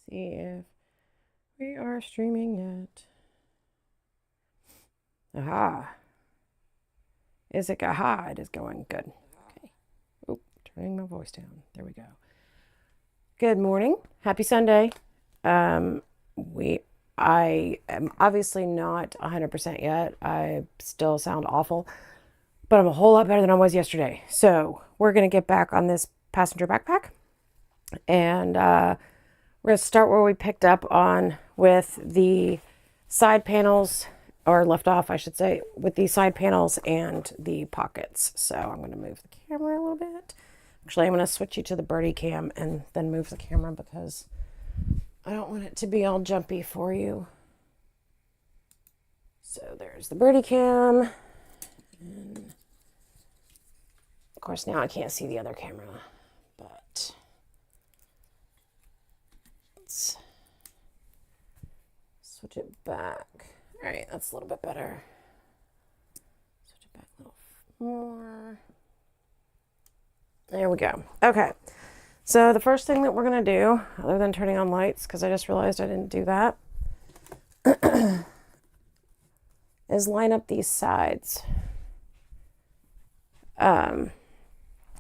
See if we are streaming yet. Aha. Is it aha? It is going good. Okay. Oh, turning my voice down. There we go. Good morning. Happy Sunday. I am obviously not 100% yet. I still sound awful, but I'm a whole lot better than I was yesterday. So we're going to get back on this passenger backpack, and we're going to start where we picked up on with the side panels, or left off, I should say, with the side panels and the pockets. So I'm going to move the camera a little bit. Actually, I'm going to switch you to the birdie cam and then move the camera because I don't want it to be all jumpy for you. So there's the birdie cam. And of course, now I can't see the other camera, but let's switch it back. All right, that's a little bit better. Switch it back a little more. There we go. Okay. So the first thing that we're going to do, other than turning on lights, because I just realized I didn't do that, is line up these sides.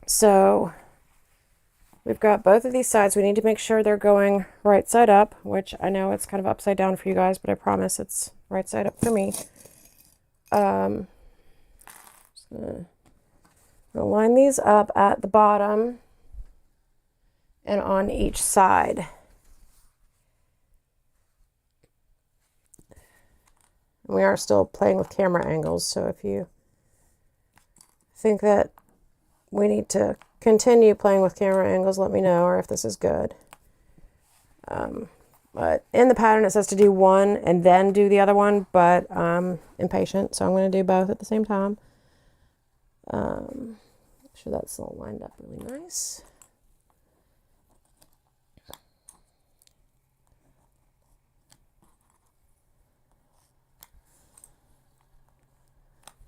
So we've got both of these sides. We need to make sure they're going right side up, which I know it's kind of upside down for you guys, but I promise it's right side up for me. Just gonna line these up at the bottom and on each side. We are still playing with camera angles, so if you think that we need to continue playing with camera angles, let me know, or if this is good. But in the pattern it says to do one and then do the other one, but I'm impatient, so I'm going to do both at the same time. Make sure that's all lined up really nice.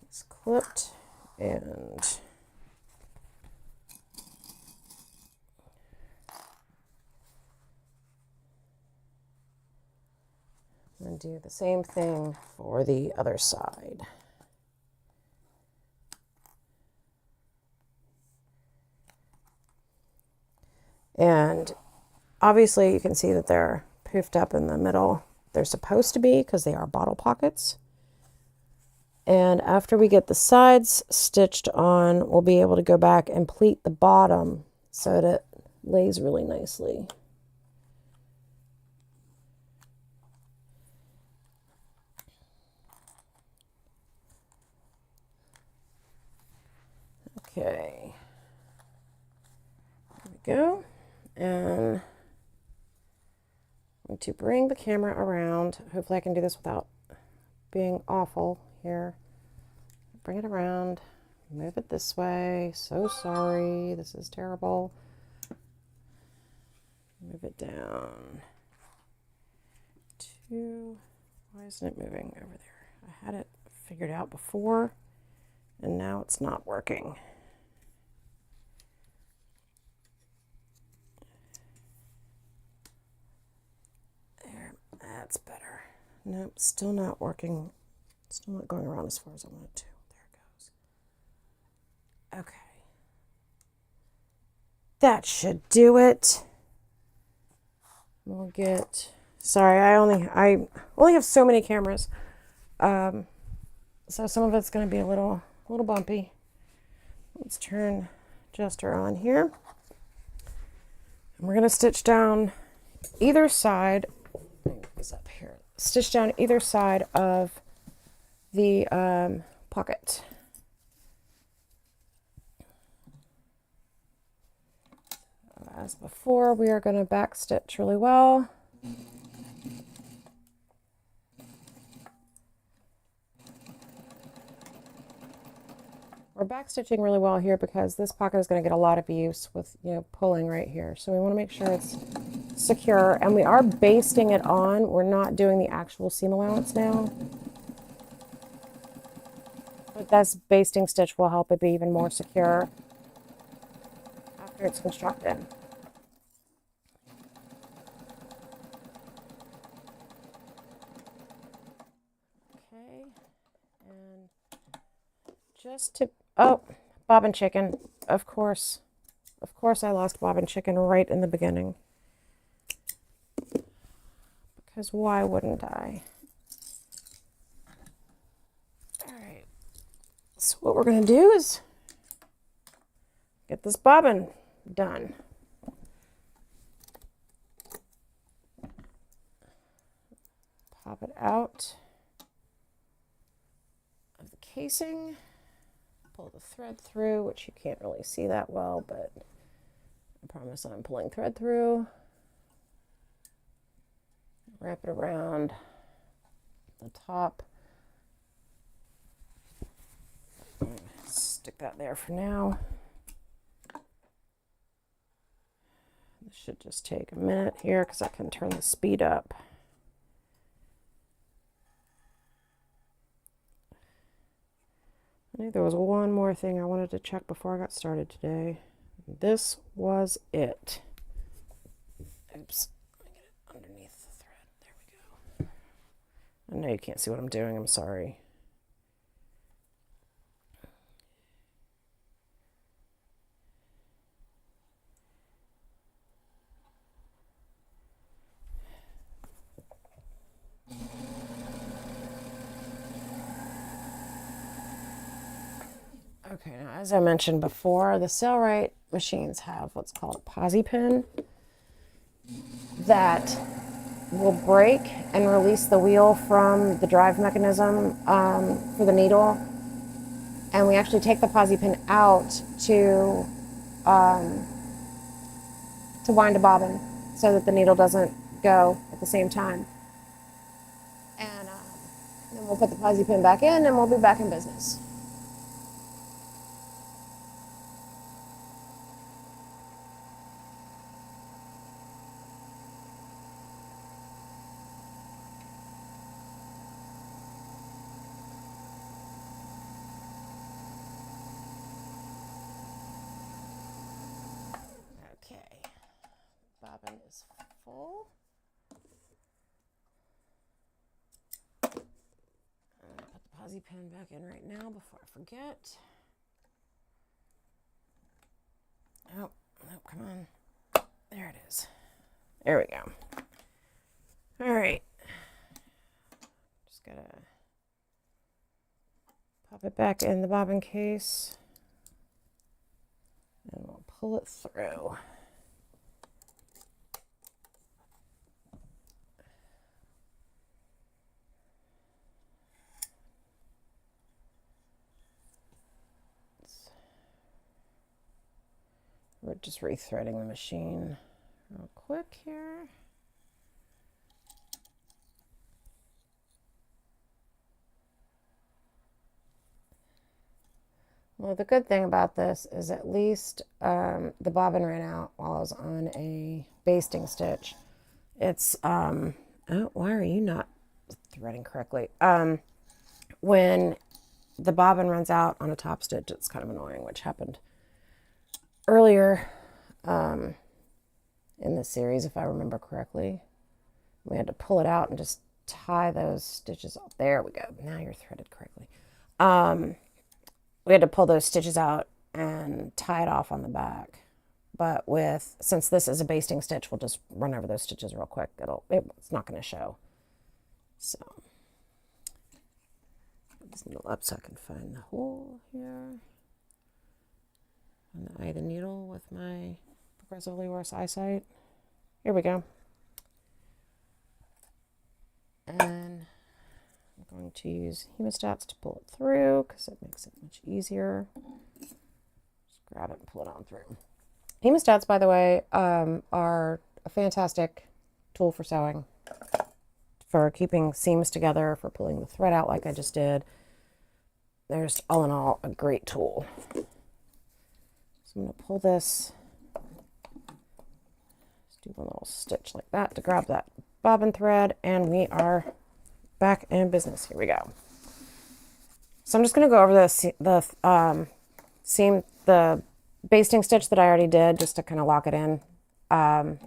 It's clipped and do the same thing for the other side. And obviously you can see that they're poofed up in the middle. They're supposed to be because they are bottle pockets. And after we get the sides stitched on, we'll be able to go back and pleat the bottom so that it lays really nicely. Okay, there we go. And I'm going to bring the camera around. Hopefully I can do this without being awful here. Bring it around, move it this way. So sorry, this is terrible. Move it down to, why isn't it moving over there? I had it figured out before and now it's not working. There, that's better. Nope, still not working. Still not going around as far as I want it to. There it goes. Okay. That should do it. We'll get, sorry, I only have so many cameras. So some of it's going to be a little bumpy. Let's turn adjuster on here. And we're going to stitch down either side. Is up here. Stitch down either side of the pocket. As before, we are going to back stitch really well. We're back stitching really well here because this pocket is going to get a lot of use with, pulling right here. So we want to make sure it's secure, and we are basting it on. We're not doing the actual seam allowance now. But this basting stitch will help it be even more secure after it's constructed. just to, oh, bobbin chicken. Of course I lost bobbin chicken right in the beginning. Because why wouldn't I? All right. So what we're going to do is get this bobbin done. Pop it out of the casing. Pull the thread through, which you can't really see that well, but I promise I'm pulling thread through. Wrap it around the top. Stick that there for now. This should just take a minute here because I can turn the speed up. I think there was one more thing I wanted to check before I got started today. This was it. Oops. Let me get it underneath the thread. There we go. I know you can't see what I'm doing. I'm sorry. Okay, now as I mentioned before, the Sailrite machines have what's called a posi pin that will break and release the wheel from the drive mechanism for the needle. And we actually take the posi pin out to wind a bobbin so that the needle doesn't go at the same time. And then we'll put the posi pin back in and we'll be back in business. Okay, bobbin is full. I'm going to put the posi pin back in right now before I forget. Oh, no, come on. There it is. There we go. All right. Just gotta pop it back in the bobbin case. And we'll pull it through. We're just rethreading the machine real quick here. Well, the good thing about this is at least the bobbin ran out while I was on a basting stitch. It's, oh, why are you not threading correctly? When the bobbin runs out on a top stitch, it's kind of annoying, which happened earlier in this series, if I remember correctly. We had to pull it out and just tie those stitches up. There we go. Now you're threaded correctly. We had to pull those stitches out and tie it off on the back. But since this is a basting stitch, we'll just run over those stitches real quick. It's not going to show. So, put this needle up so I can find the hole here. And eye the needle with my progressively worse eyesight. Here we go. And I'm going to use hemostats to pull it through because it makes it much easier. Just grab it and pull it on through. Hemostats, by the way, are a fantastic tool for sewing, for keeping seams together, for pulling the thread out like I just did. They're just, all in all, a great tool. So I'm going to pull this, just do one little stitch like that to grab that bobbin thread, and we are back in business. Here we go. So I'm just going to go over the basting stitch that I already did just to kind of lock it in, and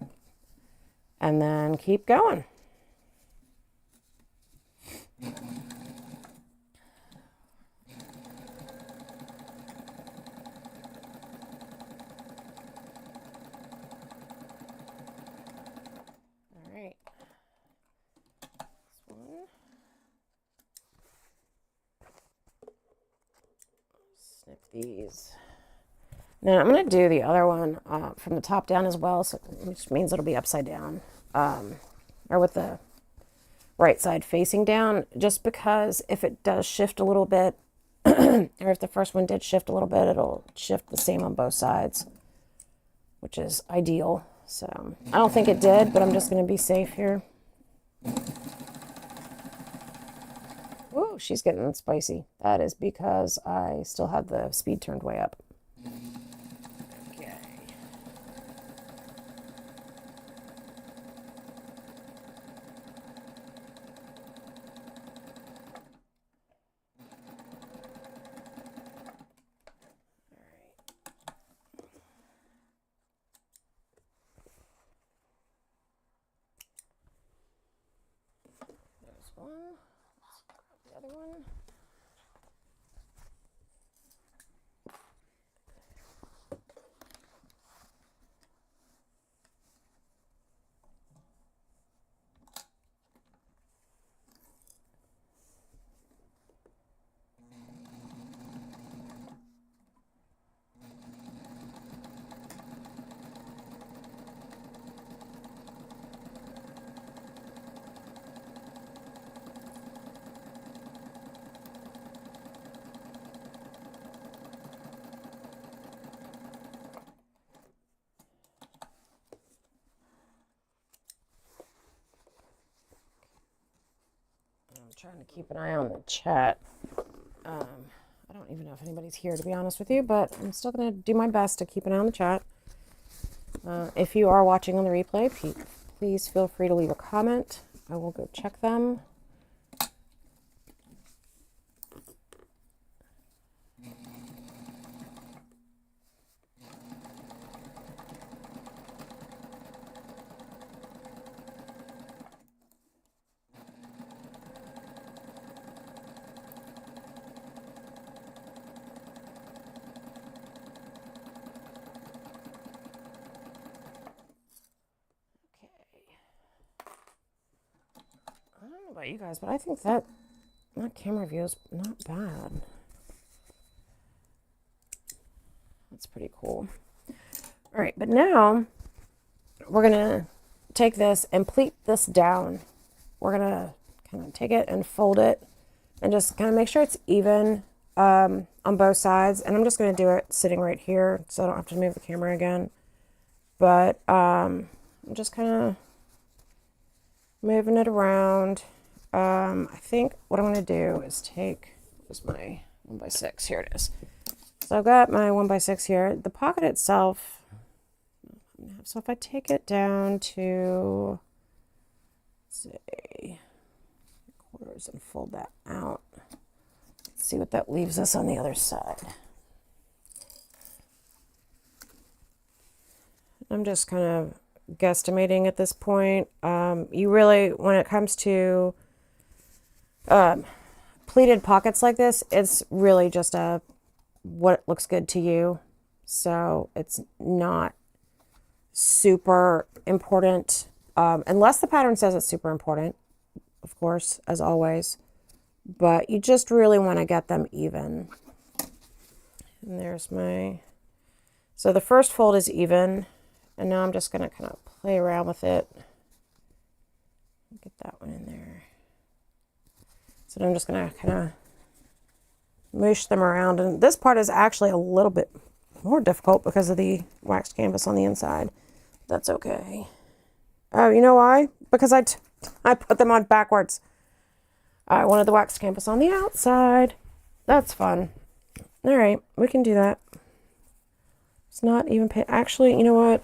then keep going. these. Now I'm going to do the other one from the top down as well, so which means it'll be upside down, or with the right side facing down, just because if it does shift a little bit, or if the first one did shift a little bit, it'll shift the same on both sides, which is ideal. So I don't think it did, but I'm just going to be safe here. Whoa, she's getting spicy. That is because I still have the speed turned way up. Okay. There's one. Let's grab the other one. I'm trying to keep an eye on the chat. I don't even know if anybody's here, to be honest with you, but I'm still going to do my best to keep an eye on the chat. If you are watching on the replay, please feel free to leave a comment. I will go check them. I don't know about you guys, but I think that camera view is not bad. That's pretty cool. All right, but now we're going to take this and pleat this down. We're going to kind of take it and fold it and just kind of make sure it's even on both sides. And I'm just going to do it sitting right here so I don't have to move the camera again. But I'm just kind of moving it around. I think what I'm going to do is take, where's my 1x6? Here it is. So I've got my 1x6 here. The pocket itself, so if I take it down to, say, quarters and fold that out, let's see what that leaves us on the other side. I'm just kind of guesstimating at this point. You really, when it comes to pleated pockets like this, it's really just what looks good to you. So it's not super important, unless the pattern says it's super important, of course, as always. But you just really want to get them even. And there's my, so the first fold is even. And now I'm just going to kind of play around with it. Get that one in there. So I'm just going to kind of moosh them around. And this part is actually a little bit more difficult because of the waxed canvas on the inside. That's okay. Oh, you know why? Because I put them on backwards. I wanted the waxed canvas on the outside. That's fun. All right, we can do that. It's not even actually, you know what?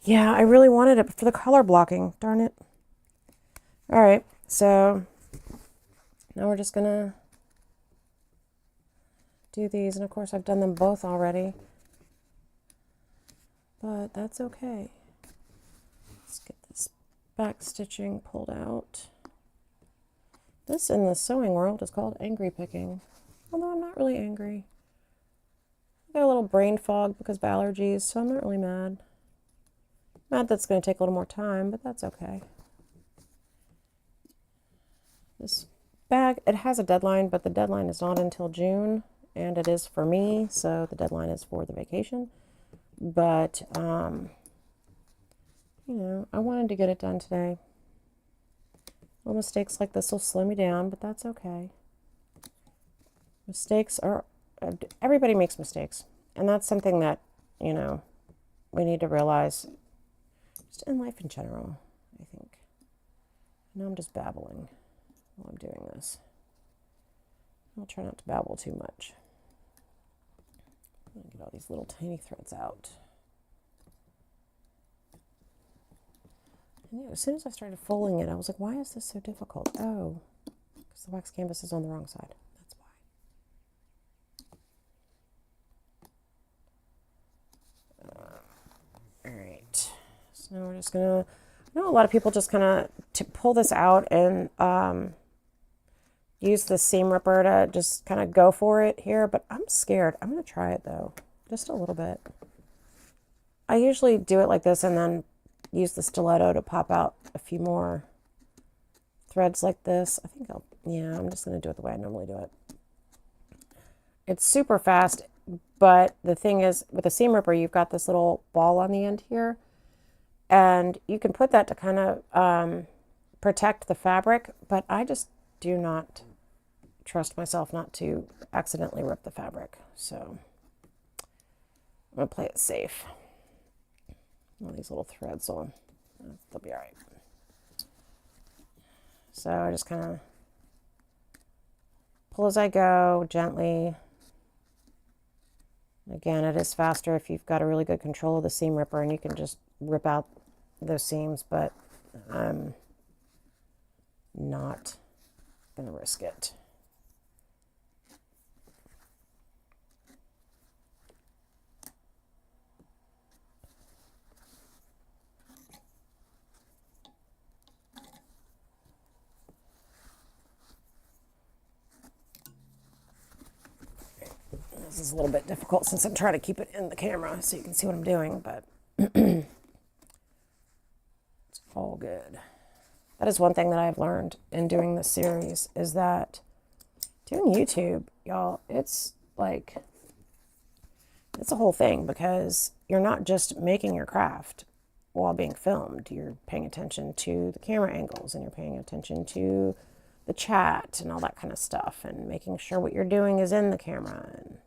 Yeah, I really wanted it for the color blocking. Darn it. All right, so now we're just going to do these. And of course, I've done them both already. But that's okay. Let's get this back stitching pulled out. This in the sewing world is called angry picking. Although I'm not really angry. I got a little brain fog because of allergies, so I'm not really mad. Mad that's going to take a little more time, but that's okay. This bag, it has a deadline, but the deadline is not until June. and it is for me, so the deadline is for the vacation. But, you know, I wanted to get it done today. Little mistakes like this will slow me down, but that's okay. Mistakes are, everybody makes mistakes. And that's something that, you know, we need to realize just in life in general, I think. Now I'm just babbling while I'm doing this. I'll try not to babble too much. I'm going to get all these little tiny threads out. And yeah, as soon as I started folding it, I was like, why is this so difficult? Oh, because the wax canvas is on the wrong side. That's why. All right. So now we're just going to, I know a lot of people just kind of pull this out and use the seam ripper to just kind of go for it here, but I'm scared. I'm going to try it though, just a little bit. I usually do it like this and then use the stiletto to pop out a few more threads like this. I think I'm just going to do it the way I normally do it. It's super fast, but the thing is, with a seam ripper, you've got this little ball on the end here, and you can put that to kind of protect the fabric, but I just do not trust myself not to accidentally rip the fabric. So I'm going to play it safe. All these little threads on, they'll be all right. So I just kind of pull as I go, gently. Again, it is faster if you've got a really good control of the seam ripper and you can just rip out those seams, but I'm not going to risk it. This is a little bit difficult since I'm trying to keep it in the camera so you can see what I'm doing, but it's all good. That is one thing that I've learned in doing this series is that doing YouTube, y'all, it's like, it's a whole thing because you're not just making your craft while being filmed. You're paying attention to the camera angles and you're paying attention to the chat and all that kind of stuff and making sure what you're doing is in the camera and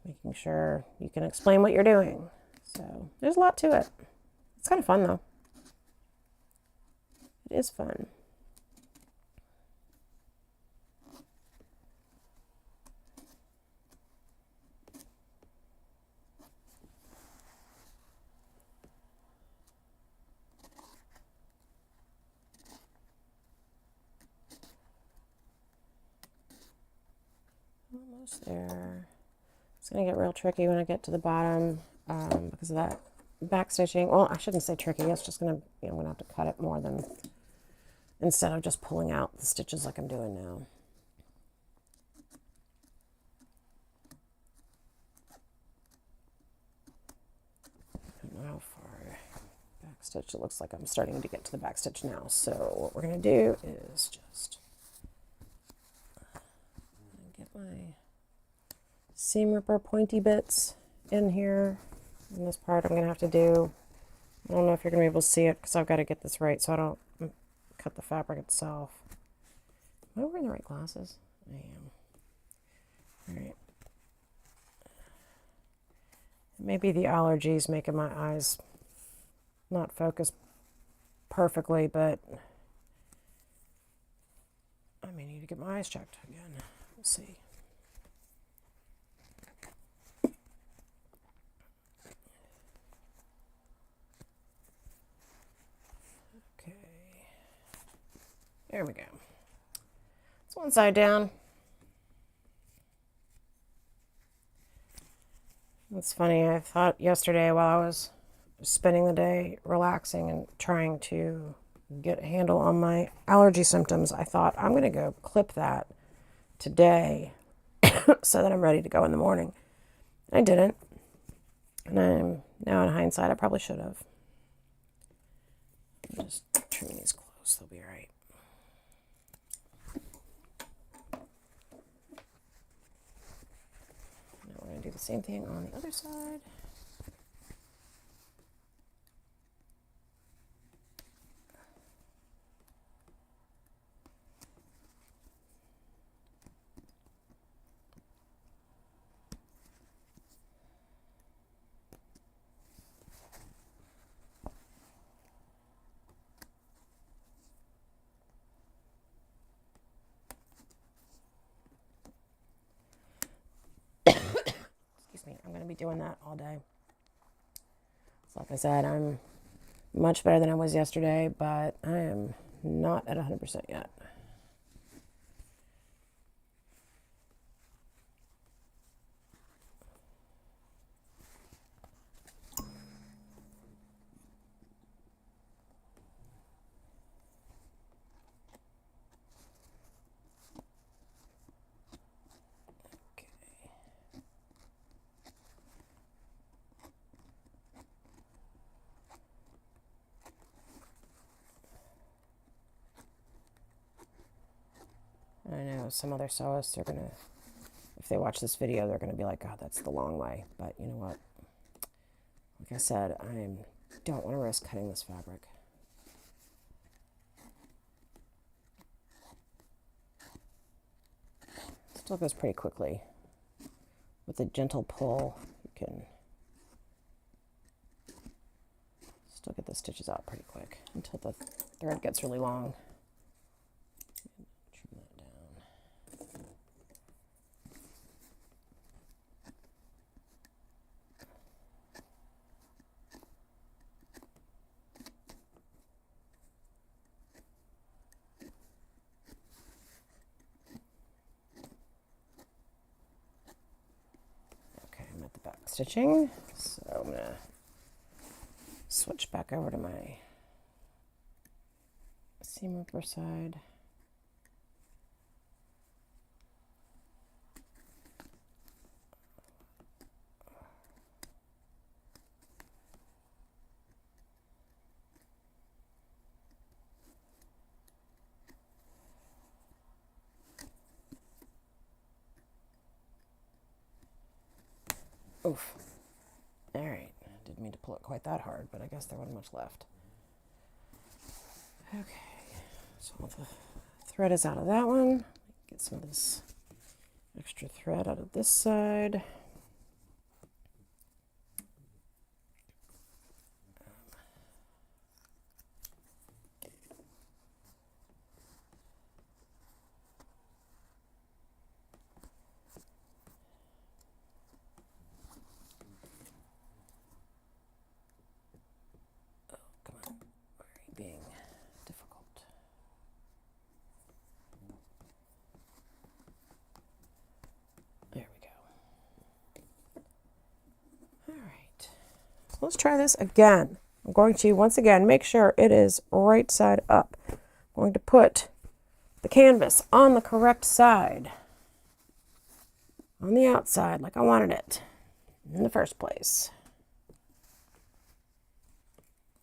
making sure you can explain what you're doing. So there's a lot to it. It's kind of fun though. It is fun. Almost there. It's going to get real tricky when I get to the bottom because of that back stitching. Well, I shouldn't say tricky. It's just going to, I'm going to have to cut it more than, instead of just pulling out the stitches like I'm doing now. I don't know how far back stitch. It looks like I'm starting to get to the back stitch now. So what we're going to do is just get my seam ripper pointy bits in here. In this part I'm going to have to do, I don't know if you're going to be able to see it because I've got to get this right so I don't cut the fabric itself. Am I wearing the right glasses? I am. Alright. Maybe the allergies making my eyes not focus perfectly, but I may need to get my eyes checked again. We'll see. There we go. It's one side down. It's funny, I thought yesterday while I was spending the day relaxing and trying to get a handle on my allergy symptoms, I thought I'm going to go clip that today so that I'm ready to go in the morning. I didn't. And I'm now in hindsight, I probably should have. Just trim these close, they'll be all right. do the same thing on the other side. Excuse me, I'm going to be doing that all day. So like I said, I'm much better than I was yesterday, but I am not at 100% yet. I know some other sewists are going to, if they watch this video, they're going to be like, God, that's the long way. But you know what? Like I said, I don't want to risk cutting this fabric. Still goes pretty quickly. With a gentle pull, you can still get the stitches out pretty quick until the thread gets really long. Trim that down. Okay, I'm at the back stitching, so I'm going to switch back over to my seam ripper side. Oof. All right. Didn't mean to pull it quite that hard, but I guess there wasn't much left. Okay. So all the thread is out of that one. Get some of this extra thread out of this side. Being difficult. There we go. All right. So let's try this again. I'm going to, once again, make sure it is right side up. I'm going to put the canvas on the correct side. On the outside, like I wanted it in the first place.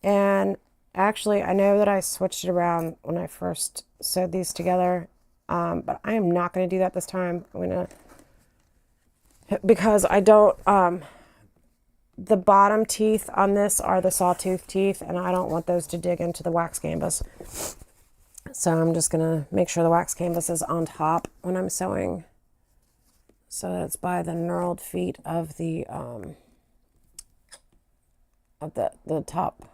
And actually, I know that I switched it around when I first sewed these together, but I am not going to do that this time. I'm going to, because I don't, the bottom teeth on this are the sawtooth teeth, and I don't want those to dig into the wax canvas. So I'm just going to make sure the wax canvas is on top when I'm sewing. So that's by the knurled feet of the top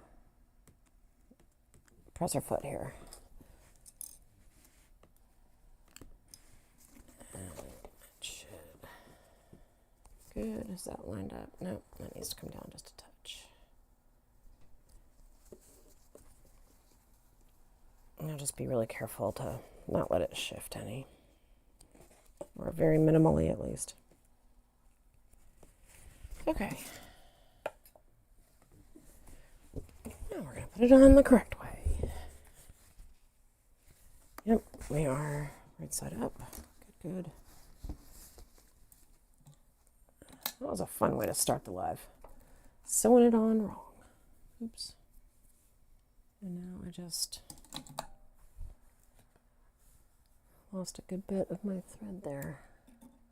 presser foot here. Good. Is that lined up? No, that needs to come down just a touch. And I'll just be really careful to not let it shift any, or very minimally at least. Okay. Now we're going to put it on the correct way. Yep, we are right side up. Good, good. That was a fun way to start the live. Sewing it on wrong. Oops. And now I just lost a good bit of my thread there.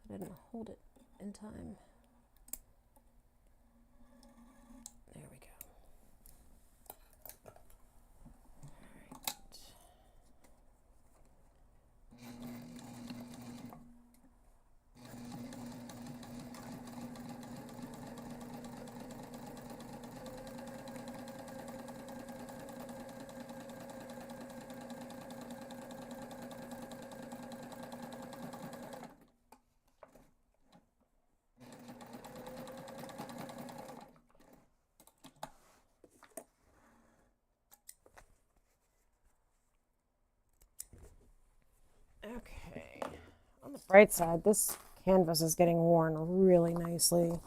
I didn't hold it in time. Okay. On the bright side, this canvas is getting worn really nicely.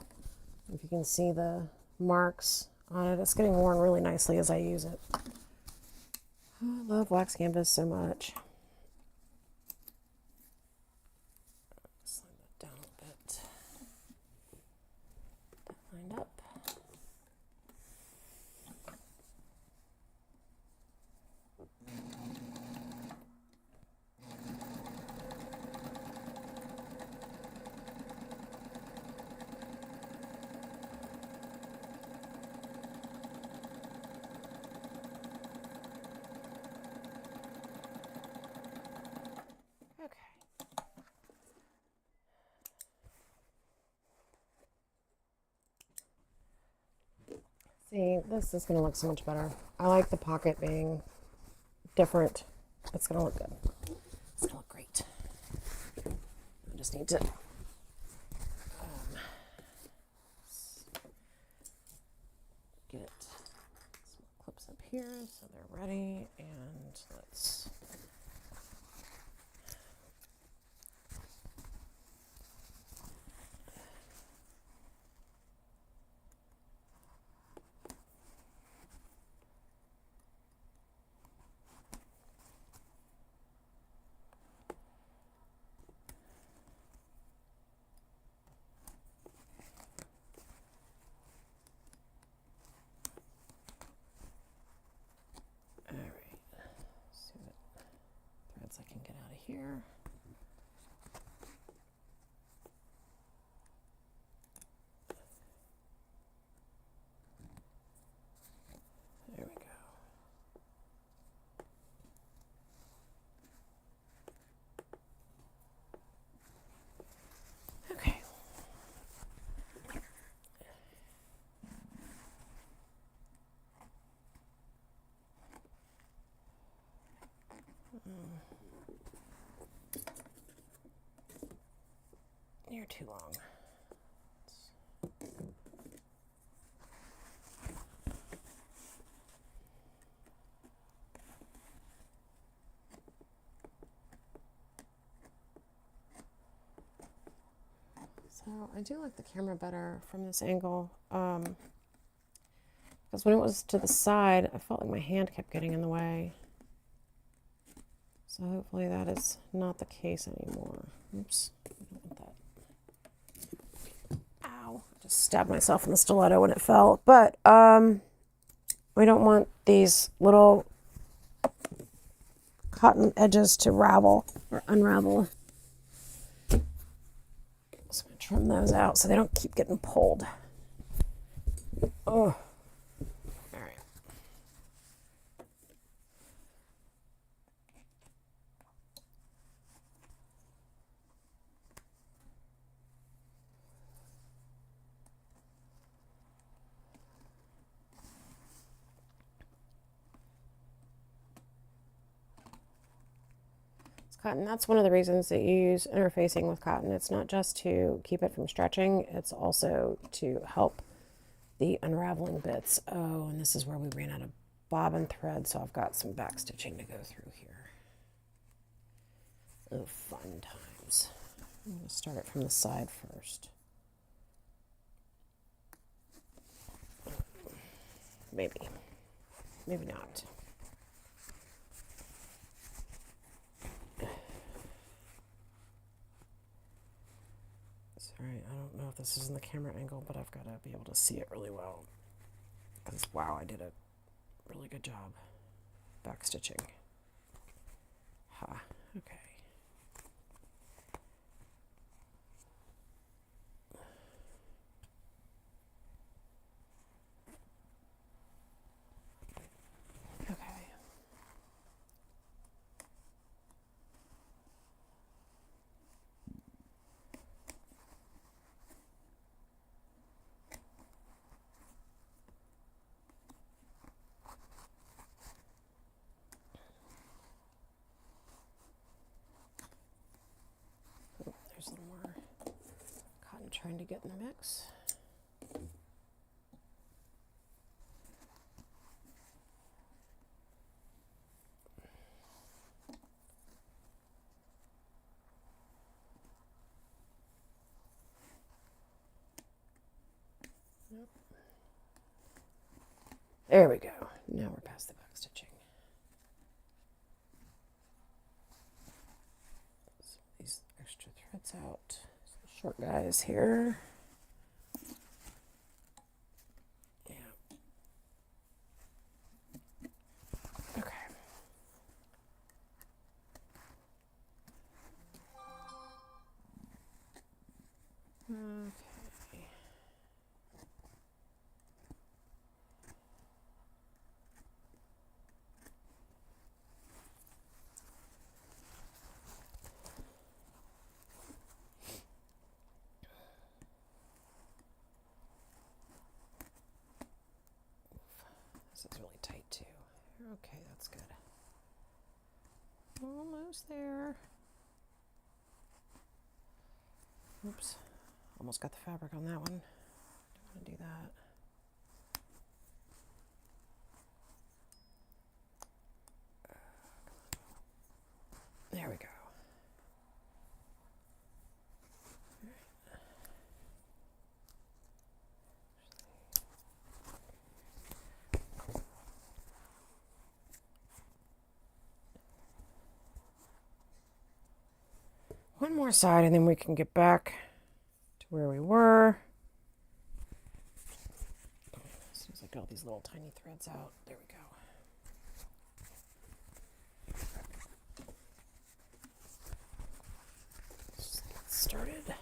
If you can see the marks on it, it's getting worn really nicely as I use it. I love wax canvas so much. Slide that down a bit. That lined up. See, this is going to look so much better. I like the pocket being different. It's going to look good. It's going to look great. I just need to get some clips up here so they're ready. And let's... I can get out of here. There we go. Okay. You're too long. So I do like the camera better from this angle, because when it was to the side, I felt like my hand kept getting in the way. So hopefully that is not the case anymore. Oops, I don't want that. Ow, just stabbed myself in the stiletto when it fell. But we don't want these little cotton edges to ravel or unravel. So I'm going to trim those out so they don't keep getting pulled. Oh, all right. Cotton, that's one of the reasons that you use interfacing with cotton. It's not just to keep it from stretching, it's also to help the unraveling bits. Oh, and this is where we ran out of bobbin thread, so I've got some back stitching to go through here. Oh, fun times. I'm going to start it from the side first. Maybe. Maybe not. Sorry, I don't know if this is in the camera angle, but I've got to be able to see it really well. Because, wow, I did a really good job back stitching. Ha, okay. There's a little more cotton trying to get in the mix. There we go. Now we're past the back stitching. So these extra threads out. Some short guys here. Yeah. Okay. Okay. This is really tight too. Okay, that's good. Almost there. Oops. Almost got the fabric on that one. Don't want to do that. There we go. One more side and then we can get back to where we were. As soon as I get all these little tiny threads out, there we go. Let's get started.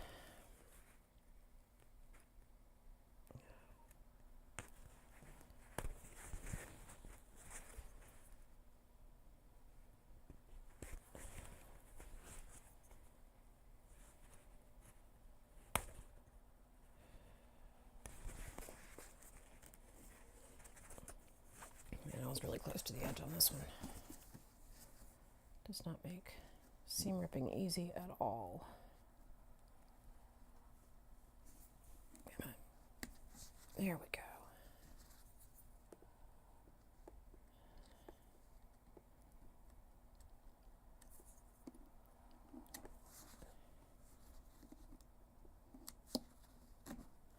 And I was really close to the edge on this one. Does not make seam ripping easy at all. Come on. There we go.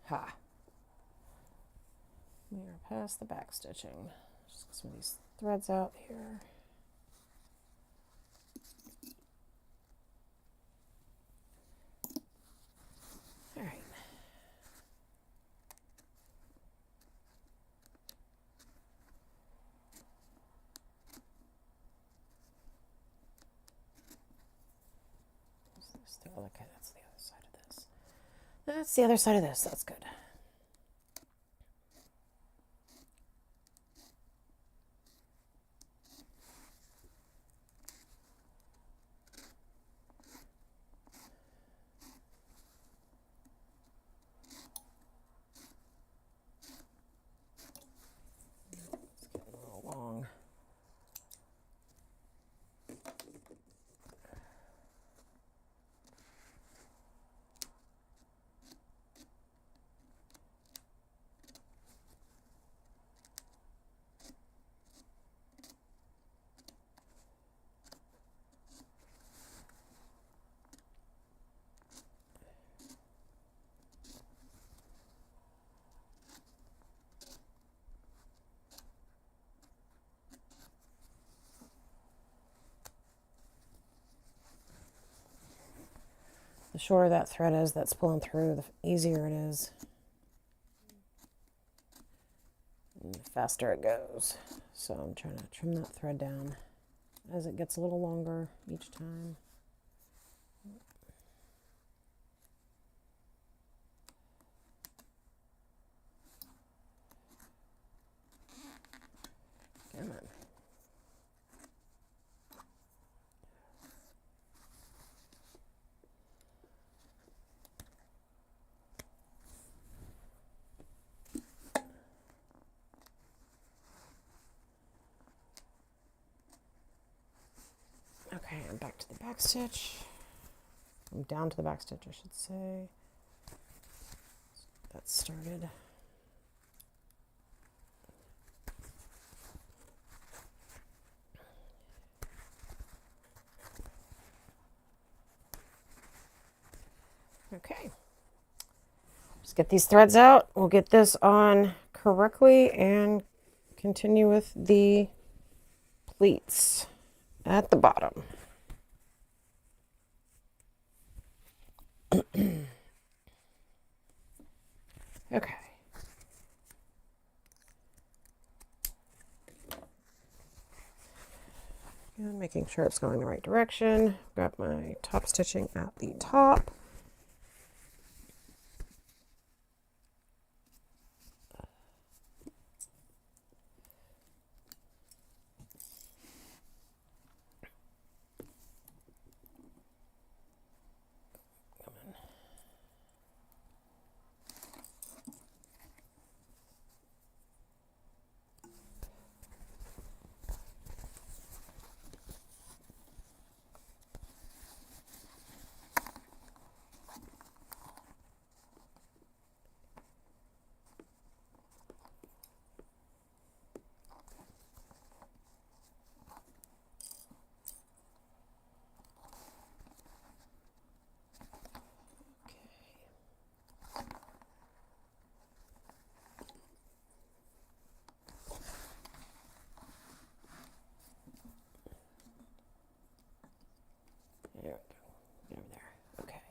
Ha. We are past the back stitching. Just get some of these threads out here. All right. Okay, that's the other side of this. That's the other side of this. That's good. It's getting a little long. The shorter that thread is that's pulling through, the easier it is. And the faster it goes. So I'm trying to trim that thread down as it gets a little longer each time. Come on. Okay, I'm back to the back stitch. I'm down to the back stitch, I should say. That started. Okay. get these threads out. We'll get this on correctly and continue with the pleats at the bottom. Okay. And making sure it's going the right direction. Got my top stitching at the top. There we go. Over there. Okay.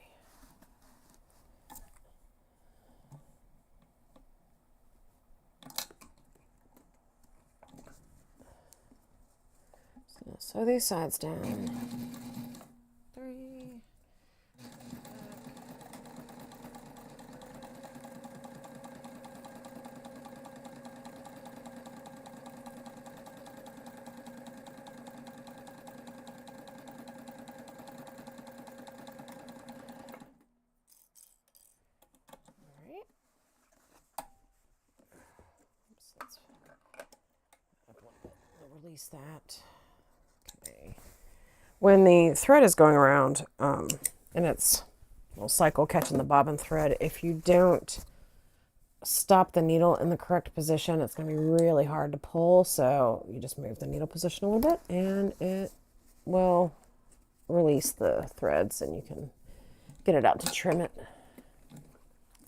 So sew these sides down. 3. Release that. Okay. When the thread is going around, and it's a little cycle catching the bobbin thread, if you don't stop the needle in the correct position, it's going to be really hard to pull. So you just move the needle position a little bit, and it will release the threads, and you can get it out to trim it.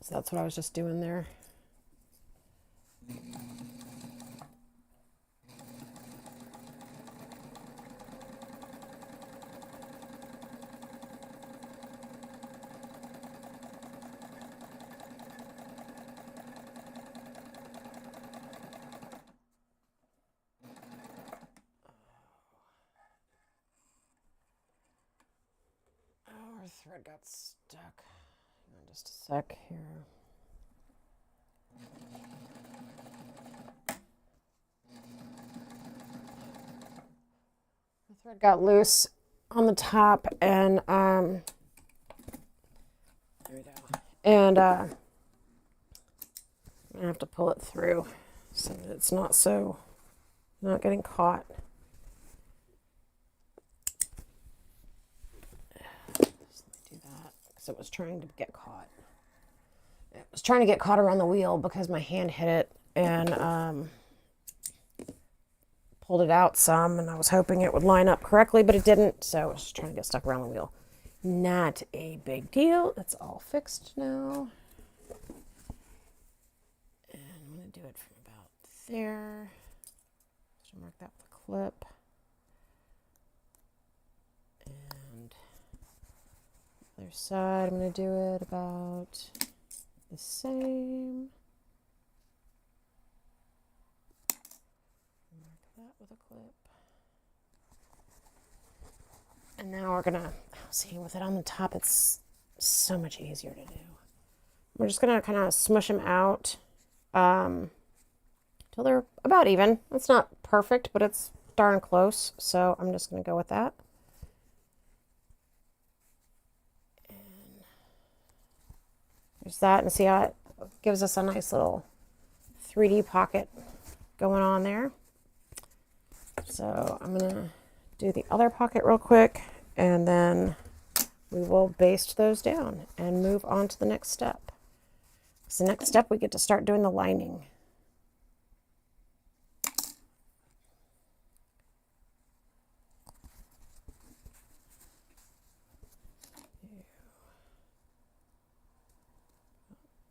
So that's what I was just doing there. Our thread got stuck. Hang on just a sec here. The thread got loose on the top, and there we go. And I'm gonna have to pull it through so that it's not getting caught. It was trying to get caught. It was trying to get caught around the wheel because my hand hit it and pulled it out some, and I was hoping it would line up correctly, but it didn't, so I was just trying to get stuck around the wheel. Not a big deal. It's all fixed now. And I'm going to do it from about there. Just mark that with a clip. Other side, I'm going to do it about the same. Mark that with a clip. And now we're going to, see, with it on the top, it's so much easier to do. We're just going to kind of smush them out till they're about even. It's not perfect, but it's darn close. So I'm just going to go with that. There's that, and see how it gives us a nice little 3D pocket going on there. So I'm going to do the other pocket real quick, and then we will baste those down and move on to the next step. So next step, we get to start doing the lining.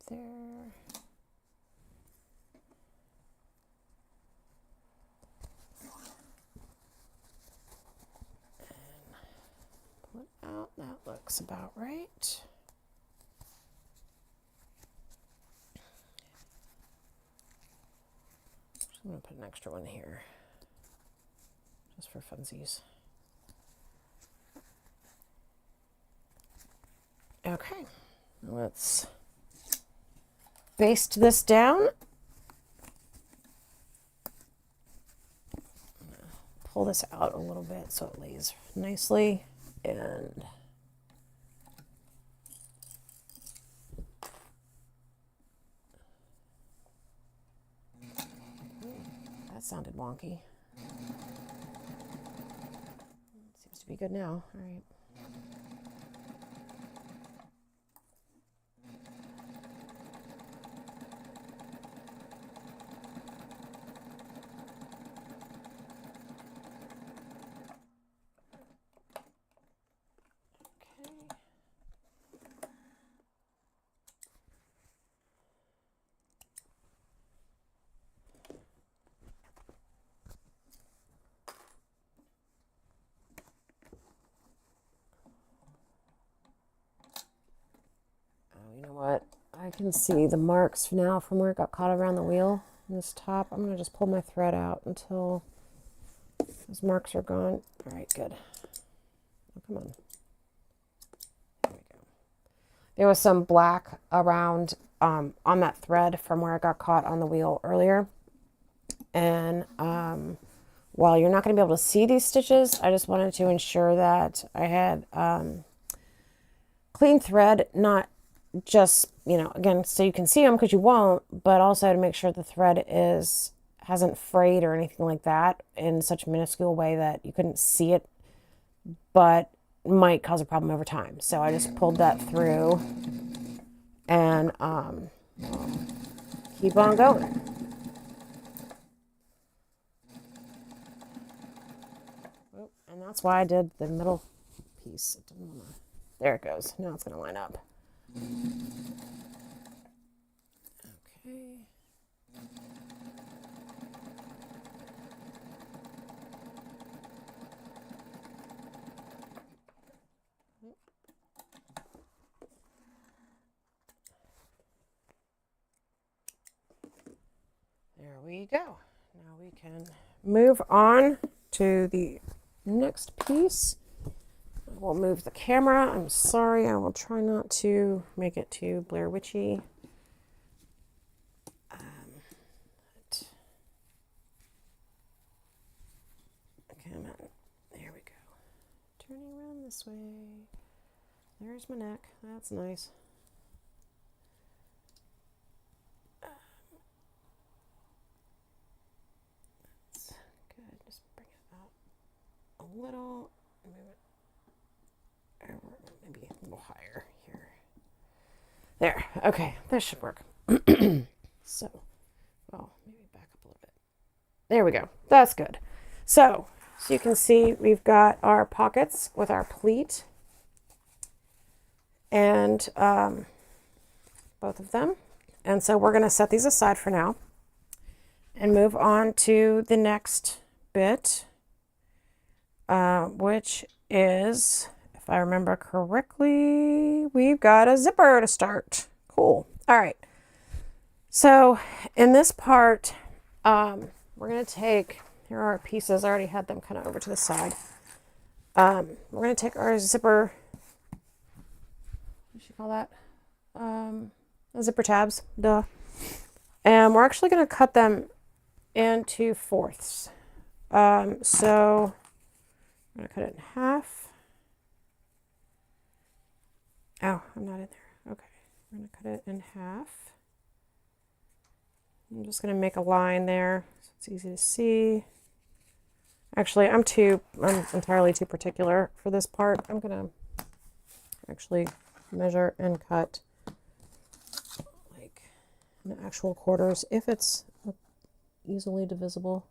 There. looks about right. I'm going to put an extra one here, just for funsies. Okay, let's baste this down. Pull this out a little bit so it lays nicely, and that sounded wonky. Seems to be good now. All right. You know what? I can see the marks now from where it got caught around the wheel in this top. I'm going to just pull my thread out until those marks are gone. All right, good. Oh, come on. There we go. There was some black around on that thread from where it got caught on the wheel earlier. And while you're not going to be able to see these stitches, I just wanted to ensure that I had clean thread, not just, you know, again, so you can see them because you won't, but also to make sure the thread hasn't frayed or anything like that in such a minuscule way that you couldn't see it, but might cause a problem over time. So I just pulled that through and keep on going. And that's why I did the middle piece. It didn't wanna, there it goes. Now it's going to line up. Okay. There we go. Now we can move on to the next piece. We'll move the camera. I'm sorry. I will try not to make it too Blair Witchy. Come on. There we go. Turning around this way. There's my neck. That's nice. That's good. Just bring it out a little. Move it. Maybe a little higher here. There. Okay. This should work. So, well, maybe back up a little bit. There we go. That's good. So you can see we've got our pockets with our pleat and both of them. And so we're going to set these aside for now and move on to the next bit, which is, if I remember correctly, we've got a zipper to start. Cool. All right. So in this part, we're going to take, here are our pieces. I already had them kind of over to the side. We're going to take our zipper, what should you call that? Zipper tabs, duh. And we're actually going to cut them into fourths. So I'm going to cut it in half. Oh, I'm not in there. Okay. I'm going to cut it in half. I'm just going to make a line there so it's easy to see. Actually, I'm entirely too particular for this part. I'm going to actually measure and cut like in actual quarters if it's easily divisible.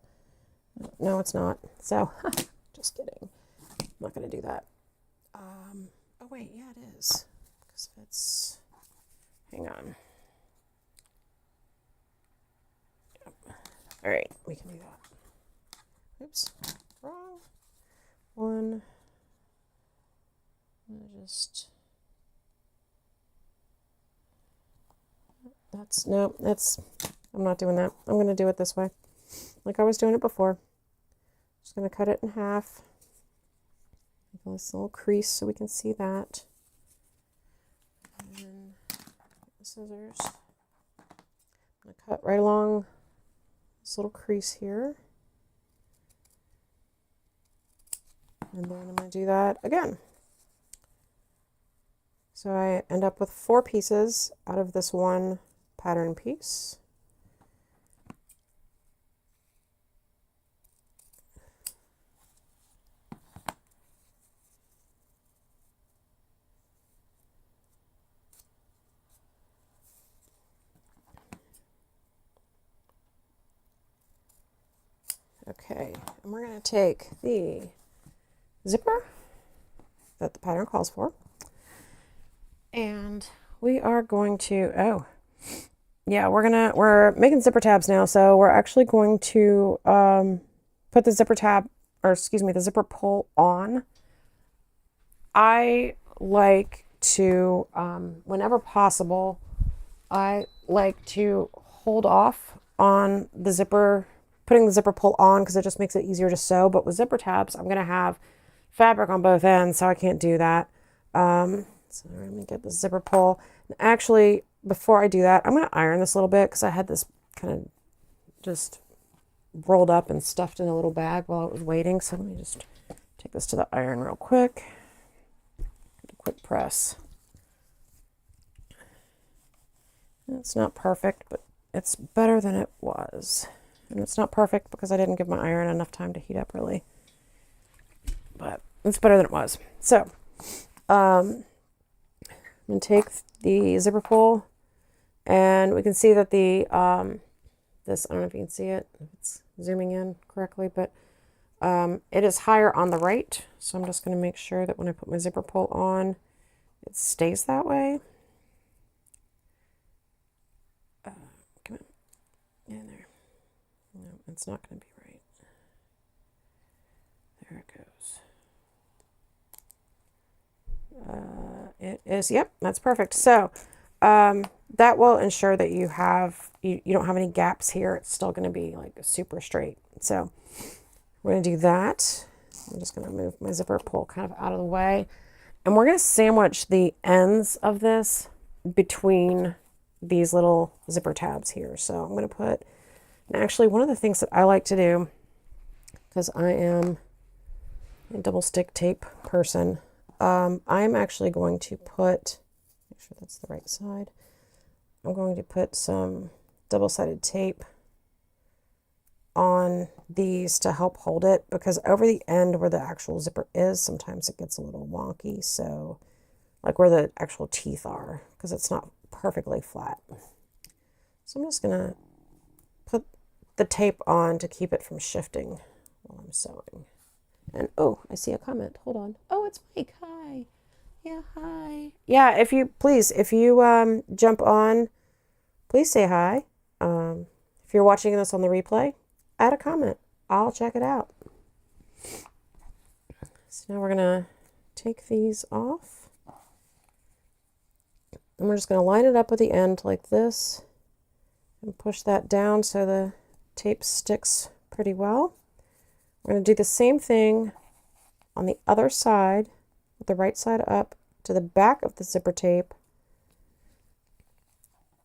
No, it's not. So, just kidding. I'm not going to do that. Oh, wait. Yeah, it is. Because if it's... Hang on. Yep. All right. We can do that. Oops, wrong. One, I'm not doing that. I'm going to do it this way, like I was doing it before. Just going to cut it in half. Make this little crease so we can see that. And then the scissors. I'm going to cut right along this little crease here. And then I'm going to do that again. So I end up with 4 pieces out of this one pattern piece. Okay, and we're going to take the zipper that the pattern calls for, and we are going to, we're making zipper tabs now, so we're actually going to put the the zipper pull on. I like to, whenever possible, I like to hold off on the zipper, putting the zipper pull on, because it just makes it easier to sew. But with zipper tabs, I'm going to have fabric on both ends, so I can't do that. So let me get the zipper pull. And actually, before I do that, I'm going to iron this a little bit, because I had this kind of just rolled up and stuffed in a little bag while I was waiting. So let me just take this to the iron real quick. Get a quick press. It's not perfect, but it's better than it was. And it's not perfect because I didn't give my iron enough time to heat up, really. But it's better than it was. So, I'm going to take the zipper pull, and we can see that the, this, I don't know if you can see it, if it's zooming in correctly, but it is higher on the right. So I'm just going to make sure that when I put my zipper pull on, it stays that way. Come on. In there. No, it's not going to be right. There it goes. It is, yep, that's perfect. So that will ensure that you don't have any gaps here. It's still going to be like super straight. So we're going to do that. I'm just going to move my zipper pull kind of out of the way. And we're going to sandwich the ends of this between these little zipper tabs here. So I'm going to put, and actually one of the things that I like to do, because I am a double stick tape person, I'm actually going to put, make sure that's the right side, I'm going to put some double-sided tape on these to help hold it, because over the end where the actual zipper is, sometimes it gets a little wonky. So like where the actual teeth are, because it's not perfectly flat. So I'm just going to put the tape on to keep it from shifting while I'm sewing. And oh, I see a comment. Hold on. Oh, it's Mike. Hi. Yeah, hi. Yeah, if you jump on, please say hi. If you're watching this on the replay, add a comment. I'll check it out. So now we're going to take these off. And we're just going to line it up with the end like this and push that down so the tape sticks pretty well. We're going to do the same thing on the other side, with the right side up to the back of the zipper tape.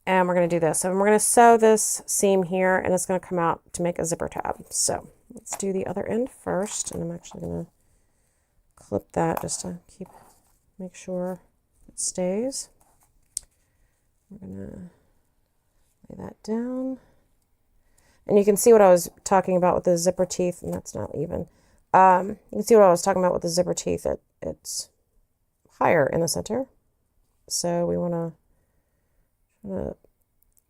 And we're going to do this. And we're going to sew this seam here, and it's going to come out to make a zipper tab. So let's do the other end first. And I'm actually going to clip that just to make sure it stays. We're going to lay that down. And you can see what I was talking about with the zipper teeth, and that's not even. You can see what I was talking about with the zipper teeth. It's higher in the center. So we want to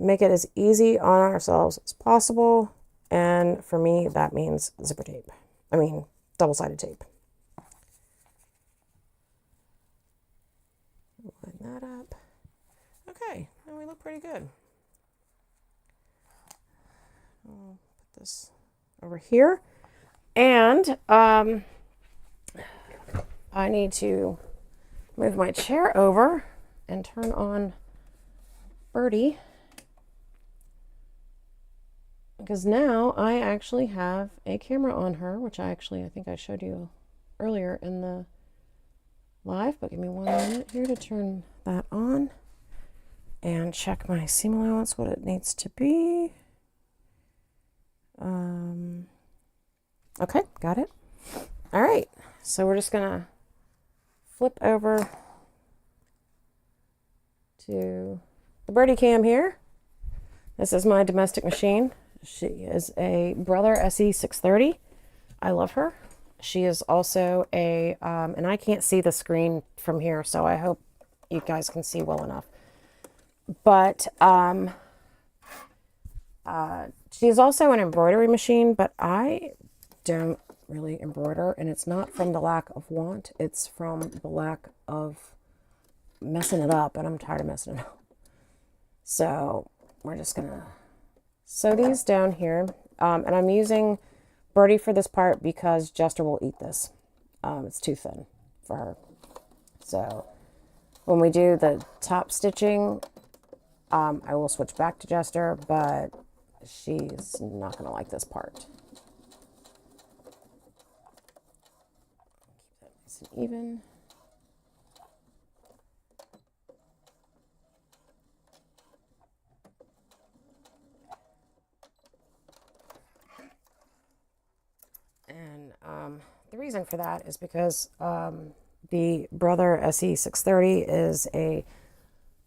make it as easy on ourselves as possible. And for me, that means zipper tape. I mean, double-sided tape. Line that up. Okay, and we look pretty good. I'll put this over here, and I need to move my chair over and turn on Birdie, because now I actually have a camera on her, which I think I showed you earlier in the live, but give me 1 minute here to turn that on and check my seam allowance, what it needs to be. Okay, got it. All right, so we're just gonna flip over to the Birdie cam here. This is my domestic machine. She is a Brother SE630. I love her. She is also a, and I can't see the screen from here, so I hope you guys can see well enough. But she is also an embroidery machine, but I don't really embroider, and it's not from the lack of want, it's from the lack of messing it up, and I'm tired of messing it up. So we're just gonna sew these down here, and I'm using Birdie for this part because Jester will eat this. It's too thin for her. So when we do the top stitching, I will switch back to Jester, but she's not gonna like this part. Keep that nice and even. And the reason for that is because the Brother SE630 is a,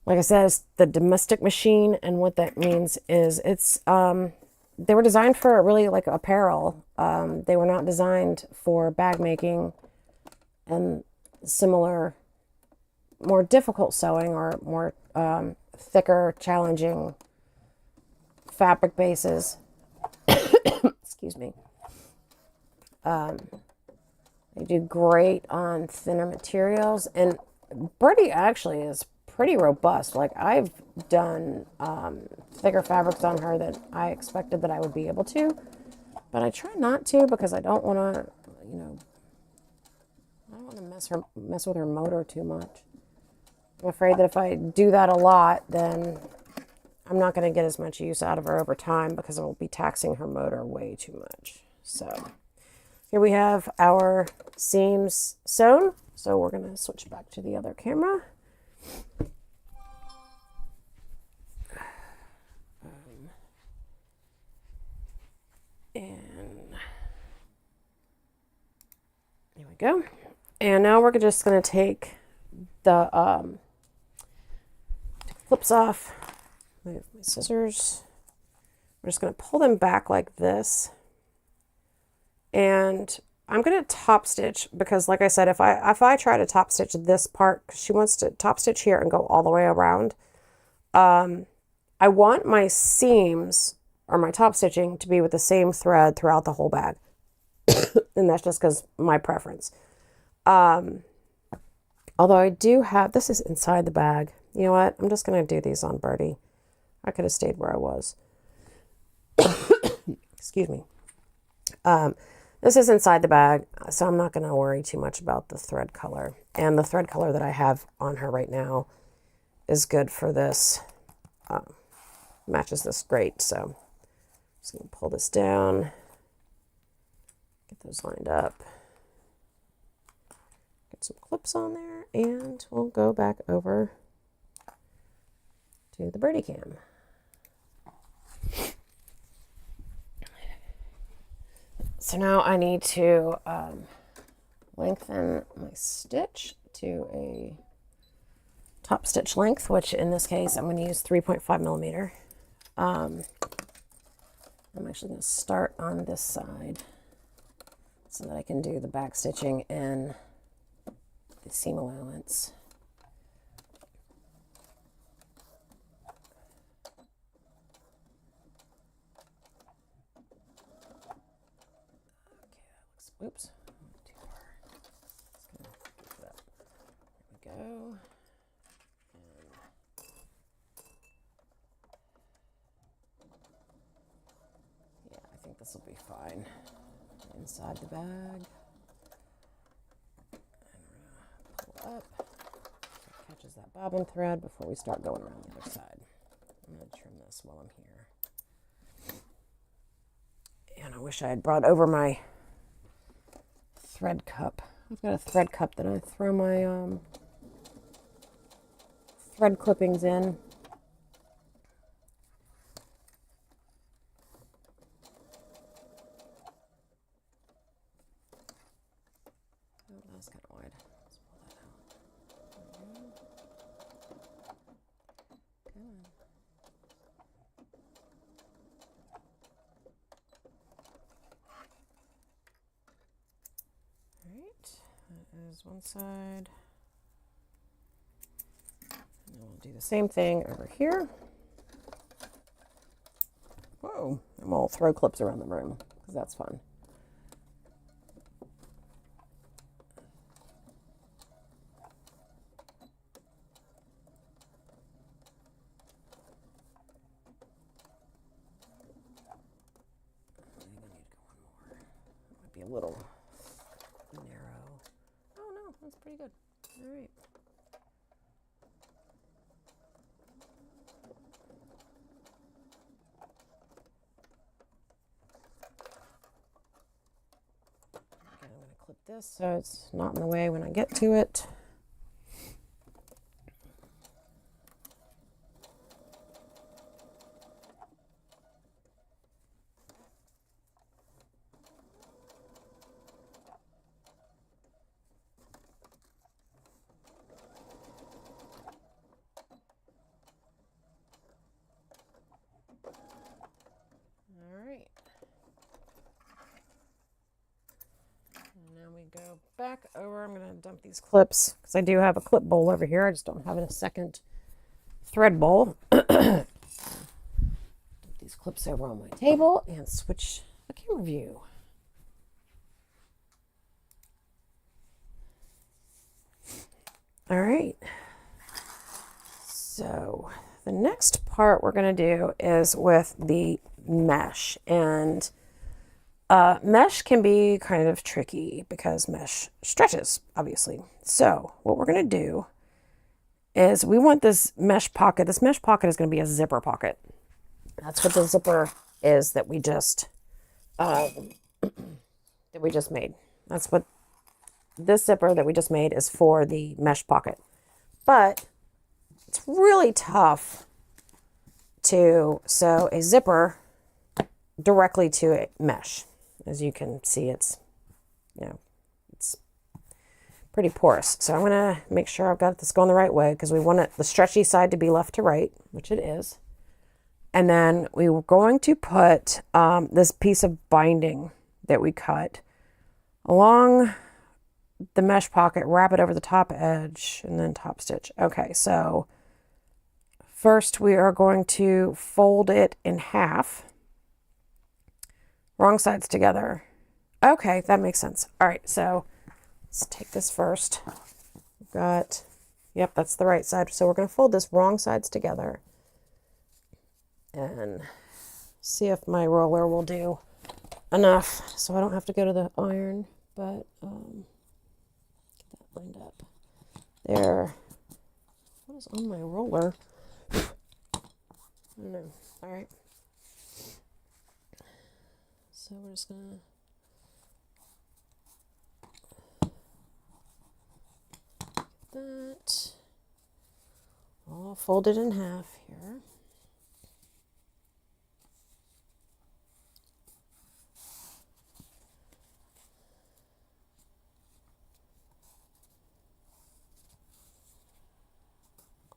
like I said, it's the domestic machine, and what that means is it's they were designed for really like apparel. They were not designed for bag making and similar, more difficult sewing or more thicker, challenging fabric bases. Excuse me. They do great on thinner materials, and Birdie actually is pretty robust. Like, I've done thicker fabrics on her than I expected that I would be able to, but I try not to because I don't want to, you know, I don't want to mess with her motor too much. I'm afraid that if I do that a lot, then I'm not going to get as much use out of her over time because I will be taxing her motor way too much. So here we have our seams sewn. So we're going to switch back to the other camera. And there we go. And now we're just going to take the clips off. I have my scissors. We're just going to pull them back like this. And I'm going to top stitch because, like I said, if I try to top stitch this part, because she wants to top stitch here and go all the way around, I want my seams or my top stitching to be with the same thread throughout the whole bag. And that's just because my preference. Although I do have, this is inside the bag. You know what? I'm just going to do these on Birdie. I could have stayed where I was. Excuse me. This is inside the bag, so I'm not going to worry too much about the thread color. And the thread color that I have on her right now is good for this. Matches this great, so I'm just going to pull this down, get those lined up, get some clips on there, and we'll go back over to the Birdie cam. So now I need to lengthen my stitch to a top stitch length, which in this case I'm going to use 3.5 millimeter. I'm actually going to start on this side so that I can do the back stitching and the seam allowance. Oops, too far. Just gonna keep it up. There we go. And yeah, I think this will be fine. Inside the bag. And we're gonna pull up. bobbin thread before we start going around the other side. I'm going to trim this while I'm here. And I wish I had brought over my thread cup. I've got a thread cup that I throw my thread clippings in. Oh, that's kind of wide. Let's pull that out. Good. Alright, that is one side. And then we'll do the same thing over here. Whoa, I'm all throw clips around the room because that's fun. Be a little narrow. Oh no, that's pretty good. All right. Okay, I'm going to clip this so it's not in the way when I get to it. Go back over. I'm going to dump these clips because I do have a clip bowl over here. I just don't have a second thread bowl. Dump these clips over on my table and switch the camera view. All right. So the next part we're going to do is with the mesh, and mesh can be kind of tricky because mesh stretches, obviously. So what we're going to do is we want this mesh pocket. This mesh pocket is going to be a zipper pocket. That's what the zipper is that we just made. That's what this zipper that we just made is for, the mesh pocket. But it's really tough to sew a zipper directly to a mesh. As you can see, it's pretty porous. So I'm going to make sure I've got this going the right way because we want the stretchy side to be left to right, which it is. And then we were going to put this piece of binding that we cut along the mesh pocket, wrap it over the top edge, and then top stitch. Okay, so first we are going to fold it in half. Wrong sides together. Okay, that makes sense. All right, so let's take this first. We've got, yep, that's the right side. So we're going to fold this wrong sides together and see if my roller will do enough so I don't have to go to the iron, but get that lined up. There. What is on my roller? I don't know. All right. So we're just going to get that all folded in half here.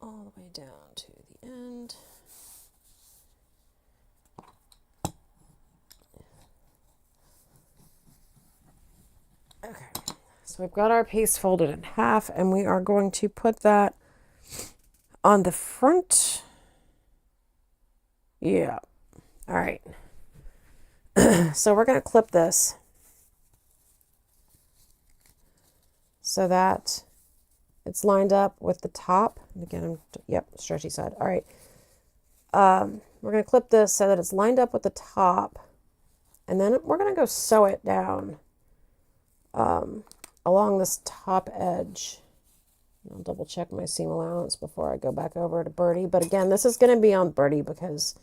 All the way down to the end. Okay, so we've got our piece folded in half, and we are going to put that on the front. Yeah. All right. So we're going to clip this so that it's lined up with the top. And again, yep, stretchy side. All right. We're going to clip this so that it's lined up with the top, and then we're going to go sew it down along this top edge. I'll double check my seam allowance before I go back over to Birdie. But again, this is going to be on Birdie because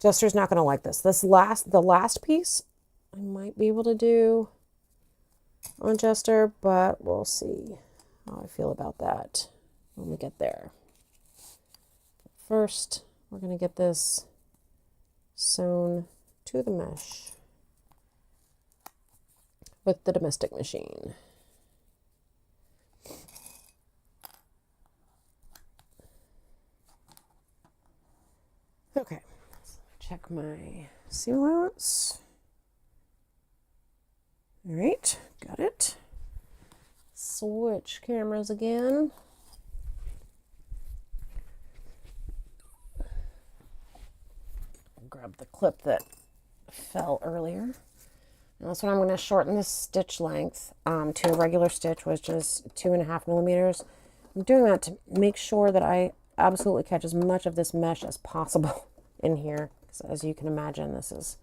Jester's not going to like this. The last piece, I might be able to do on Jester, but we'll see how I feel about that when we get there. First, we're going to get this sewn to the mesh with the domestic machine. Okay, so check my seam allowance. All right, got it. Switch cameras again. Grab the clip that fell earlier. And that's when I'm going to shorten the stitch length to a regular stitch, which is 2.5 millimeters. I'm doing that to make sure that I absolutely catch as much of this mesh as possible in here. So as you can imagine, this is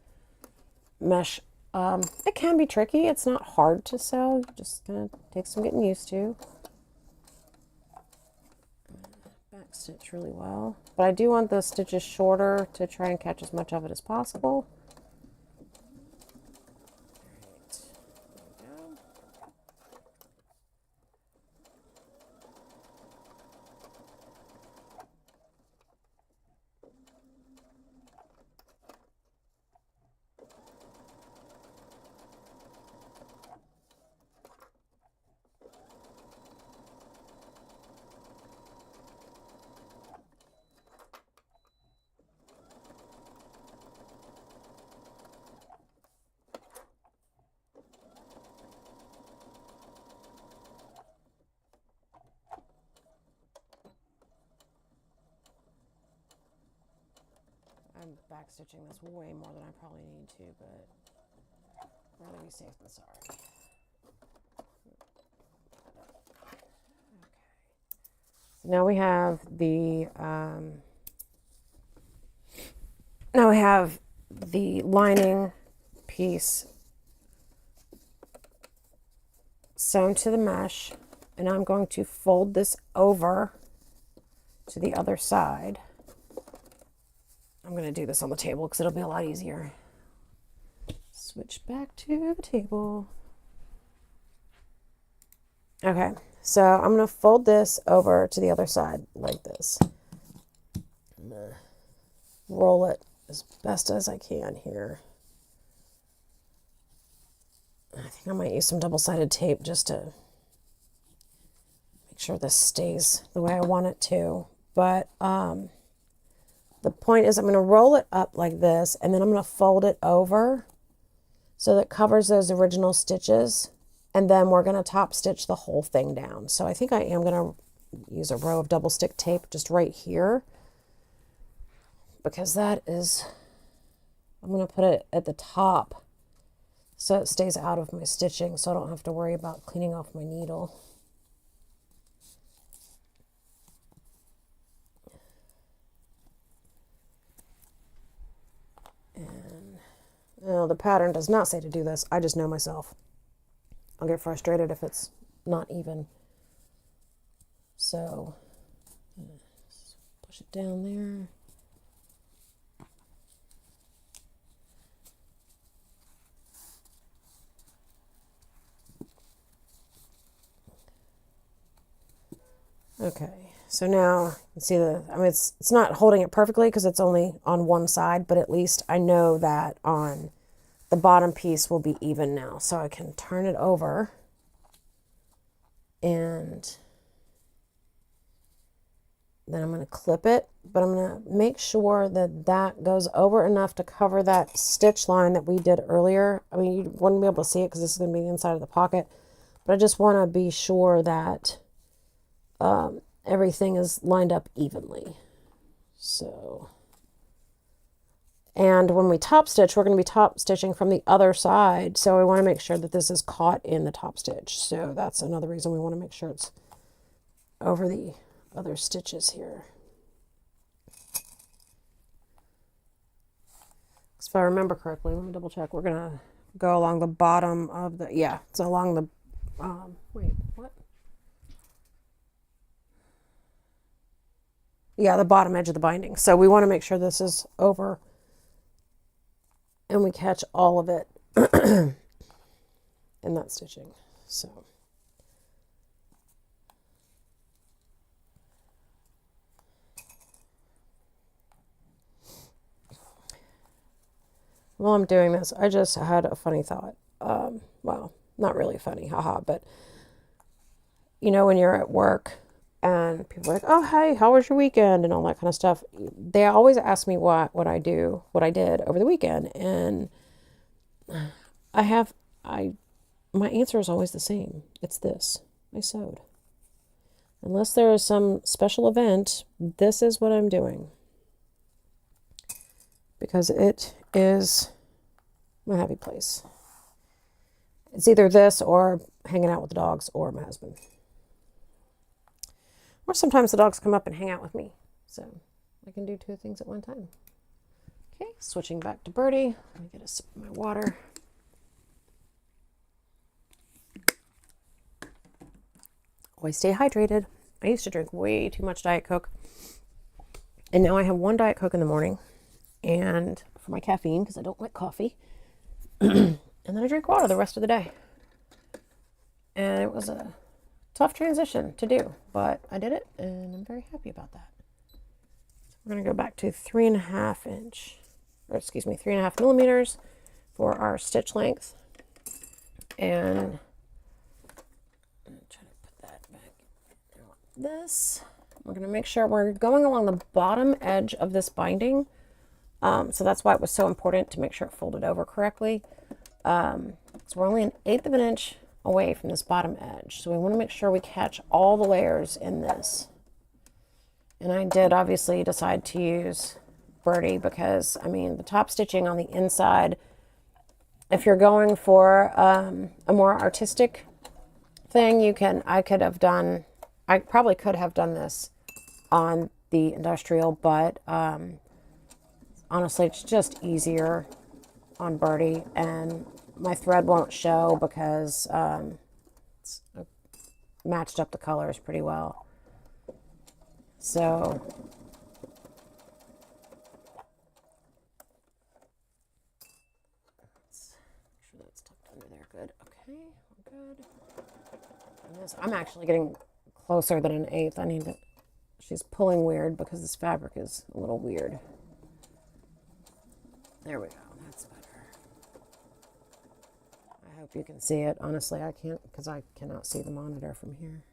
mesh. It can be tricky. It's not hard to sew. Just kind of takes some getting used to. Back stitch really well. But I do want the stitches shorter to try and catch as much of it as possible. I'm back stitching this way more than I probably need to, but I'd rather be safe than sorry. Okay. So now we have the lining piece sewn to the mesh, and I'm going to fold this over to the other side. I'm going to do this on the table because it'll be a lot easier. Switch back to the table. Okay, so I'm going to fold this over to the other side like this. I'm going to roll it as best as I can here. I think I might use some double-sided tape just to make sure this stays the way I want it to. But the point is I'm going to roll it up like this, and then I'm going to fold it over so that it covers those original stitches, and then we're going to top stitch the whole thing down. So I think I am going to use a row of double stick tape just right here, because that is, I'm going to put it at the top so it stays out of my stitching, so I don't have to worry about cleaning off my needle. Well, the pattern does not say to do this. I just know myself. I'll get frustrated if it's not even. So, push it down there. Okay, so now you can see it's not holding it perfectly because it's only on one side, but at least I know that on the bottom piece will be even now. So I can turn it over and then I'm going to clip it, but I'm going to make sure that that goes over enough to cover that stitch line that we did earlier. I mean, you wouldn't be able to see it because this is going to be the inside of the pocket, but I just want to be sure that everything is lined up evenly. So, and when we top stitch, we're going to be top stitching from the other side. So I want to make sure that this is caught in the top stitch. So that's another reason we want to make sure it's over the other stitches here. If I remember correctly, let me double check. We're going to go along the bottom of the, yeah, it's along the, wait, what? yeah, the bottom edge of the binding. So we want to make sure this is over and we catch all of it in that stitching. So while I'm doing this, I just had a funny thought. Well, not really funny, haha, but you know, when you're at work and people are like, oh, hey, how was your weekend? And all that kind of stuff. They always ask me what I did over the weekend. And my answer is always the same. It's this: I sewed. Unless there is some special event, this is what I'm doing. Because it is my happy place. It's either this or hanging out with the dogs or my husband. Or sometimes the dogs come up and hang out with me. So I can do two things at one time. Okay, switching back to Birdie. Let me get a sip of my water. Always stay hydrated. I used to drink way too much Diet Coke. And now I have one Diet Coke in the morning. And for my caffeine, because I don't like coffee. And then I drink water the rest of the day. And it was a tough transition to do, but I did it, and I'm very happy about that. So we're going to go back to 3.5 millimeters for our stitch length. And I'm going to try to put that back like this. We're going to make sure we're going along the bottom edge of this binding. So that's why it was so important to make sure it folded over correctly. So we're only 1/8 of an inch away from this bottom edge. So we want to make sure we catch all the layers in this. And I did obviously decide to use Birdie because, I mean, the top stitching on the inside, if you're going for a more artistic thing, I probably could have done this on the industrial, but honestly, it's just easier on Birdie, and my thread won't show because it's matched up the colors pretty well. So let's make sure that's tucked under there. Good. Okay, we're good. And this, I'm actually getting closer than 1/8. She's pulling weird because this fabric is a little weird. There we go. That's better. I hope you can see it. Honestly, I can't because I cannot see the monitor from here.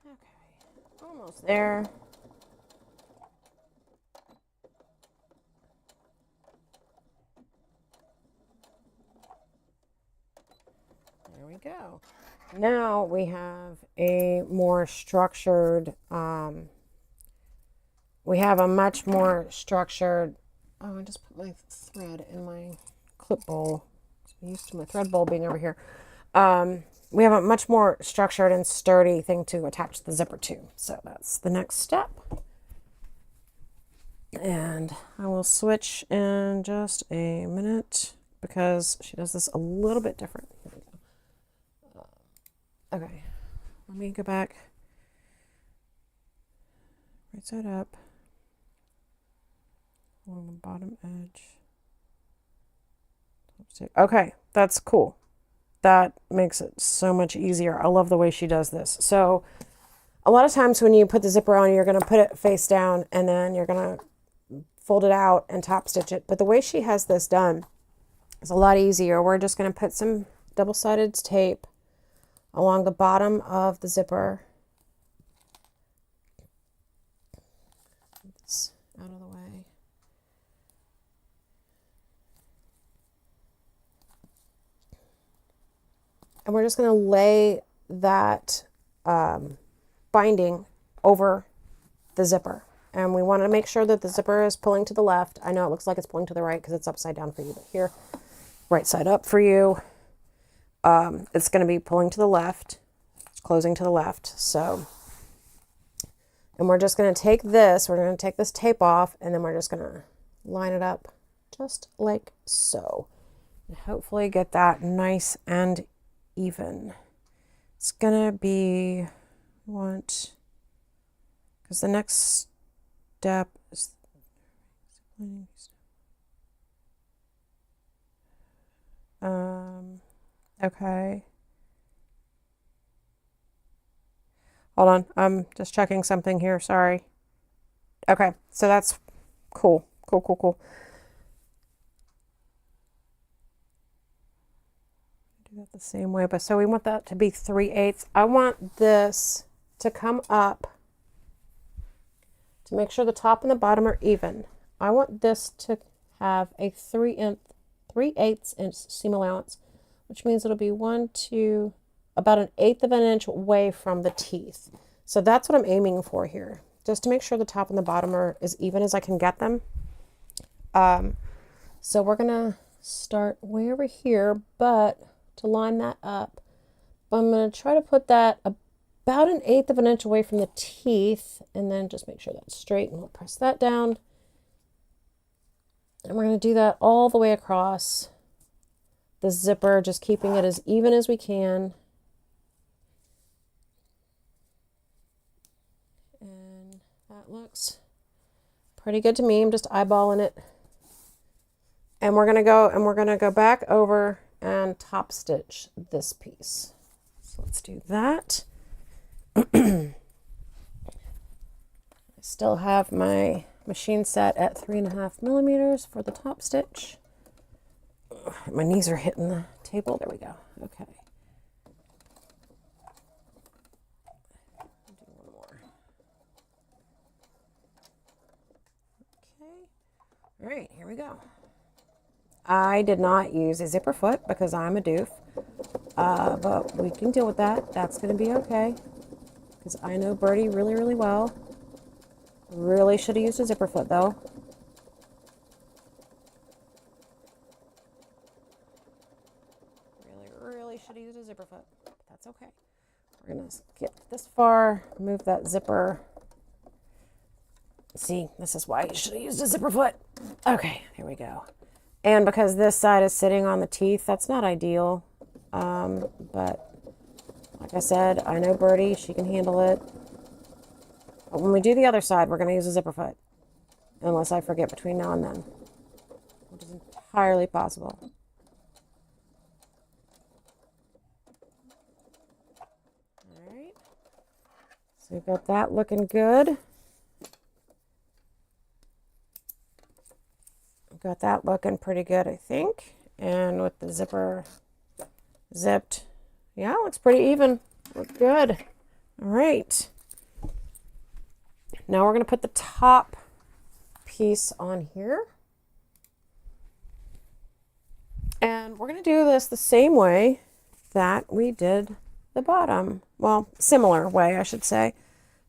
Okay, almost there. There we go. Now we have a more structured, we have a much more structured, oh, I just put my thread in my clip bowl. I'm used to my thread bowl being over here. We have a much more structured and sturdy thing to attach the zipper to. So that's the next step. And I will switch in just a minute because she does this a little bit different. Here we go. Okay, let me go back. Right side up. On the bottom edge. Okay, that's cool. That makes it so much easier. I love the way she does this. So a lot of times when you put the zipper on, you're going to put it face down and then you're going to fold it out and top stitch it. But the way she has this done is a lot easier. We're just going to put some double-sided tape along the bottom of the zipper. It's out of the way. And we're just going to lay that binding over the zipper. And we want to make sure that the zipper is pulling to the left. I know it looks like it's pulling to the right because it's upside down for you, but here, right side up for you. It's going to be pulling to the left. It's closing to the left. So, and we're just going to take this, we're going to take this tape off, and then we're just going to line it up just like so. And hopefully get that nice and even. It's going to be, because the next step is okay. Hold on. I'm just checking something here. Sorry. Okay. So that's cool. Cool. Do that the same way, but so we want that to be 3/8. I want this to come up to make sure the top and the bottom are even. I want this to have a 3/8 inch seam allowance, which means it'll be about 1/8 of an inch away from the teeth. So that's what I'm aiming for here, just to make sure the top and the bottom are as even as I can get them. So we're gonna start way over here, but to line that up, I'm gonna try to put that about 1/8 of an inch away from the teeth, and then just make sure that's straight, and we'll press that down. And we're going to do that all the way across the zipper, just keeping it as even as we can. And that looks pretty good to me. I'm just eyeballing it. And we're going to go back over and top stitch this piece. So let's do that. I still have my machine set at 3.5 millimeters for the top stitch. My knees are hitting the table. There we go. Okay. Do one more. Okay. All right, here we go. I did not use a zipper foot because I'm a doof, but we can deal with that. That's going to be okay because I know Birdie really, really well. Really should have used a zipper foot though. Really should have used a zipper foot, but that's okay. We're gonna get this far, move that zipper. See, this is why you should have used a zipper foot. Okay, here we go. And because this side is sitting on the teeth, that's not ideal. But like I said, I know Birdie, she can handle it. But when we do the other side, we're going to use a zipper foot. Unless I forget between now and then. Which is entirely possible. Alright. So we've got that looking good. We've got that looking pretty good, I think. And with the zipper zipped, yeah, it looks pretty even. Looks good. Alright. Now we're going to put the top piece on here. And we're going to do this the same way that we did the bottom. Well, similar way, I should say,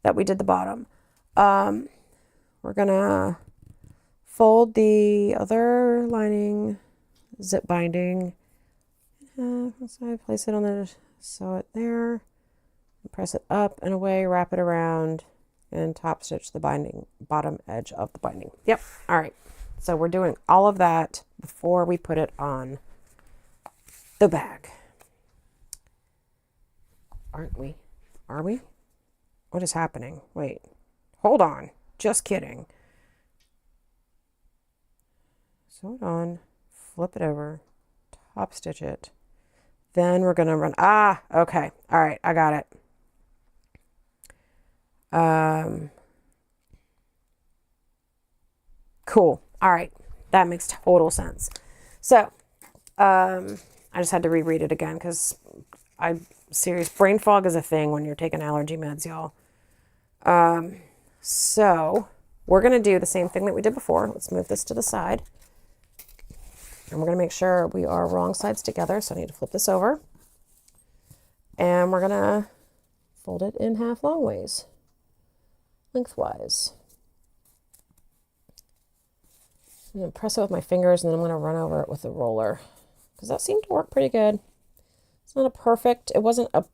that we did the bottom. We're going to fold the other lining, zip binding. So I place it on the, sew it there, press it up and away, wrap it around, and top stitch the binding, bottom edge of the binding. Yep. All right. So we're doing all of that before we put it on the bag. Aren't we? Are we? What is happening? Wait. Hold on. Just kidding. Sew it on. Flip it over. Top stitch it. Then we're going to run. Okay. All right. I got it. Cool. All right. That makes total sense. So, I just had to reread it again because serious brain fog is a thing when you're taking allergy meds, y'all. So we're going to do the same thing that we did before. Let's move this to the side. And we're going to make sure we are wrong sides together. So I need to flip this over. And we're going to fold it in half long ways. Lengthwise. I'm going to press it with my fingers, and then I'm going to run over it with the roller, because that seemed to work pretty good. It's not a perfect, it wasn't a,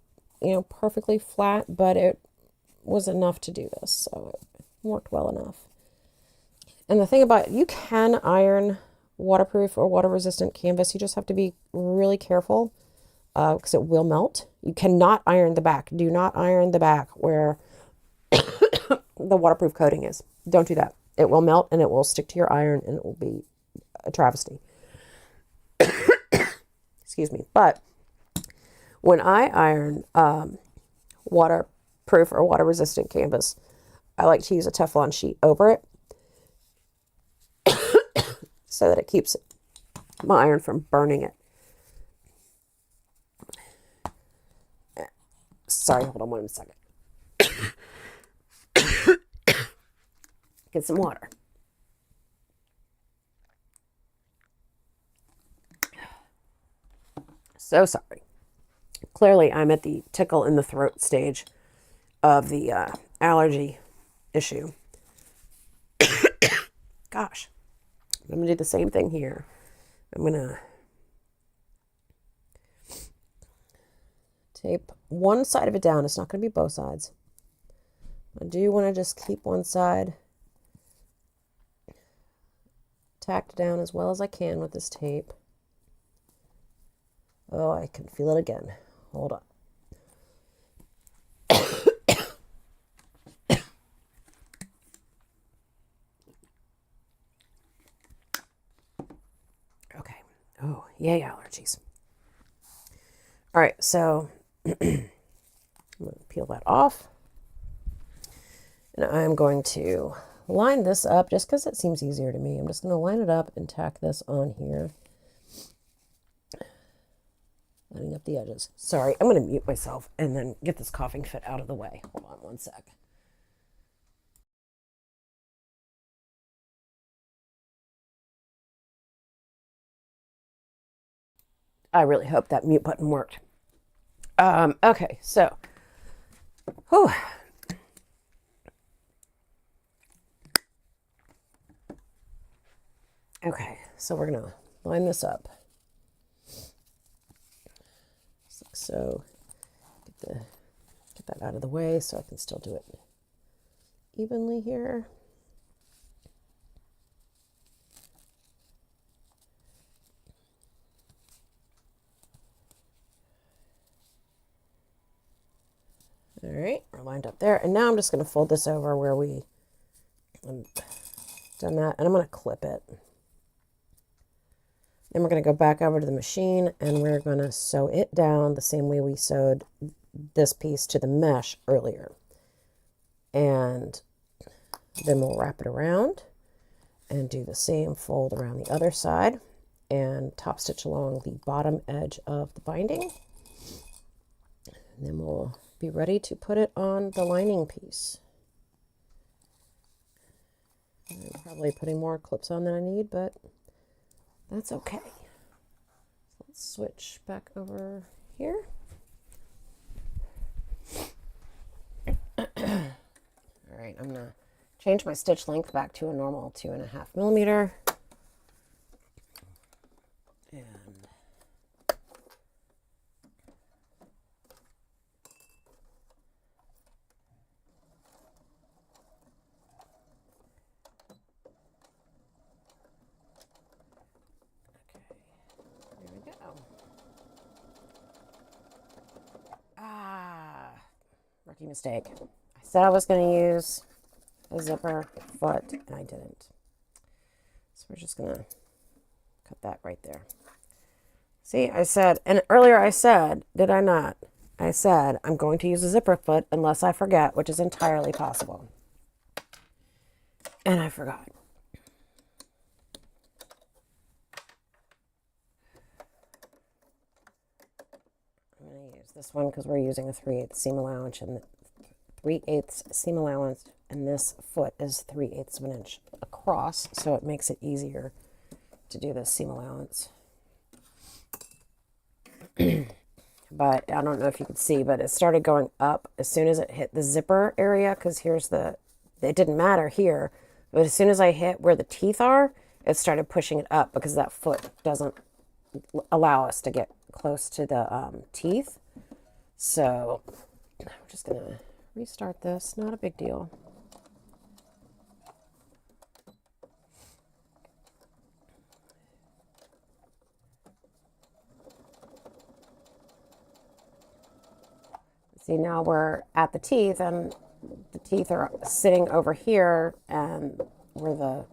perfectly flat, but it was enough to do this, so it worked well enough. And the thing about it, you can iron waterproof or water resistant canvas. You just have to be really careful because it will melt. You cannot iron the back. Do not iron the back where the waterproof coating is. Don't do that. It will melt and it will stick to your iron and it will be a travesty. Excuse me. But when I iron waterproof or water resistant canvas, I like to use a Teflon sheet over it so that it keeps my iron from burning it. Sorry, hold on one second. Get some water. So sorry. Clearly, I'm at the tickle in the throat stage of the allergy issue. Gosh. I'm going to do the same thing here. I'm going to tape one side of it down. It's not going to be both sides. I do want to just keep one side tacked down as well as I can with this tape. Oh, I can feel it again. Hold on. Okay. Oh, yay, allergies. All right, so I'm going to peel that off. And I'm going to line this up just because it seems easier to me. I'm just going to line it up and tack this on here. Lining up the edges. Sorry, I'm going to mute myself and then get this coughing fit out of the way. Hold on one sec. I really hope that mute button worked. Okay, so, whew. Okay, so we're gonna line this up. Like so, get that out of the way so I can still do it evenly here. All right, we're lined up there. And now I'm just going to fold this over where we done that. And I'm going to clip it. Then we're going to go back over to the machine and we're going to sew it down the same way we sewed this piece to the mesh earlier. And then we'll wrap it around and do the same fold around the other side and top stitch along the bottom edge of the binding. And then we'll be ready to put it on the lining piece. I'm probably putting more clips on than I need, but that's okay. So let's switch back over here. All right, I'm gonna change my stitch length back to a normal 2.5 millimeter. And rookie mistake. I said I was going to use a zipper foot, and I didn't. So we're just going to cut that right there. See, I said, and earlier I said, did I not? I said, I'm going to use a zipper foot unless I forget, which is entirely possible. And I forgot. I'm going to use this one because we're using a 3/8 seam allowance, and 3/8 seam allowance, and this foot is 3/8 of an inch across, so it makes it easier to do this seam allowance. But I don't know if you could see, but it started going up as soon as it hit the zipper area, because here's the, it didn't matter here, but as soon as I hit where the teeth are, it started pushing it up because that foot doesn't allow us to get close to the teeth. So I'm just going to restart this. Not a big deal. See, now we're at the teeth, and the teeth are sitting over here and where the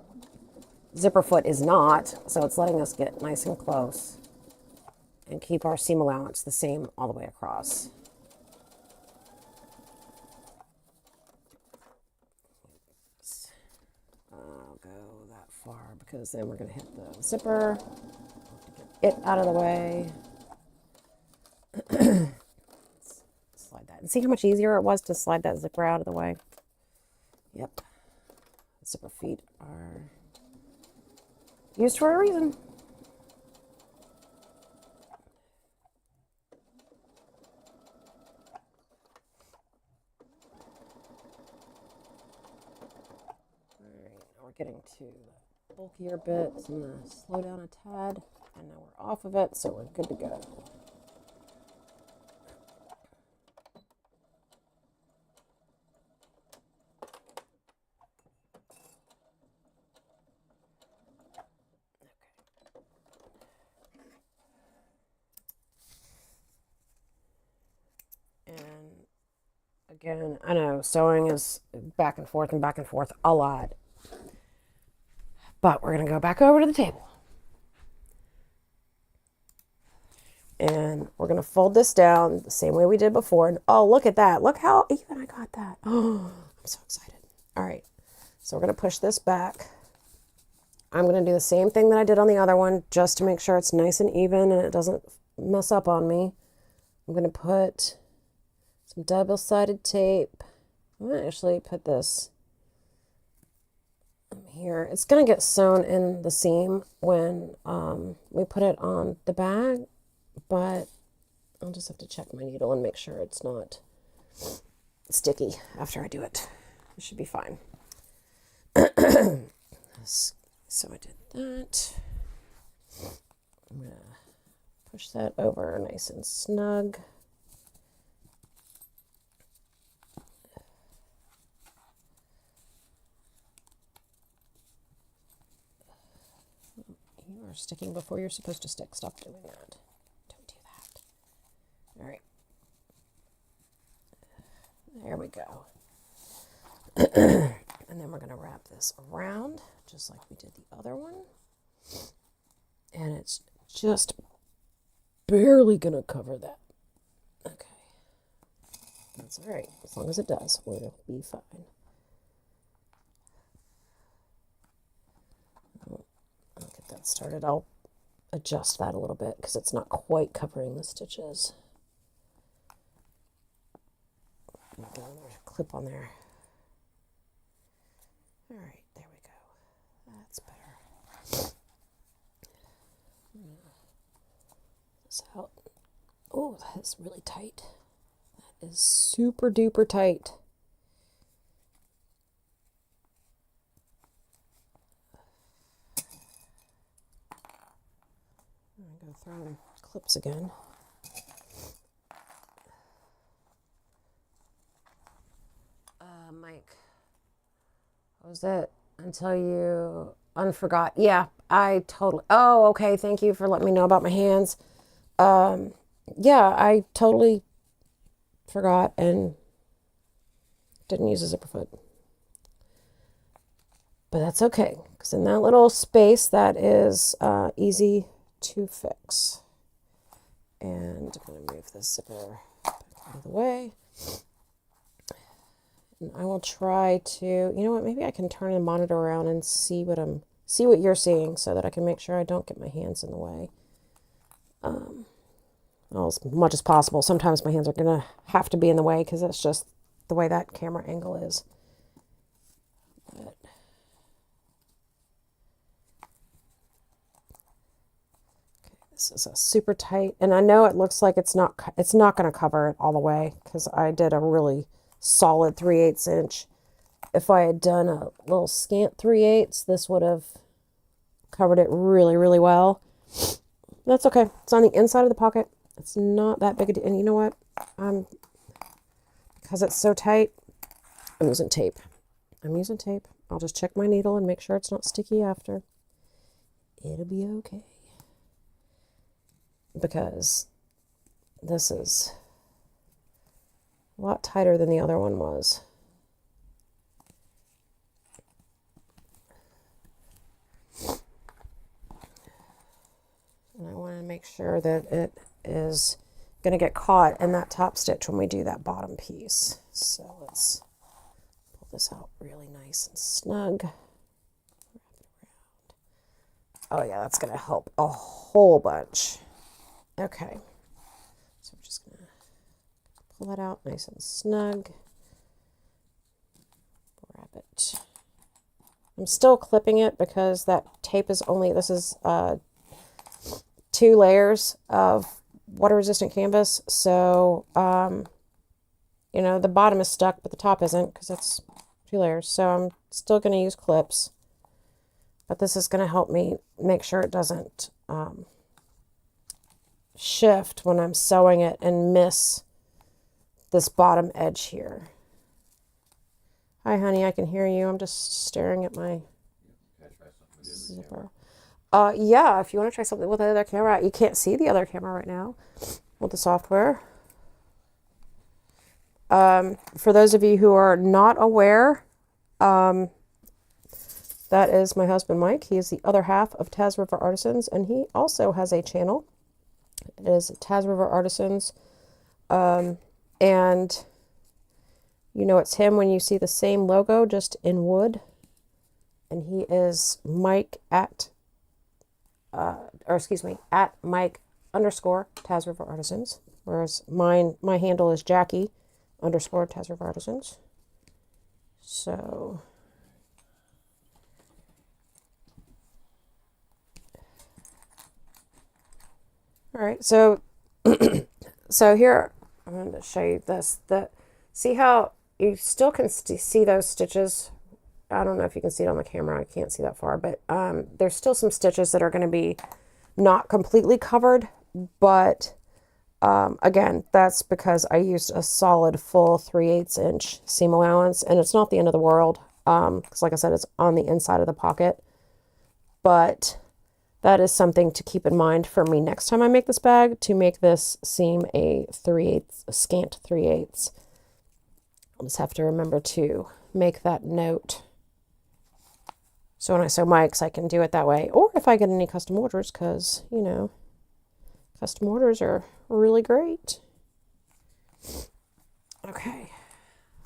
zipper foot is not. So it's letting us get nice and close and keep our seam allowance the same all the way across. I'll go that far because then we're going to hit the zipper, get it out of the way. Slide that. And see how much easier it was to slide that zipper out of the way? Yep. Zipper feet are used for a reason. We're getting to the bulkier bits. I'm going to slow down a tad, and now we're off of it, so we're good to go. And again, I know sewing is back and forth a lot. But we're going to go back over to the table. And we're going to fold this down the same way we did before. And oh, look at that. Look how even I got that. Oh, I'm so excited. All right. So we're going to push this back. I'm going to do the same thing that I did on the other one just to make sure it's nice and even and it doesn't mess up on me. I'm going to put some double-sided tape. I'm going to actually put this here. It's going to get sewn in the seam when we put it on the bag, but I'll just have to check my needle and make sure it's not sticky after I do it. It should be fine. So I did that. I'm going to push that over nice and snug. You are sticking before you're supposed to stick. Stop doing that. Don't do that. All right. There we go. And then we're going to wrap this around just like we did the other one. And it's just barely going to cover that. Okay. That's all right. As long as it does, we'll be fine. I'll get that started. I'll adjust that a little bit because it's not quite covering the stitches. There's a clip on there. All right, there we go. That's better. This out. Oh, that is really tight. That is super duper tight. I'm going to throw in clips again. Mike, what was that? Until you unforgot. Yeah, I totally. Oh, okay. Thank you for letting me know about my hands. Yeah, I totally forgot and didn't use a zipper foot. But that's okay, because in that little space, that is easy to fix. And I'm going to move this zipper back out of the way. And I will try to, you know what, maybe I can turn the monitor around and see what you're seeing so that I can make sure I don't get my hands in the way. Well, as much as possible. Sometimes my hands are going to have to be in the way because that's just the way that camera angle is. But this is a super tight, and I know it looks like it's not going to cover it all the way because I did a really solid 3/8 inch. If I had done a little scant 3/8, this would have covered it really, really well. That's okay. It's on the inside of the pocket. It's not that big a deal. And you know what? Because it's so tight, I'm using tape. I'll just check my needle and make sure it's not sticky after. It'll be okay. Because this is a lot tighter than the other one was. And I want to make sure that it is going to get caught in that top stitch when we do that bottom piece. So let's pull this out really nice and snug. Oh yeah, that's going to help a whole bunch. Okay, so I'm just going to pull that out nice and snug. Wrap it. I'm still clipping it because that tape is only, this is 2 layers of water resistant canvas. So, you know, the bottom is stuck, but the top isn't because it's 2 layers. So I'm still going to use clips, but this is going to help me make sure it doesn't shift when I'm sewing it and miss this bottom edge here. Hi, honey, I can hear you. I'm just staring at my zipper. Yeah, if you want to try something with the other camera, you can't see the other camera right now with the software. For those of you who are not aware, that is my husband, Mike. He is the other half of Taz River Artisans, and he also has a channel. It is Taz River Artisans. And you know it's him when you see the same logo, just in wood. And he is Mike at Mike _ Taz River Artisans. Whereas my handle is Jackie _ Taz River Artisans. So all right, so so here I'm going to show you this. See how you still can see those stitches. I don't know if you can see it on the camera. I can't see that far, but there's still some stitches that are going to be not completely covered, but again, that's because I used a solid full 3/8 inch seam allowance, and it's not the end of the world, because like I said, it's on the inside of the pocket. But that is something to keep in mind for me next time I make this bag, to make this seam a 3/8, a scant 3/8. I'll just have to remember to make that note. So when I sew Mike's, I can do it that way. Or if I get any custom orders, because, you know, custom orders are really great. Okay,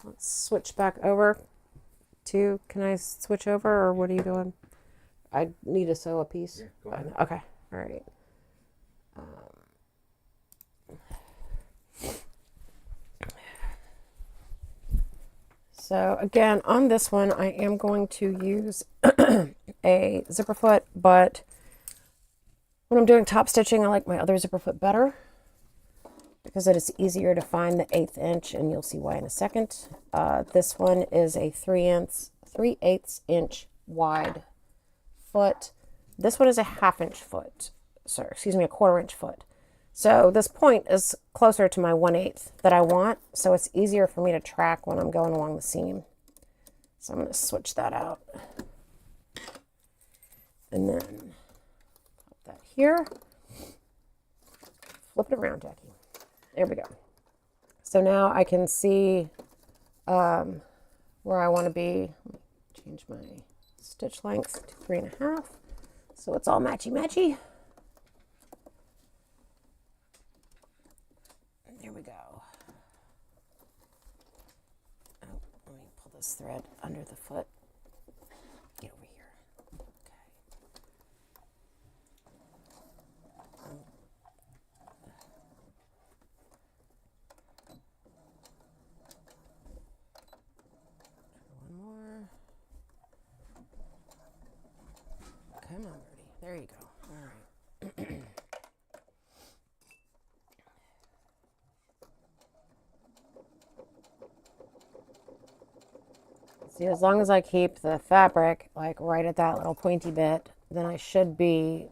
let's switch back over to, can I switch over, or what are you doing? I need to sew a piece. Yeah, go ahead. Okay, all right. So again, on this one, I am going to use a zipper foot, but when I'm doing top stitching, I like my other zipper foot better because it is easier to find the 1/8 inch, and you'll see why in a second. This one is a 3/8 inch wide foot. This one is a 1/2 inch foot. Sorry, excuse me, a 1/4 inch foot. So this point is closer to my 1/8 that I want, so it's easier for me to track when I'm going along the seam. So I'm going to switch that out. And then pop that here. Flip it around, Jackie. There we go. So now I can see where I want to be. Change my stitch length to 3.5. So it's all matchy-matchy. There we go. Oh, let me pull this thread under the foot. Get over here. Okay. One more. Come on, Birdie. There you go. All right. See, as long as I keep the fabric like right at that little pointy bit, then I should be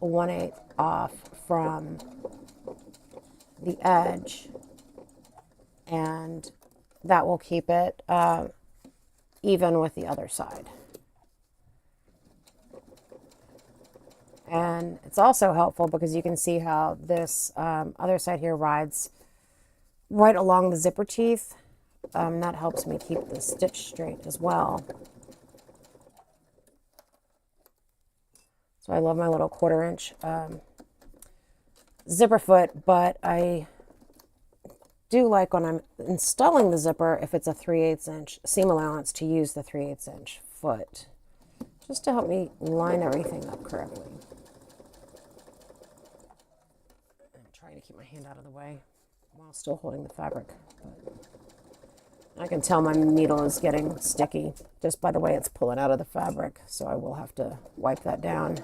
1/8 off from the edge, and that will keep it even with the other side. And it's also helpful because you can see how this other side here rides right along the zipper teeth. That helps me keep the stitch straight as well. So I love my little 1/4 inch zipper foot, but I do like when I'm installing the zipper, if it's a 3/8 inch seam allowance, to use the 3/8 inch foot, just to help me line everything up correctly. I'm trying to keep my hand out of the way while still holding the fabric. But I can tell my needle is getting sticky just by the way it's pulling out of the fabric, so I will have to wipe that down.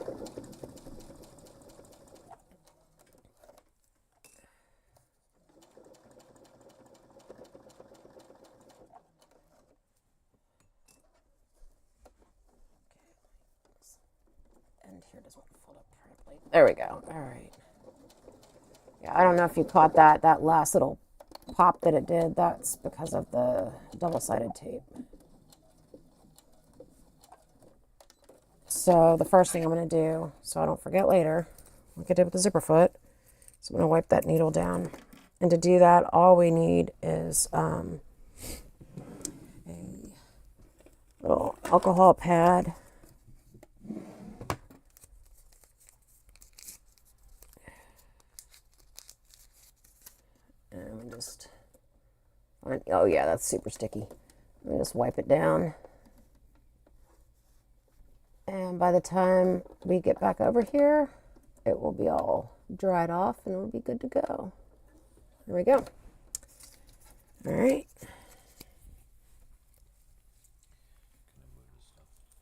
And here doesn't fold up correctly. There we go. All right. Yeah, I don't know if you caught that last little pop that it did. That's because of the double-sided tape. So the first thing I'm going to do, so I don't forget later, like I did with the zipper foot, so I'm going to wipe that needle down. And to do that, all we need is a little alcohol pad. And just, oh yeah, that's super sticky. Let me just wipe it down. And by the time we get back over here, it will be all dried off and it'll be good to go. There we go. All right.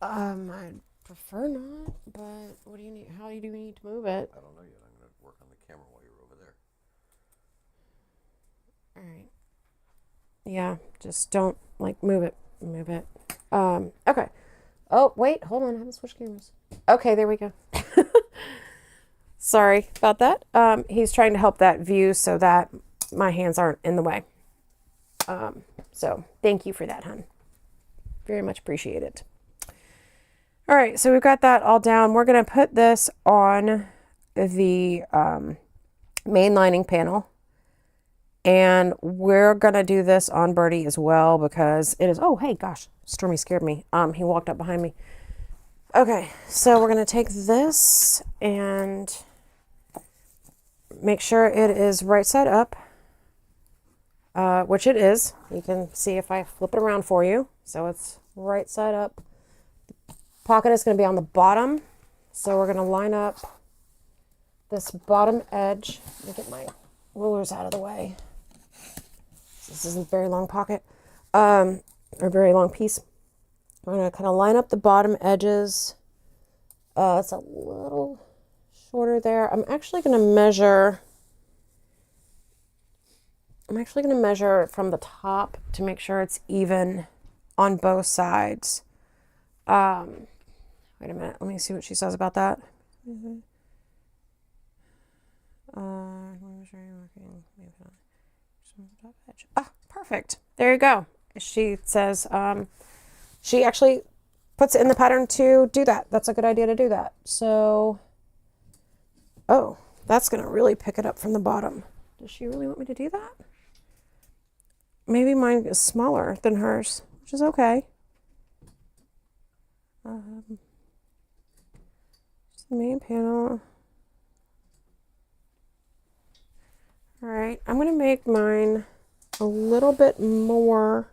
I'd prefer not, but what do you need? How do you need to move it? I don't know yet. I'm going to work on the camera while you're over there. All right. Yeah, just don't move it. Move it. Okay. Oh, wait, hold on. I haven't switched cameras. Okay, there we go. Sorry about that. He's trying to help that view so that my hands aren't in the way. So thank you for that, hon. Very much appreciate it. All right, so we've got that all down. We're going to put this on the main lining panel. And we're going to do this on Birdie as well because it is, oh, hey, gosh, Stormy scared me. He walked up behind me. Okay, so we're going to take this and make sure it is right side up, which it is. You can see if I flip it around for you. So it's right side up. The pocket is going to be on the bottom. So we're going to line up this bottom edge. Let me get my rulers out of the way. This isn't a very long pocket, or a very long piece. We're going to kind of line up the bottom edges. It's a little shorter there. I'm actually going to measure from the top to make sure it's even on both sides. Wait a minute. Let me see what she says about that. Ah, perfect. There you go. She says she actually puts it in the pattern to do that. That's a good idea to do that. So, oh, that's going to really pick it up from the bottom. Does she really want me to do that? Maybe mine is smaller than hers, which is okay. The main panel. All right, I'm going to make mine a little bit more.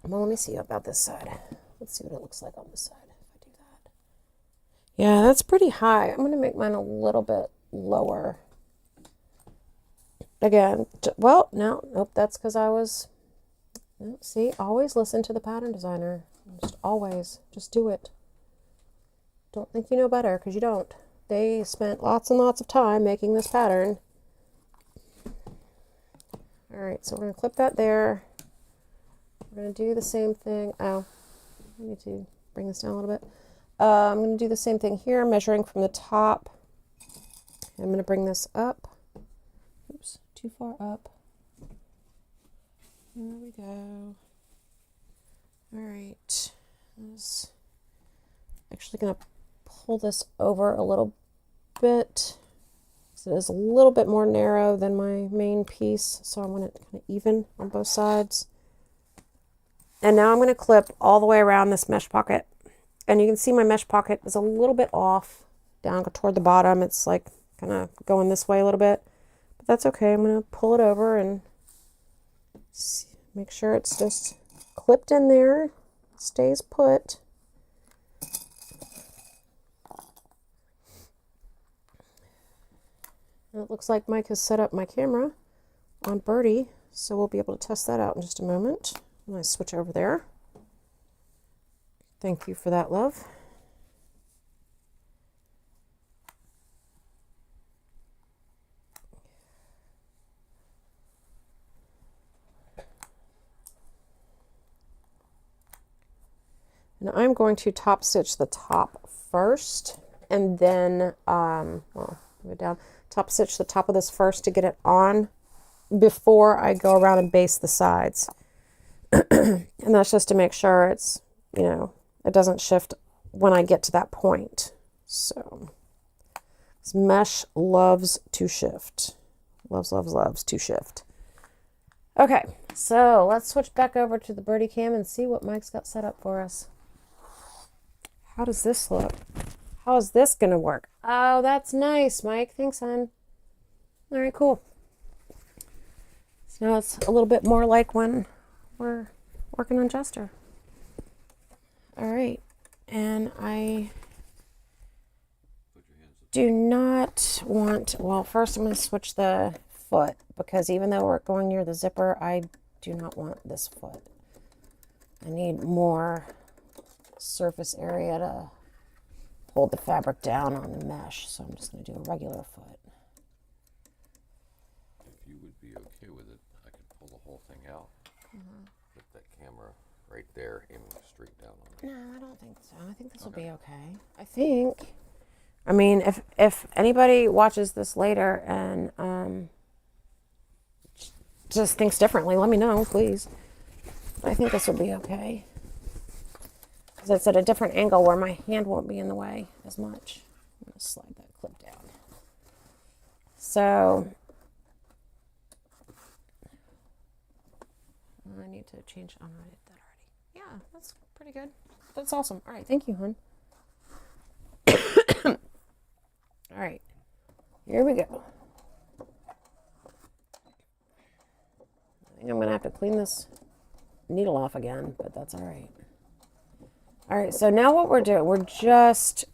Well, let me see about this side. Let's see what it looks like on this side if I do that. Yeah, that's pretty high. I'm going to make mine a little bit lower. Again, well, no, nope, that's because I was, see, always listen to the pattern designer. Just do it. Don't think you know better, because you don't. They spent lots and lots of time making this pattern. All right, so we're going to clip that there. We're going to do the same thing. Oh, I need to bring this down a little bit. I'm going to do the same thing here, measuring from the top. I'm going to bring this up. Oops, too far up. There we go. All right. Actually going to pull this over a little bit. So it is a little bit more narrow than my main piece, so I want it kind of even on both sides. And now I'm going to clip all the way around this mesh pocket. And you can see my mesh pocket is a little bit off down toward the bottom. It's like kind of going this way a little bit, but that's okay. I'm going to pull it over and make sure it's just clipped in there, stays put. And it looks like Mike has set up my camera on Birdie, so we'll be able to test that out in just a moment. I'm going to switch over there. Thank you for that, love. And I'm going to top stitch the top first, and then, well, go down, top stitch the top of this first to get it on before I go around and baste the sides. And that's just to make sure it's, you know, it doesn't shift when I get to that point. So this mesh loves to shift. Loves, loves, loves to shift. Okay, so let's switch back over to the Birdie cam and see what Mike's got set up for us. How does this look? How is this going to work? Oh, that's nice, Mike. Thanks, hon. All right, cool. So now it's a little bit more like when we're working on Jester. All right, and I do not want, well, first I'm going to switch the foot, because even though we're going near the zipper, I do not want this foot. I need more surface area to hold the fabric down on the mesh, so I'm just going to do a regular foot. If you would be okay with it, I could pull the whole thing out. Put that camera right there, aiming straight down on it. No, I don't think so. I think this will be okay. I mean, if anybody watches this later and just thinks differently, let me know, please. But I think this will be okay. Because it's at a different angle where my hand won't be in the way as much. I'm going to slide that clip down. So I need to change. Oh, no, I did that already. Yeah, that's pretty good. That's awesome. All right, thank you, hon. All right, here we go. I think I'm gonna have to clean this needle off again, but that's all right. All right, so now what we're doing, we're just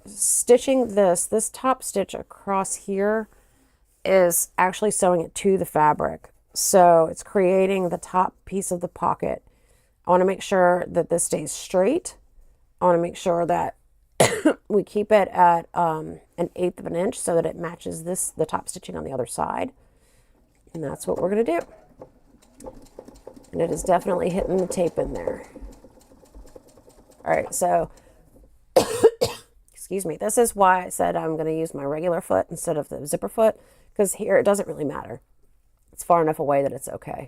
stitching this top stitch across here is actually sewing it to the fabric. So it's creating the top piece of the pocket. I want to make sure that this stays straight. I want to make sure that we keep it at 1/8 of an inch so that it matches the top stitching on the other side. And that's what we're going to do. And it is definitely hitting the tape in there. All right, so, excuse me, this is why I said I'm going to use my regular foot instead of the zipper foot, because here it doesn't really matter. It's far enough away that it's okay.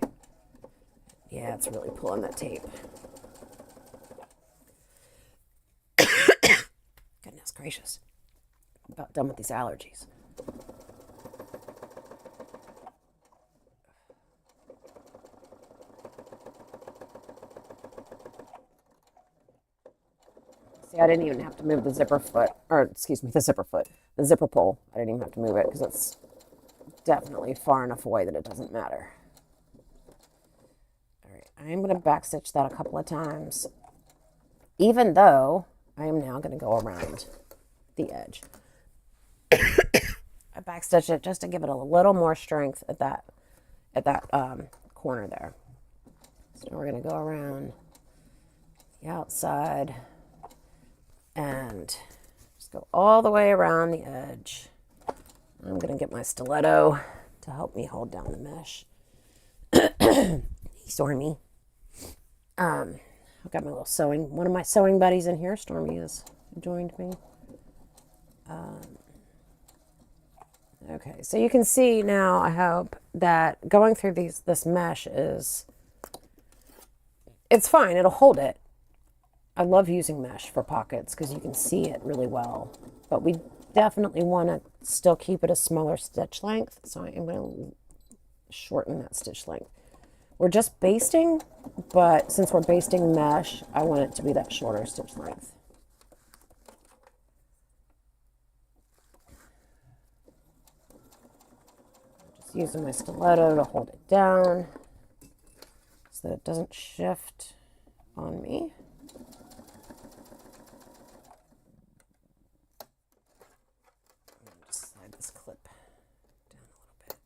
Yeah, it's really pulling that tape. Goodness gracious. I'm about done with these allergies. See, I didn't even have to move the zipper foot, or excuse me, the zipper pull. I didn't even have to move it because it's definitely far enough away that it doesn't matter. All right, I am going to backstitch that a couple of times, even though I am now going to go around the edge. I backstitch it just to give it a little more strength at that corner there. So we're going to go around the outside and just go all the way around the edge. I'm going to get my stiletto to help me hold down the mesh. Stormy. I've got my little one of my sewing buddies in here. Stormy is joined me. Okay, so you can see now, I hope, that going through this mesh it's fine. It'll hold it. I love using mesh for pockets because you can see it really well. But we definitely want to still keep it a smaller stitch length. So I'm going to shorten that stitch length. We're just basting, but since we're basting mesh, I want it to be that shorter stitch length. Just using my stiletto to hold it down so that it doesn't shift on me. Just slide this clip down a little bit.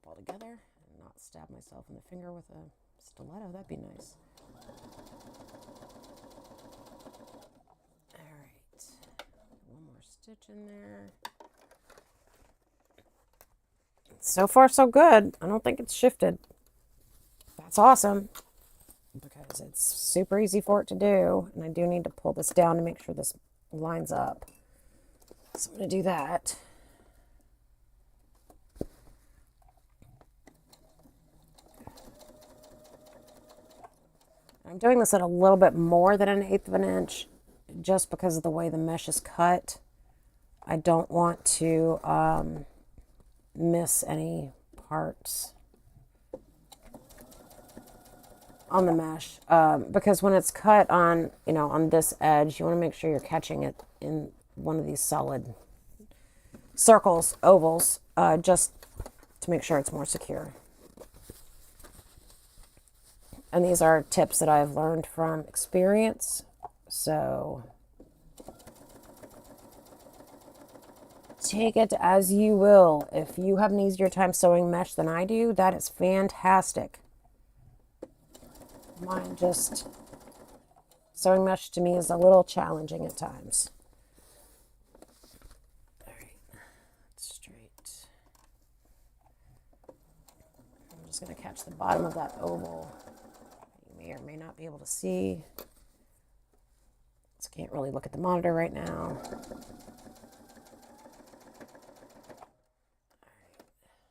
Altogether and not stab myself in the finger with a stiletto. That'd be nice. All right, one more stitch in there. So far, so good. I don't think it's shifted. That's awesome because it's super easy for it to do. And I do need to pull this down to make sure this lines up. So I'm going to do that. I'm doing this at a little bit more than 1/8 of an inch just because of the way the mesh is cut. I don't want to miss any parts on the mesh because when it's cut on, on this edge, you want to make sure you're catching it in one of these solid circles, ovals, just to make sure it's more secure. And these are tips that I've learned from experience. So take it as you will. If you have an easier time sewing mesh than I do, that is fantastic. Mine just, sewing mesh to me is a little challenging at times. All right, straight. I'm just going to catch the bottom of that oval. May or may not be able to see. Just can't really look at the monitor right now.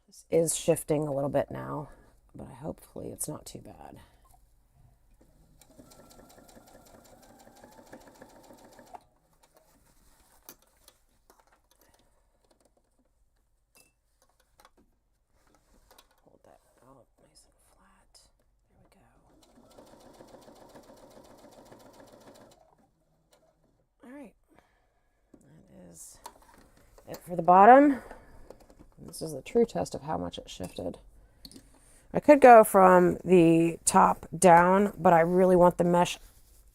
This is shifting a little bit now, but hopefully it's not too bad. Hold that out nice and flat. There we go. All right, that is it for the bottom. This is the true test of how much it shifted. I could go from the top down, but I really want the mesh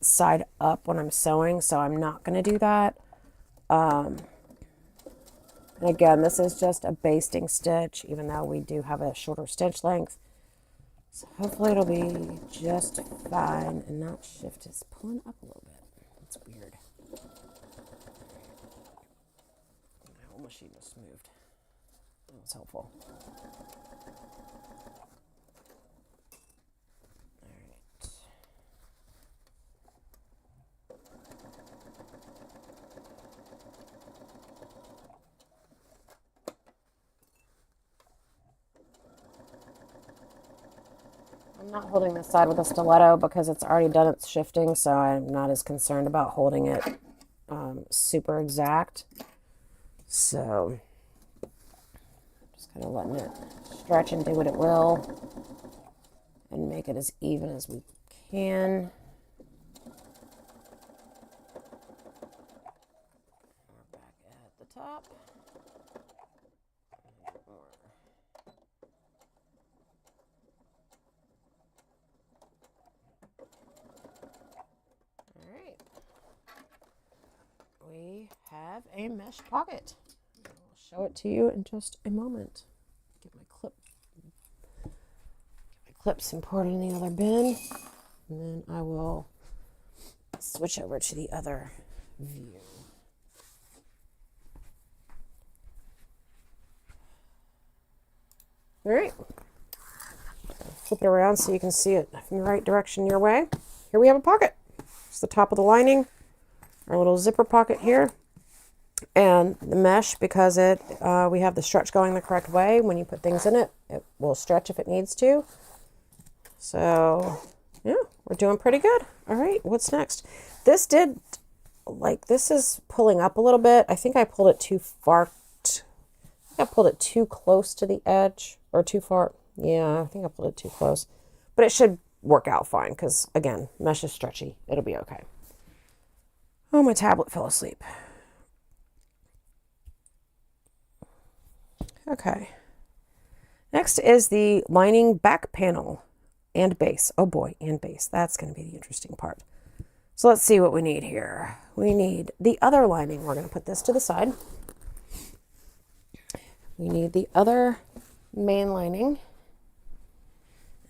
side up when I'm sewing, so I'm not going to do that. And again, this is just a basting stitch, even though we do have a shorter stitch length. So hopefully it'll be just fine and not shift. It's pulling up a little bit. That's weird. My whole machine just moved. That was helpful. All right. I'm not holding this side with a stiletto because it's already done its shifting, so I'm not as concerned about holding it super exact. So just kind of letting it stretch and do what it will and make it as even as we can. We're back at the top. All right. We have a mesh pocket. I'll show it to you in just a moment. clips and pour it in the other bin. And then I will switch over to the other view. All right. Flip it around so you can see it from the right direction your way. Here we have a pocket. It's the top of the lining, our little zipper pocket here. And the mesh, because we have the stretch going the correct way, when you put things in it, it will stretch if it needs to. So, yeah, we're doing pretty good. All right, what's next? This is pulling up a little bit. I think I pulled it too far. I pulled it too close to the edge, or too far. Yeah, I think I pulled it too close. But it should work out fine because, again, mesh is stretchy. It'll be okay. Oh, my tablet fell asleep. Okay. Next is the lining back panel and base. Oh boy, and base. That's going to be the interesting part. So let's see what we need here. We need the other lining. We're going to put this to the side. We need the other main lining.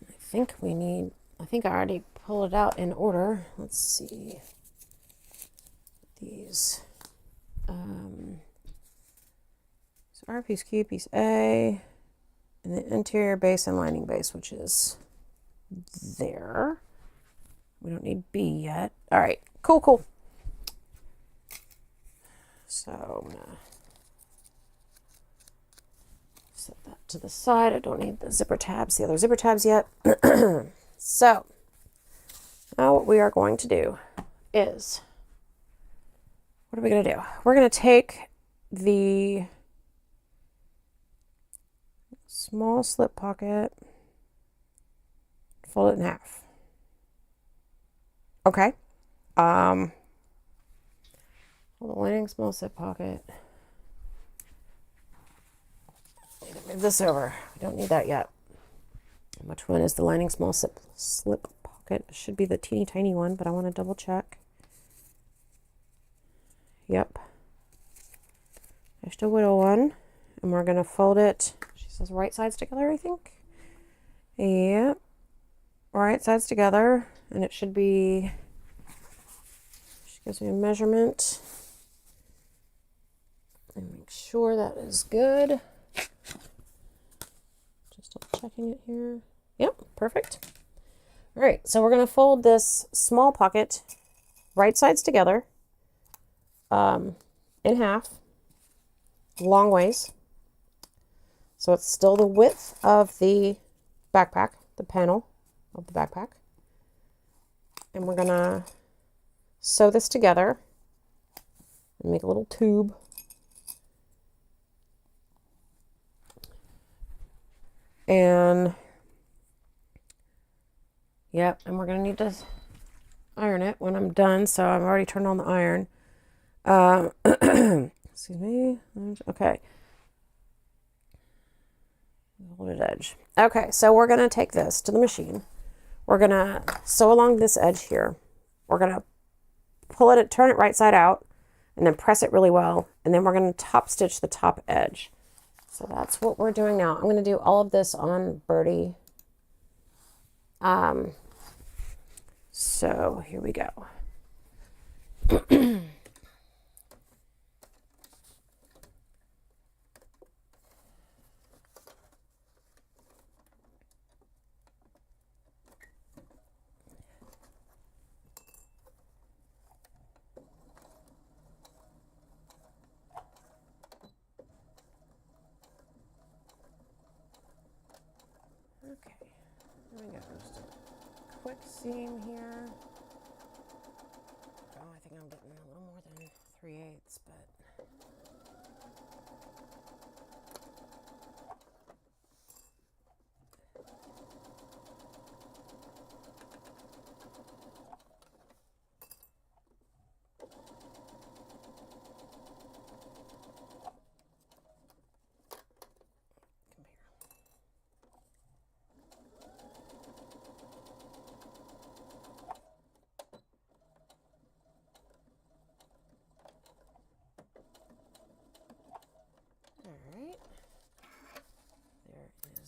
I think I already pulled it out in order. Let's see. These. So R piece Q, piece A, and the interior base and lining base, which is there. We don't need B yet. All right, cool. So I'm gonna set that to the side. I don't need the other zipper tabs yet. So now what we are going to do is, what are we going to do? We're going to take the small slip pocket, fold it in half. Okay. The lining small slip pocket. Move this over. We don't need that yet. Which one is the lining small slip pocket? It should be the teeny tiny one, but I want to double check. Yep. There's the little one. And we're going to fold it. She says right sides together, I think. Yep. Right sides together. And it should be, she gives me a measurement. And make sure that is good. Just checking it here. Yep, perfect. All right, so we're going to fold this small pocket right sides together in half, long ways. So it's still the width of the backpack, the panel of the backpack. And we're going to sew this together and make a little tube. And yep, and we're going to need to iron it when I'm done. So I've already turned on the iron. Excuse me. Okay. Folded edge. Okay, so we're going to take this to the machine. We're going to sew along this edge here. We're going to pull it, turn it right side out, and then press it really well. And then we're going to top stitch the top edge. So that's what we're doing now. I'm going to do all of this on Birdie. So here we go. Okay, there we go. Just a quick seam here. Oh, I think I'm getting a little more than 3/8, but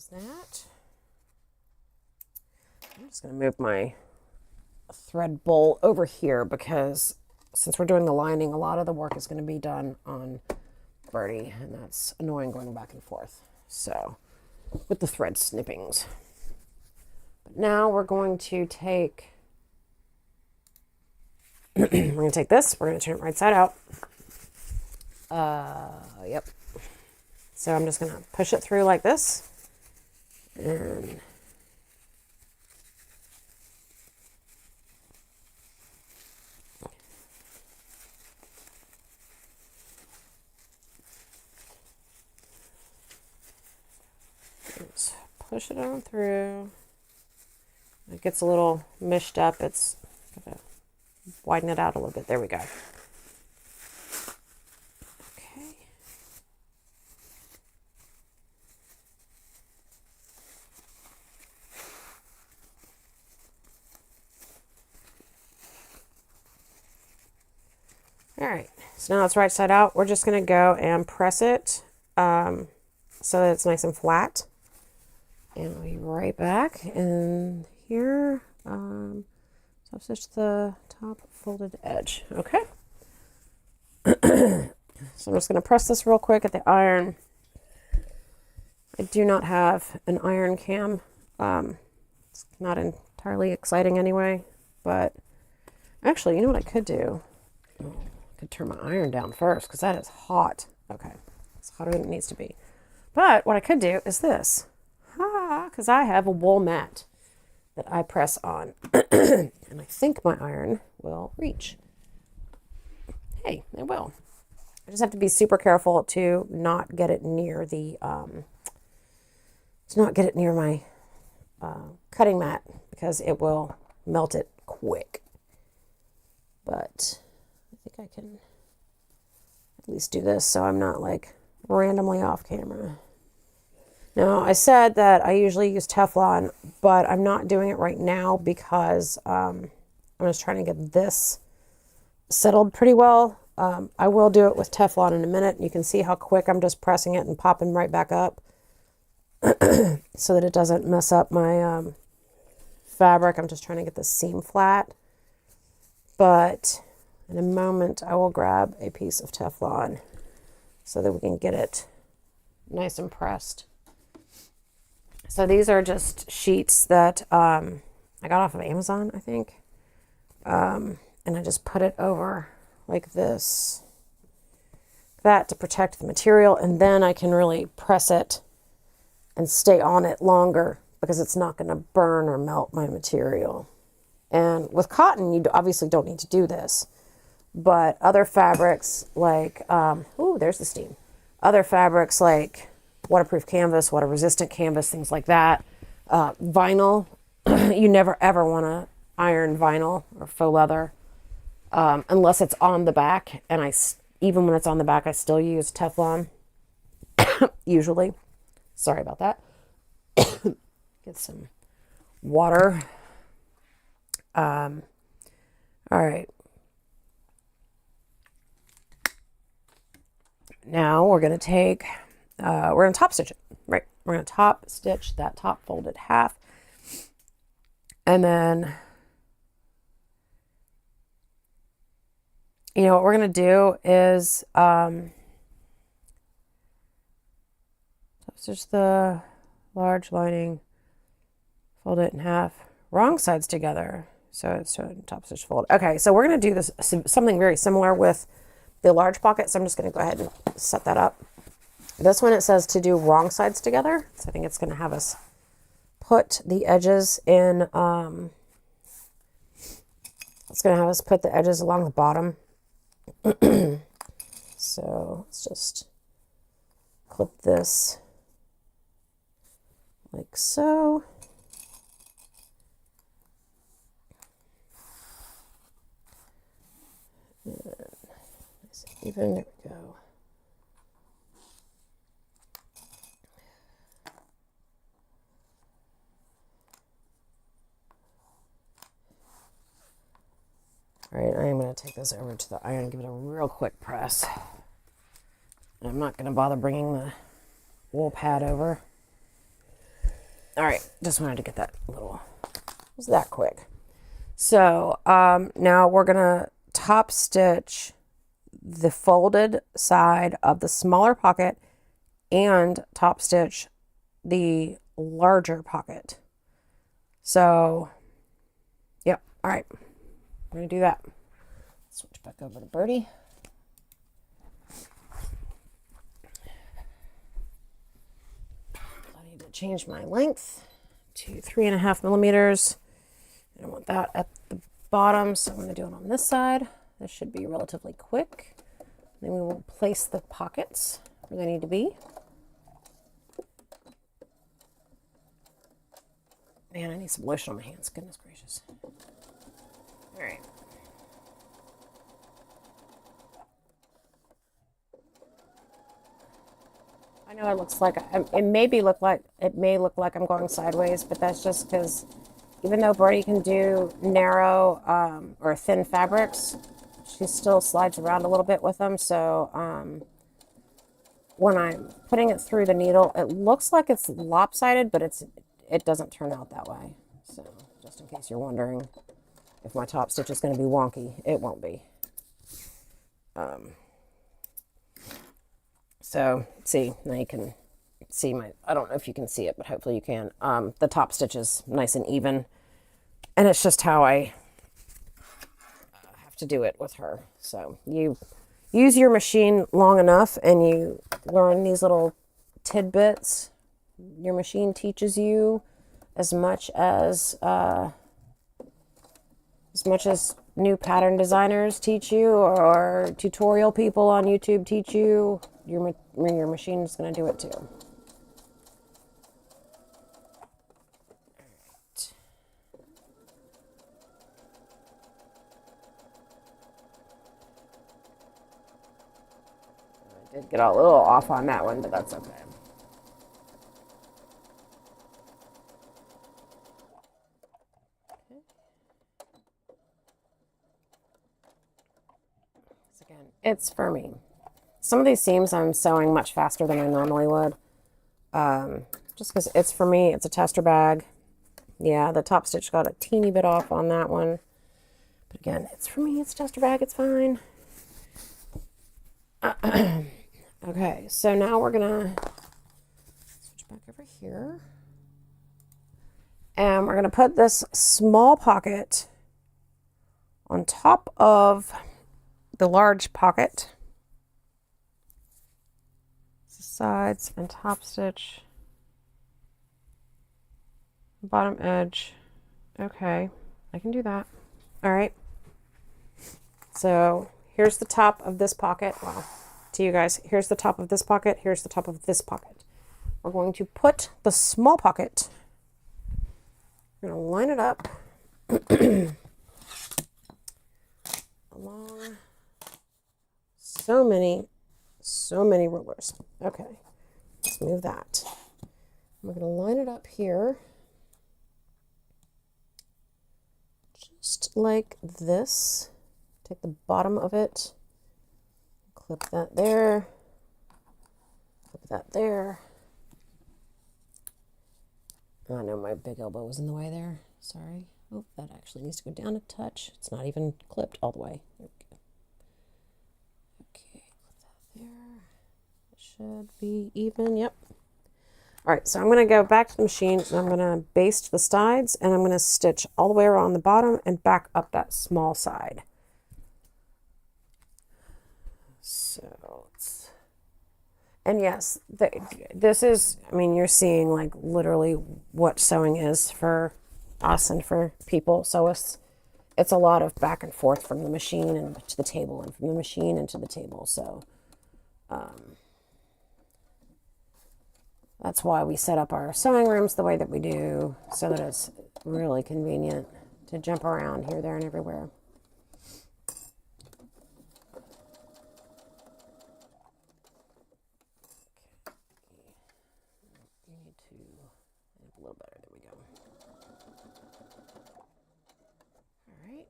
that. just going to move my thread bowl over here because since we're doing the lining, a lot of the work is going to be done on Birdie, and that's annoying going back and forth. So, with the thread snippings. But now we're going to take, we're going to take this, we're going to turn it right side out. Yep. So I'm just going to push it through like this. And just push it on through. It gets a little mished up. It's gonna widen it out a little bit. There we go. Okay. All right, so now it's right side out. We're just going to go and press it so that it's nice and flat. And I'll be right back. And here, top stitch the top folded edge. Okay. So I'm just going to press this real quick at the iron. I do not have an iron cam. It's not entirely exciting anyway, but actually, you know what I could do? I could turn my iron down first because that is hot. Okay, it's hotter than it needs to be. But what I could do is this. Because I have a wool mat that I press on. And I think my iron will reach. Hey, it will. I just have to be super careful to not get it near the, my cutting mat because it will melt it quick. But I think I can at least do this so I'm not like randomly off camera. Now, I said that I usually use Teflon, but I'm not doing it right now because I'm just trying to get this settled pretty well. I will do it with Teflon in a minute. You can see how quick I'm just pressing it and popping right back up so that it doesn't mess up my fabric. I'm just trying to get the seam flat. But in a moment, I will grab a piece of Teflon so that we can get it nice and pressed. So these are just sheets that I got off of Amazon, I think. And I just put it over like this. That to protect the material. And then I can really press it and stay on it longer because it's not going to burn or melt my material. And with cotton, you obviously don't need to do this. But other fabrics like, there's the steam. Other fabrics like waterproof canvas, water resistant canvas, things like that. Vinyl, you never ever want to iron vinyl or faux leather unless it's on the back. And even when it's on the back, I still use Teflon usually. Sorry about that. Get some water. All right. Now we're going to take, we're going to top stitch it, right? We're going to top stitch that top folded half. And then, what we're going to do is top stitch the large lining, fold it in half, wrong sides together. So it's top stitch fold. Okay, so we're going to do this, something very similar with the large pocket. So I'm just going to go ahead and set that up. This one, it says to do wrong sides together. So I think it's going to have us put the edges in, it's going to have us put the edges along the bottom. So let's just clip this like so. Nice and even, there we go. All right, I am going to take this over to the iron and give it a real quick press. And I'm not going to bother bringing the wool pad over. All right, just wanted to get that little was that quick. So now we're gonna top stitch the folded side of the smaller pocket and top stitch the larger pocket. So, yep. All right, we're gonna do that. Switch back over to Birdie. I need to change my length to 3.5 millimeters. I don't want that at the bottom, so I'm going to do it on this side. This should be relatively quick. Then we will place the pockets where they need to be. Man, I need some lotion on my hands. Goodness gracious. All right. I know it looks like it may look like I'm going sideways, but that's just because even though Birdie can do narrow or thin fabrics, she still slides around a little bit with them. So when I'm putting it through the needle, it looks like it's lopsided, but it doesn't turn out that way. So just in case you're wondering if my top stitch is going to be wonky, it won't be. So see, now you can see I don't know if you can see it, but hopefully you can. The top stitch is nice and even, and it's just how I have to do it with her. So you use your machine long enough and you learn these little tidbits. Your machine teaches you as much as new pattern designers teach you, or tutorial people on YouTube teach you. Your machine is going to do it too. I did get a little off on that one, but that's okay. Again, it's for me. Some of these seams I'm sewing much faster than I normally would. Just because it's for me, it's a tester bag. Yeah, the top stitch got a teeny bit off on that one. But again, it's for me, it's a tester bag, it's fine. Okay, so now we're gonna switch back over here. And we're gonna put this small pocket on top of the large pocket. Sides and top stitch, bottom edge. Okay, I can do that. All right, so here's the top of this pocket. Wow, to you guys, here's the top of this pocket, here's the top of this pocket. We're going to put the small pocket, we're going to line it up along so many rulers. Okay, let's move that. We're going to line it up here, just like this. Take the bottom of it, clip that there, clip that there. I know my big elbow was in the way there. Sorry. Oh, that actually needs to go down a touch. It's not even clipped all the way. There we go. Okay, clip that there. It should be even. Yep. All right, so I'm going to go back to the machine and I'm going to baste the sides and I'm going to stitch all the way around the bottom and back up that small side. So it's, and yes, this is, I mean, you're seeing like literally what sewing is for us and for people. So it's a lot of back and forth from the machine and to the table and from the machine into the table. So that's why we set up our sewing rooms the way that we do, so that it's really convenient to jump around here, there, and everywhere. A little better. There we go. All right.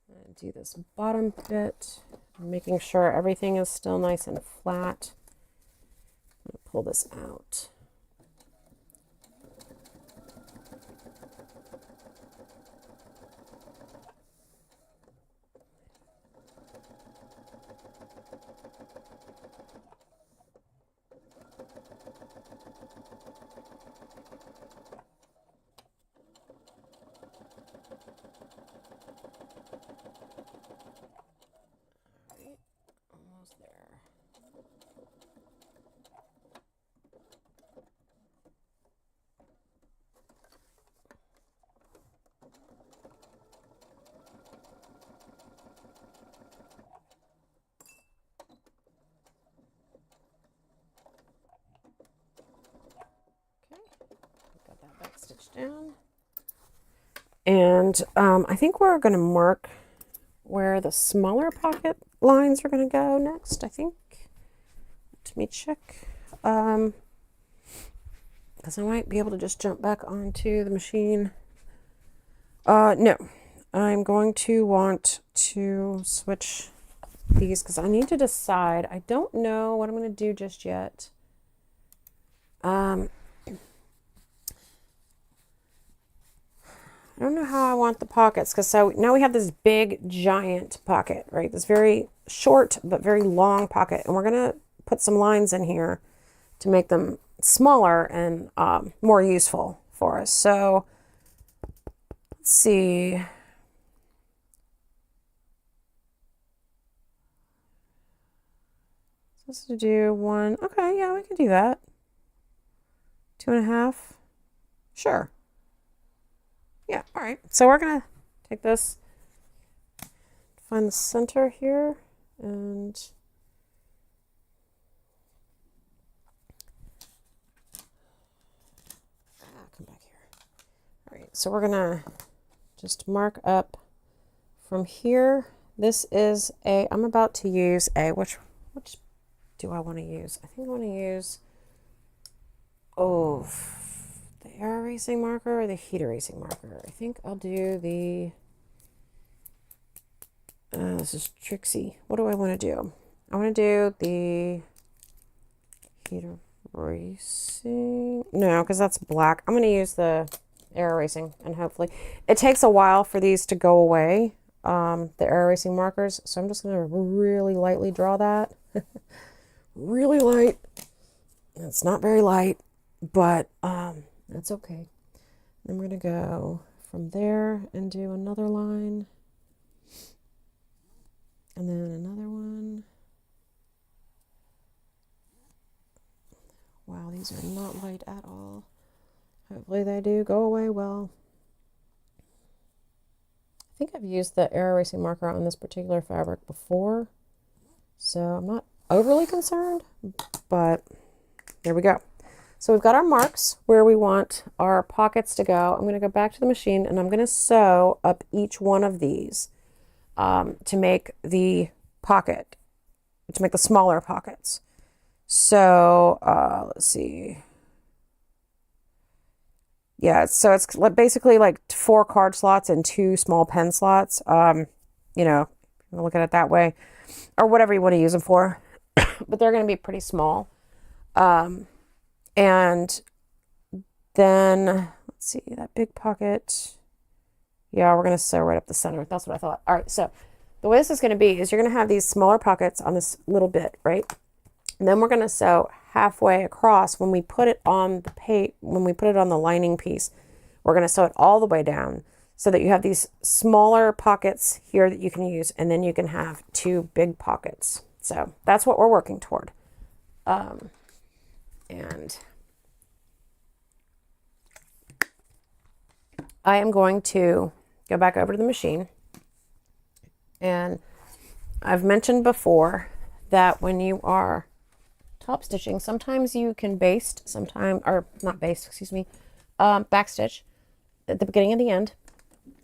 I'm going to do this bottom bit, making sure everything is still nice and flat. I'm going to pull this out. stitch down. And I think we're going to mark where the smaller pocket lines are going to go next, I think. Let me check. Because I might be able to just jump back onto the machine. No, I'm going to want to switch these because I need to decide. I don't know what I'm going to do just yet. I don't know how I want the pockets because so now we have this big giant pocket, right? This very short but very long pocket, and we're gonna put some lines in here to make them smaller and more useful for us. So let's see. Supposed to do 1. Okay, yeah, we can do that. 2.5. Sure. Yeah, all right. So we're going to take this, find the center here, and come back here. All right, so we're going to just mark up from here. This is I'm about to use which do I want to use? I think I want to use, the air erasing marker or the heat erasing marker. I think I'll do the, this is tricksy. What do I want to do? I want to do the heat erasing. No, because that's black. I'm going to use the air erasing, and hopefully it takes a while for these to go away, the air erasing markers. So I'm just going to really lightly draw that. Really light. It's not very light, but that's okay. Then we're going to go from there and do another line. And then another one. Wow, these are not light at all. Hopefully they do go away well. I think I've used the air erasing marker on this particular fabric before, so I'm not overly concerned, but there we go. So we've got our marks where we want our pockets to go. I'm going to go back to the machine and I'm going to sew up each one of these to make the pocket, to make the smaller pockets. So let's see. Yeah, so it's basically like 4 card slots and 2 small pen slots. You know, look at it that way, or whatever you want to use them for. But they're going to be pretty small. And then, let's see, that big pocket. Yeah, we're going to sew right up the center. That's what I thought. All right, so the way this is going to be is you're going to have these smaller pockets on this little bit, right? And then we're going to sew halfway across when we put it on the when we put it on the lining piece. We're going to sew it all the way down so that you have these smaller pockets here that you can use, and then you can have 2 big pockets. So that's what we're working toward. And I am going to go back over to the machine. And I've mentioned before that when you are top stitching, sometimes you can baste, backstitch at the beginning and the end.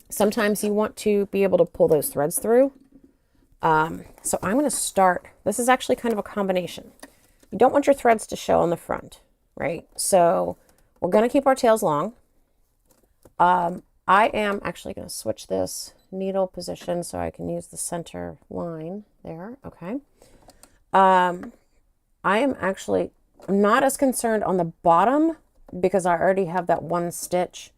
Sometimes you want to be able to pull those threads through. So I'm going to start, this is actually kind of a combination. You don't want your threads to show on the front, right? So we're going to keep our tails long. I am actually going to switch this needle position so I can use the center line there. Okay. I am actually not as concerned on the bottom because I already have that 1 stitch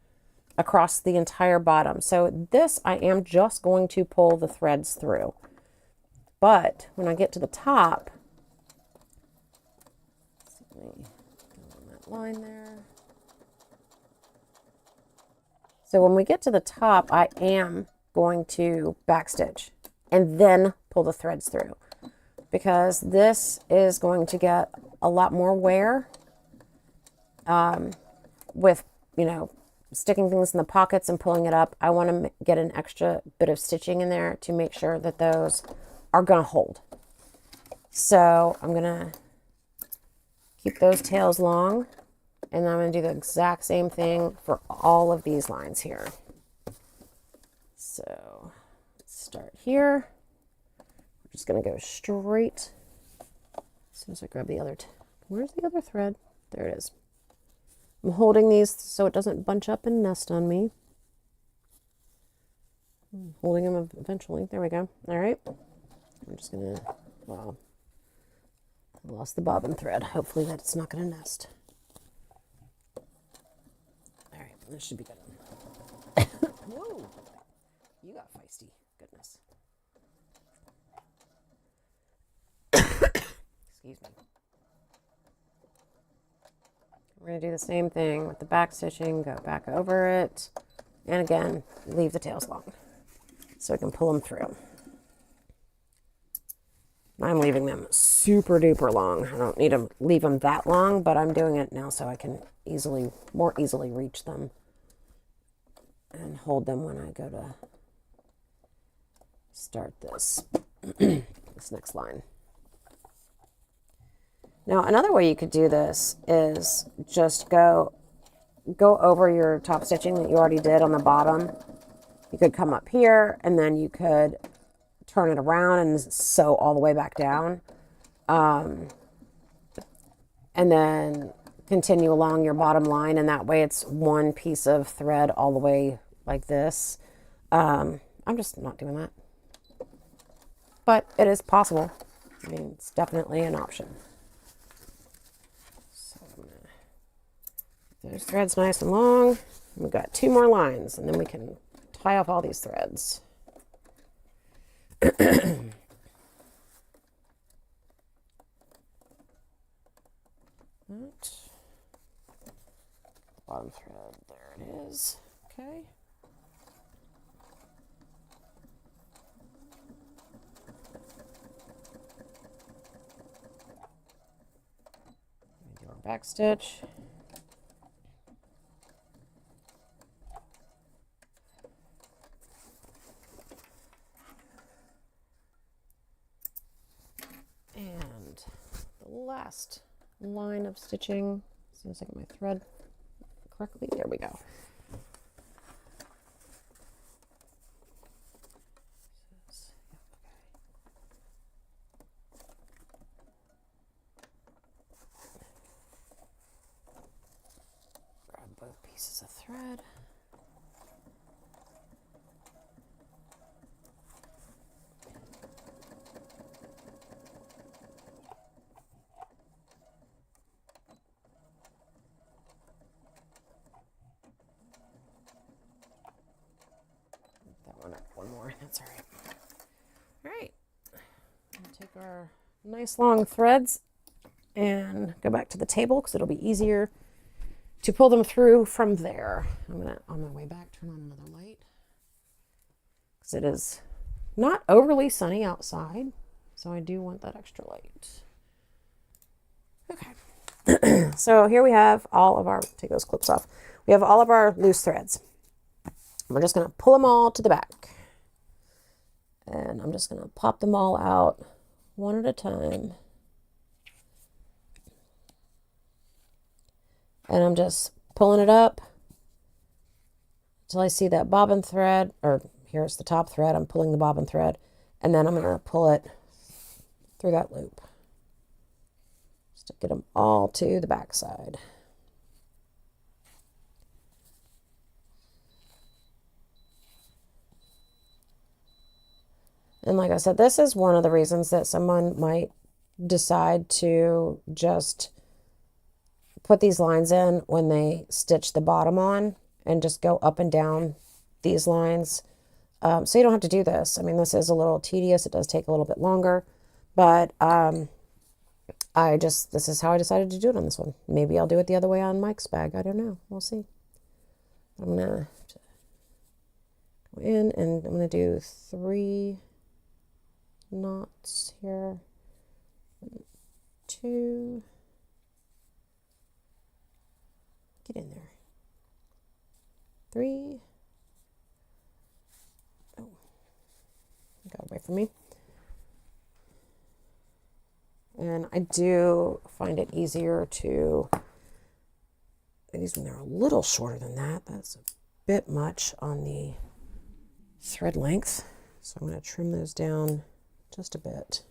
across the entire bottom. So this, I am just going to pull the threads through. But when I get to the top, let me go on that line there. So when we get to the top, I am going to backstitch and then pull the threads through, because this is going to get a lot more wear with, you know, sticking things in the pockets and pulling it up. I want to get an extra bit of stitching in there to make sure that those are going to hold. So I'm going to keep those tails long. And then I'm going to do the exact same thing for all of these lines here. So let's start here. We're just going to go straight. As soon as I grab the other, where's the other thread? There it is. I'm holding these so it doesn't bunch up and nest on me. I'm holding them eventually. There we go. All right. I'm just going to, wow. I lost the bobbin thread. Hopefully that's not going to nest. All right. This should be good. Whoa. You got feisty. Goodness. Excuse me. We're going to do the same thing with the back stitching. Go back over it. And again, leave the tails long so I can pull them through. I'm leaving them super duper long. I don't need to leave them that long, but I'm doing it now so I can more easily reach them and hold them when I go to start this next line. Now, another way you could do this is just go over your top stitching that you already did on the bottom. You could come up here and then you could turn it around and sew all the way back down. And then continue along your bottom line, and that way it's one piece of thread all the way like this. I'm just not doing that. But it is possible. I mean, it's definitely an option. So I'm gonna get those threads nice and long. We've got 2 more lines, and then we can tie off all these threads. Bottom thread, there it is. Okay. Do our back stitch. And the last line of stitching, as soon as I get my thread correctly, there we go. Grab both pieces of thread. One more, that's all right. All right, we'll take our nice long threads and go back to the table because it'll be easier to pull them through from there. I'm gonna, on my way back, turn on another light because it is not overly sunny outside, so I do want that extra light. Okay, so here we have all of our, take those clips off. We have all of our loose threads. We're just gonna pull them all to the back. And I'm just going to pop them all out one at a time. And I'm just pulling it up until I see that bobbin thread, or here's the top thread. I'm pulling the bobbin thread, and then I'm going to pull it through that loop just to get them all to the back side. And like I said, this is one of the reasons that someone might decide to just put these lines in when they stitch the bottom on and just go up and down these lines. So you don't have to do this. I mean, this is a little tedious. It does take a little bit longer, but this is how I decided to do it on this one. Maybe I'll do it the other way on Mike's bag. I don't know. We'll see. I'm going to go in and I'm going to do 3 knots here, 2, get in there, 3, oh, got away from me, and I do find it easier to these when they're a little shorter than that. That's a bit much on the thread length. So I'm going to trim those down just a bit.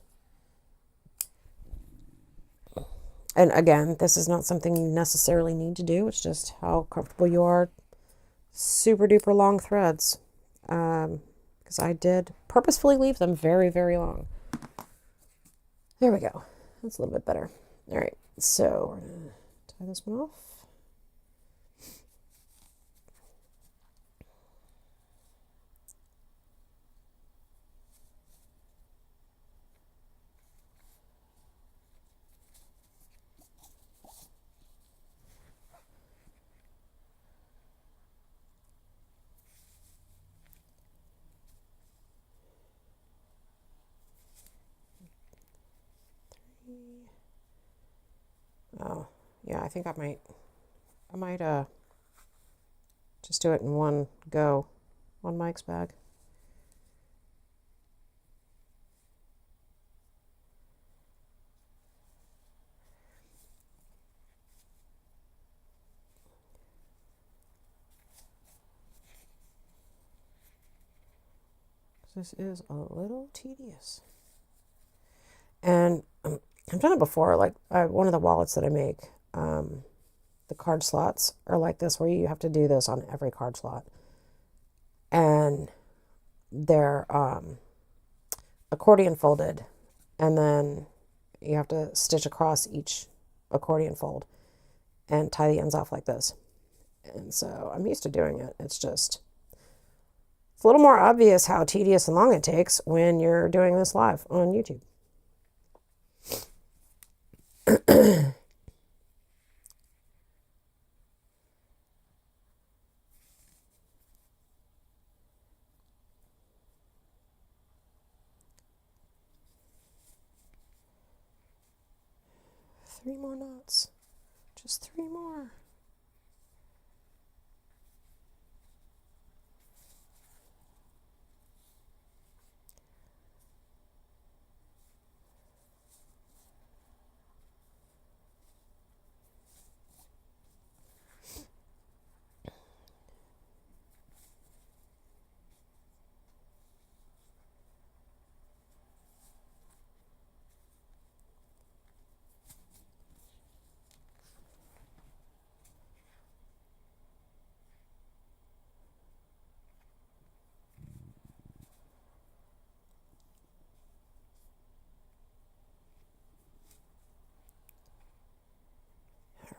And again, this is not something you necessarily need to do. It's just how comfortable you are. Super duper long threads. Because I did purposefully leave them very, very long. There we go. That's a little bit better. All right, so we're going to tie this one off. Oh, yeah, I think I might just do it in one go on Mike's bag. This is a little tedious. And I've done it before, like one of the wallets that I make, the card slots are like this, where you have to do this on every card slot. And they're accordion folded, and then you have to stitch across each accordion fold and tie the ends off like this. And so I'm used to doing it. It's a little more obvious how tedious and long it takes when you're doing this live on YouTube. Three more knots. Just three more.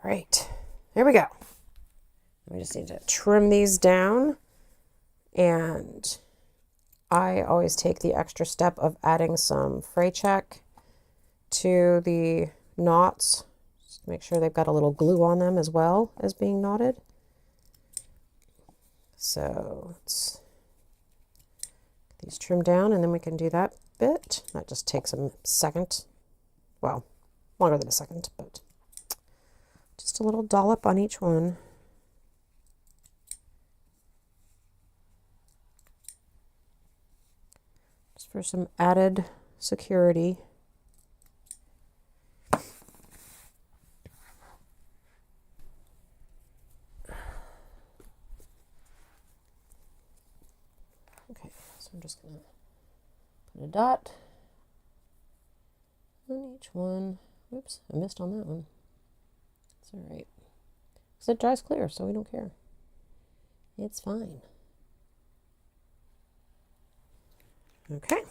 All right, here we go. We just need to trim these down, and I always take the extra step of adding some fray check to the knots. Just make sure they've got a little glue on them as well as being knotted. So let's get these trimmed down, and then we can do that bit. That just takes a second. Well, longer than a second, but just a little dollop on each one. Just for some added security. Okay, so I'm just gonna put a dot on each one. Oops, I missed on that one. It's all right. Because it dries clear, so we don't care. It's fine. Okay.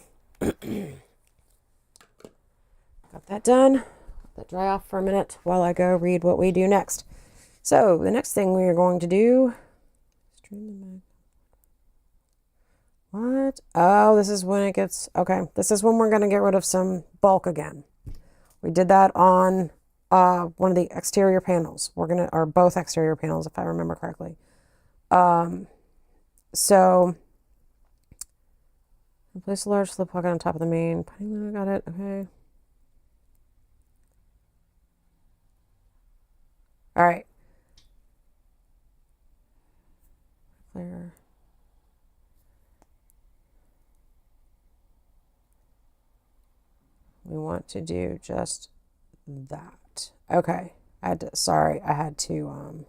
Got that done. Let that dry off for a minute while I go read what we do next. So the next thing we are going to do, what? Oh, this is when it gets, okay. This is when we're going to get rid of some bulk again. We did that on one of the exterior panels. Or both exterior panels, if I remember correctly. So place a large slip pocket on top of the main. I got it. Okay. All right. Clear. We want to do just that. Okay. I had to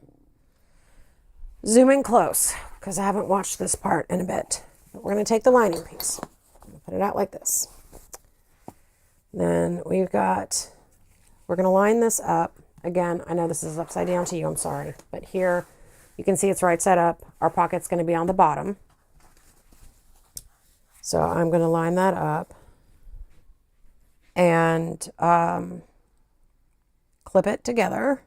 zoom in close because I haven't watched this part in a bit. But we're going to take the lining piece. I'm going to put it out like this. Then we're going to line this up. Again, I know this is upside down to you, I'm sorry. But here, you can see it's right side up. Our pocket's going to be on the bottom. So I'm going to line that up. And clip it together.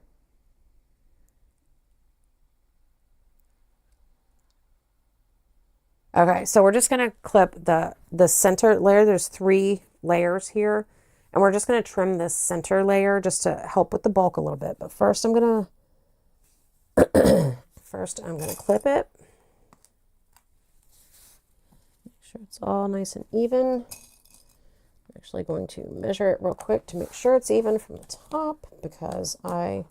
Okay, so we're just going to clip the center layer. There's 3 layers here. And we're just going to trim this center layer just to help with the bulk a little bit. But first I'm going to clip it. Make sure it's all nice and even. I'm actually going to measure it real quick to make sure it's even from the top because I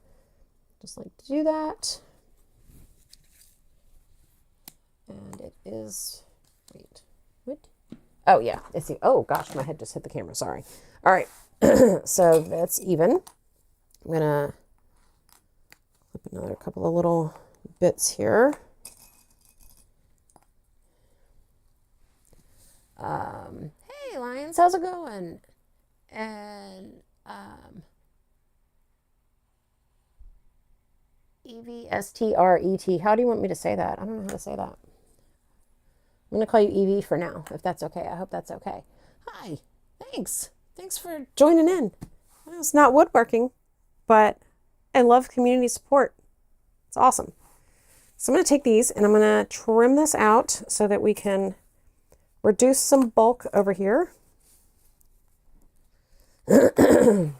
just like to do that. And it is, wait, what? Oh yeah, it's the, oh gosh, my head just hit the camera, sorry. All right, so that's even. I'm gonna clip another couple of little bits here. Hey Lions, how's it going? And EVSTRET, how do you want me to say that? I don't know how to say that. I'm going to call you Evie for now, if that's okay. I hope that's okay. Hi, thanks. Thanks for joining in. It's not woodworking, but I love community support. It's awesome. So I'm going to take these and I'm going to trim this out so that we can reduce some bulk over here. And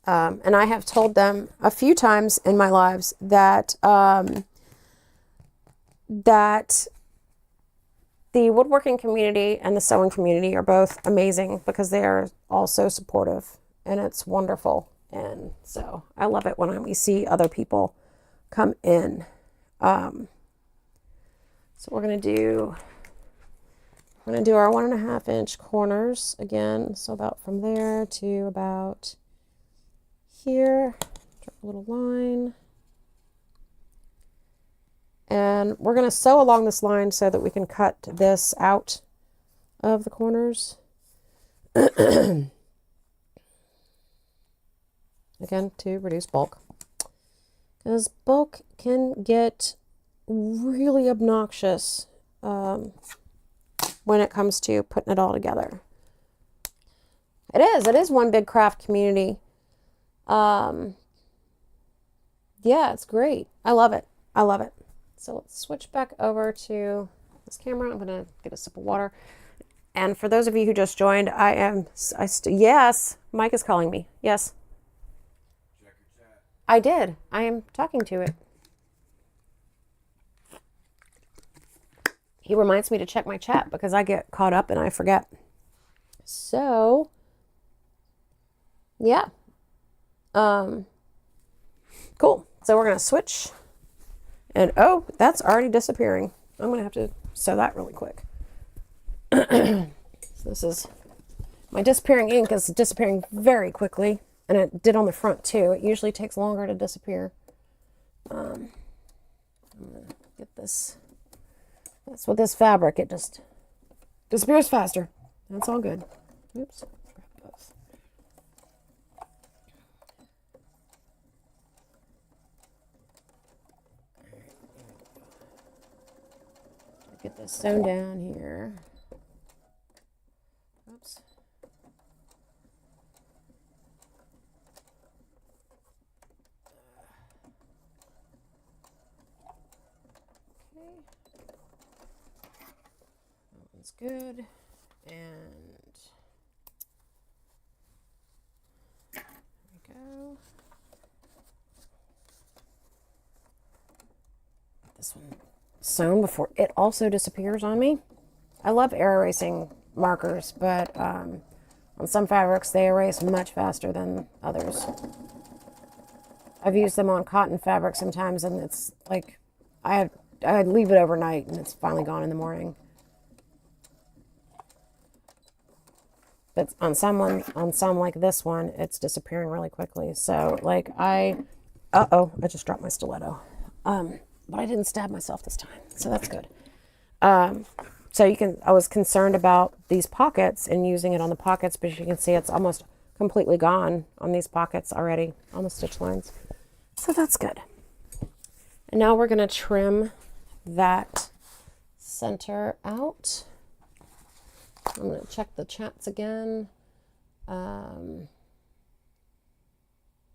I have told them a few times in my lives that that the woodworking community and the sewing community are both amazing because they are all so supportive and it's wonderful. And so I love it when we see other people come in. So we're going to do our 1.5 inch corners again. So about from there to about here, draw a little line. And we're going to sew along this line so that we can cut this out of the corners. Again, to reduce bulk. Because bulk can get really obnoxious when it comes to putting it all together. It is one big craft community. Yeah, it's great. I love it. I love it. So let's switch back over to this camera. I'm going to get a sip of water. And for those of you who just joined, yes, Mike is calling me. Yes. Check your chat. I did. I am talking to it. He reminds me to check my chat because I get caught up and I forget. So, yeah. Cool. So we're going to switch. And oh, that's already disappearing. I'm going to have to sew that really quick. So this is, my disappearing ink is disappearing very quickly. And it did on the front too. It usually takes longer to disappear. I'm going to get this. That's with this fabric. It just disappears faster. That's all good. Oops. Grab those. Get this sewn down here. Oops. Okay. That one's good. And there we go. This one sewn before it also disappears on me. I love air erasing markers, but on some fabrics they erase much faster than others. I've used them on cotton fabric sometimes, and it's like I leave it overnight and it's finally gone in the morning. But on some like this one, it's disappearing really quickly. So like I just dropped my stiletto. but I didn't stab myself this time, so that's good. So I was concerned about these pockets and using it on the pockets, but you can see it's almost completely gone on these pockets already on the stitch lines. So that's good. And now we're going to trim that center out. I'm going to check the chats again.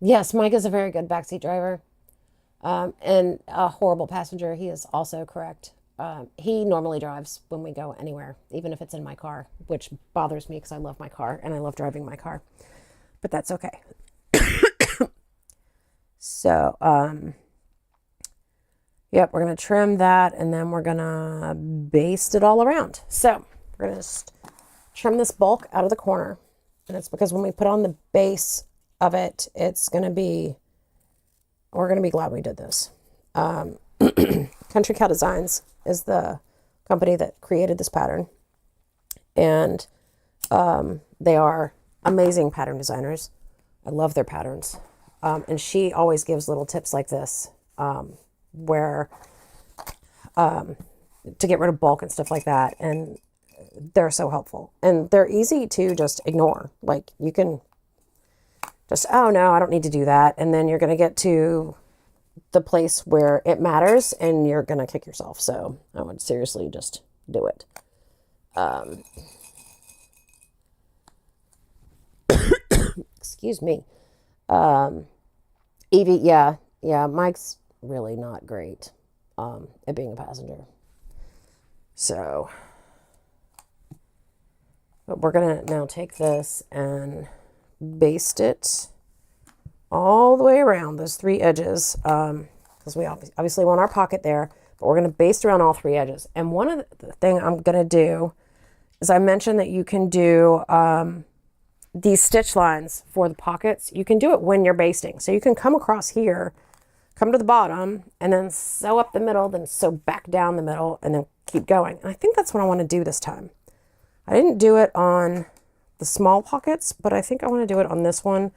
Yes, Mike is a very good backseat driver and a horrible passenger. He is also correct. He normally drives when we go anywhere, even if it's in my car, which bothers me because I love my car and I love driving my car. But that's okay. So, yep, we're going to trim that and then we're going to baste it all around. So we're going to just trim this bulk out of the corner. And it's because when we put on the base of it, we're going to be glad we did this. Country Cow Designs is the company that created this pattern. And they are amazing pattern designers. I love their patterns. And she always gives little tips like this, where to get rid of bulk and stuff like that. And they're so helpful. And they're easy to just ignore. Like you can just, oh no, I don't need to do that. And then you're going to get to the place where it matters and you're going to kick yourself. So I would seriously just do it. Excuse me. Evie, yeah, Mike's really not great at being a passenger. So, but we're going to now take this and baste it all the way around those three edges, because we obviously want our pocket there, but we're going to baste around all three edges. And one of the thing I'm going to do is I mentioned that you can do these stitch lines for the pockets. You can do it when you're basting. So you can come across here, come to the bottom, and then sew up the middle, then sew back down the middle, and then keep going. And I think that's what I want to do this time. I didn't do it on the small pockets, but I think I want to do it on this one,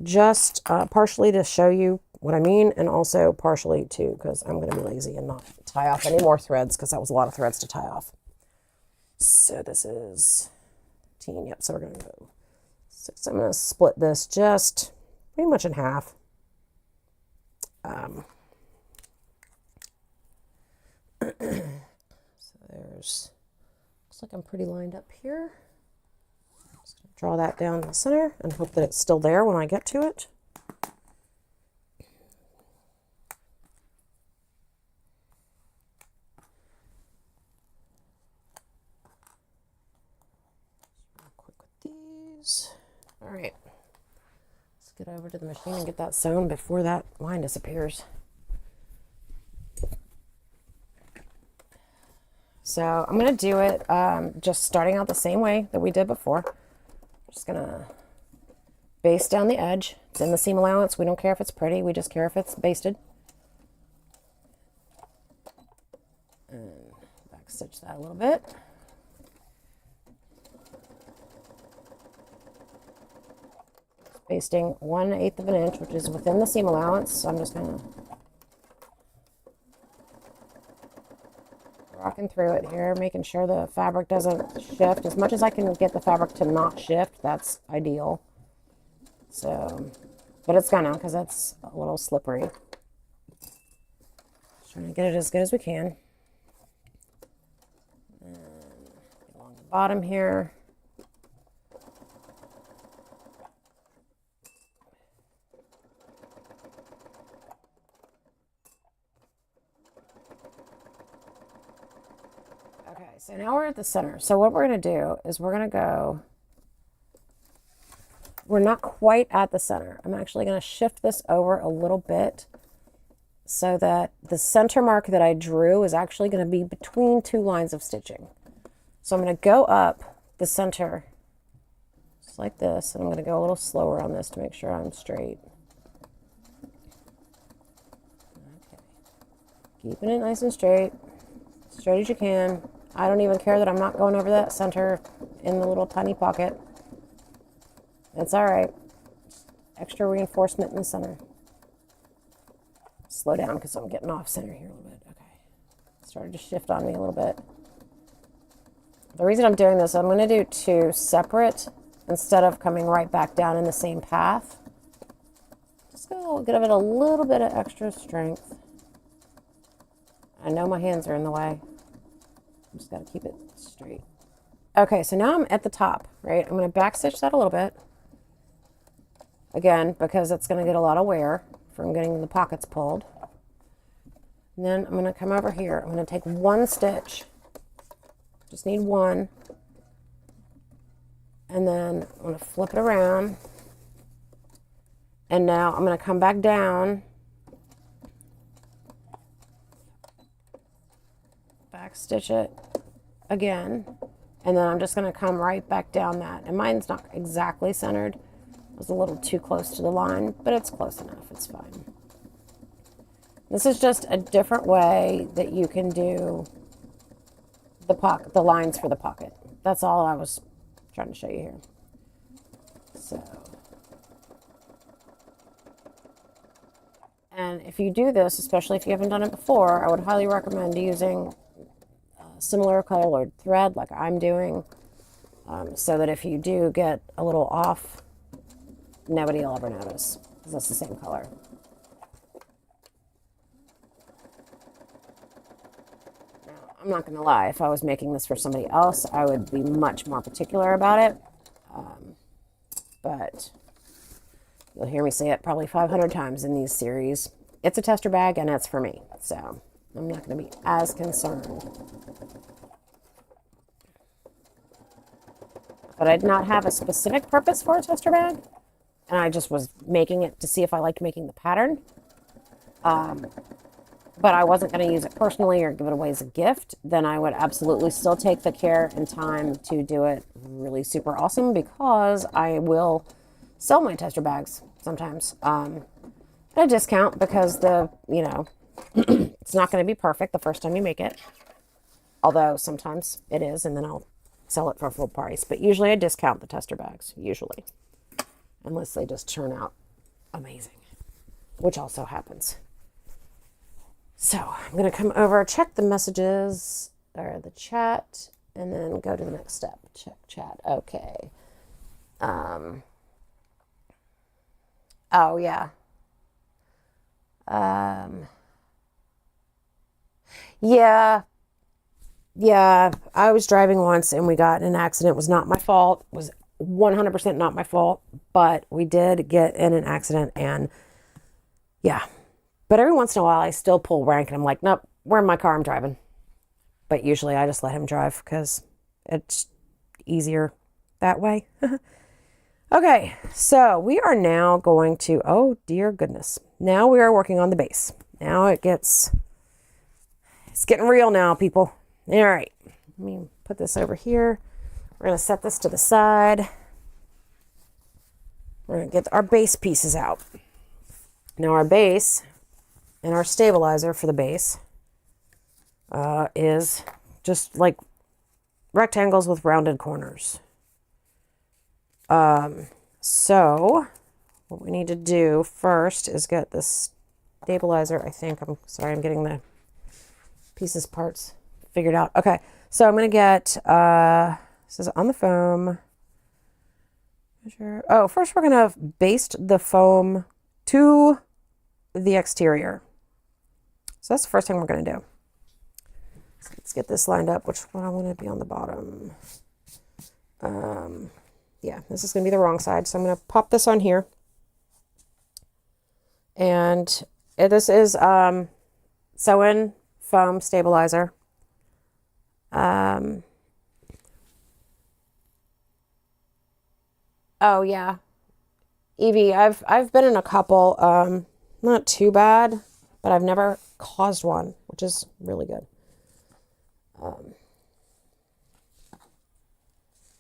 just partially to show you what I mean, and also partially too because I'm going to be lazy and not tie off any more threads, because that was a lot of threads to tie off. So this is 15, yep, so we're going to go 6. I'm going to split this just pretty much in half. So there's, looks like I'm pretty lined up here. Just gonna draw that down the center and hope that it's still there when I get to it. Real quick with these. All right. Let's get over to the machine and get that sewn before that line disappears. So I'm going to do it just starting out the same way that we did before. Just going to baste down the edge. It's in the seam allowance. We don't care if it's pretty. We just care if it's basted. And back stitch that a little bit. Basting 1/8 of an inch, which is within the seam allowance. So I'm just going to rocking through it here, making sure the fabric doesn't shift. As much as I can get the fabric to not shift, that's ideal. So, but it's gonna, because that's a little slippery. Just trying to get it as good as we can. And along the bottom here. Okay, so now we're at the center. So what we're going to do is we're going to go, we're not quite at the center. I'm actually going to shift this over a little bit so that the center mark that I drew is actually going to be between two lines of stitching. So I'm going to go up the center just like this, and I'm going to go a little slower on this to make sure I'm straight. Okay. Keeping it nice and straight as you can. I don't even care that I'm not going over that center in the little tiny pocket. It's all right. Extra reinforcement in the center. Slow down because I'm getting off center here a little bit. started to shift on me a little bit. The reason I'm doing this, I'm going to do 2 separate instead of coming right back down in the same path. Just going to give it a little bit of extra strength. I know my hands are in the way. I'm just got to keep it straight. Okay, so now I'm at the top, right? I'm going to backstitch that a little bit. Again, because it's going to get a lot of wear from getting the pockets pulled. And then I'm going to come over here. I'm going to take 1 stitch. Just need 1. And then I'm going to flip it around. And now I'm going to come back down. Back stitch it again. And then I'm just going to come right back down that. And mine's not exactly centered. It was a little too close to the line, but it's close enough. It's fine. This is just a different way that you can do the lines for the pocket. That's all I was trying to show you here. So, and if you do this, especially if you haven't done it before, I would highly recommend using similar colored thread like I'm doing, so that if you do get a little off, nobody will ever notice because it's the same color. I'm not going to lie, if I was making this for somebody else, I would be much more particular about it. But you'll hear me say it probably 500 times in these series. It's a tester bag and it's for me. So I'm not going to be as concerned. But I did not have a specific purpose for a tester bag. And I just was making it to see if I liked making the pattern. But I wasn't going to use it personally or give it away as a gift, then I would absolutely still take the care and time to do it really super awesome, because I will sell my tester bags sometimes at a discount, because it's not going to be perfect the first time you make it. Although sometimes it is, and then I'll sell it for full price. But usually I discount the tester bags, usually. Unless they just turn out amazing, which also happens. So I'm going to come over, check the messages or the chat, and then go to the next step. Check chat. Okay. Oh, yeah. Yeah. I was driving once and we got in an accident. It was not my fault. It was 100% not my fault, but we did get in an accident, and yeah. But every once in a while, I still pull rank, and I'm like, nope, we're in my car, I'm driving. But usually I just let him drive because it's easier that way. Okay, so we are now going to, oh dear goodness. Now we are working on the base. Now it's getting real now, people. All right, let me put this over here. We're going to set this to the side. We're going to get our base pieces out. Now our base and our stabilizer for the base is just like rectangles with rounded corners. So what we need to do first is get this stabilizer. I'm getting the parts figured out. Okay, so I'm going to get, this is on the foam. Oh, first we're going to baste the foam to the exterior. So that's the first thing we're going to do. So let's get this lined up. Which one I want to be on the bottom? Yeah, this is going to be the wrong side. So I'm going to pop this on here. And this is sew-in foam stabilizer. Oh yeah, Evie, I've been in a couple. Not too bad, but I've never caused one, which is really good.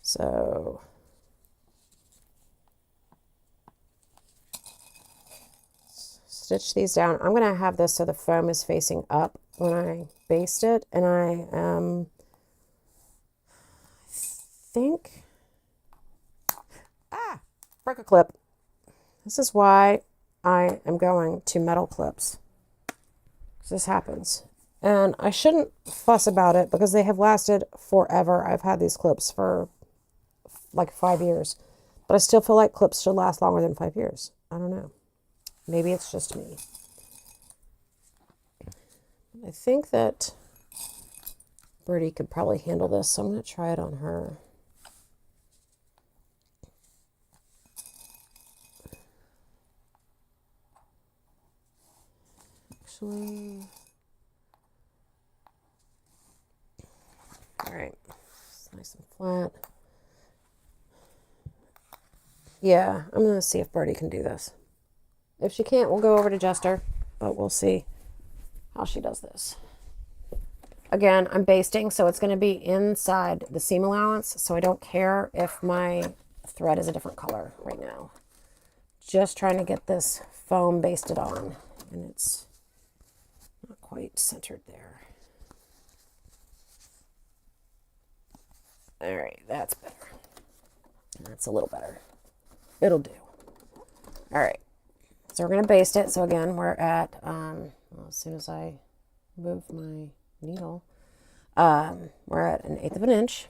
So stitch these down. I'm going to have this so the foam is facing up when I baste it, and I think break a clip. This is why I am going to metal clips. This happens. And I shouldn't fuss about it because they have lasted forever. I've had these clips for like 5 years, but I still feel like clips should last longer than 5 years. I don't know. Maybe it's just me. I think that Birdie could probably handle this, so I'm going to try it on her. Actually, all right, it's nice and flat. Yeah, I'm going to see if Birdie can do this. If she can't, we'll go over to Jester, but we'll see how she does this. Again, I'm basting, so it's going to be inside the seam allowance, so I don't care if my thread is a different color right now. Just trying to get this foam basted on, and it's not quite centered there. All right, that's better. That's a little better. It'll do. All right, so we're going to baste it. So again, we're at, well, as soon as I move my needle, we're at 1/8 of an inch.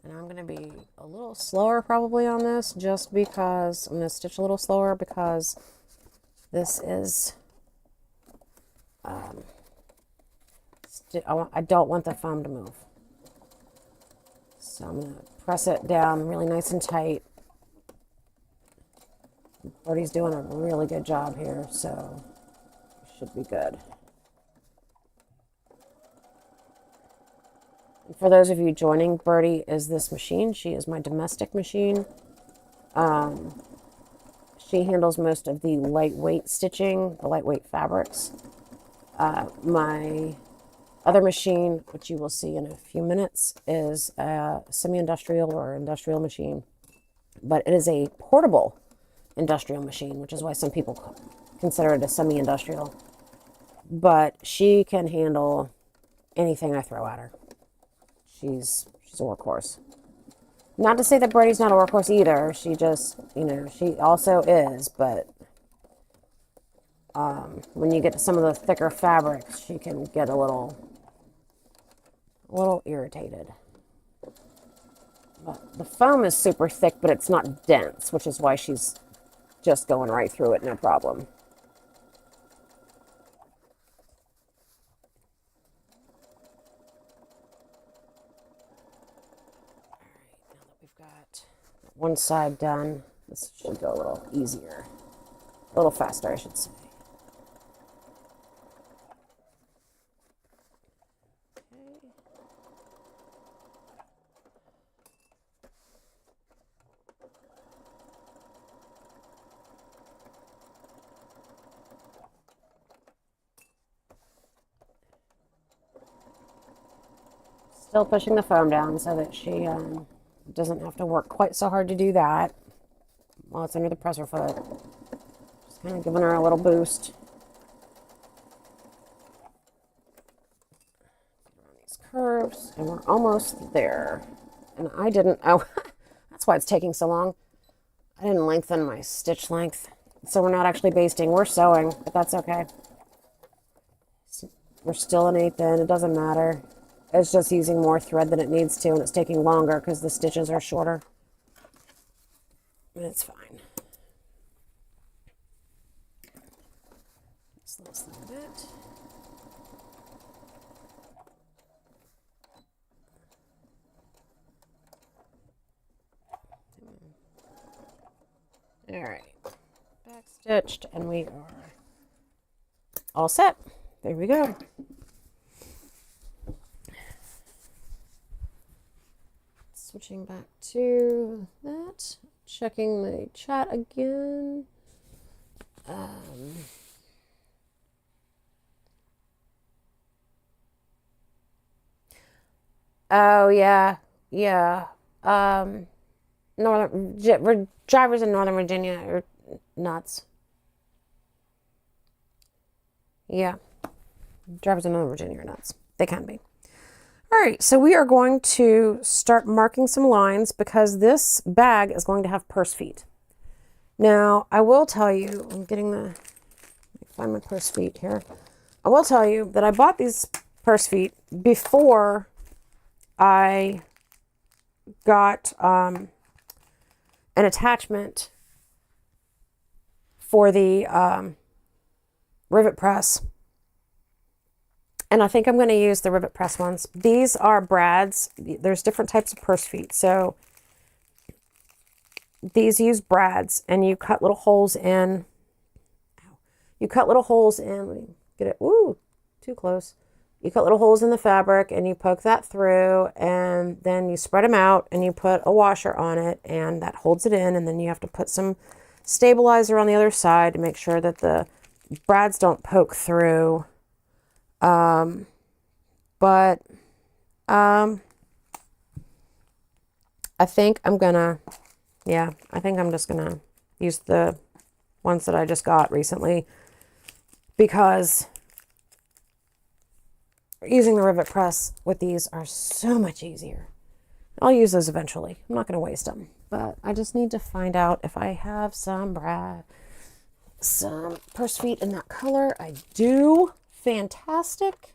And I'm going to be a little slower probably on this, just because I'm going to stitch a little slower because this is, I don't want the foam to move. So I'm going to press it down really nice and tight. Birdie's doing a really good job here, so it should be good. And for those of you joining, Birdie is this machine. She is my domestic machine. She handles most of the lightweight stitching, the lightweight fabrics. My other machine, which you will see in a few minutes, is a semi-industrial or industrial machine. But it is a portable industrial machine, which is why some people consider it a semi-industrial. But she can handle anything I throw at her. She's a workhorse. Not to say that Birdie's not a workhorse either. She just, she also is, but when you get to some of the thicker fabrics, she can get a little irritated. But the foam is super thick, but it's not dense, which is why she's just going right through it, no problem. All right, now that we've got one side done, this should go a little easier, a little faster, I should say. Still pushing the foam down so that she doesn't have to work quite so hard to do that while it's under the presser foot. Just kind of giving her a little boost. Get around these curves, and we're almost there. And I didn't, that's why it's taking so long. I didn't lengthen my stitch length. So we're not actually basting, we're sewing, but that's okay. We're still 1/8 in, it doesn't matter. It's just using more thread than it needs to, and it's taking longer because the stitches are shorter. And it's fine. Just this little bit. All right, back stitched, and we are all set. There we go. Switching back to that, checking the chat again. Oh yeah, yeah. Drivers in Northern Virginia are nuts. Yeah, drivers in Northern Virginia are nuts. They can be. All right, so we are going to start marking some lines because this bag is going to have purse feet. Now, I will tell you, I'm getting the, find my purse feet here. I will tell you that I bought these purse feet before I got an attachment for the rivet press. And I think I'm going to use the rivet press ones. These are brads. There's different types of purse feet. So these use brads, and you cut little holes in. You cut little holes in. Let me get it. Ooh, too close. You cut little holes in the fabric, and you poke that through, and then you spread them out, and you put a washer on it, and that holds it in. And then you have to put some stabilizer on the other side to make sure that the brads don't poke through. I think I'm gonna, I think I'm just gonna use the ones that I just got recently, because using the rivet press with these are so much easier. I'll use those eventually. I'm not gonna waste them, but I just need to find out if I have some purse feet in that color. I do. Fantastic.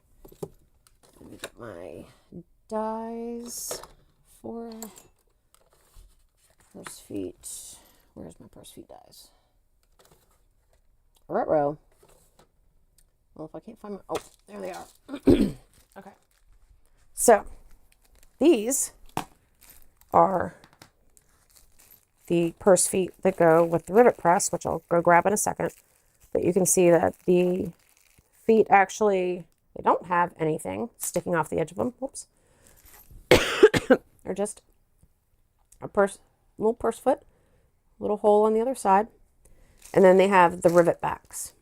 Let me get my dies for purse feet. Where's my purse feet dies? Ruh-roh. Well, if I can't find my, oh, there they are. Okay. So these are the purse feet that go with the rivet press, which I'll go grab in a second. But you can see that the feet actually, they don't have anything sticking off the edge of them. Whoops. They're just a little purse foot, little hole on the other side. And then they have the rivet backs.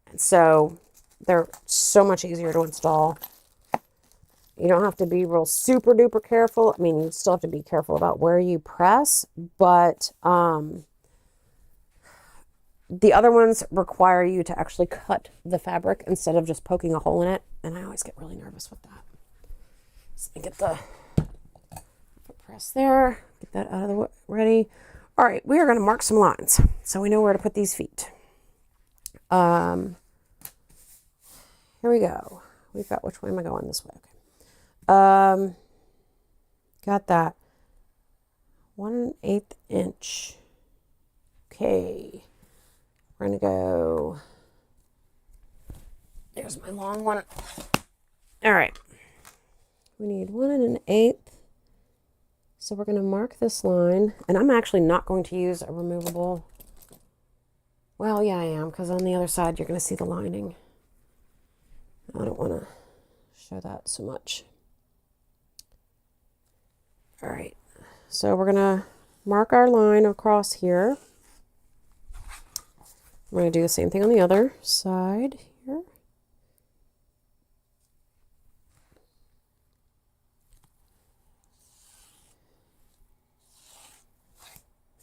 And so they're so much easier to install. You don't have to be real super duper careful. I mean, you still have to be careful about where you press, but the other ones require you to actually cut the fabric instead of just poking a hole in it. And I always get really nervous with that. So I get the press there, get that out of the way, ready. All right, we are going to mark some lines so we know where to put these feet. Here we go. We've got, which way am I going? This way. Okay. Got that. 1/8 inch. Okay. We're going to go. There's my long one. All right. We need 1 1/8. So we're going to mark this line. And I'm actually not going to use a removable. Well, yeah, I am, because on the other side, you're going to see the lining. I don't want to show that so much. All right, so we're gonna mark our line across here. We're gonna do the same thing on the other side here.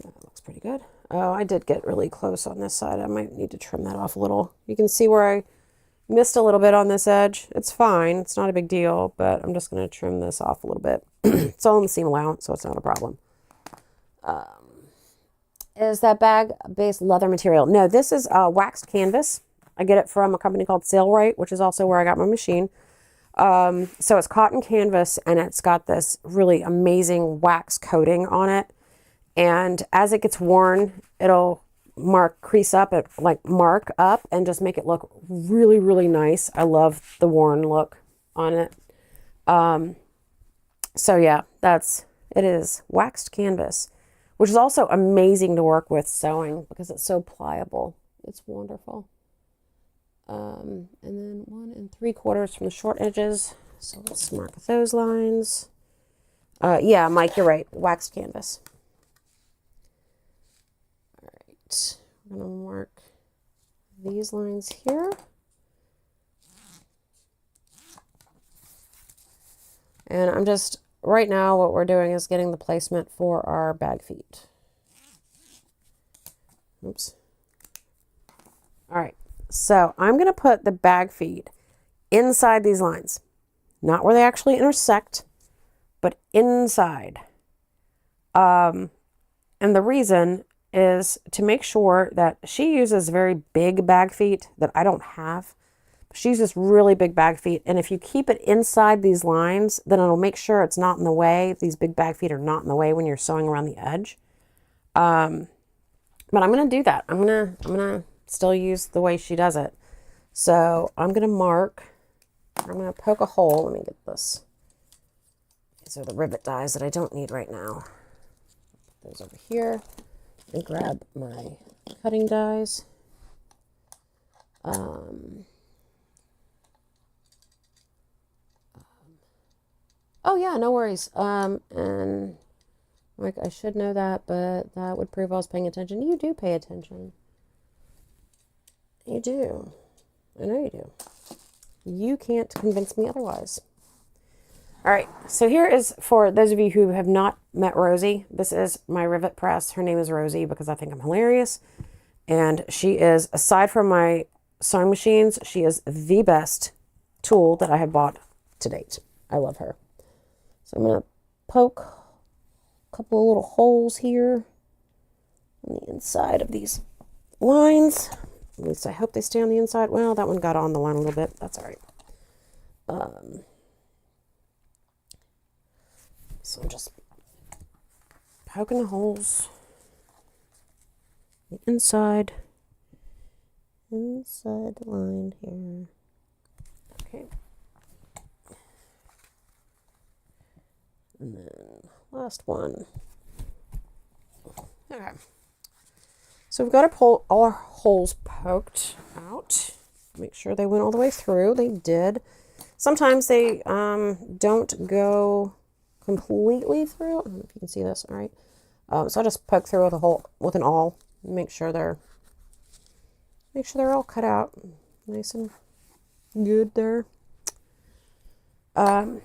That looks pretty good. Oh, I did get really close on this side. I might need to trim that off a little. You can see where I missed a little bit on this edge. It's fine. It's not a big deal, but I'm just going to trim this off a little bit. It's all in the seam allowance, so it's not a problem. Is that bag-based leather material? No, this is waxed canvas. I get it from a company called Sailrite, which is also where I got my machine. So it's cotton canvas, and it's got this really amazing wax coating on it. And as it gets worn, it'll crease up, mark up, and just make it look really, really nice. I love the worn look on it. So yeah, it is waxed canvas, which is also amazing to work with sewing because it's so pliable. It's wonderful. And then 1 3/4 from the short edges. So let's mark those lines. Yeah, Mike, you're right. Waxed canvas. All right. I'm going to mark these lines here. And I'm just, right now what we're doing is getting the placement for our bag feet. Oops. All right. So I'm going to put the bag feet inside these lines. Not where they actually intersect, but inside. And the reason is to make sure that she uses very big bag feet that I don't have. She uses really big bag feet. And if you keep it inside these lines, then it'll make sure it's not in the way. These big bag feet are not in the way when you're sewing around the edge. But I'm going to do that. I'm going to still use the way she does it. So I'm going to mark, I'm going to poke a hole. Let me get this. These are the rivet dies that I don't need right now. Put those over here and grab my cutting dies. Oh yeah, no worries. And like I should know that, but that would prove I was paying attention. You do pay attention. You do. I know you do. You can't convince me otherwise. All right, so here is, for those of you who have not met Rosie, this is my rivet press. Her name is Rosie because I think I'm hilarious. And she is, aside from my sewing machines, she is the best tool that I have bought to date. I love her. So I'm going to poke a couple of little holes here on the inside of these lines. At least I hope they stay on the inside. Well, that one got on the line a little bit. That's all right. So I'm just poking the holes. The inside the line here. Okay. And then last one. Okay. So we've got to pull all our holes poked out. Make sure they went all the way through. They did. Sometimes they don't go completely through. I don't know if you can see this. All right. So I just poke through with a hole, with an awl. Make sure they're all cut out nice and good there. And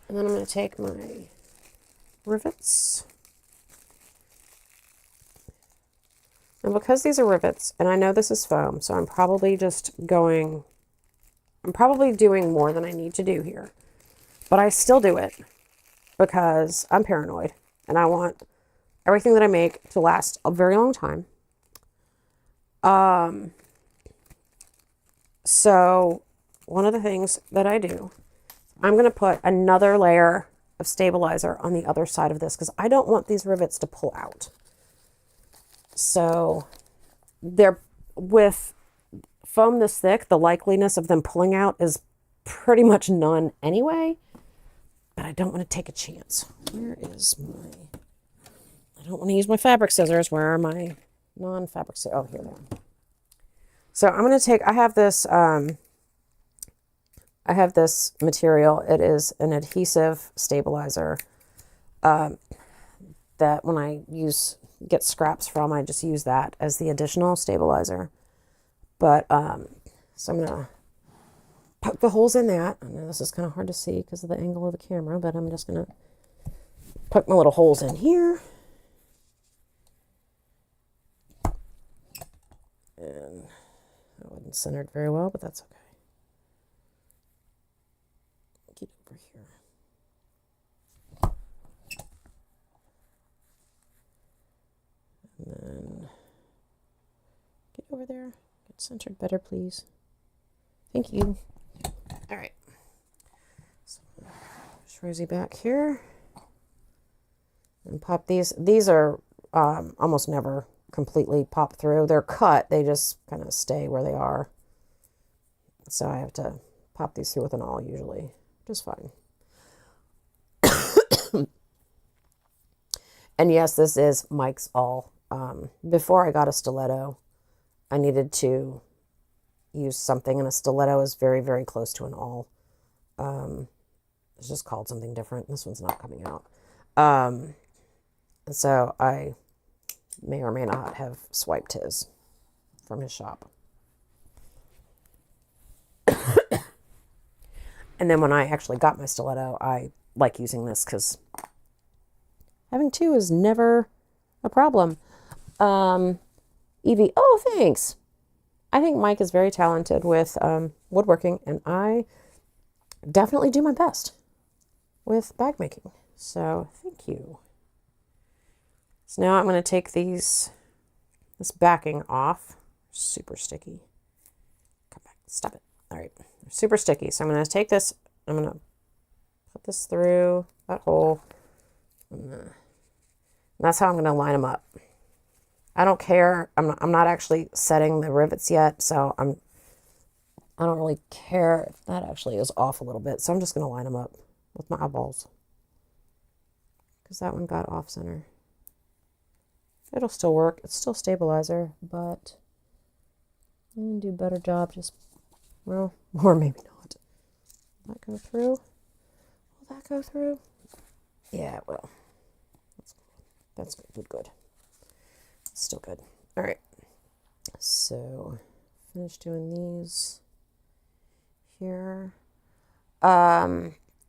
then I'm going to take my rivets. And because these are rivets, and I know this is foam, so I'm probably doing more than I need to do here. But I still do it because I'm paranoid and I want everything that I make to last a very long time. So one of the things that I do, I'm going to put another layer of stabilizer on the other side of this because I don't want these rivets to pull out. So they're, with foam this thick, the likeliness of them pulling out is pretty much none anyway, but I don't want to take a chance. Where is my, I don't want to use my fabric scissors. Where are my non-fabric scissors? Oh, here they are. So I'm going to take, I have this material. It is an adhesive stabilizer that when I get scraps from, I just use that as the additional stabilizer. But so I'm going to poke the holes in that. I know this is kind of hard to see because of the angle of the camera, but I'm just going to poke my little holes in here. And that wasn't centered very well, but that's okay. Get over here. And then get over there. Get centered better, please. Thank you. All right. So push Rosie back here. And pop these. These are almost never completely pop through. They're cut. They just kind of stay where they are. So I have to pop these through with an awl usually. Just fine. And yes, this is Mike's awl. Before I got a stiletto, I needed to use something, and a stiletto is very, very close to an awl. It's just called something different. This one's not coming out. And so I may or may not have swiped his from his shop. And then when I actually got my stiletto, I like using this because having two is never a problem. Evie, oh, thanks. I think Mike is very talented with woodworking, and I definitely do my best with bag making. So thank you. So now I'm going to take these this backing off. Super sticky. Come back. Stop it. All right. They're super sticky. So I'm going to take this. I'm going to put this through that hole. And that's how I'm going to line them up. I don't care. I'm not actually setting the rivets yet, so I don't really care if that actually is off a little bit. So I'm just going to line them up with my eyeballs, because that one got off center. It'll still work. It's still stabilizer, but I'm going to do a better job. Just, well, or maybe not. Will that go through? Will that go through? Yeah, it will. That's good. Still good. All right. So finish doing these here.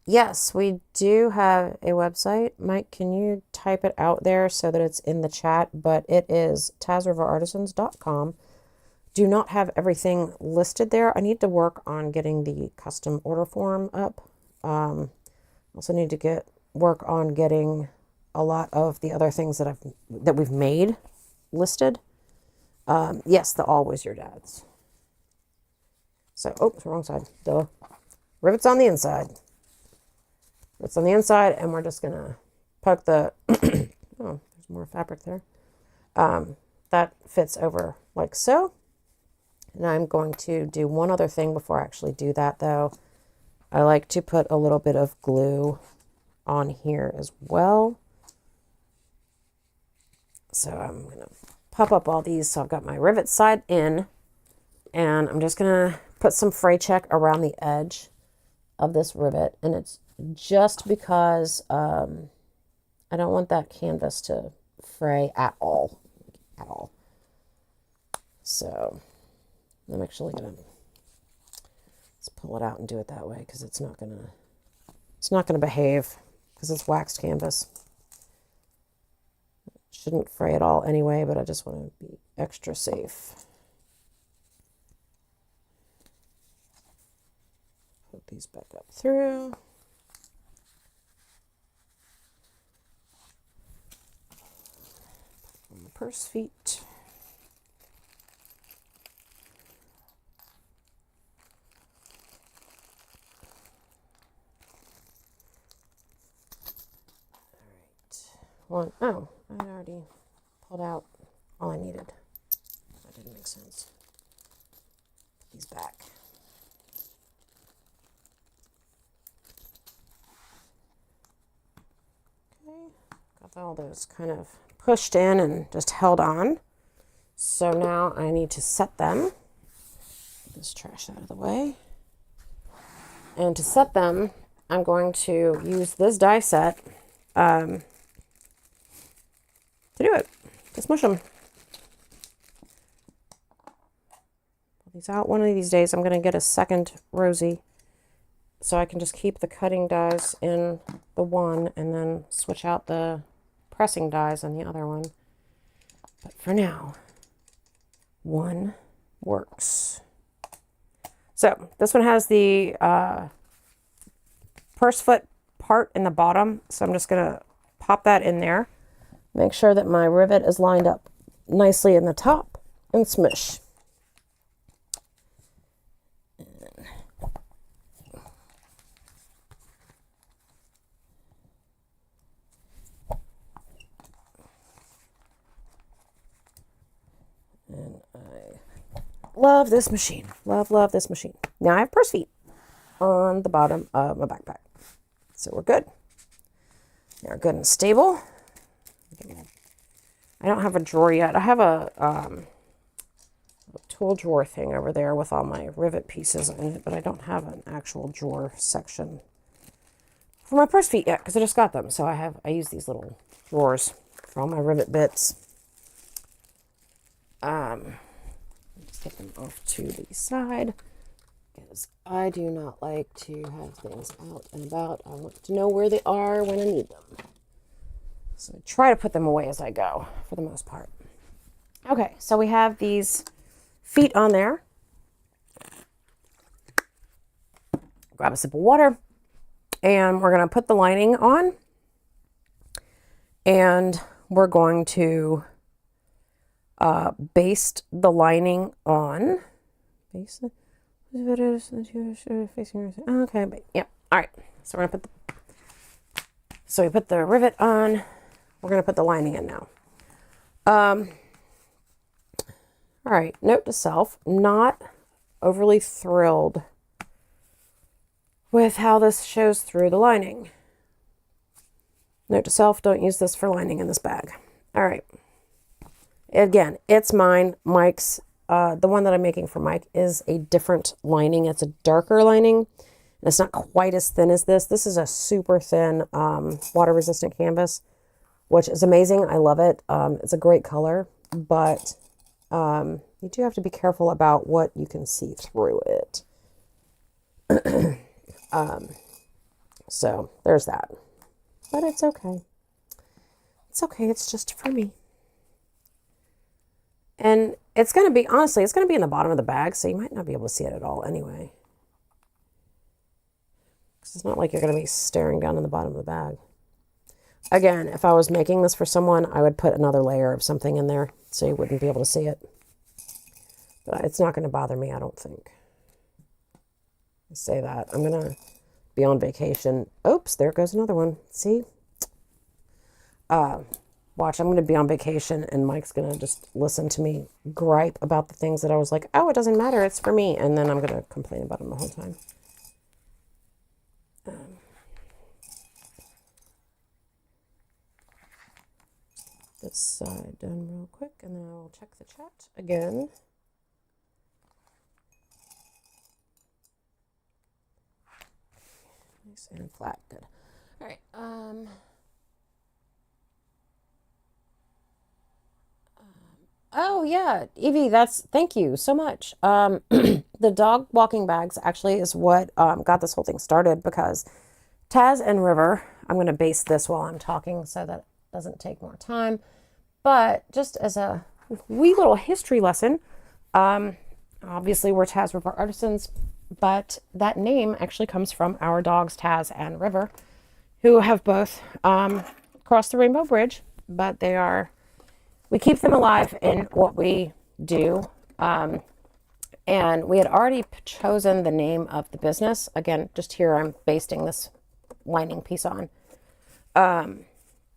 Yes, we do have a website. Mike, can you type it out there so that it's in the chat? But it is TazRiverArtisans.com. Do not have everything listed there. I need to work on getting the custom order form up. Also need to work on getting a lot of the other things that we've made listed. Yes, the Always Your Dad's. So, oh, it's the wrong side. The rivets on the inside. Rivets on the inside, and we're just gonna poke the. Oh, there's more fabric there. That fits over like so. And I'm going to do one other thing before I actually do that, though. I like to put a little bit of glue on here as well. So I'm going to pop up all these. So I've got my rivet side in, and I'm just going to put some fray check around the edge of this rivet. And it's just because I don't want that canvas to fray at all. So I'm actually going to, let's pull it out and do it that way, because it's not going to behave, because it's waxed canvas. Shouldn't fray at all anyway, but I just want to be extra safe. Put these back up through. On the purse feet. All right. Oh, I already pulled out all I needed. That didn't make sense. Put these back. Okay, got all those kind of pushed in and just held on. So now I need to set them. Get this trash out of the way. And to set them, I'm going to use this die set to do it. To smush them. Pull these out. One of these days I'm going to get a second Rosie, so I can just keep the cutting dies in the one and then switch out the pressing dies on the other one. But for now, one works. So this one has the purse foot part in the bottom, so I'm just going to pop that in there. Make sure that my rivet is lined up nicely in the top, and smush. And I love this machine. Love this machine. Now I have purse feet on the bottom of my backpack. So we're good. They're good and stable. I don't have a drawer yet. I have a tool drawer thing over there with all my rivet pieces in it, but I don't have an actual drawer section for my purse feet yet, because I just got them. So I use these little drawers for all my rivet bits. Just take them off to the side, because I do not like to have things out and about. I want to know where they are when I need them. So I try to put them away as I go, for the most part. Okay, so we have these feet on there. Grab a sip of water, and we're going to put the lining on, and we're going to based the lining on, okay, but yeah, all right, so we're gonna so we put the rivet on, we're gonna put the lining in now. All right, note to self, not overly thrilled with how this shows through the lining. Note to self, don't use this for lining in this bag. All right. Again, it's mine. Mike's, the one that I'm making for Mike is a different lining. It's a darker lining. And it's not quite as thin as this. This is a super thin water-resistant canvas, which is amazing. I love it. It's a great color, but you do have to be careful about what you can see through it. So there's that. But it's okay. It's okay. It's just for me. And it's going to be, honestly, it's going to be in the bottom of the bag, so you might not be able to see it at all anyway. Because it's not like you're going to be staring down in the bottom of the bag. Again, if I was making this for someone, I would put another layer of something in there so you wouldn't be able to see it. But it's not going to bother me, I don't think. I say that. I'm going to be on vacation. Oops, there goes another one. See? Watch, I'm going to be on vacation and Mike's going to just listen to me gripe about the things that I was like, oh, it doesn't matter, it's for me. And then I'm going to complain about them the whole time. This side done real quick, and then I'll check the chat again. Nice and flat, good. All right, oh yeah, Evie, thank you so much. The dog walking bags actually is what got this whole thing started, because Taz and River, I'm going to base this while I'm talking so that it doesn't take more time, but just as a wee little history lesson, obviously we're Taz River Artisans, but that name actually comes from our dogs Taz and River, who have both crossed the Rainbow Bridge, but we keep them alive in what we do. And we had already chosen the name of the business. Again, just here I'm basting this lining piece on.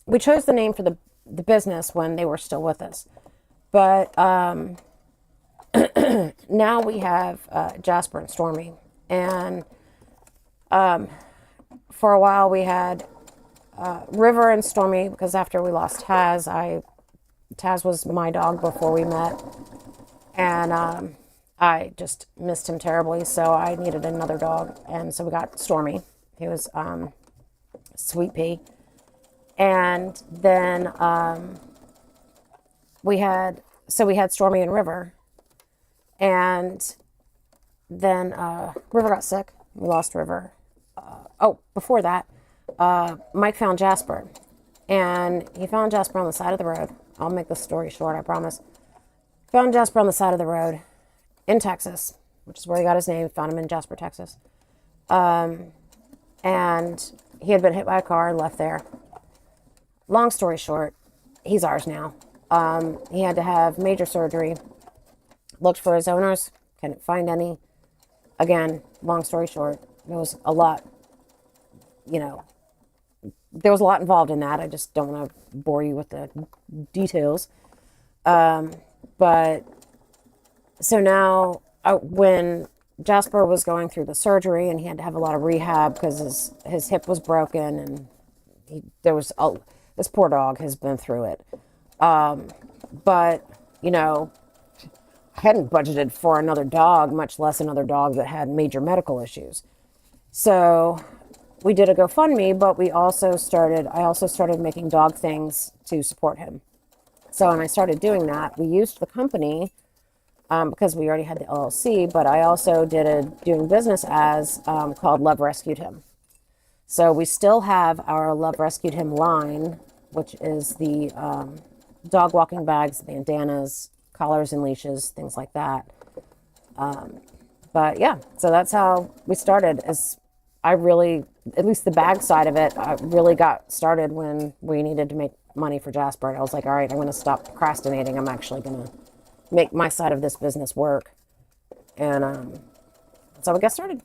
We chose the name for the business when they were still with us. But now we have Jasper and Stormy. And for a while we had River and Stormy, because after we lost Taz, Taz was my dog before we met, and I just missed him terribly, so I needed another dog, and so we got Stormy. He was Sweet Pea. And then we had Stormy and River, and then River got sick. We lost River. Before that, Mike found Jasper, and he found Jasper on the side of the road. I'll make this story short, I promise. Found Jasper on the side of the road in Texas, which is where he got his name. Found him in Jasper, Texas. And he had been hit by a car and left there. Long story short, he's ours now. He had to have major surgery. Looked for his owners, couldn't find any. Again, long story short, there was a lot, there was a lot involved in that. I just don't want to bore you with the details. But so now when Jasper was going through the surgery and he had to have a lot of rehab because his hip was broken, and this poor dog has been through it. But, I hadn't budgeted for another dog, much less another dog that had major medical issues. So we did a GoFundMe, but I also started making dog things to support him. So when I started doing that, we used the company because we already had the LLC, but I also did doing business as called Love Rescued Him. So we still have our Love Rescued Him line, which is the dog walking bags, bandanas, collars and leashes, things like that. But yeah, so that's how we started. At least the bag side of it, I really got started when we needed to make money for Jasper. And I was like, all right, I'm going to stop procrastinating. I'm actually going to make my side of this business work. And that's how we got started.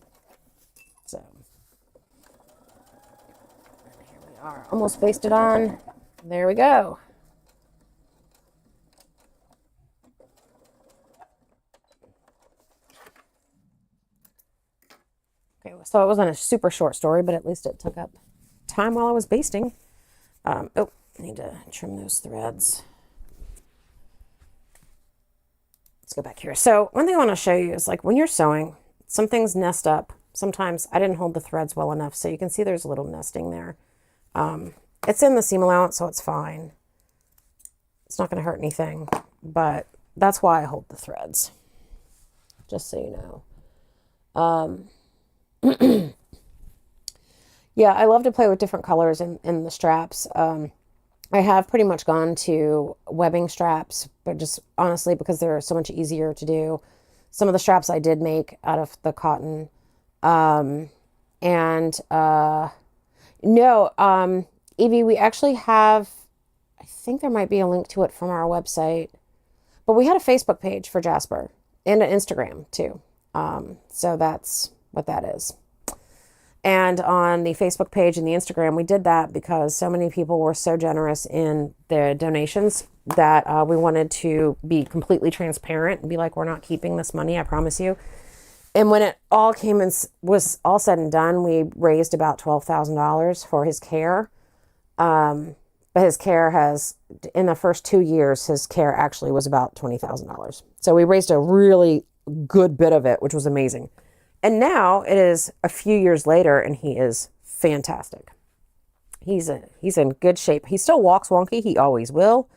So here we are, almost basted on. There we go. Okay, so it wasn't a super short story, but at least it took up time while I was basting. Oh, I need to trim those threads. Let's go back here. So one thing I want to show you is like when you're sewing, some things nest up. Sometimes I didn't hold the threads well enough, so you can see there's a little nesting there. It's in the seam allowance, so it's fine. It's not going to hurt anything, but that's why I hold the threads, just so you know. Yeah, I love to play with different colors in the straps. I have pretty much gone to webbing straps, but just honestly because they're so much easier to do. Some of the straps I did make out of the cotton. Evie, we actually have, I think there might be a link to it from our website, but we had a Facebook page for Jasper and an Instagram too. So that's what that is. And on the Facebook page and the Instagram, we did that because so many people were so generous in their donations that we wanted to be completely transparent and be like, we're not keeping this money, I promise you. And when it all came and was all said and done, we raised about $12,000 for his care. But his care has, in the first 2 years, his care actually was about $20,000. So we raised a really good bit of it, which was amazing. And now it is a few years later, and he is fantastic. He's in good shape. He still walks wonky. He always will.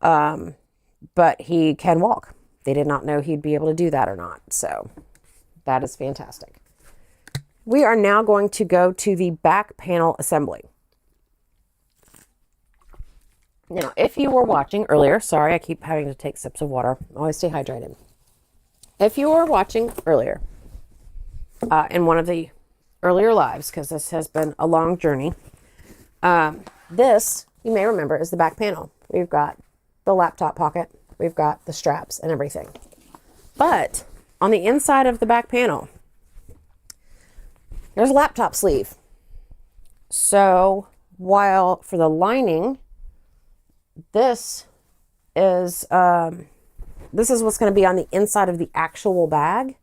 But he can walk. They did not know he'd be able to do that or not. So that is fantastic. We are now going to go to the back panel assembly. Now, if you were watching earlier, sorry, I keep having to take sips of water. Always stay hydrated. If you were watching earlier, in one of the earlier lives, because this has been a long journey, this, you may remember, is the back panel. We've got the laptop pocket, we've got the straps and everything. But on the inside of the back panel, there's a laptop sleeve. So while for the lining, this is what's going to be on the inside of the actual bag.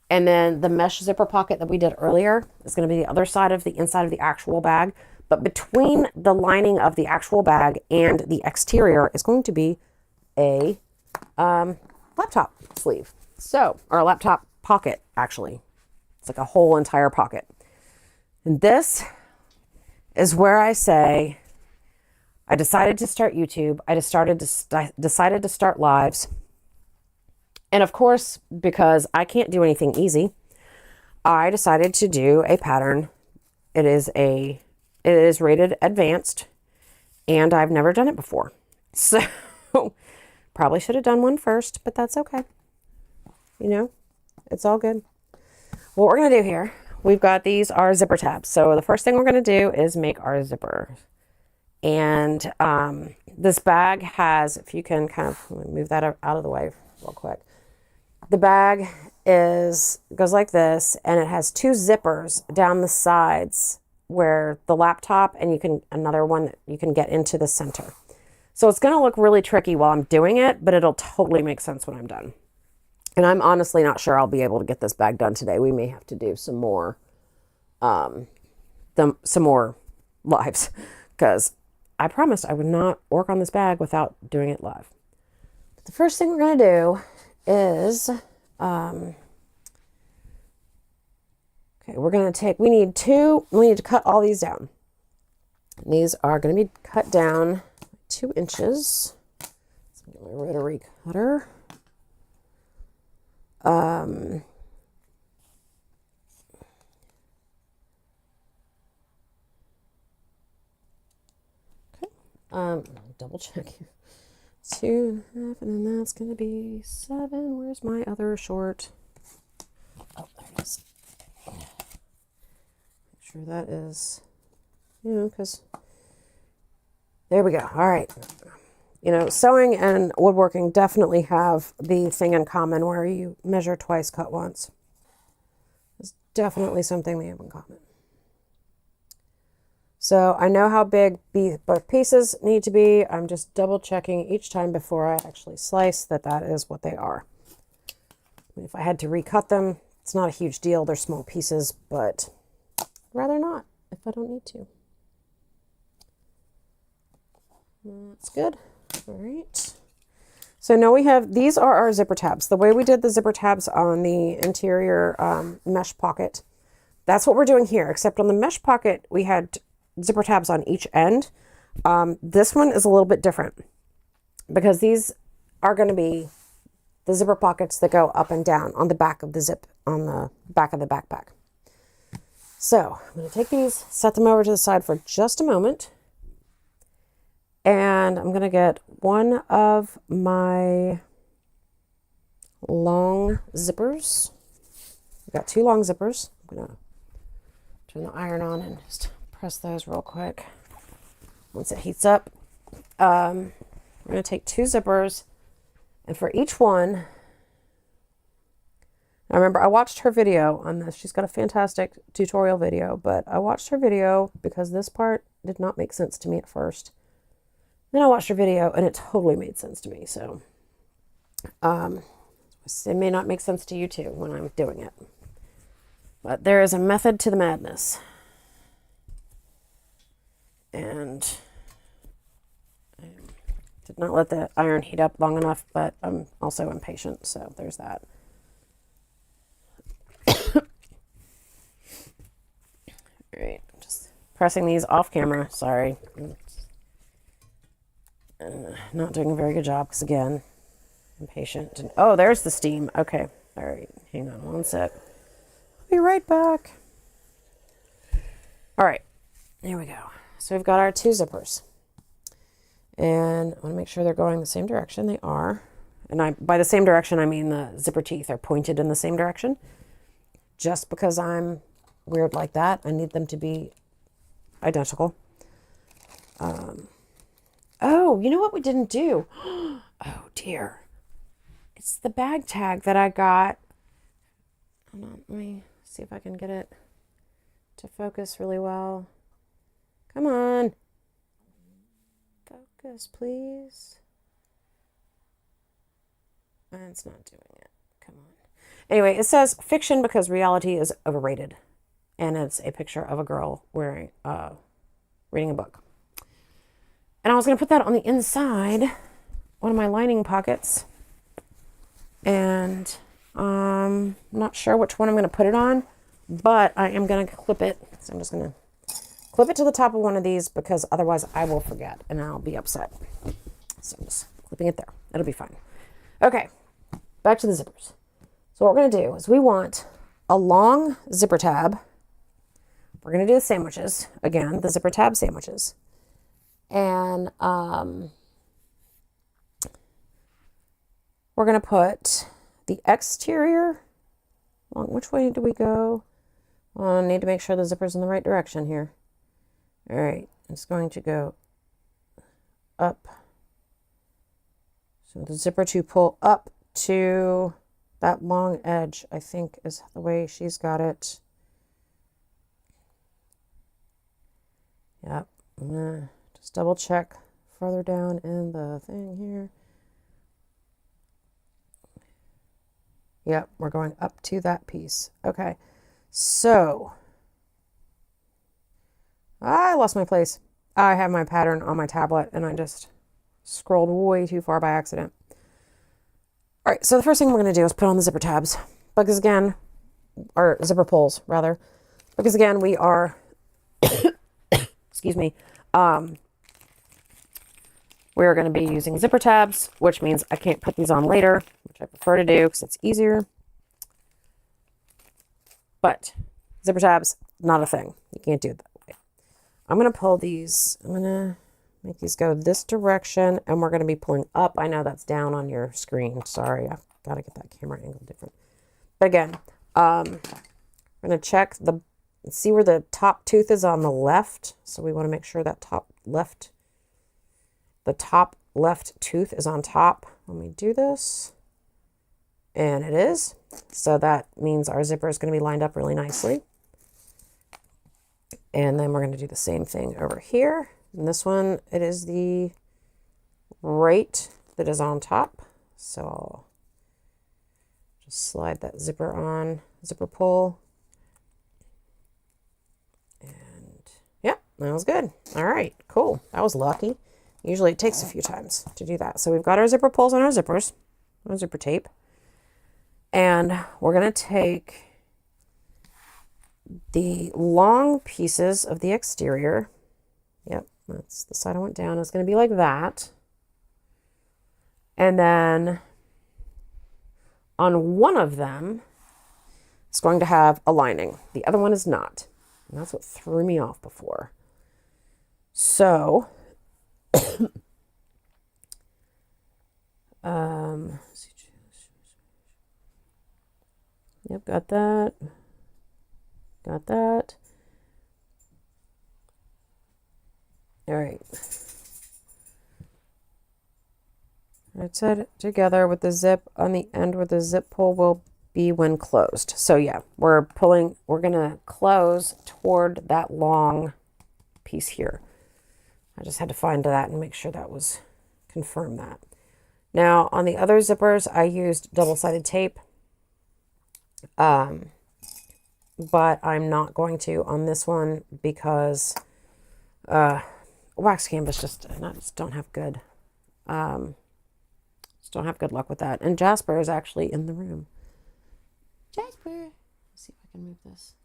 And then the mesh zipper pocket that we did earlier is going to be the other side of the inside of the actual bag. But between the lining of the actual bag and the exterior is going to be a laptop sleeve. So, or a laptop pocket, actually. It's like a whole entire pocket. And this is where I say, I decided to start YouTube. I decided to start lives. And of course, because I can't do anything easy, I decided to do a pattern. It is rated advanced, and I've never done it before. So probably should have done one first, but that's okay. You know, it's all good. What we're going to do here, we've got these are zipper tabs. So the first thing we're going to do is make our zipper. And this bag has, if you can kind of move that out of the way real quick. The bag goes like this, and it has two zippers down the sides where the laptop and another one that you can get into the center. So it's going to look really tricky while I'm doing it, but it'll totally make sense when I'm done. And I'm honestly not sure I'll be able to get this bag done today. We may have to do some more lives, because I promised I would not work on this bag without doing it live. But the first thing we're going to do is, okay, we need to cut all these down. These are going to be cut down 2 inches. Let's get my rotary cutter. Double check. 2.5, and then that's going to be 7. Where's my other short? Oh, there it is. Make sure that is, because There we go. All right. You know, sewing and woodworking definitely have the thing in common where you measure twice, cut once. It's definitely something they have in common. So I know how big both pieces need to be. I'm just double checking each time before I actually slice that that is what they are. I mean, if I had to recut them, it's not a huge deal. They're small pieces, but I'd rather not if I don't need to. That's good. All right. So now we have, these are our zipper tabs. The way we did the zipper tabs on the interior mesh pocket, that's what we're doing here, except on the mesh pocket, we had zipper tabs on each end. This one is a little bit different because these are going to be the zipper pockets that go up and down on the back of the zip, on the back of the backpack. So I'm going to take these, set them over to the side for just a moment. And I'm going to get one of my long zippers. I've got two long zippers. I'm going to turn the iron on and just press those real quick. Once it heats up, I'm going to take two zippers, and for each one, now remember, I watched her video on this. She's got a fantastic tutorial video, but I watched her video because this part did not make sense to me at first. Then I watched her video and it totally made sense to me. So it may not make sense to you too when I'm doing it. But there is a method to the madness. And I did not let the iron heat up long enough, but I'm also impatient. So there's that. All right, just pressing these off camera. Sorry. Not doing a very good job because, again, impatient. And, oh, there's the steam. Okay. All right. Hang on one sec. I'll be right back. All right. Here we go. So we've got our two zippers. And I want to make sure they're going the same direction. They are. And by the same direction, I mean the zipper teeth are pointed in the same direction. Just because I'm weird like that, I need them to be identical. Oh, you know what we didn't do? Oh, dear. It's the bag tag that I got. Hold on, let me see if I can get it to focus really well. Come on. Focus, please. And it's not doing it. Come on. Anyway, it says fiction because reality is overrated. And it's a picture of a girl reading a book. And I was going to put that on the inside, one of my lining pockets. And I'm not sure which one I'm going to put it on, but I am going to clip it. So I'm just going to clip it to the top of one of these because otherwise I will forget and I'll be upset. So I'm just clipping it there. It'll be fine. Okay, back to the zippers. So what we're going to do is we want a long zipper tab. We're going to do the sandwiches. Again, the zipper tab sandwiches. And we're going to put the exterior. Which way do we go? Well, I need to make sure the zipper's in the right direction here. All right, it's going to go up. So the zipper to pull up to that long edge, I think, is the way she's got it. Yep. I'm gonna just double check further down in the thing here. Yep, we're going up to that piece. Okay, so I lost my place. I have my pattern on my tablet and I just scrolled way too far by accident. All right, so the first thing we're going to do is put on the zipper tabs because again, or zipper pulls rather, because again, we are, excuse me, we're going to be using zipper tabs, which means I can't put these on later, which I prefer to do because it's easier. But zipper tabs, not a thing. You can't do it that way. I'm going to pull these. I'm going to make these go this direction, and we're going to be pulling up. I know that's down on your screen. Sorry, I've got to get that camera angle different. But again, I'm going to check see where the top tooth is on the left. So we want to make sure that top left the top left tooth is on top. Let me do this. And it is. So that means our zipper is going to be lined up really nicely. And then we're going to do the same thing over here. And this one, it is the right that is on top. So I'll just slide that zipper on, zipper pull. And yeah, that was good. All right, cool. That was lucky. Usually it takes a few times to do that. So we've got our zipper pulls on our zippers, our zipper tape. And we're going to take the long pieces of the exterior. Yep, that's the side I went down. It's going to be like that. And then on one of them, it's going to have a lining. The other one is not. And that's what threw me off before. So, yep, got that. Got that. All right. It's it together with the zip on the end where the zip pull will be when closed. So yeah, we're going to close toward that long piece here. I just had to find that and make sure that was, confirm that. Now on the other zippers, I used double-sided tape. But I'm not going to on this one because wax canvas just don't have good don't have good luck with that. And Jasper is actually in the room. Jasper, let's see if I can move this.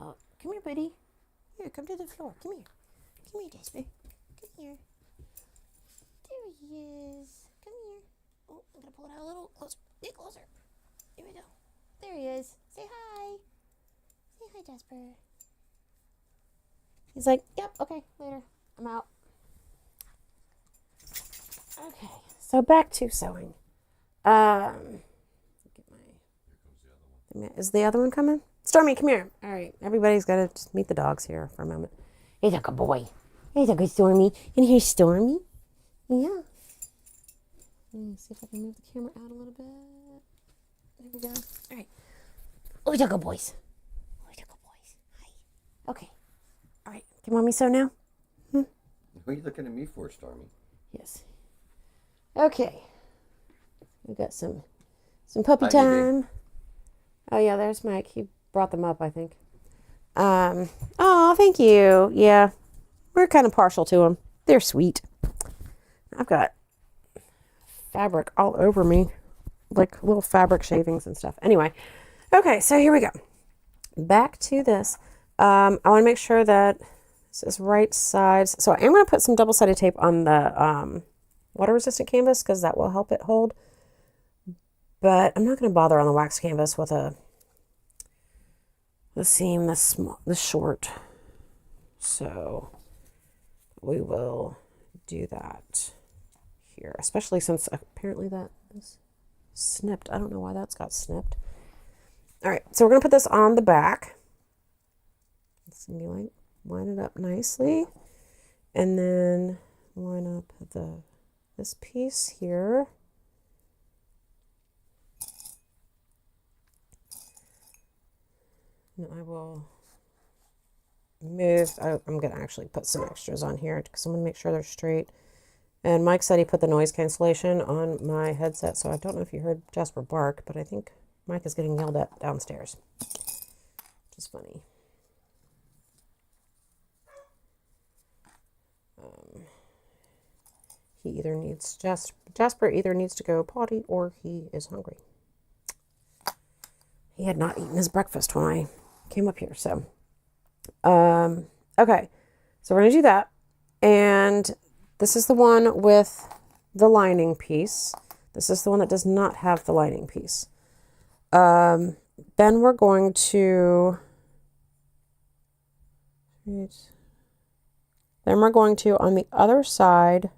Oh, come here, buddy. Here, come to the floor. Come here. Come here, Jasper. Come here. There he is. Come here. Oh, I'm gonna pull it out a little closer. Get closer. Here we go. There he is. Say hi. Say hi, Jasper. He's like, yep, okay, later. I'm out. Okay, so back to sewing. Is the other one coming? Stormy, come here. All right, everybody's got to just meet the dogs here for a moment. He's a good boy. He's a good Stormy. And here's Stormy. Yeah. Let me see if I can move the camera out a little bit. There we go. All right. Oh, he's a good boys. Oh, he's a good boys. Hi. Okay. All right. Can mommy sew now? What are you looking at me for, Stormy? Yes. Okay. We got some puppy time. Oh yeah, there's Mike. He brought them up, I think. Oh, thank you. Yeah. We're kind of partial to them. They're sweet. I've got fabric all over me, like little fabric shavings and stuff. Anyway, okay, so here we go. Back to this. I want to make sure that this is right sides. So I am going to put some double-sided tape on the water-resistant canvas because that will help it hold. But I'm not going to bother on the wax canvas with the seam this short. So we will do that here, especially since apparently that is snipped. I don't know why that's got snipped. All right, so we're going to put this on the back. It's going to be like, line it up nicely. And then line up this piece here. And I will move, I'm going to actually put some extras on here because I'm going to make sure they're straight. And Mike said he put the noise cancellation on my headset, so I don't know if you heard Jasper bark, but I think Mike is getting yelled at downstairs, which is funny. Jasper either needs to go potty or he is hungry. He had not eaten his breakfast when I came up here, so okay, so we're gonna do that. And this is the one with the lining piece. This is the one that does not have the lining piece. Then we're going to on the other side,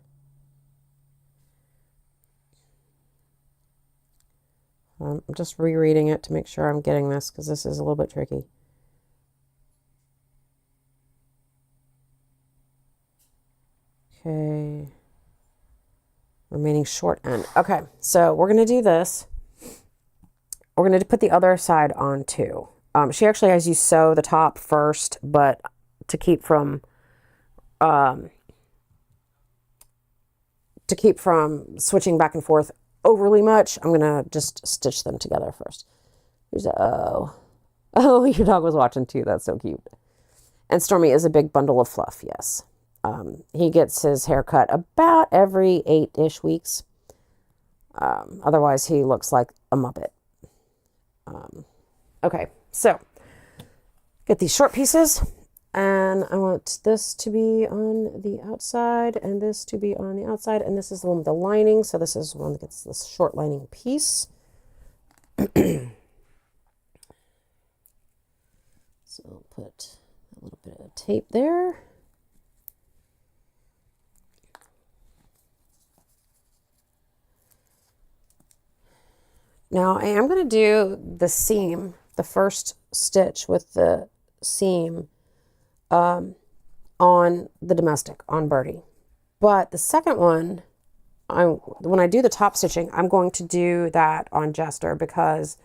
I'm just rereading it to make sure I'm getting this because this is a little bit tricky. Okay. Remaining short end. Okay, so we're going to do this. We're going to put the other side on too. She actually has you sew the top first, but to keep from switching back and forth overly much, I'm going to just stitch them together first. Here's oh, your dog was watching too. That's so cute. And Stormy is a big bundle of fluff, yes. He gets his hair cut about every 8-ish weeks. Otherwise, he looks like a Muppet. Okay, so get these short pieces, and I want this to be on the outside and this to be on the outside, and this is the one with the lining, so this is the one that gets this short lining piece. So I'll put a little bit of tape there. Now I am going to do the seam, the first stitch with the seam on the domestic, on Birdie. But the second one, when I do the top stitching, I'm going to do that on Jester because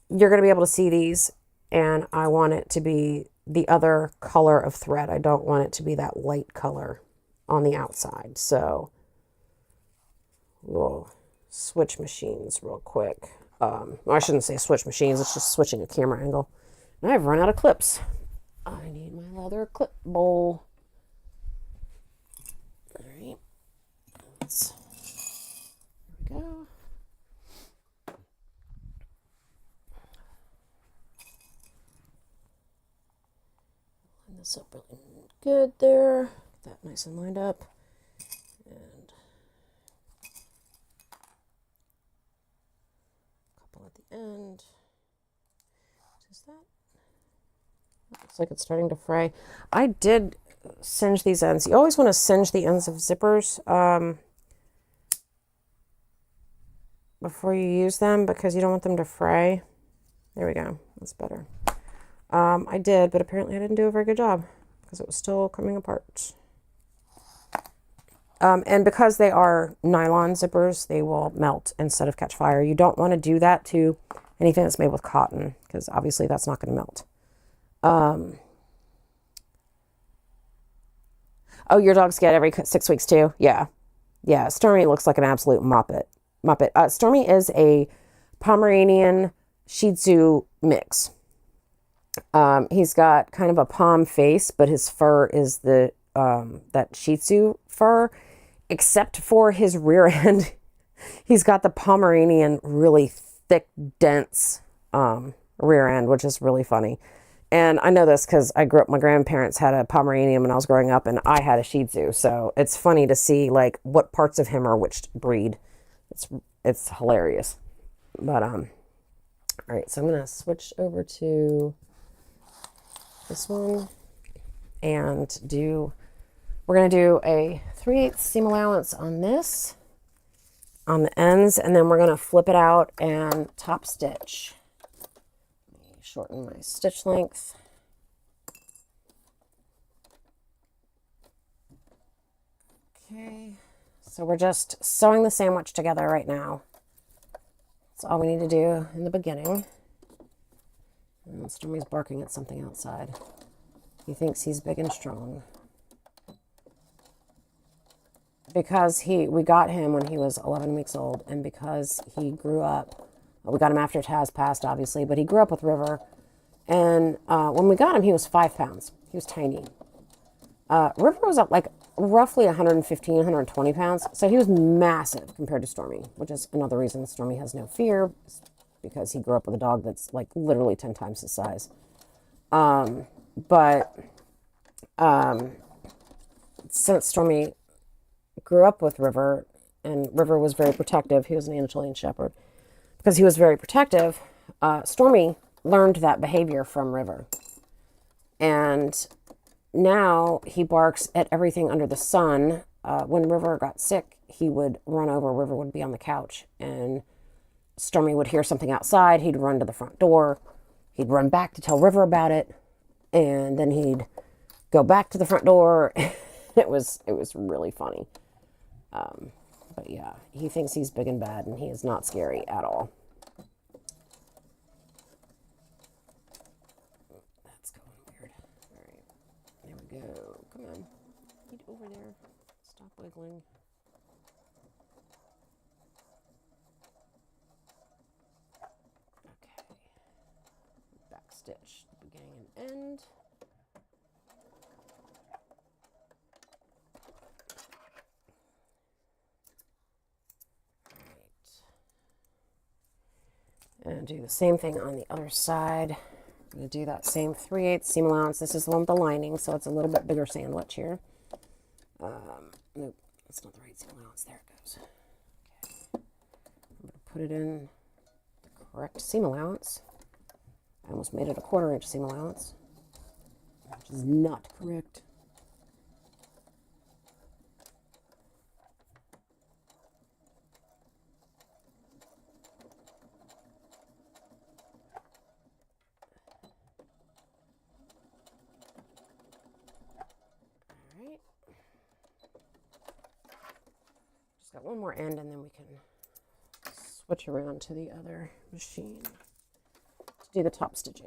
you're going to be able to see these, and I want it to be the other color of thread. I don't want it to be that light color on the outside. So we'll switch machines real quick. I shouldn't say switch machines, it's just switching a camera angle. And I've run out of clips. I need my leather clip bowl. All right. There we go. Line this up really good there. Get that nice and lined up. And at the end. What is that? Looks like it's starting to fray. I did singe these ends. You always want to singe the ends of zippers before you use them because you don't want them to fray. There we go. That's better. I did, but apparently I didn't do a very good job because it was still coming apart. And because they are nylon zippers, they will melt instead of catch fire. You don't want to do that to anything that's made with cotton because obviously that's not going to melt. Oh, your dogs get every 6 weeks too? Yeah. Yeah, Stormy looks like an absolute Muppet. Stormy is a Pomeranian Shih Tzu mix. He's got kind of a pom face, but his fur is the that Shih Tzu fur, except for his rear end. He's got the Pomeranian really thick, dense rear end, which is really funny. And I know this because I grew up, my grandparents had a Pomeranian when I was growing up, and I had a Shih Tzu. So it's funny to see like what parts of him are which breed. It's hilarious. But all right, so I'm gonna switch over to this one and we're gonna do a 3/8 seam allowance on this, on the ends, and then we're gonna flip it out and top stitch. Shorten my stitch length. Okay, so we're just sewing the sandwich together right now. That's all we need to do in the beginning. And Stormy's barking at something outside. He thinks he's big and strong. Because we got him when he was 11 weeks old, and because he grew up, we got him after Taz passed, obviously, but he grew up with River. And when we got him, he was 5 pounds. He was tiny. River was up like roughly 115, 120 pounds. So he was massive compared to Stormy, which is another reason Stormy has no fear, because he grew up with a dog that's like literally 10 times his size. Since Stormy grew up with River, and River was very protective, he was an Anatolian Shepherd. Because he was very protective, Stormy learned that behavior from River. And now he barks at everything under the sun. When River got sick, he would run over. River would be on the couch, and Stormy would hear something outside. He'd run to the front door. He'd run back to tell River about it, and then he'd go back to the front door It was really funny. But yeah, he thinks he's big and bad, and he is not scary at all. That's going weird. All right, there we go. Come on, get over there. Stop wiggling. Okay, back stitch the beginning and end. And do the same thing on the other side. I'm going to do that same 3/8 seam allowance. This is the one with the lining, so it's a little bit bigger sandwich here. Nope, that's not the right seam allowance. There it goes. Okay. I'm going to put it in the correct seam allowance. I almost made it a 1/4 inch seam allowance, which is not correct. Got one more end, and then we can switch around to the other machine to do the top stitching.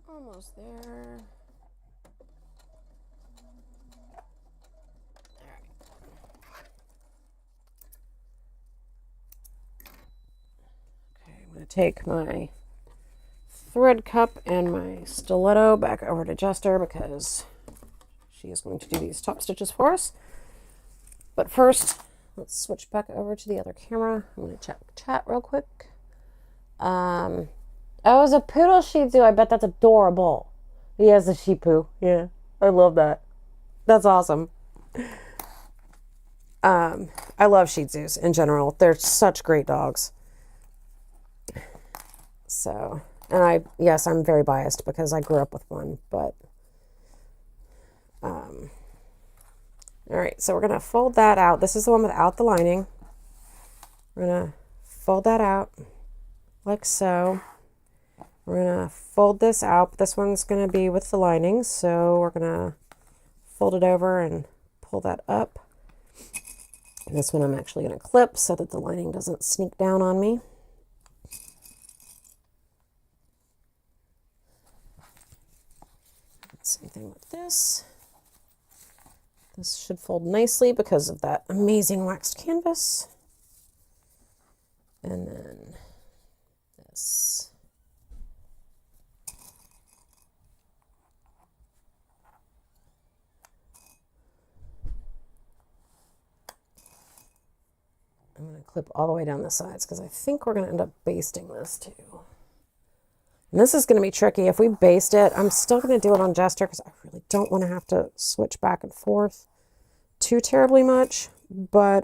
Almost there. All right. Okay, I'm going to take my thread cup and my stiletto back over to Jester because she is going to do these top stitches for us. But first, let's switch back over to the other camera. I'm going to check chat real quick. Oh, it's a poodle Shih Tzu. I bet that's adorable. He has a Shih Tzu. Yeah, I love that. That's awesome. I love Shih Tzus in general. They're such great dogs. So, and yes, I'm very biased because I grew up with one, but, all right, so we're going to fold that out. This is the one without the lining. We're going to fold that out like so. We're going to fold this out. This one's going to be with the lining, so we're going to fold it over and pull that up. And this one I'm actually going to clip so that the lining doesn't sneak down on me. Same thing with this. This should fold nicely because of that amazing waxed canvas. And then this. I'm going to clip all the way down the sides because I think we're going to end up basting this too. And this is going to be tricky. If we baste it, I'm still going to do it on Jester because I really don't want to have to switch back and forth too terribly much. But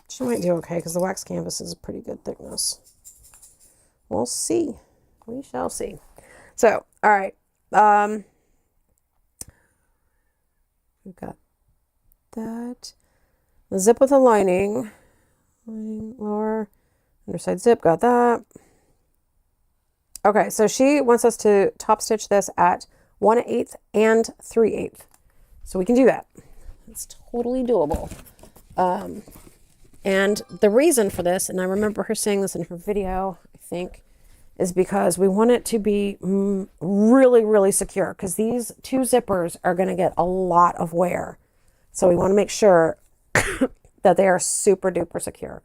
she might do okay because the wax canvas is a pretty good thickness. We'll see. We shall see. So, all right. We've got that. The zip with a lining. Lower, underside zip, got that. Okay, so she wants us to top stitch this at 1/8 and 3/8. So we can do that. It's totally doable. And the reason for this, and I remember her saying this in her video, I think, is because we want it to be really, really secure because these two zippers are going to get a lot of wear. So we want to make sure that they are super duper secure.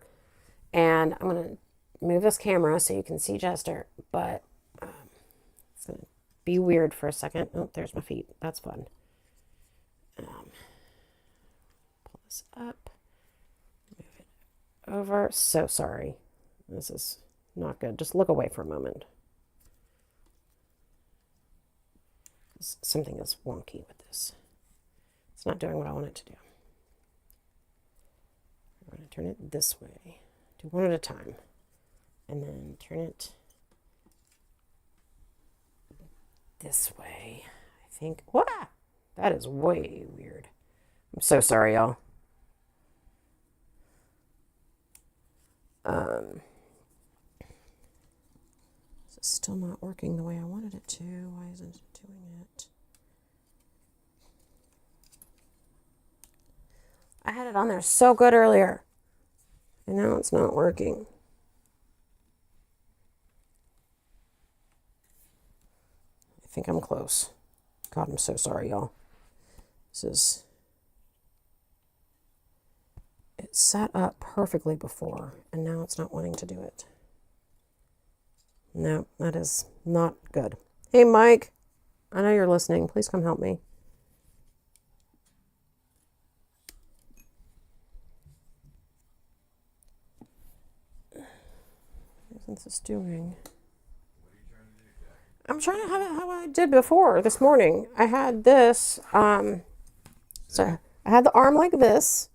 And I'm going to move this camera so you can see Jester, but it's going to be weird for a second. Oh, there's my feet. That's fun. Pull this up, move it over. So sorry. This is not good. Just look away for a moment. Something is wonky with this. It's not doing what I want it to do. I'm going to turn it this way. Do one at a time. and then turn it this way. I think. What? That is way weird. I'm so sorry, y'all. It's still not working the way I wanted it to. Why isn't it doing it? I had it on there so good earlier, and now it's not working. I think I'm close. God, I'm so sorry, y'all. It set up perfectly before, and now it's not wanting to do it. No, that is not good. Hey, Mike, I know you're listening. Please come help me. What's this doing? I'm trying to have it how I did before this morning. I had this, so I had the arm like this,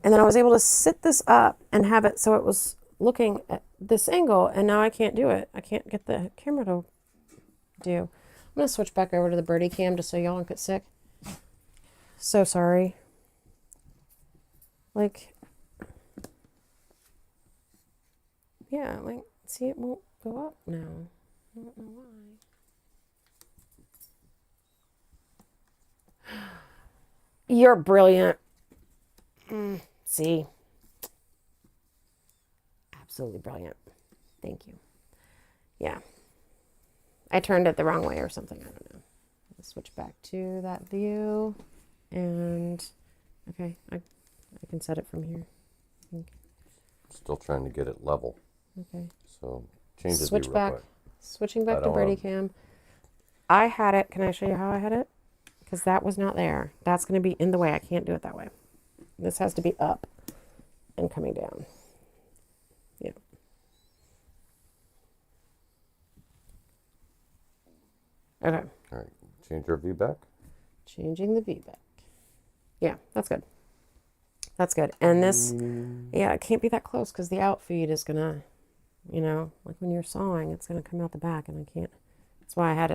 and then I was able to sit this up and have it so it was looking at this angle, and now I can't do it. I can't get the camera to do. I'm going to switch back over to the birdie cam just so y'all don't get sick. So sorry. Like, yeah, like, see, it won't go up now. I don't know why. You're brilliant. See? Absolutely brilliant. Thank you. Yeah. I turned it the wrong way or something. I don't know. Let's switch back to that view. And, okay, I can set it from here. I think. Still trying to get it level. Okay. So change the Switch view back. real quick. Switching back to birdie cam. I had it. Can I show you how I had it? Because that was not there. That's going to be in the way. I can't do it that way. This has to be up and coming down. Yeah. Okay. All right. Change your view back. Changing the view back. Yeah, that's good. That's good. And this, yeah, it can't be that close because the outfeed is going to, you know, like when you're sawing, it's going to come out the back and I can't. That's why I had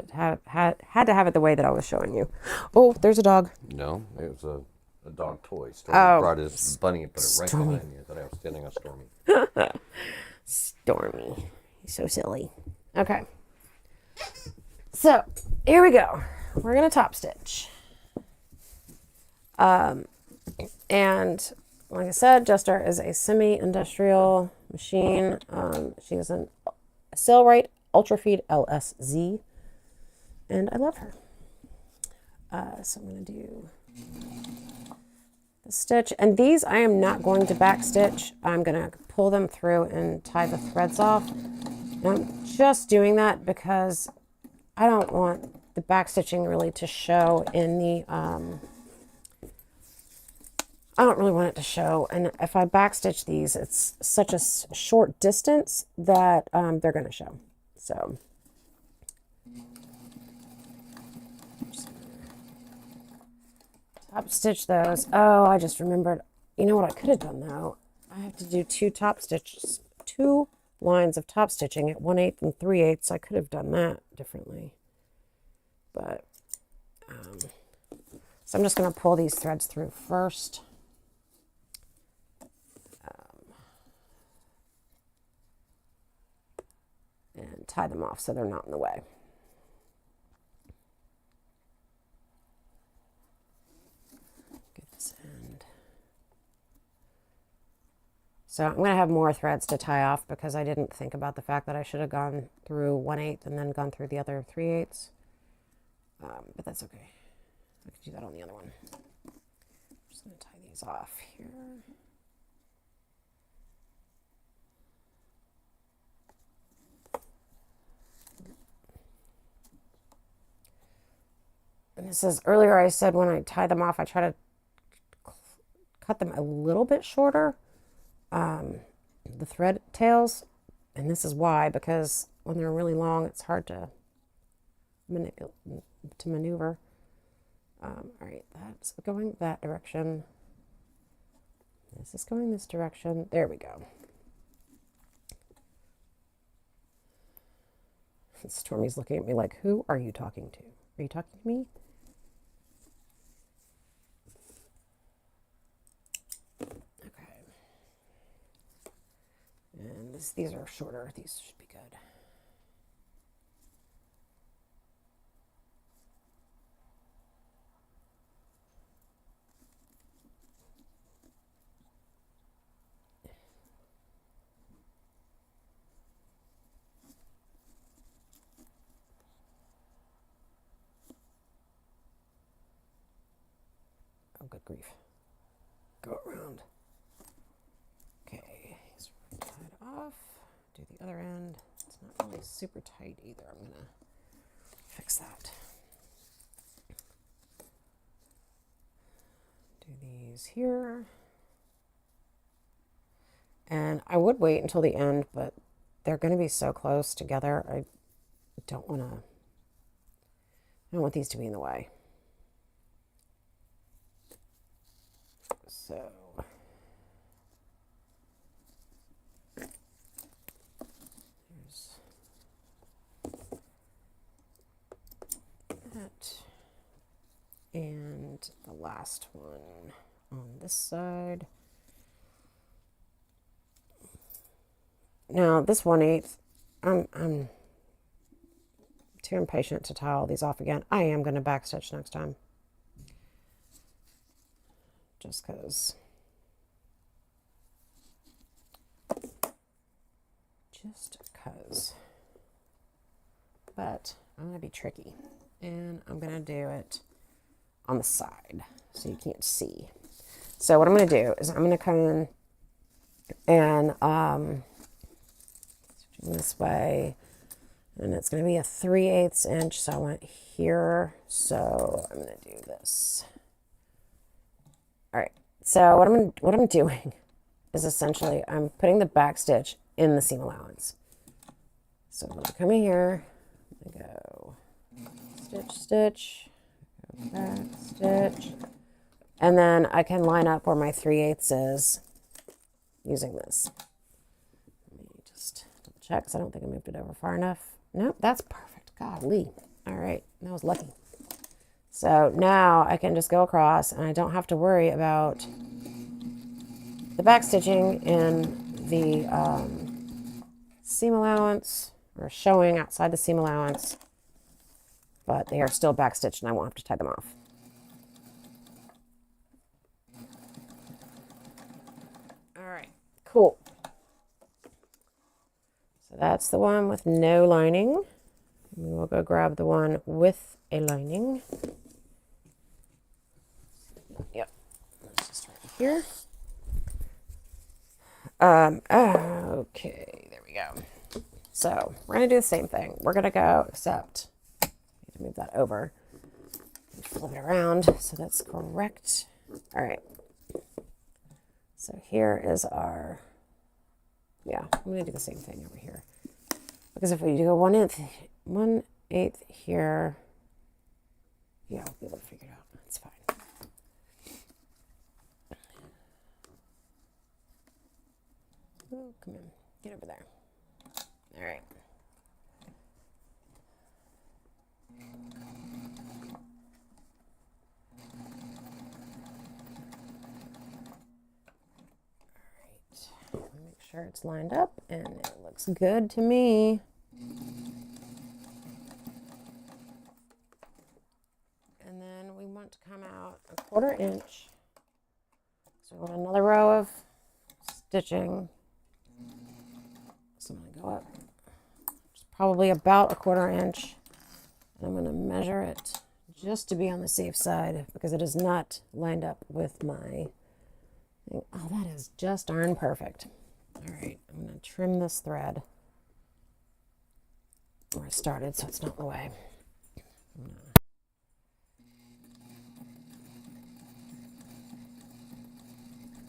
to have it the way that I was showing you. Oh, there's a dog. No, it was a dog toy. Stormy brought his bunny and put it right Stormy. behind you. I thought I was standing on Stormy. Stormy. He's so silly. Okay. So, here we go. We're going to top stitch. And like I said, Jester is a semi-industrial machine. She is an Sailrite Ultrafeed LSZ. And I love her. So I'm going to do the stitch. And these I am not going to back stitch. I'm going to pull them through and tie the threads off. And I'm just doing that because I don't want the back stitching really to show in the, I don't really want it to show. And if I back stitch these, it's such a short distance that they're going to show. So top stitch those. Oh, I just remembered. You know what I could have done though? I have to do two lines of top stitching at 1/8 and 3/8. I could have done that differently. But so I'm just going to pull these threads through first. And tie them off so they're not in the way. Get this end. So I'm going to have more threads to tie off because I didn't think about the fact that I should have gone through 1/8 and then gone through the other 3/8. But that's okay. I can do that on the other one. I'm just going to tie these off here. And this is, earlier I said when I tie them off, I try to cut them a little bit shorter, the thread tails. And this is why, because when they're really long, it's hard to maneuver. All right, that's going that direction. This is going this direction. There we go. Stormy's looking at me like, who are you talking to? Are you talking to me? Okay. And these are shorter. These should be good. Oh, good grief. Go around. Okay, so we're gonna tie it off. Do the other end. It's not really super tight either. I'm gonna fix that. Do these here. And I would wait until the end, but they're going to be so close together. I don't want these to be in the way. So there's that. And the last one on this side. Now this 1/8, I'm too impatient to tie all these off again. I am going to backstitch next time. Just because. But I'm going to be tricky. And I'm going to do it on the side so you can't see. So what I'm going to do is I'm going to come in and this way, and it's going to be a 3/8 inch, so I want it here, so I'm going to do this. All right, so what I'm doing is essentially I'm putting the back stitch in the seam allowance. So I'm going to come in here, I'm going to go stitch, stitch, go back stitch, and then I can line up where my 3/8 is using this. Let me just double check because I don't think I moved it over far enough. Nope, that's perfect. Golly. All right, that was lucky. So now I can just go across and I don't have to worry about the back stitching in the seam allowance or showing outside the seam allowance, but they are still back stitched and I won't have to tie them off. All right, cool. So that's the one with no lining. We will go grab the one with a lining. Yep, that's just right here. Okay, there we go. So we're gonna do the same thing. We're gonna go, except I need to move that over and flip it around so that's correct. All right. So here is our, yeah, I'm gonna do the same thing over here. Because if we do a 1/8 here, yeah, I'll be able to figure it out. It's fine. Oh, come in. Get over there. All right. All right. Make sure it's lined up and it looks good to me. And then we want to come out a 1/4 inch. So we want another row of stitching. So I'm going to go up just probably about a 1/4 inch. And I'm going to measure it just to be on the safe side because it is not lined up with my thing. Oh, that is just darn perfect. All right, I'm going to trim this thread where I started so it's not in the way.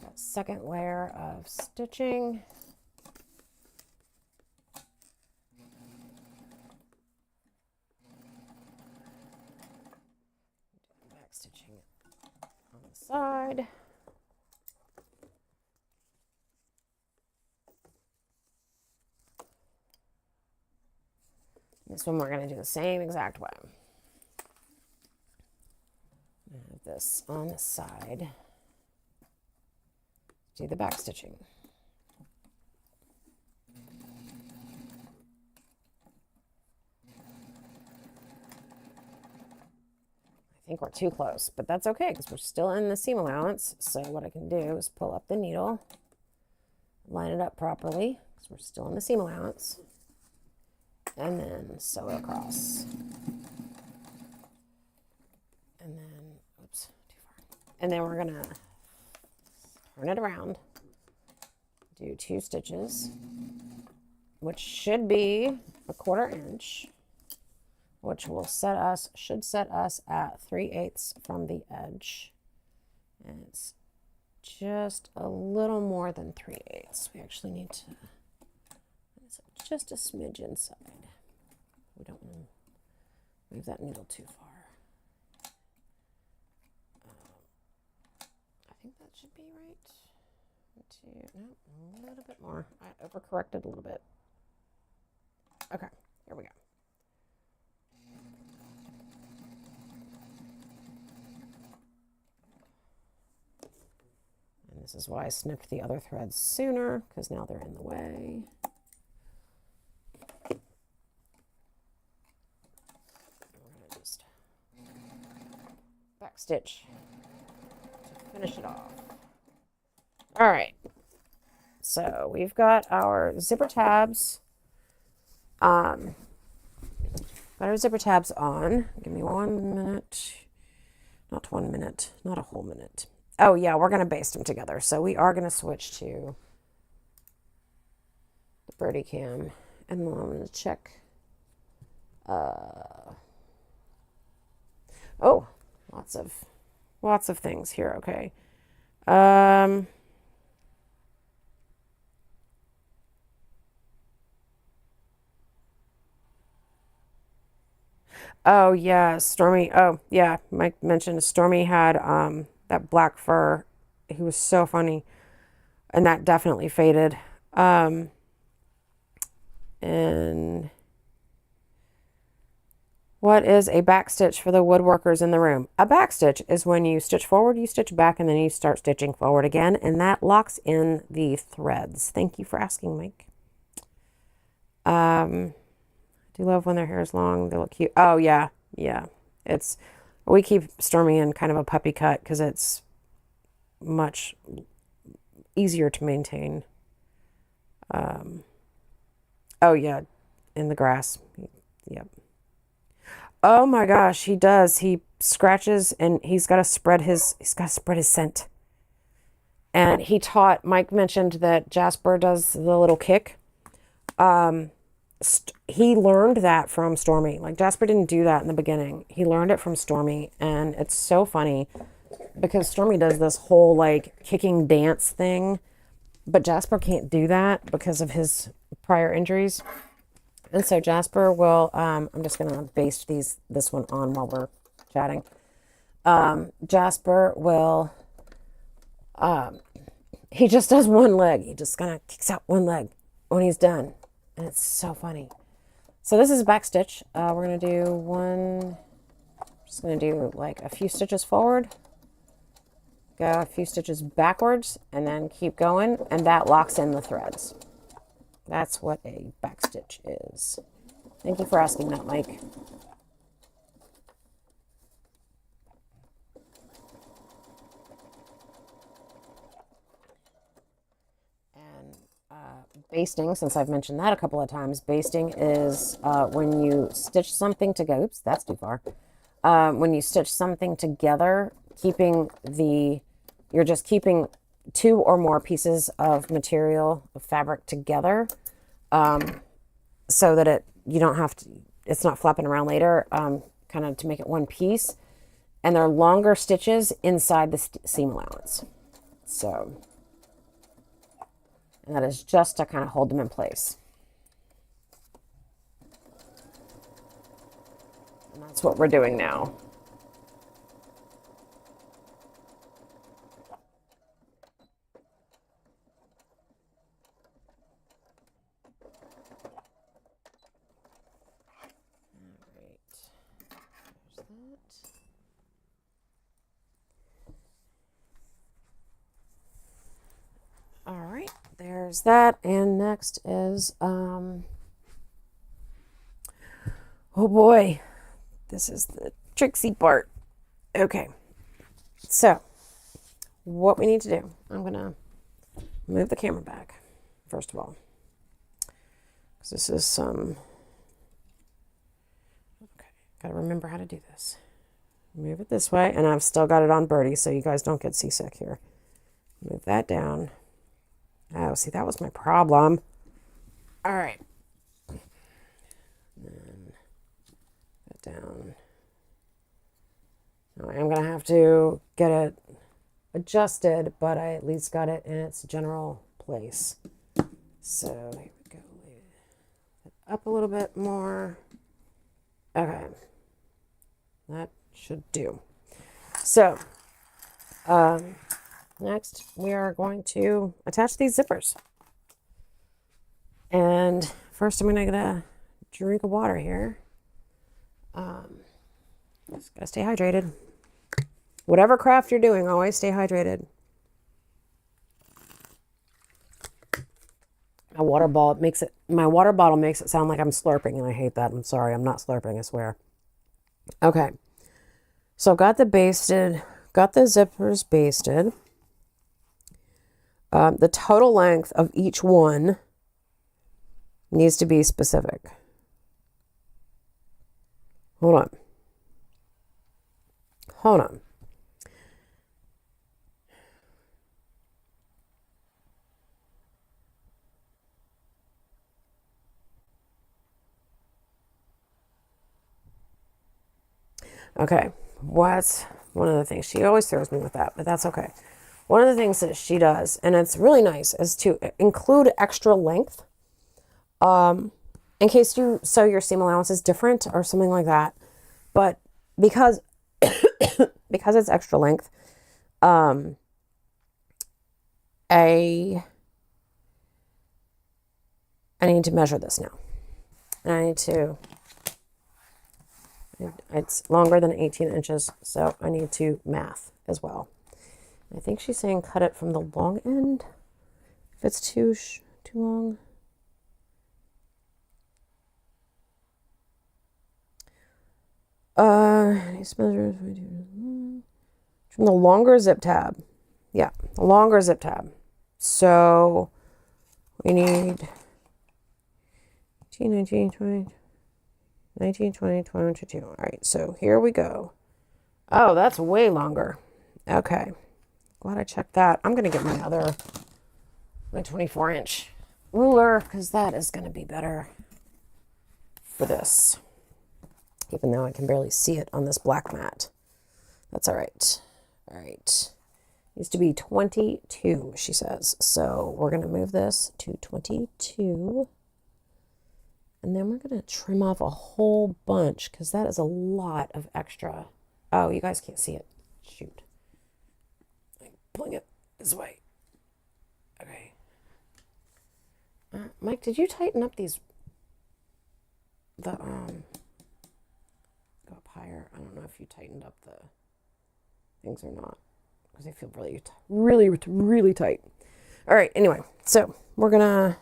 That second layer of stitching. Back stitching on the side. This one we're going to do the same exact way. Have this on the side. Do the back stitching. I think we're too close, but that's okay because we're still in the seam allowance. So what I can do is pull up the needle, line it up properly because we're still in the seam allowance, and then sew it across. And then, oops, too far. And then we're gonna turn it around, do 2 stitches, which should be a 1/4 inch, which will should set us at 3/8 from the edge. And it's just a little more than 3/8. We actually need to, just a smidge inside. We don't want to move that needle too far. I think that should be right. No, a little bit more. I overcorrected a little bit. Okay, here we go. And this is why I snipped the other threads sooner, because now they're in the way. We're going to just back stitch to finish it off. All right, so we've got our zipper tabs. Got our zipper tabs on. Give me 1 minute. Not 1 minute, not a whole minute. Oh yeah, we're gonna baste them together. So we are gonna switch to the Birdie Cam, and I'm gonna check. Oh, lots of things here. Okay. Oh yeah, Stormy. Oh yeah, Mike mentioned Stormy had that black fur. He was so funny, and that definitely faded. And what is a back stitch for the woodworkers in the room? A back stitch is when you stitch forward, you stitch back, and then you start stitching forward again, and that locks in the threads. Thank you for asking, Mike. I do love when their hair is long. They look cute. Oh yeah, yeah. We keep Stormy in kind of a puppy cut because it's much easier to maintain. Oh yeah, in the grass. Yep. Oh my gosh, he does. He scratches and he's got to spread his scent. And Mike mentioned that Jasper does the little kick. He learned that from Stormy. Like Jasper didn't do that in the beginning. He learned it from Stormy, and it's so funny because Stormy does this whole like kicking dance thing, but Jasper can't do that because of his prior injuries. And so Jasper will, I'm just going to baste this one on while we're chatting. Jasper will, he just does one leg. He just kind of kicks out one leg when he's done. And it's so funny. So this is a back stitch. We're going to do just going to do like a few stitches forward, go a few stitches backwards, and then keep going. And that locks in the threads. That's what a back stitch is. Thank you for asking that, Mike. And basting, since I've mentioned that a couple of times, basting is when you stitch something together. Oops, that's too far. When you stitch something together, you're just keeping 2 or more pieces of material, of fabric together, so that you don't have to, it's not flapping around later, kind of to make it one piece. And they're longer stitches inside the seam allowance. So, and that is just to kind of hold them in place. And that's what we're doing now. there's that. And next is, oh boy, this is the tricksy part. Okay, so what we need to do, I'm going to move the camera back, first of all, because this is some, okay, got to remember how to do this. Move it this way, and I've still got it on birdie, so you guys don't get seasick here. Move that down. Oh, see, that was my problem. All right. And that down. Now I'm going to have to get it adjusted, but I at least got it in its general place. So here we go. Up a little bit more. Okay. That should do. So, next we are going to attach these zippers. And first I'm going to get a drink of water here. Just gotta stay hydrated. Whatever craft you're doing, always stay hydrated. My water bottle makes it sound like I'm slurping, and I hate that. I'm sorry, I'm not slurping, I swear. Okay. So got the zippers basted. The total length of each one needs to be specific. Hold on. Okay, what's one of the things? She always throws me with that, but that's okay. One of the things that she does, and it's really nice, is to include extra length in case you sew your seam allowance is different or something like that. But because because it's extra length, I need to measure this now. And it's longer than 18 inches, so I need to math as well. I think she's saying cut it from the long end if it's too long. From the longer zip tab. Yeah, the longer zip tab. So we need 18, 19, 20, 19, 20, 21, 22. All right, so here we go. Oh, that's way longer. Okay. Glad I checked that. I'm going to get my 24-inch ruler, because that is going to be better for this. Even though I can barely see it on this black mat. That's all right. All right. Needs to be 22, she says. So we're going to move this to 22. And then we're going to trim off a whole bunch, because that is a lot of extra. Oh, you guys can't see it. Shoot. I'm pulling it this way. Okay. Mike, did you tighten up go up higher? I don't know if you tightened up the things or not, because they feel really tight. All right, anyway, so we're gonna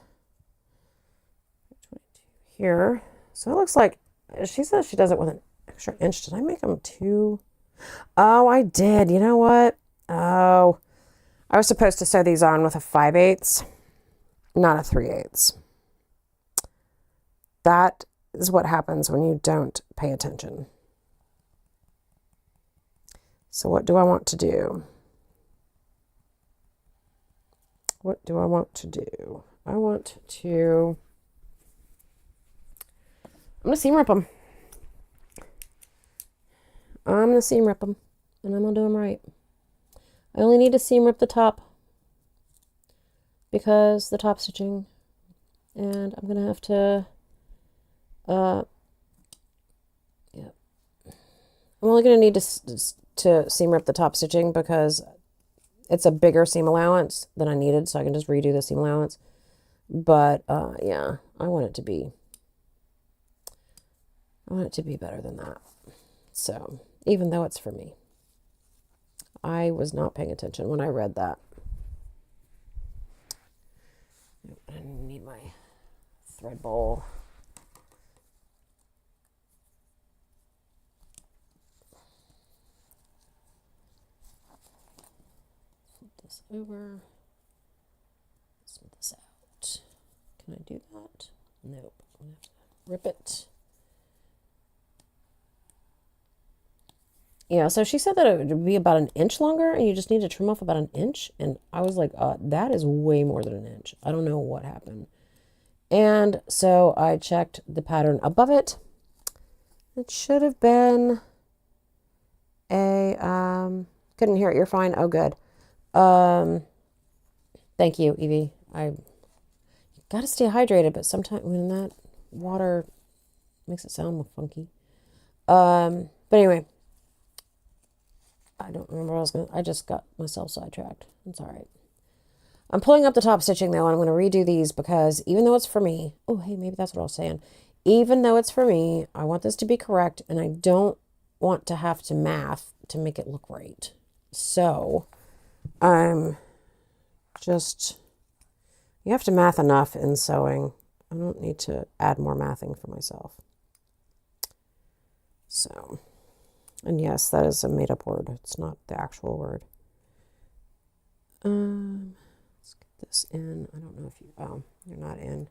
here. So it looks like she says she does it with an extra inch. Did I make them two? Oh, I did. You know what? Oh, I was supposed to sew these on with a 5/8, not a 3/8. That is what happens when you don't pay attention. So what do I want to do? What do I want to do? I'm going to seam rip them. I'm going to seam rip them, and I'm going to do them right. I only need to seam rip the top because the top stitching, and I'm going to have to, yeah. I'm only going to need to seam rip the top stitching because it's a bigger seam allowance than I needed, so I can just redo the seam allowance. But, yeah, I want it to be better than that. So, even though it's for me. I was not paying attention when I read that. my thread bowl. Flip this over. Smooth this out. Can I do that? Nope. I'm gonna have to rip it. Yeah, so she said that it would be about an inch longer and you just need to trim off about an inch. And I was like, that is way more than an inch. I don't know what happened. And so I checked the pattern above it. It should have been a, couldn't hear it. You're fine. Oh, good. Thank you, Evie. You got to stay hydrated, but sometimes when that water makes it sound funky. But anyway. I don't remember what I was going to... I just got myself sidetracked. It's all right. I'm pulling up the top stitching, though, and I'm going to redo these because even though it's for me... Oh, hey, maybe that's what I was saying. Even though it's for me, I want this to be correct, and I don't want to have to math to make it look right. So, I'm just... You have to math enough in sewing. I don't need to add more mathing for myself. So... And yes, that is a made-up word. It's not the actual word. Let's get this in. I don't know if you... Oh, you're not in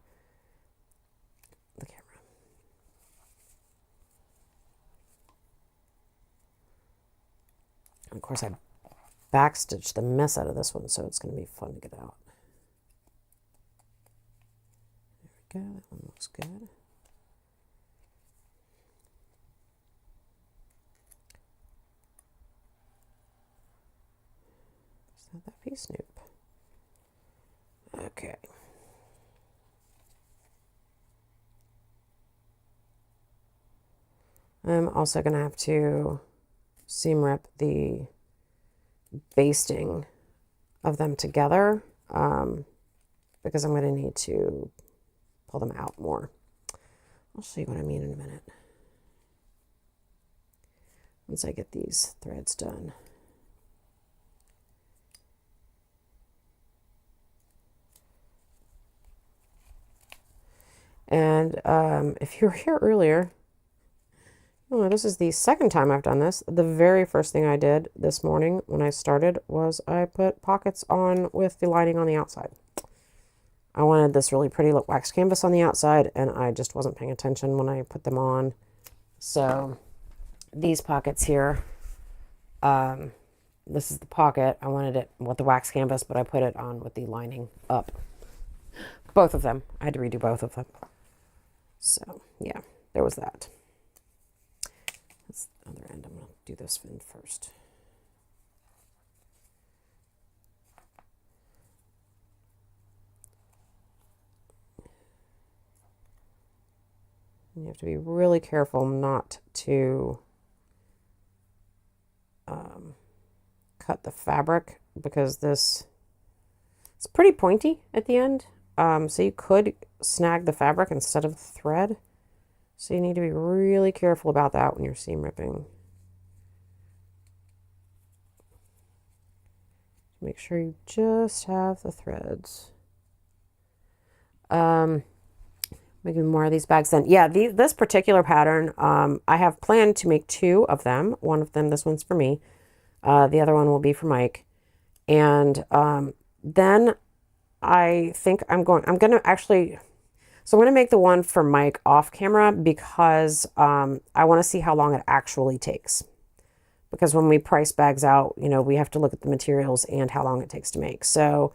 the camera. And of course, I backstitched the mess out of this one, so it's going to be fun to get out. There we go. That one looks good. Not that piece, Snoop. Okay. I'm also going to have to seam rip the basting of them together because I'm going to need to pull them out more. I'll show you what I mean in a minute. Once I get these threads done. And if you were here earlier, oh, this is the second time I've done this. The very first thing I did this morning when I started was I put pockets on with the lining on the outside. I wanted this really pretty wax canvas on the outside, and I just wasn't paying attention when I put them on. So these pockets here, this is the pocket. I wanted it with the wax canvas, but I put it on with the lining up. Both of them. I had to redo both of them. So, yeah, there was that. That's the other end. I'm going to do this end first. And you have to be really careful not to cut the fabric because it's pretty pointy at the end. So you could snag the fabric instead of the thread. So you need to be really careful about that when you're seam ripping. Make sure you just have the threads. Making more of these bags then. Yeah, this particular pattern, I have planned to make 2 of them. One of them, this one's for me. The other one will be for Mike. And then I think I'm going to actually, so I'm going to make the one for Mike off camera because I want to see how long it actually takes. Because when we price bags out, you know, we have to look at the materials and how long it takes to make. So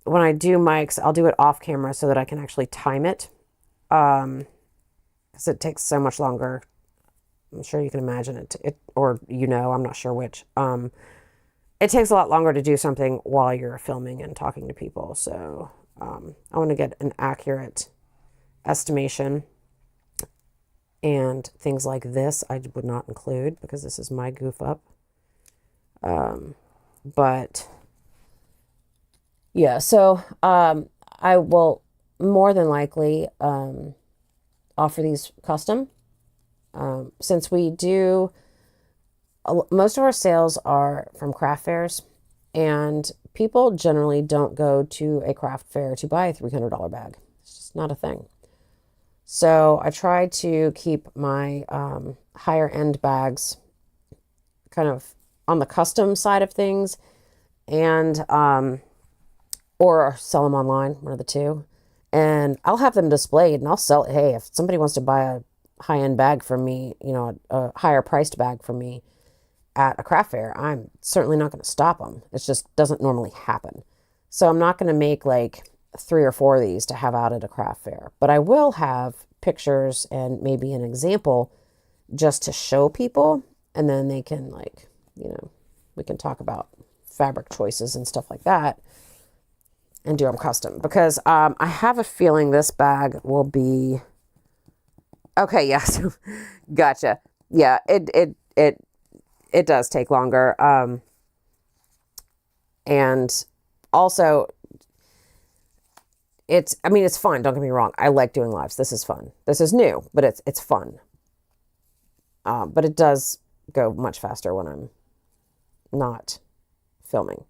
when I do Mike's, I'll do it off camera so that I can actually time it. Because it takes so much longer. I'm sure you can imagine it, or you know, I'm not sure which. It takes a lot longer to do something while you're filming and talking to people. So I want to get an accurate estimation. And things like this I would not include because this is my goof up. But yeah, so I will more than likely offer these custom. Since we do, most of our sales are from craft fairs, and people generally don't go to a craft fair to buy a $300 bag. It's just not a thing. So I try to keep my higher end bags kind of on the custom side of things, and or sell them online, one of the two. And I'll have them displayed and I'll sell it. Hey, if somebody wants to buy a high end bag from me, you know, a higher priced bag from me at a craft fair, I'm certainly not going to stop them. It just doesn't normally happen. So I'm not going to make like 3 or 4 of these to have out at a craft fair, but I will have pictures and maybe an example just to show people. And then they can, like, you know, we can talk about fabric choices and stuff like that and do them custom, because I have a feeling this bag will be okay. Yes. Gotcha. Yeah, it does take longer. And also I mean, it's fun. Don't get me wrong. I like doing lives. This is fun. This is new, but it's fun. But it does go much faster when I'm not filming.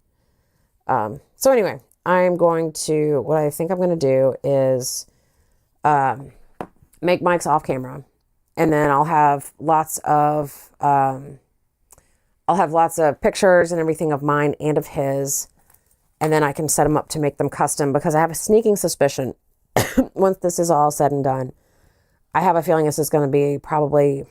So anyway, what I think I'm going to do is make Mike's off camera, and then I'll have lots of pictures and everything of mine and of his, and then I can set them up to make them custom, because I have a sneaking suspicion once this is all said and done, I have a feeling this is going to be probably,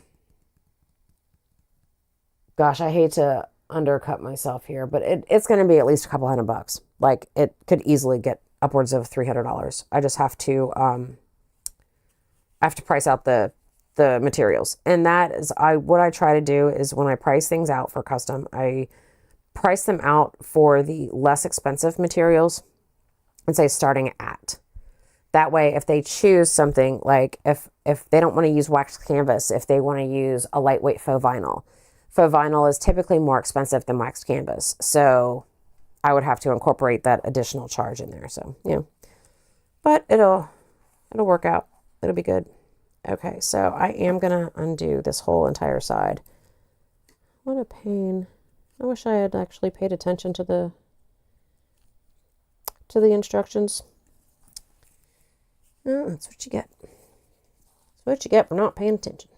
gosh, I hate to undercut myself here, but it's going to be at least a couple $100. Like, it could easily get upwards of $300. I just have to price out the materials. And that is what I try to do is, when I price things out for custom, I price them out for the less expensive materials and say starting at. That way, if they choose something, like if they don't want to use waxed canvas, if they want to use a lightweight faux vinyl is typically more expensive than waxed canvas. So I would have to incorporate that additional charge in there. So, yeah, but it'll work out. It'll be good. Okay, so I am going to undo this whole entire side. What a pain. I wish I had actually paid attention to the instructions. That's what you get. That's what you get for not paying attention.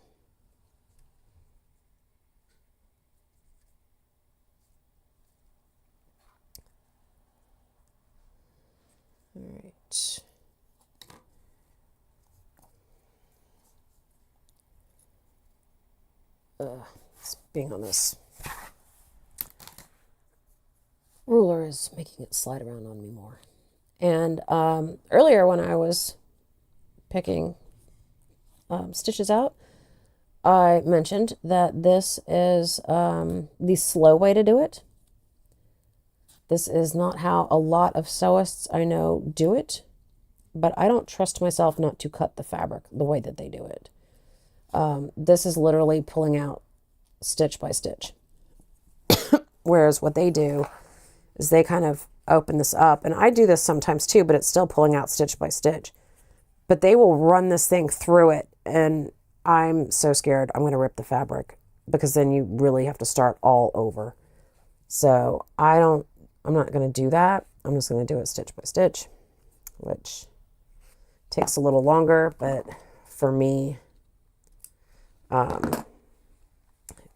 All right. Being on this ruler is making it slide around on me more. And earlier, when I was picking stitches out, I mentioned that this is the slow way to do it. This is not how a lot of sewists I know do it, but I don't trust myself not to cut the fabric the way that they do it. This is literally pulling out stitch by stitch. Whereas what they do is they kind of open this up, and I do this sometimes too, but it's still pulling out stitch by stitch. But they will run this thing through it, and I'm so scared I'm going to rip the fabric, because then you really have to start all over. So I'm not going to do that. I'm just going to do it stitch by stitch, which takes a little longer, but for me,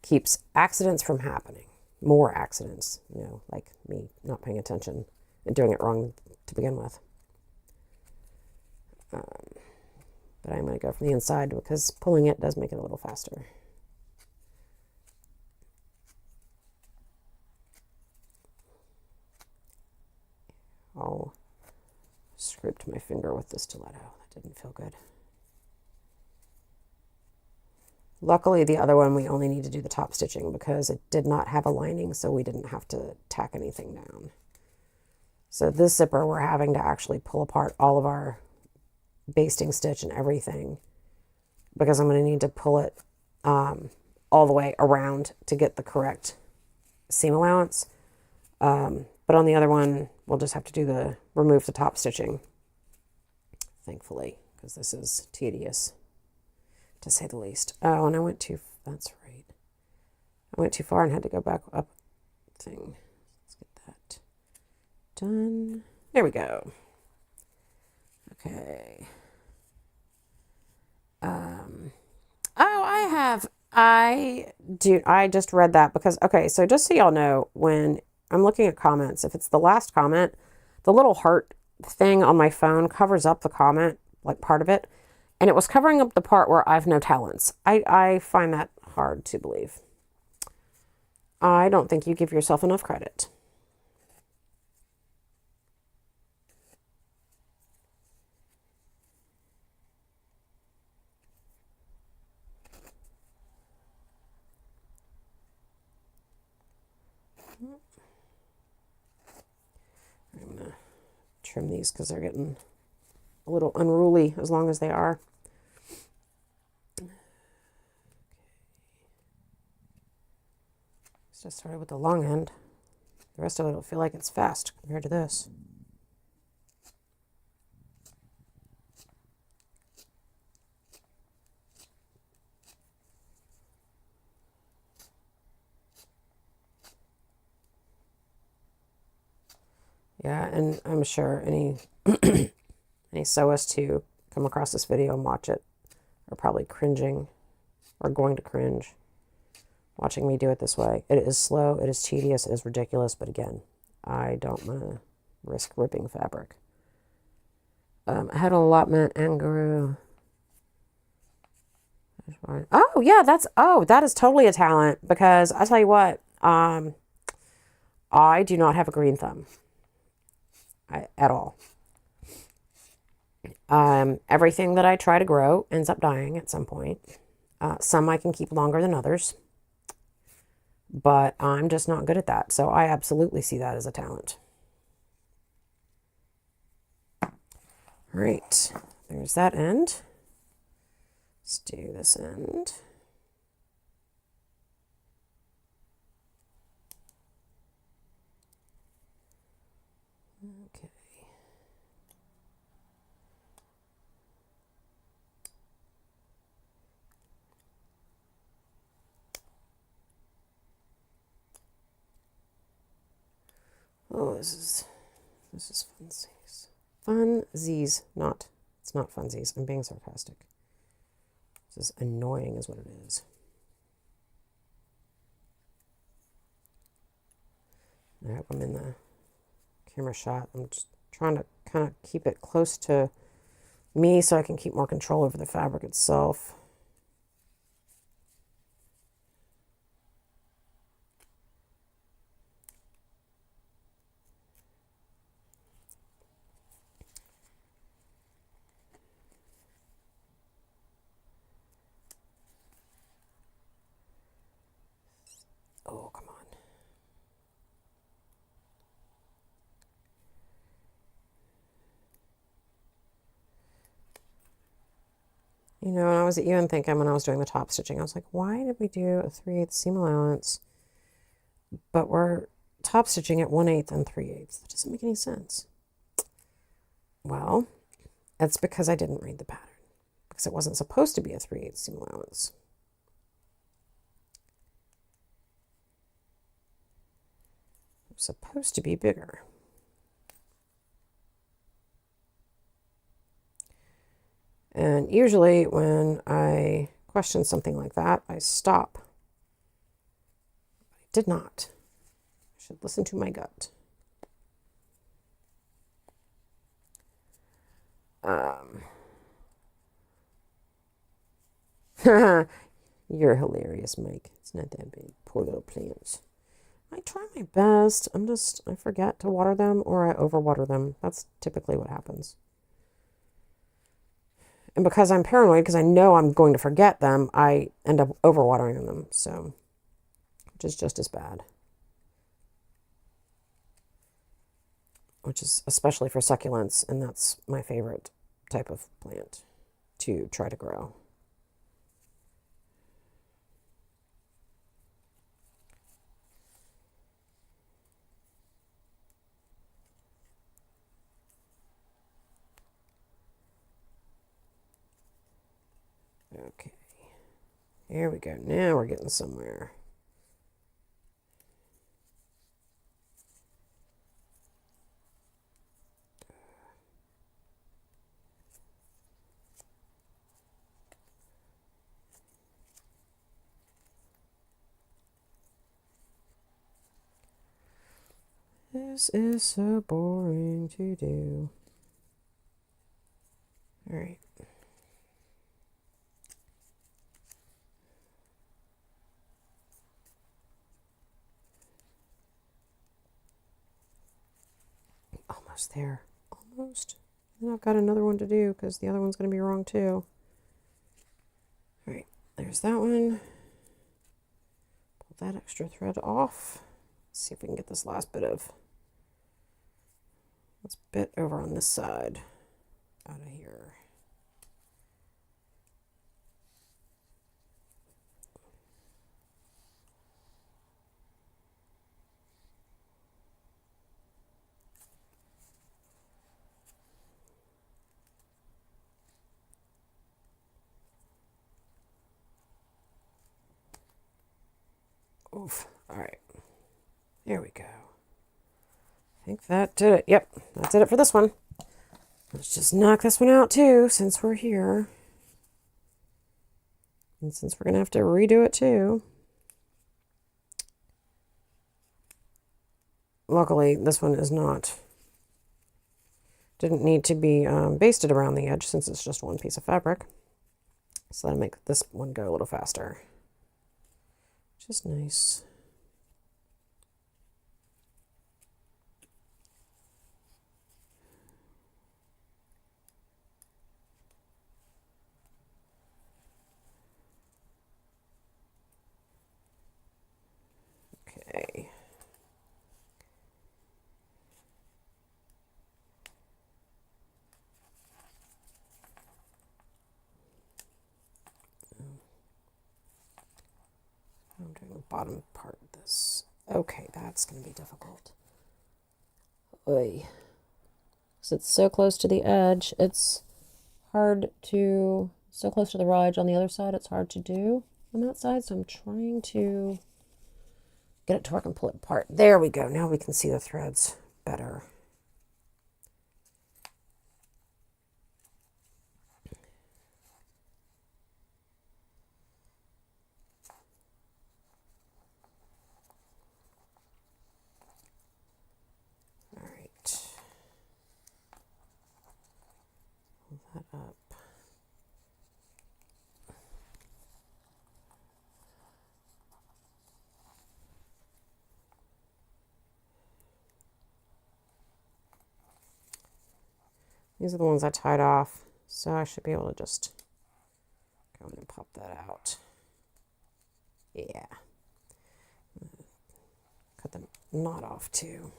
keeps accidents from happening. More accidents, you know, like me not paying attention and doing it wrong to begin with. But I'm going to go from the inside, because pulling it does make it a little faster. Oh, scraped my finger with the stiletto. That didn't feel good. Luckily, the other one, we only need to do the top stitching because it did not have a lining, so we didn't have to tack anything down. So this zipper, we're having to actually pull apart all of our basting stitch and everything, because I'm going to need to pull it all the way around to get the correct seam allowance. But on the other one, we'll just have to remove the top stitching, thankfully, because this is tedious, to say the least. Oh, and that's right. I went too far and had to go back up thing. Let's get that done. There we go. Okay. Oh, I just read that because, okay, so just so y'all know, when I'm looking at comments, if it's the last comment, the little heart thing on my phone covers up the comment, like part of it, and it was covering up the part where I've no talents. I find that hard to believe. I don't think you give yourself enough credit. I'm going to trim these because they're getting a little unruly as long as they are. Just started with the long end. The rest of it will feel like it's fast compared to this. Yeah, and I'm sure any any sewist who come across this video and watch it are probably cringing or going to cringe watching me do it this way. It is slow, it is tedious, it is ridiculous, but again, I don't want to risk ripping fabric. I had an allotment, Angaroo. Oh yeah, that is totally a talent because I tell you what, I do not have a green thumb at all. Everything that I try to grow ends up dying at some point. Some I can keep longer than others, but I'm just not good at that. So I absolutely see that as a talent. All right, there's that end. Let's do this end. Okay. Oh, this is funsies. Funsies, not. It's not funsies. I'm being sarcastic. This is annoying, is what it is. All right, I'm in the camera shot. I'm just trying to kind of keep it close to me so I can keep more control over the fabric itself. Oh, come on. You know, I was even thinking when I was doing the top stitching, I was like, why did we do a 3/8 seam allowance, but we're top stitching at 1/8 and 3/8? That doesn't make any sense. Well, that's because I didn't read the pattern, because it wasn't supposed to be a 3/8 seam allowance. It was supposed to be bigger. And usually when I question something like that, I stop. I did not. I should listen to my gut. You're hilarious, Mike. It's not that big. Poor little plants. I try my best. I forget to water them or I overwater them. That's typically what happens. And because I'm paranoid, because I know I'm going to forget them, I end up overwatering them. So, which is just as bad. Which is especially for succulents, and that's my favorite type of plant to try to grow. Okay, here we go. Now we're getting somewhere. This is so boring to do. All right. Almost there. Almost. And I've got another one to do because the other one's going to be wrong too. All right. There's that one. Pull that extra thread off. Let's see if we can get this last bit over on this side out of here. Oof. All right. There we go. I think that did it. Yep, that did it for this one. Let's just knock this one out too, since we're here. And since we're going to have to redo it too. Luckily, this one didn't need to be basted around the edge since it's just one piece of fabric. So that'll make this one go a little faster. Which is nice. Okay. I'm doing the bottom part of this. Okay, that's going to be difficult. Oy. Because it's so close to the edge, it's hard to, so close to the raw edge on the other side, it's hard to do on that side. So I'm trying to get it to work and pull it apart. There we go. Now we can see the threads better. All right. Pull that up. These are the ones I tied off, so I should be able to just go in and pop that out. Yeah. Cut the knot off too.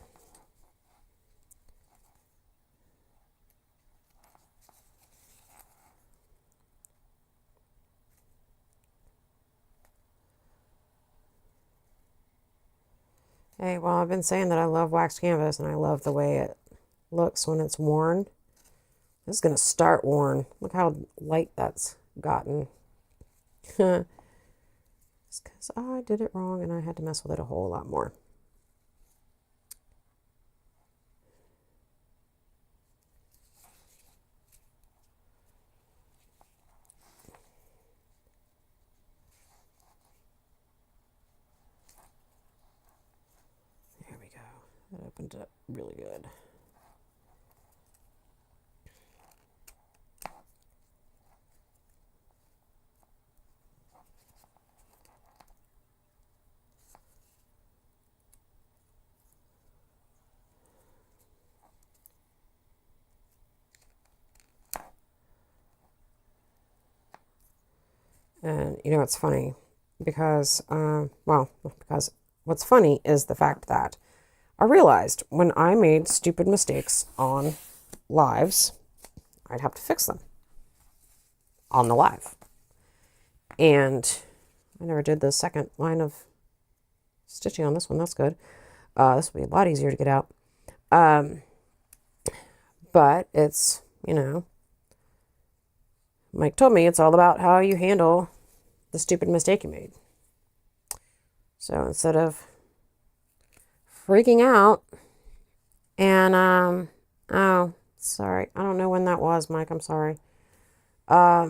Hey, well, I've been saying that I love waxed canvas and I love the way it looks when it's worn. This is going to start worn. Look how light that's gotten. It's because I did it wrong and I had to mess with it a whole lot more. There we go. That opened up really good. And you know, it's funny because, because what's funny is the fact that I realized when I made stupid mistakes on lives, I'd have to fix them on the live. And I never did the second line of stitching on this one. That's good. This will be a lot easier to get out. But it's, you know, Mike told me it's all about how you handle the stupid mistake you made. So instead of freaking out and, oh, sorry. I don't know when that was, Mike. I'm sorry. I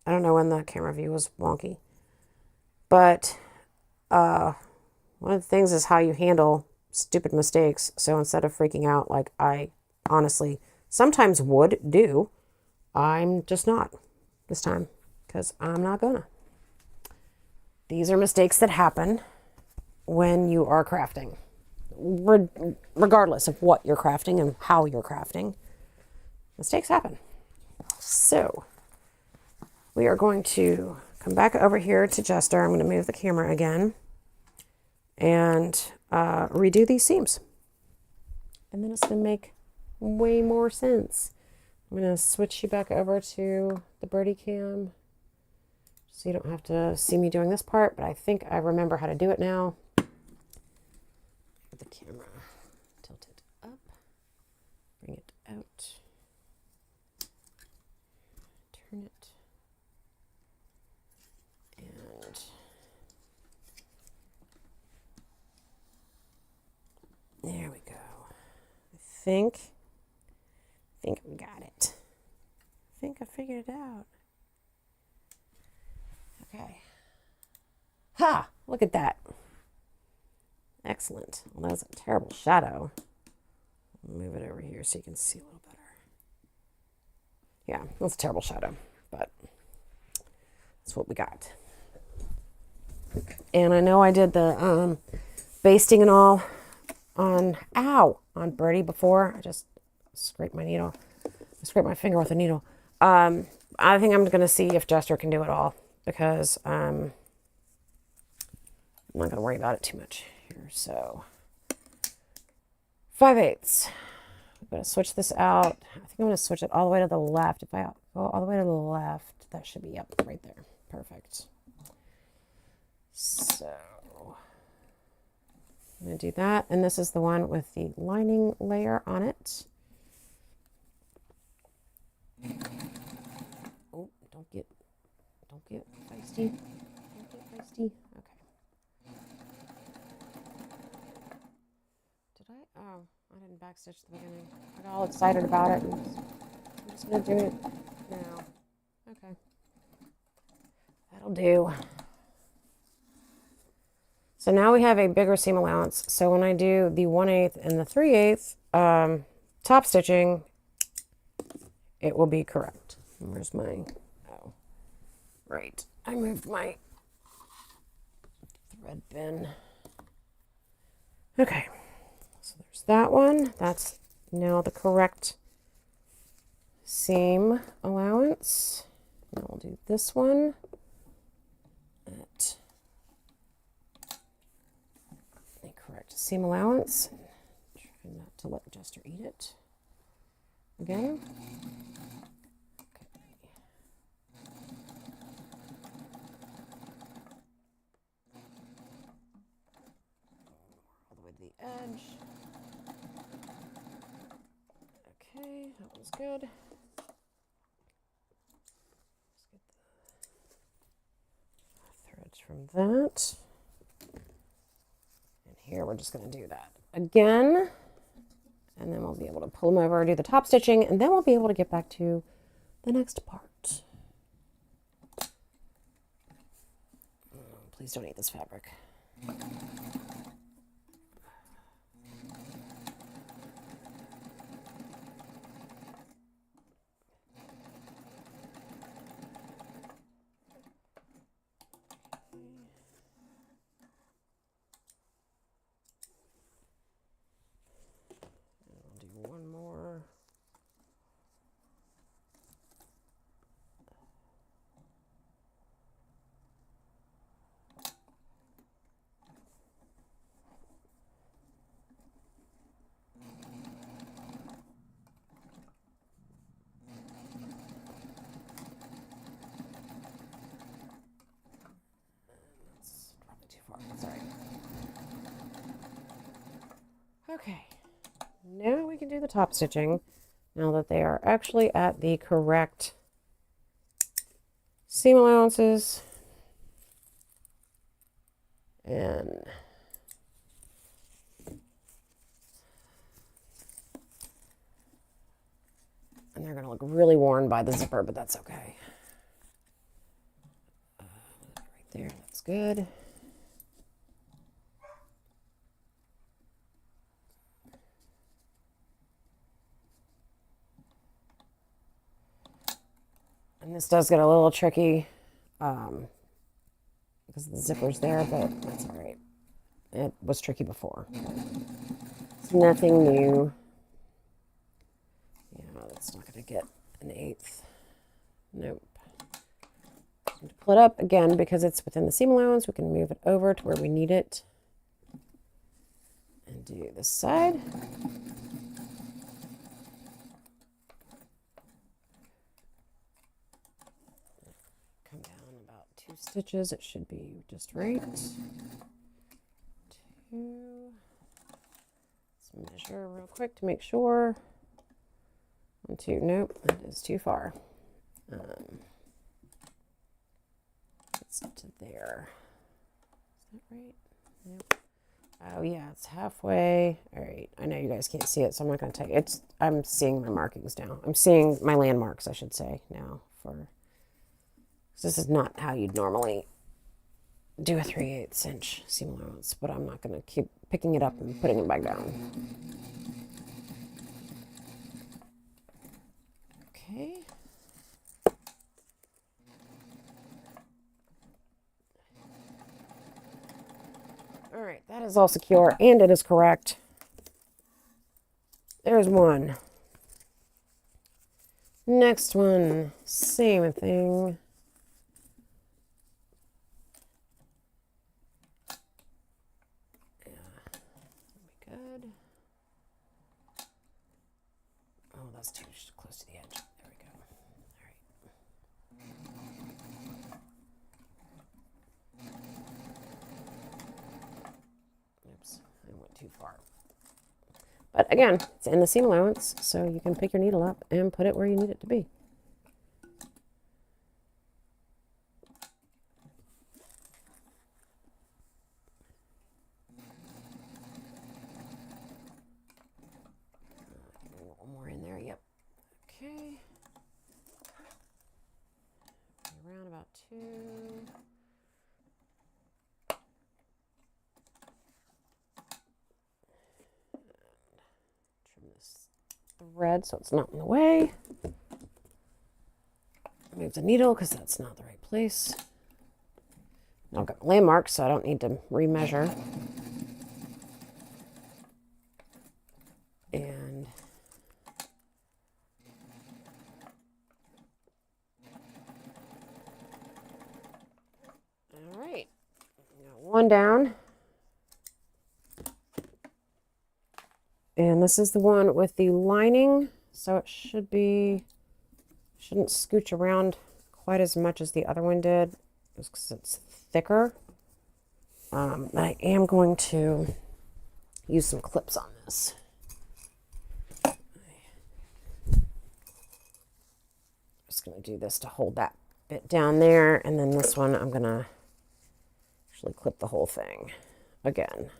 don't know when the camera view was wonky. But one of the things is how you handle stupid mistakes. So instead of freaking out like I honestly sometimes would do, I'm just not this time because I'm not gonna. These are mistakes that happen when you are crafting, regardless of what you're crafting and how you're crafting. Mistakes happen. So we are going to come back over here to Jester. I'm going to move the camera again and redo these seams. And then it's going to make way more sense. I'm going to switch you back over to the Birdie Cam so you don't have to see me doing this part, but I think I remember how to do it now. Get the camera tilted up, bring it out, turn it, and there we go. I think we got it. I think I figured it out. Okay. Ha! Look at that. Excellent. Well, that was a terrible shadow. I'll move it over here so you can see a little better. Yeah, that's a terrible shadow, but that's what we got. And I know I did the basting and all on Birdie before. I just scraped my needle. I scraped my finger with a needle. I think I'm going to see if Jester can do it all because I'm not going to worry about it too much here. So 5/8. I'm going to switch this out. I think I'm going to switch it all the way to the left. If I go all the way to the left, that should be up right there. Perfect. So I'm going to do that. And this is the one with the lining layer on it. Oh, don't get feisty. Don't get feisty. Okay. Did I? Oh, I didn't backstitch the beginning. I got all excited about it. And I'm just going to do it now. Okay. That'll do. So now we have a bigger seam allowance. So when I do the 1/8 and the 3/8 top stitching, it will be correct. Where's my, oh, right. I moved my thread bin. Okay, so there's that one. That's now the correct seam allowance. Now we'll do this one at the correct seam allowance. Try not to let Jester eat it again. Edge. Okay, that was good. Let's get the threads from that. And here we're just going to do that again. And then we'll be able to pull them over, do the top stitching, and then we'll be able to get back to the next part. Oh, please don't eat this fabric. One more. That's probably too far. Sorry. Okay. Now we can do the top stitching now that they are actually at the correct seam allowances. And they're going to look really worn by the zipper, but that's okay. Right there, that's good. And this does get a little tricky because the zipper's there, but that's all right. It was tricky before. It's nothing new. Yeah, that's not going to get an 1/8. Nope. To pull it up again because it's within the seam allowance, we can move it over to where we need it and do this side. Come down about 2 stitches. It should be just right. 2. Let's measure real quick to make sure. 1, 2. Nope, that is too far. It's to there. Is that right? Nope. Oh yeah, it's halfway. All right. I know you guys can't see it, so I'm not going to tell you. I'm seeing my markings now. I'm seeing my landmarks, I should say, now. This is not how you'd normally do a 3/8 inch seam allowance, but I'm not going to keep picking it up and putting it back down. Okay. All right, that is all secure and it is correct. There's one. Next one, same thing. Yeah, that'll be good. Oh, that's too close to the edge. There we go. All right. Oops, I went too far. But again, it's in the seam allowance, so you can pick your needle up and put it where you need it to be. One more in there, yep. Okay. Around about 2. Trim this thread so it's not in the way. Move the needle because that's not the right place. Now I've got landmarks, so I don't need to remeasure. And all right, got one down. And this is the one with the lining, so it shouldn't scooch around quite as much as the other one did, just because it's thicker. I am going to use some clips on this. Just going to do this to hold that bit down there, and then this one I'm going to actually clip the whole thing again.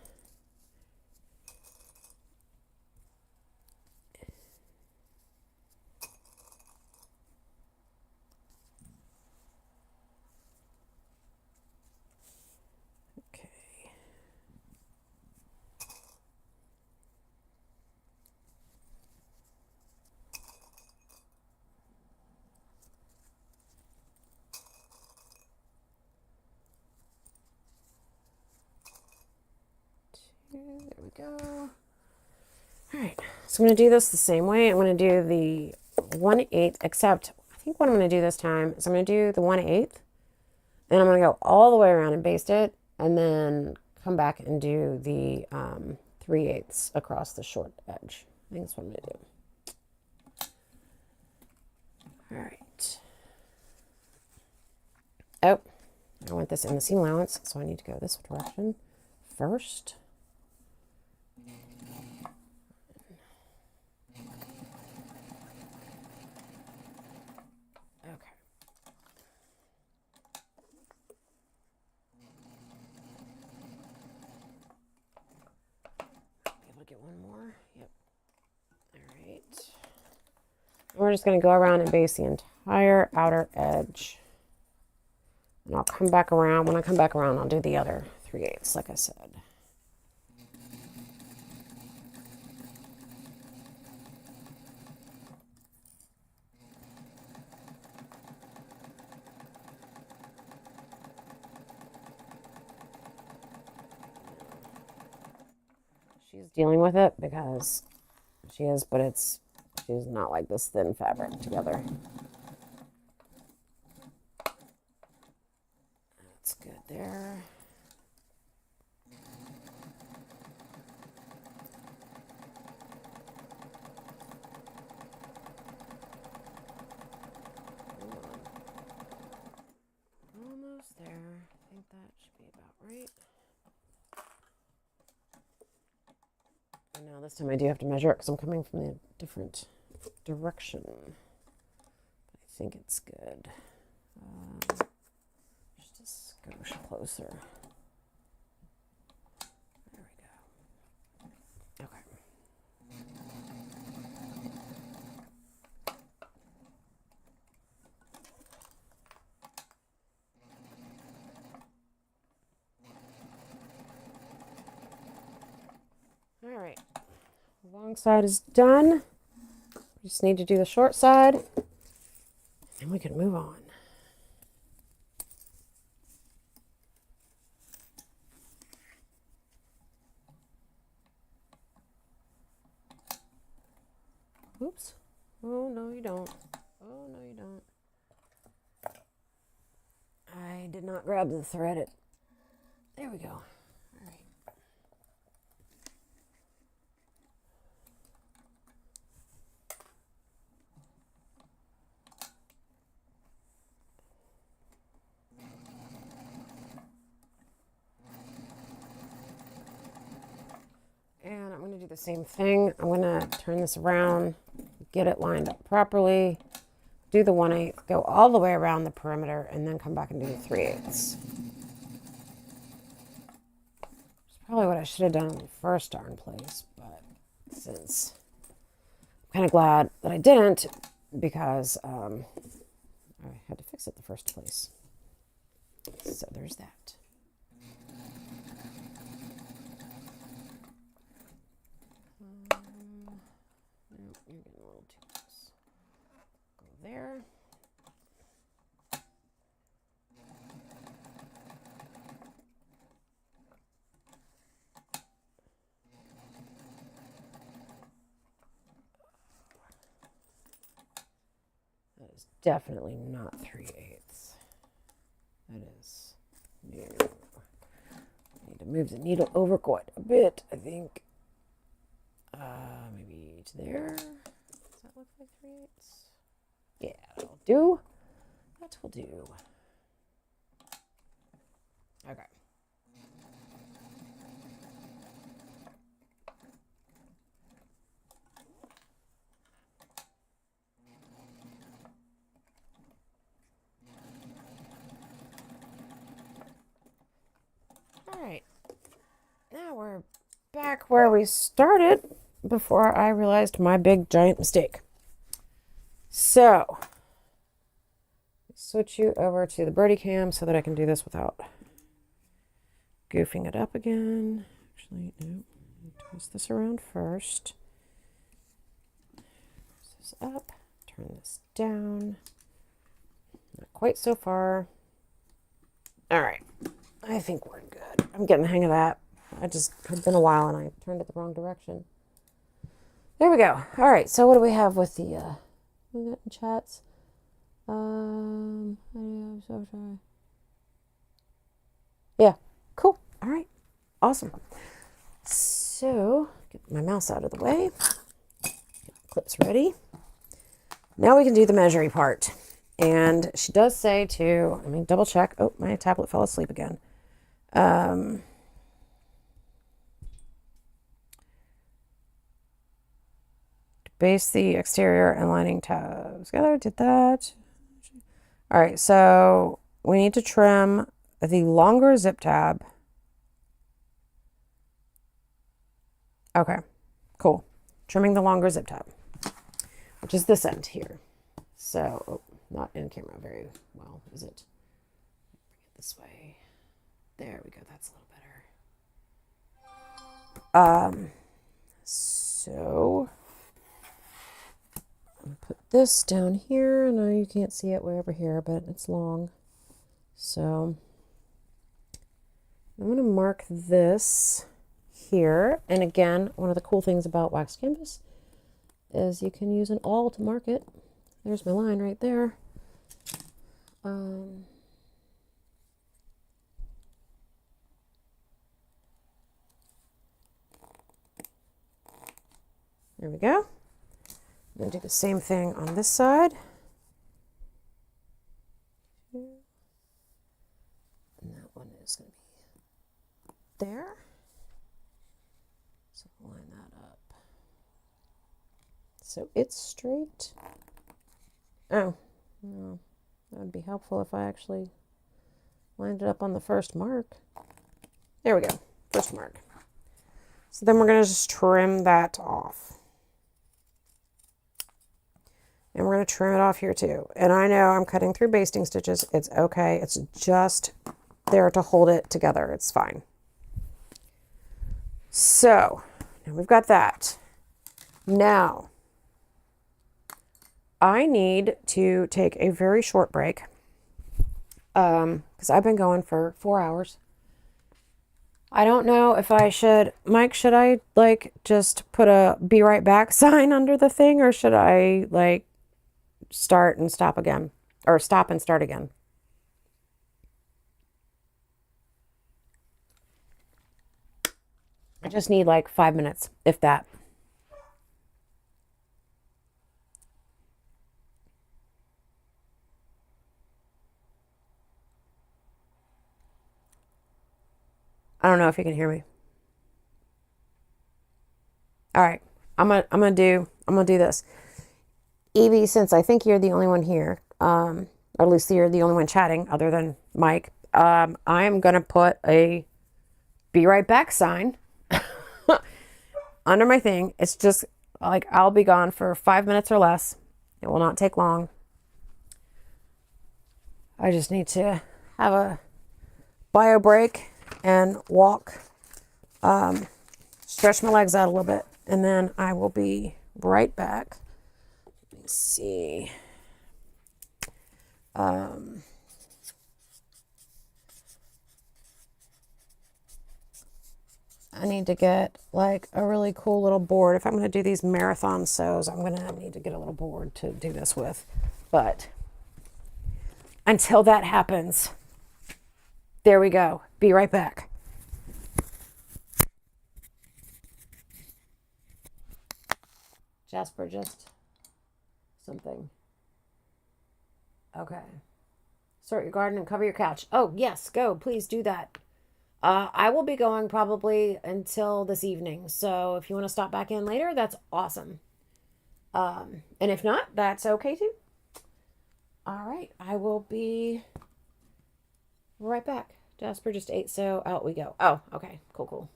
There we go. All right, so I'm going to do this the same way. I'm going to do the 1/8, except I think what I'm going to do this time is I'm going to do the 1/8, and I'm going to go all the way around and baste it, and then come back and do the 3/8 across the short edge. I think that's what I'm going to do. All right. Oh, I want this in the seam allowance, so I need to go this direction first. Get one more. Yep. All right. We're just going to go around and base the entire outer edge. And I'll come back around. When I come back around, I'll do the other 3/8, like I said. she's dealing with it because she is, but she's not like this thin fabric together. That's good there. Almost there. I think that should be about right. And now this time I do have to measure it because I'm coming from a different direction. I think it's good. Just a skosh closer. There we go. Okay. All right. The long side is done. We just need to do the short side, and we can move on. Oops. Oh, no, you don't. Oh, no, you don't. I did not grab the thread. There we go. All right. And I'm going to do the same thing. I'm going to turn this around, get it lined up properly, do the 1/8, go all the way around the perimeter, and then come back and do the 3/8. It's probably what I should have done in the first darn place, but since I'm kind of glad that I didn't because I had to fix it the first place. So there's that. Nope, you're getting a little too close. Go there. That is definitely not 3/8. That is new. I need to move the needle over quite a bit, I think. Maybe to there. Does that look like 3/8? Yeah, that'll do. That will do. Okay. All right. Now we're back where we started before I realized my big giant mistake. So, switch you over to the Birdie Cam so that I can do this without goofing it up again. Actually, no. Twist this around first. Twist this up. Turn this down. Not quite so far. All right. I think we're good. I'm getting the hang of that. It's been a while and I turned it the wrong direction. There we go. All right. So what do we have with the we got in chats? I'm so sorry. Yeah. Cool. All right. Awesome. So get my mouse out of the way. Clips ready. Now we can do the measuring part. And she does say to, let me double check. Oh, my tablet fell asleep again. Base the exterior and lining tabs together. Did that. All right, so we need to trim the longer zip tab. Okay, cool. Trimming the longer zip tab, which is this end here. So, oh, not in camera very well, is it? Bring it this way. There we go. That's a little better. So I'll put this down here. I know you can't see it way over here, but it's long. So I'm going to mark this here. And again, one of the cool things about wax canvas is you can use an awl to mark it. There's my line right there. There we go. I'm going to do the same thing on this side. And that one is going to be there. So line that up. So it's straight. Oh, no. That would be helpful if I actually lined it up on the first mark. There we go. First mark. So then we're going to just trim that off. And we're going to trim it off here too. And I know I'm cutting through basting stitches. It's okay. It's just there to hold it together. It's fine. So now we've got that. Now I need to take a very short break because I've been going for 4 hours. I don't know if I should, Mike, should I like just put a be right back sign under the thing, or should I like start and stop again, or stop and start again? I just need like 5 minutes, if that. I don't know if you can hear me. All right, I'm gonna do this. Evie, since I think you're the only one here, or at least you're the only one chatting other than Mike, I am gonna put a be right back sign under my thing. It's just like I'll be gone for 5 minutes or less. It will not take long. I just need to have a bio break and walk, stretch my legs out a little bit, and then I will be right back. Let me see. I need to get like a really cool little board. If I'm going to do these marathon sews, I'm going to need to get a little board to do this with. But until that happens, there we go. Be right back. Jasper, just something. Okay. Sort your garden and cover your couch. Oh, yes, go. Please do that. I will be going probably until this evening. So if you want to stop back in later, that's awesome. And if not, that's okay too. All right. I will be right back. Jasper just ate, so out we go. Oh, okay. Cool.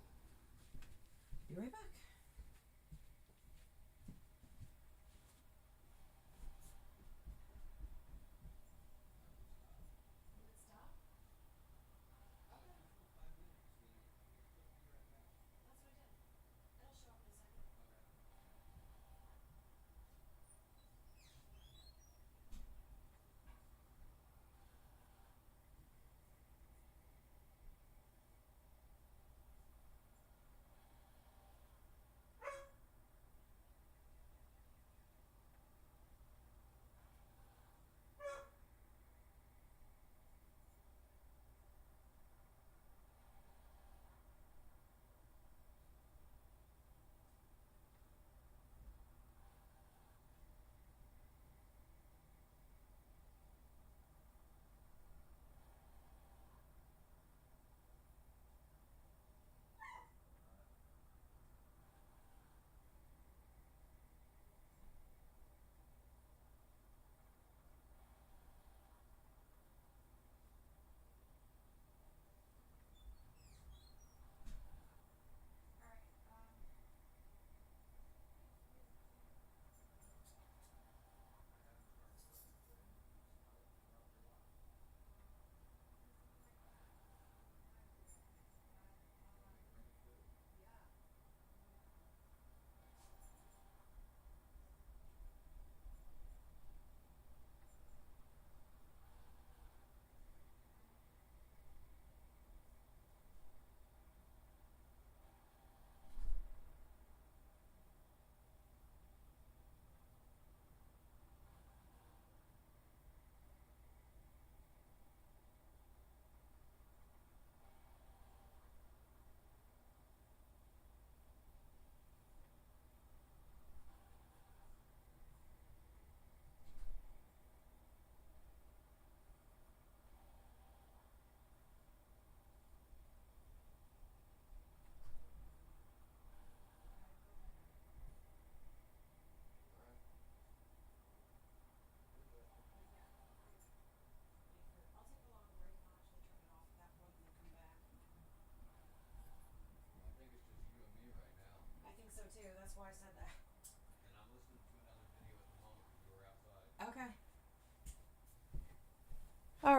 Be right back.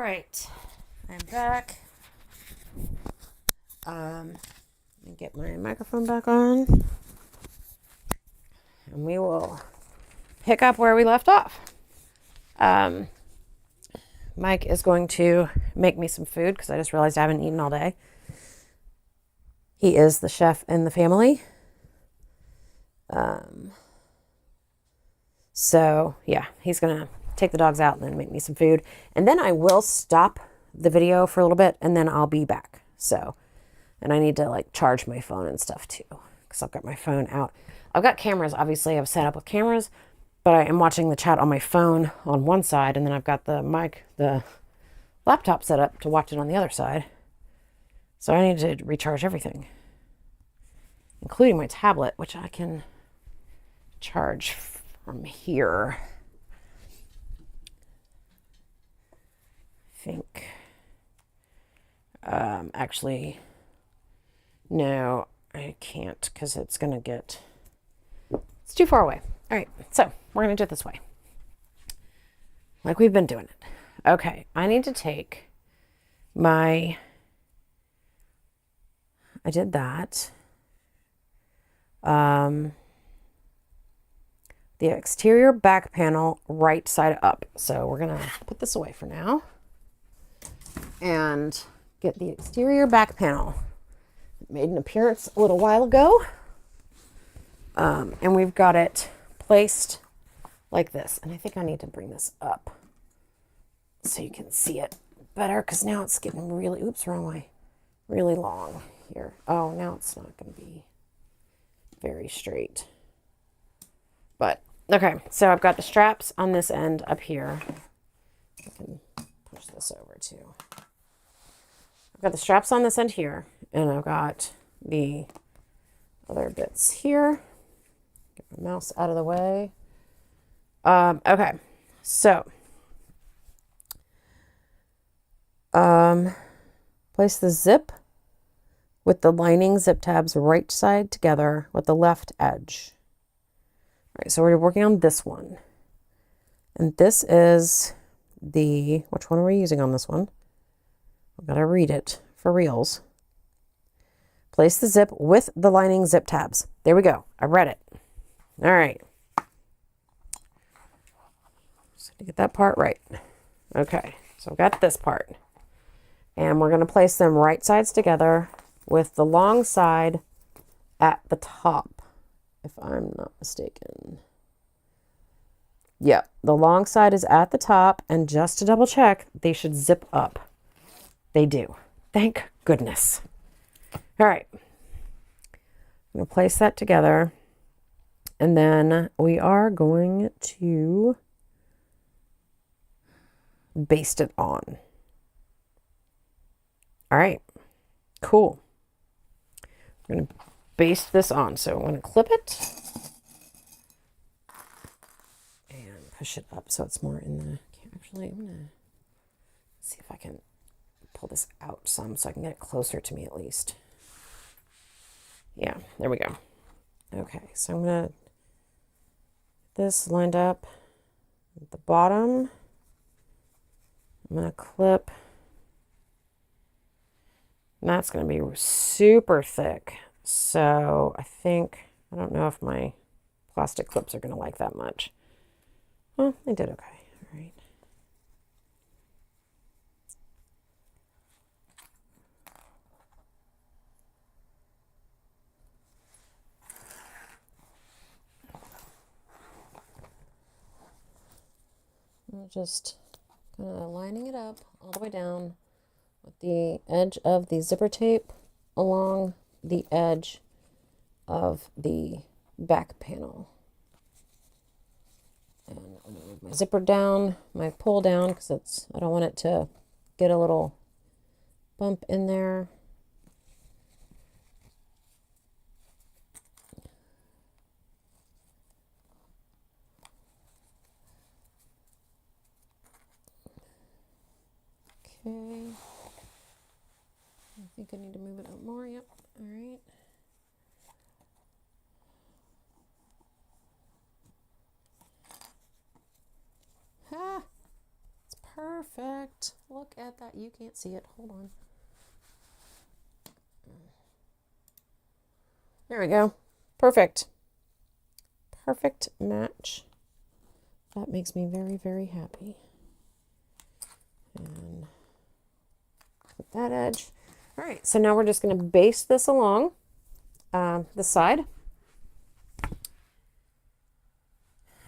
right, I'm back. Let me get my microphone back on, and we will pick up where we left off. Mike is going to make me some food because I just realized I haven't eaten all day. He is the chef in the family. So yeah, he's going to take the dogs out and then make me some food. And then I will stop the video for a little bit and then I'll be back. So, and I need to like charge my phone and stuff too because I've got my phone out. I've got cameras, obviously I've set up with cameras, but I am watching the chat on my phone on one side and then I've got the laptop set up to watch it on the other side. So I need to recharge everything, including my tablet, which I can charge from here. I think. Actually, no, I can't because it's too far away. All right, so we're going to do it this way. Like we've been doing it. Okay, I need to take I did that. The exterior back panel, right side up. So we're going to put this away for now and get the exterior back panel. It made an appearance a little while ago. And we've got it placed like this. And I think I need to bring this up so you can see it better because now it's getting really, wrong way, really long here. Oh, now it's not going to be very straight. But, okay, so I've got the straps on this end up here. I can push this over too. I've got the straps on this end here, and I've got the other bits here. Get my mouse out of the way. Okay, so place the zip with the lining zip tabs right side together with the left edge. All right, so we're working on this one. And this is which one are we using on this one? I've got to read it for reals. Place the zip with the lining zip tabs. There we go. I read it. All right. Just to get that part right. Okay, so I've got this part. And we're going to place them right sides together with the long side at the top, if I'm not mistaken. Yep, the long side is at the top, and just to double check, they should zip up. They do. Thank goodness. All right. I'm going to place that together, and then we are going to baste it on. All right, cool. I'm going to baste this on. So I'm going to clip it and push it up so it's more in the, actually, I'm going to see if I can pull this out some so I can get it closer to me at least. Yeah, there we go. Okay, so I'm going to get this lined up at the bottom. I'm going to clip. And that's going to be super thick. So I don't know if my plastic clips are going to like that much. Well, they did okay. All right. I'm just kind of lining it up all the way down with the edge of the zipper tape along the edge of the back panel. And I'm going to move my zipper down, my pull down, because I don't want it to get a little bump in there. Okay. I think I need to move it up more. Yep. All right. Ah, it's perfect. Perfect. Look at that. You can't see it. Hold on. There we go. Perfect. Perfect match. That makes me very, very happy. And put that edge. All right, so now we're just going to baste this along the side.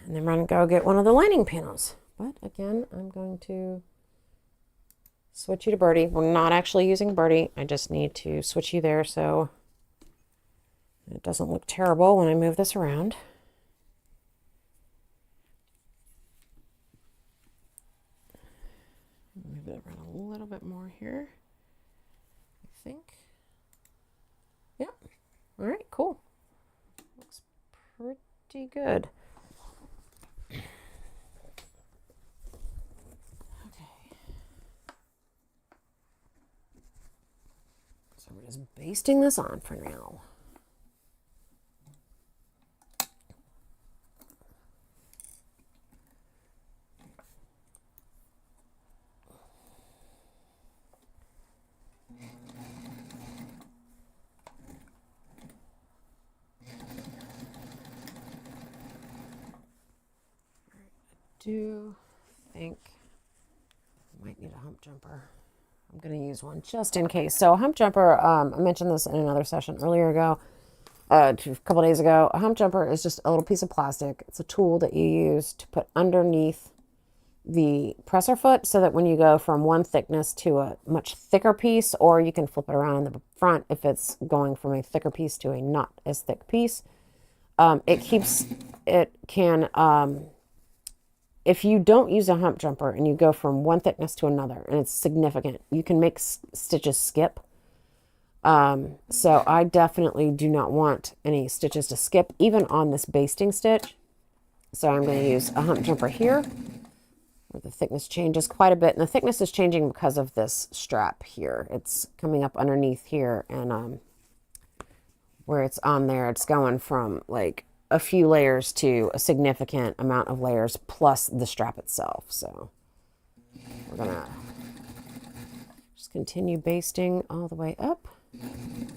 And then we're going to go get one of the lining panels. But again, I'm going to switch you to Birdie. We're not actually using Birdie. I just need to switch you there so it doesn't look terrible when I move this around. Move it around a little bit more here, I think. Yep. All right, cool. Looks pretty good. Okay. So we're just basting this on for now. Do think I might need a hump jumper. I'm going to use one just in case. So a hump jumper, I mentioned this in another session earlier ago, a couple days ago. A hump jumper is just a little piece of plastic. It's a tool that you use to put underneath the presser foot so that when you go from one thickness to a much thicker piece, or you can flip it around in the front if it's going from a thicker piece to a not as thick piece, if you don't use a hump jumper and you go from one thickness to another and it's significant, you can make stitches skip. So I definitely do not want any stitches to skip, even on this basting stitch. So I'm going to use a hump jumper here, where the thickness changes quite a bit. And the thickness is changing because of this strap here. It's coming up underneath here, and where it's on there, it's going from like a few layers to a significant amount of layers plus the strap itself. So we're gonna just continue basting all the way up. And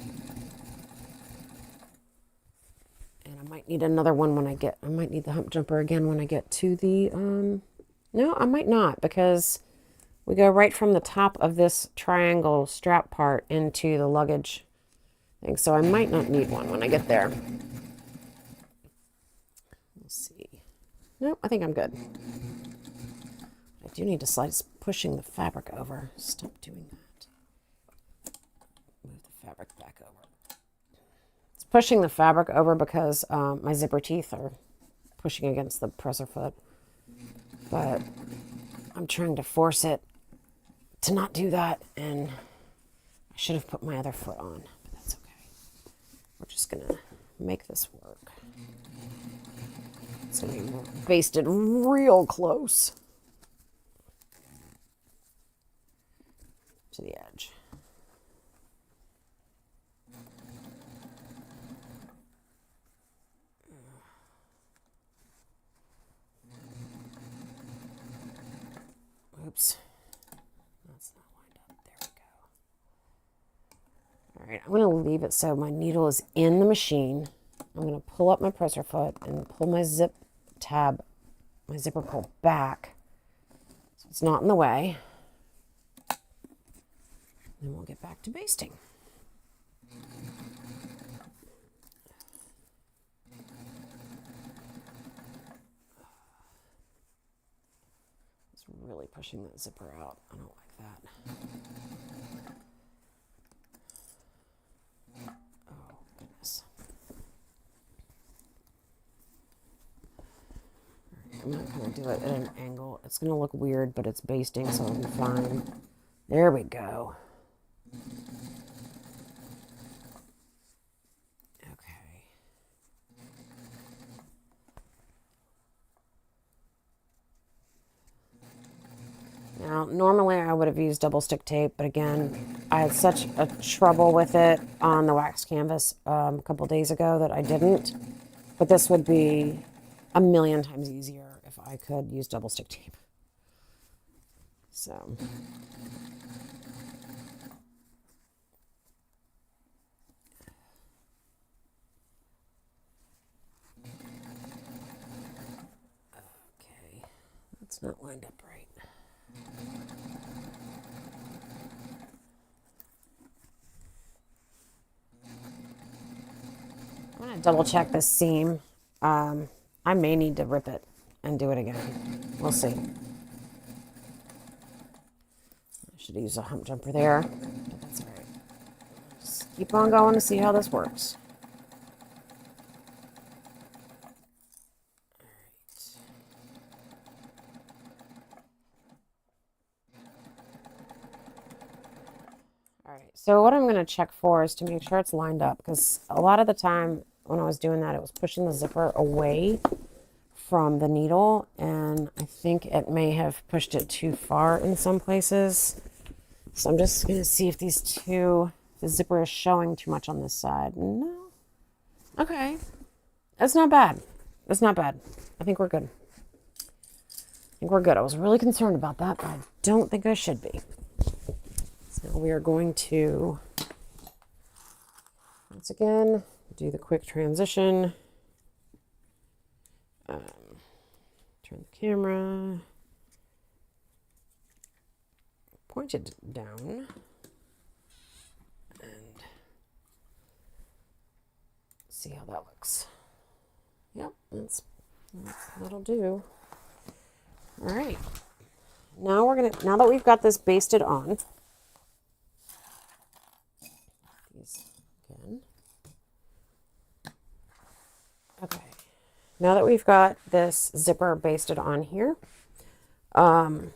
I might need another one when I might need the hump jumper again when I get to the, no, I might not, because we go right from the top of this triangle strap part into the luggage thing. So I might not need one when I get there. Nope, I think I'm good. I do need to slide pushing the fabric over. Stop doing that. Move the fabric back over. It's pushing the fabric over because my zipper teeth are pushing against the presser foot. But I'm trying to force it to not do that, and I should have put my other foot on, but that's okay. We're just gonna make this work. It's going to be basted real close to the edge. Oops. That's not lined up. There we go. All right, I'm going to leave it so my needle is in the machine. I'm going to pull up my presser foot and pull my zip tab, my zipper pull back so it's not in the way. Then we'll get back to basting. It's really pushing that zipper out. I don't like that. Oh, goodness. I'm going to kind of do it at an angle. It's going to look weird, but it's basting, so it'll be fine. There we go. Okay. Now, normally I would have used double stick tape, but again, I had such a trouble with it on the wax canvas a couple days ago that I didn't. But this would be a million times easier if I could use double stick tape. So. Okay, that's not lined up right. I'm gonna double check this seam. I may need to rip it and do it again. We'll see. I should use a hump jumper there, but that's all right. Just keep on going to see how this works. All right, so what I'm going to check for is to make sure it's lined up, because a lot of the time when I was doing that, it was pushing the zipper away from the needle, and I think it may have pushed it too far in some places. So I'm just going to see if the zipper is showing too much on this side. No. Okay. That's not bad. That's not bad. I think we're good. I think we're good. I was really concerned about that, but I don't think I should be. So we are going to, once again, do the quick transition. Turn the camera, point it down, and see how that looks. Yep, that'll do. All right. Now now that we've got this basted on, these again. Okay. Now that we've got this zipper basted on here, get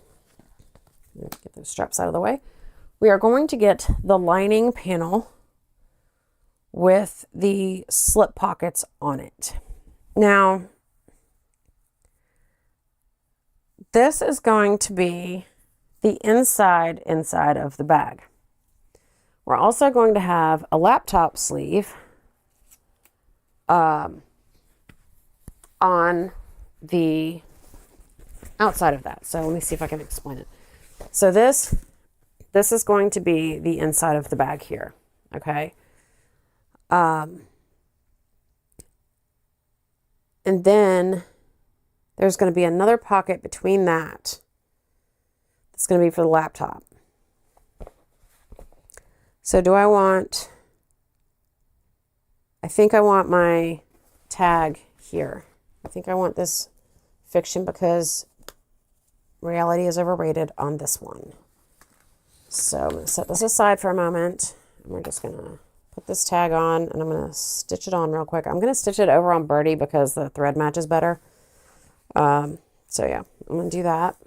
those straps out of the way, we are going to get the lining panel with the slip pockets on it. Now, this is going to be the inside of the bag. We're also going to have a laptop sleeve on the outside of that. So let me see if I can explain it. So this is going to be the inside of the bag here. Okay. And then there's going to be another pocket between that. That's going to be for the laptop. So I think I want my tag here. I think I want this fiction because reality is overrated on this one. So I'm going to set this aside for a moment. And we're just going to put this tag on, and I'm going to stitch it on real quick. I'm going to stitch it over on Birdie because the thread matches better. So yeah, I'm going to do that.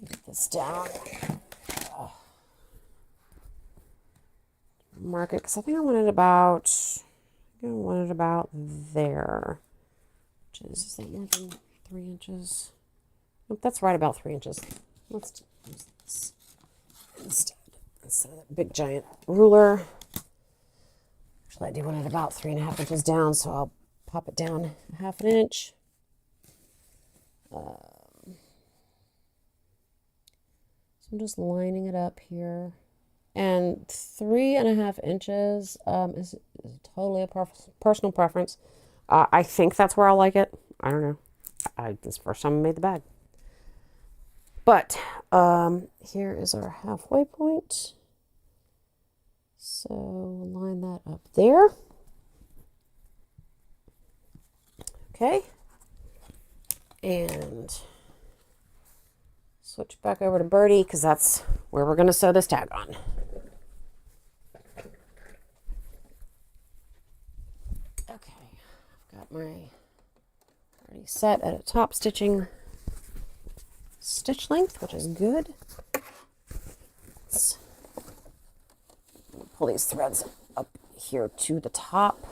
Get this down. Mark it, because I think I want it about there. Which is that more than 3 inches? Nope, that's right about 3 inches. Let's use this instead of that big giant ruler. Actually, I do want it about 3.5 inches down, so I'll pop it down 1/2 inch. So I'm just lining it up here. And 3.5 inches is totally a personal preference. I think that's where I like it. I don't know. This is the first time I made the bag. But here is our halfway point. So line that up there. Okay. And switch back over to Birdie because that's where we're going to sew this tag on. Okay, I've got my already set at a top stitching stitch length, which is good. Let's pull these threads up here to the top.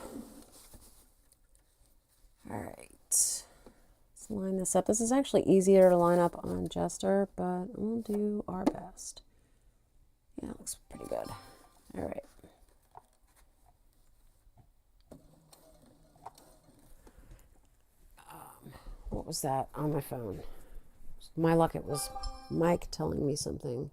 All right. Let's line this up. This is actually easier to line up on Jester, but we'll do our best. Yeah, it looks pretty good. All right. What was that on my phone? My luck, it was Mike telling me something.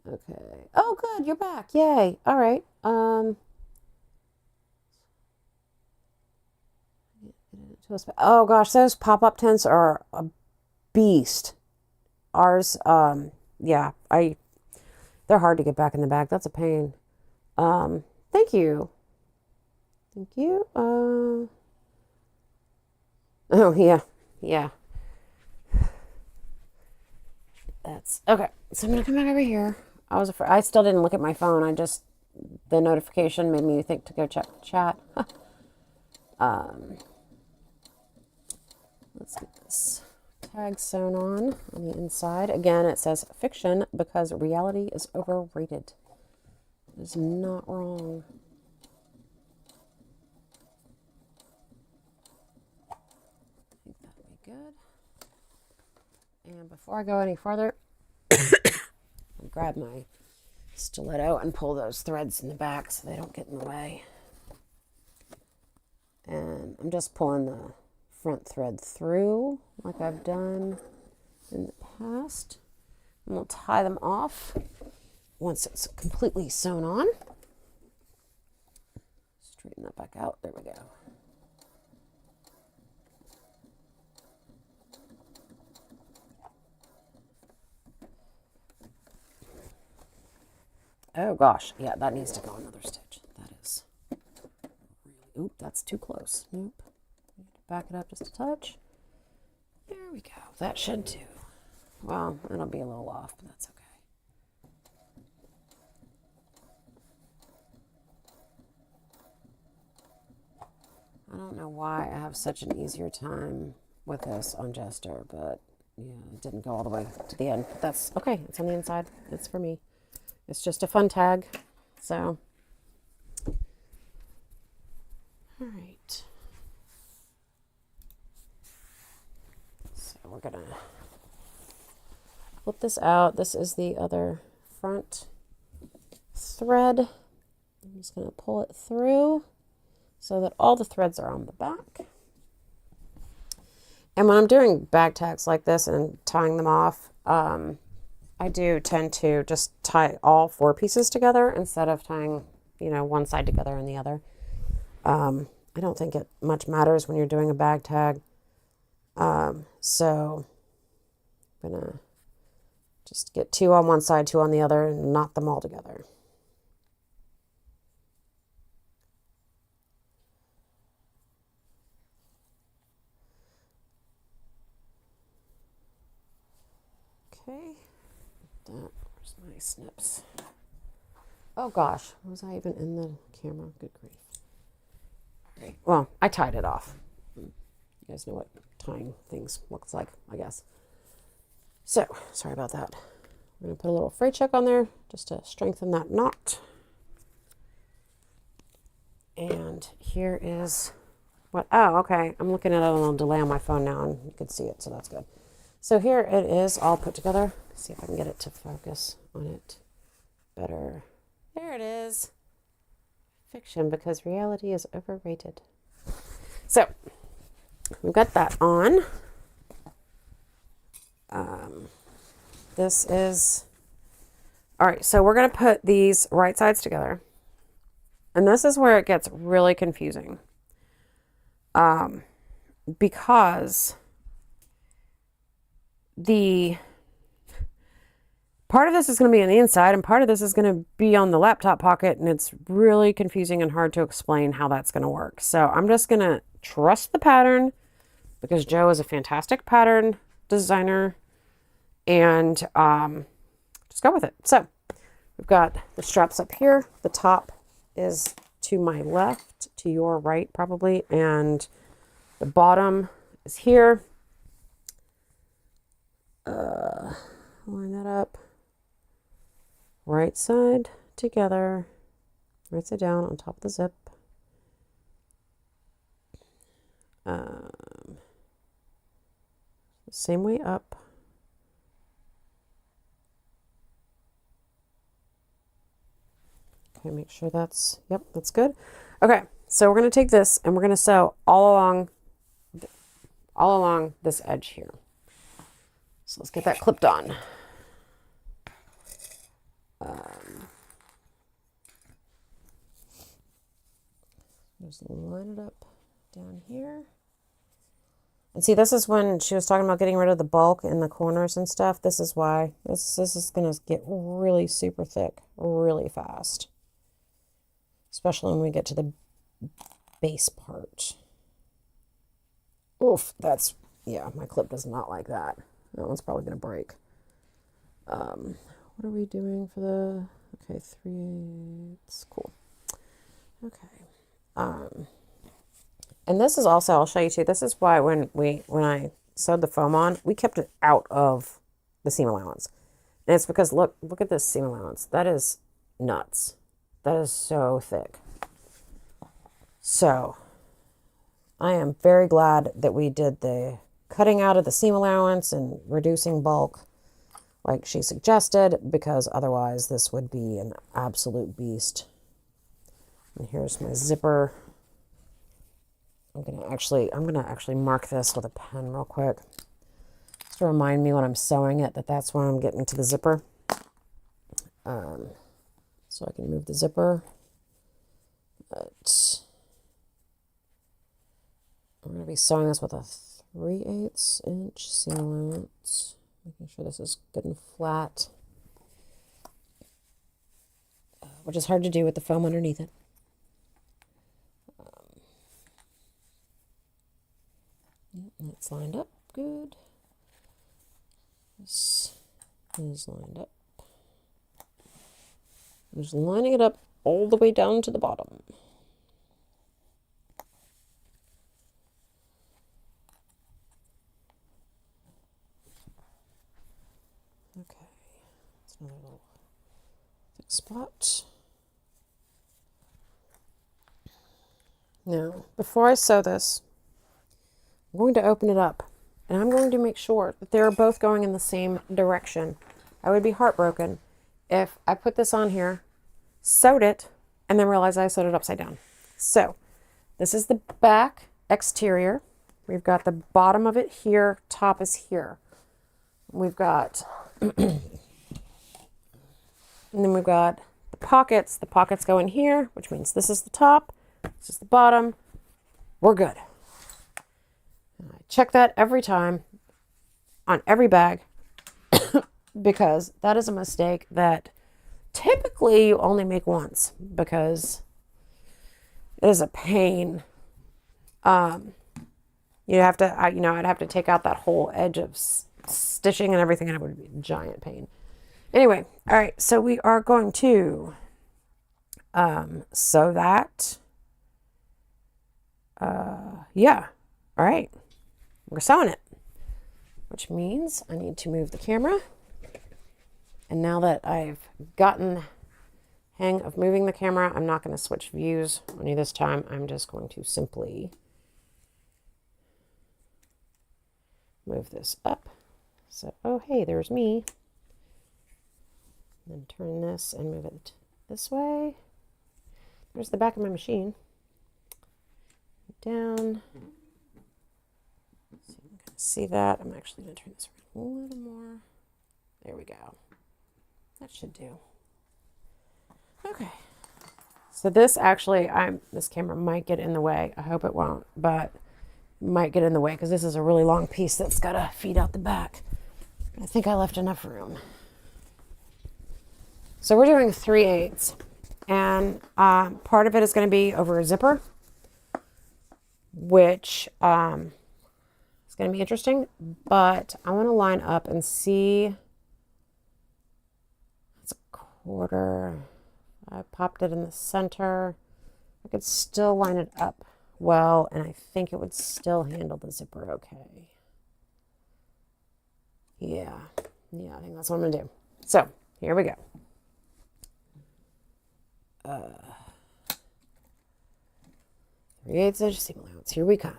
Okay. Oh, good. You're back. Yay. All right. Oh gosh, those pop-up tents are a beast. Ours, yeah, they're hard to get back in the bag. That's a pain. Thank you. Thank you. Oh yeah, yeah. That's okay. So I'm gonna come back over here. I still didn't look at my phone. The notification made me think to go check chat. Let's get this tag sewn on the inside. Again, it says fiction because reality is overrated. It's not wrong. I think that'll be good. And before I go any farther, I'll grab my stiletto and pull those threads in the back so they don't get in the way. And I'm just pulling the front thread through like I've done in the past. And we'll tie them off once it's completely sewn on. Straighten that back out. There we go. Oh gosh, yeah, that needs to go another stitch. That is really, oop, that's too close. Nope. Back it up just a touch. There we go. That should do. Well, it'll be a little off, but that's okay. I don't know why I have such an easier time with this on Jester, but yeah, it didn't go all the way to the end. But that's okay. It's on the inside. It's for me. It's just a fun tag. So, all right. So we're gonna flip this out. This is the other front thread. I'm just gonna pull it through so that all the threads are on the back. And when I'm doing bag tags like this and tying them off, I do tend to just tie all 4 pieces together instead of tying, one side together and the other. I don't think it much matters when you're doing a bag tag. So I'm gonna just get 2 on one side, 2 on the other, and knot them all together. Okay. Where's my snips? Oh gosh, was I even in the camera? Good grief. All right. Well, I tied it off. You guys know what tying things looks like, I guess. So, sorry about that. We're going to put a little fray check on there just to strengthen that knot. And here is okay. I'm looking at a little delay on my phone now and you can see it, so that's good. So here it is all put together. Let's see if I can get it to focus on it better. There it is. Fiction because reality is overrated. So we've got that on. This is all right. So we're going to put these right sides together. And this is where it gets really confusing. Because the part of this is going to be on the inside and part of this is going to be on the laptop pocket, and it's really confusing and hard to explain how that's going to work. So I'm just going to trust the pattern because Joe is a fantastic pattern designer, and just go with it. So we've got the straps up here. The top is to my left, to your right probably, and the bottom is here. Line that up. Right side together, right side down on top of the zip. Same way up. Okay, make sure that's good. Okay, so we're going to take this and we're going to sew all all along this edge here. So let's get that clipped on. Just line it up down here. And see, this is when she was talking about getting rid of the bulk in the corners and stuff. This is why. This is going to get really super thick really fast. Especially when we get to the base part. Oof, that's, yeah, my clip does not like that. That one's probably going to break. What are we doing for the, okay, 3/8, cool. Okay. And this is also, I'll show you too, this is why when I sewed the foam on, we kept it out of the seam allowance. And it's because, look at this seam allowance. That is nuts. That is so thick. So I am very glad that we did the cutting out of the seam allowance and reducing bulk like she suggested, because otherwise this would be an absolute beast. And here's my zipper. I'm gonna actually mark this with a pen real quick, just to remind me when I'm sewing it that that's when I'm getting to the zipper. So I can move the zipper. But I'm gonna be sewing this with a 3/8 inch seam allowance, making sure this is good and flat, which is hard to do with the foam underneath it. It's lined up good. This is lined up. I'm just lining it up all the way down to the bottom. Okay, that's another little thick spot. Now, before I sew this, I'm going to open it up, and I'm going to make sure that they're both going in the same direction. I would be heartbroken if I put this on here, sewed it, and then realized I sewed it upside down. So this is the back exterior. We've got the bottom of it here, top is here. We've got, and then we've got the pockets. The pockets go in here, which means this is the top, this is the bottom. We're good. I check that every time on every bag because that is a mistake that typically you only make once, because it is a pain. You have to, I'd have to take out that whole edge of stitching and everything, and it would be a giant pain. Anyway, all right, so we are going to sew that. Yeah, all right. We're sewing it, which means I need to move the camera. And now that I've gotten the hang of moving the camera, I'm not going to switch views on you this time. I'm just going to simply move this up. So, oh, hey, there's me. And then turn this and move it this way. There's the back of my machine. Down. See that? I'm actually going to turn this around a little more. There we go. That should do. Okay. So this actually, this camera might get in the way. I hope it won't, but it might get in the way because this is a really long piece that's got to feed out the back. I think I left enough room. So we're doing 3/8, and part of it is going to be over a zipper, which is going to be interesting, but I want to line up and see. That's a 1/4. I popped it in the center. I could still line it up well, and I think it would still handle the zipper okay. Yeah, I think that's what I'm going to do. So, here we go. 3/8 inch seam allowance. Here we come.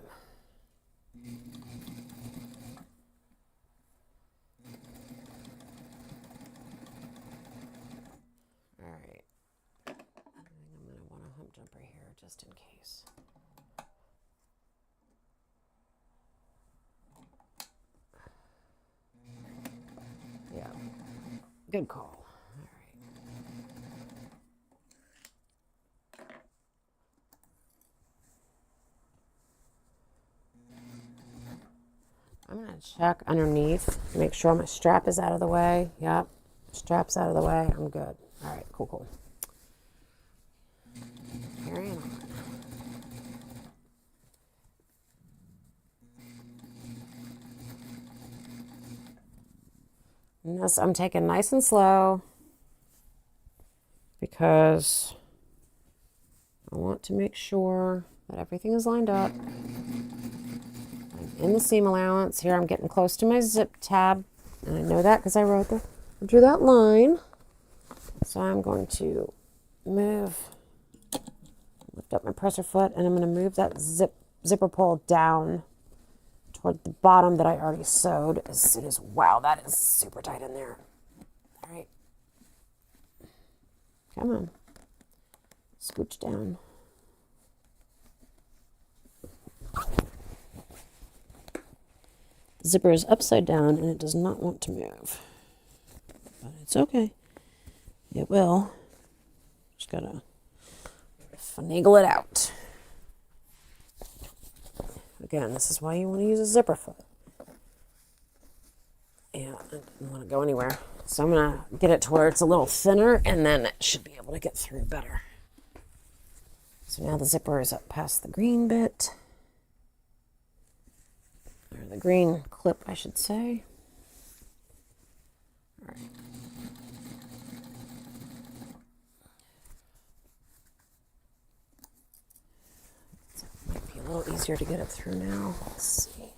All right. I think I'm going to want a hump jumper here just in case. Good call. I'm going to check underneath, make sure my strap is out of the way. Yep, strap's out of the way. I'm good. All right, cool. Carrying on. And this I'm taking nice and slow because I want to make sure that everything is lined up. I'm in the seam allowance. Here I'm getting close to my zip tab. And I know that because I drew that line. So I'm going to lift up my presser foot, and I'm going to move that zipper pull down toward the bottom that I already sewed as soon as, wow, that is super tight in there. All right. Come on. Scooch down. The zipper is upside down and it does not want to move. But it's okay. It will. Just gotta finagle it out. Again, this is why you want to use a zipper foot. Yeah, I didn't want to go anywhere. So I'm going to get it to where it's a little thinner, and then it should be able to get through better. So now the zipper is up past the green bit. Or the green clip, I should say. All right. So it might be a little easier to get it through now. Let's see.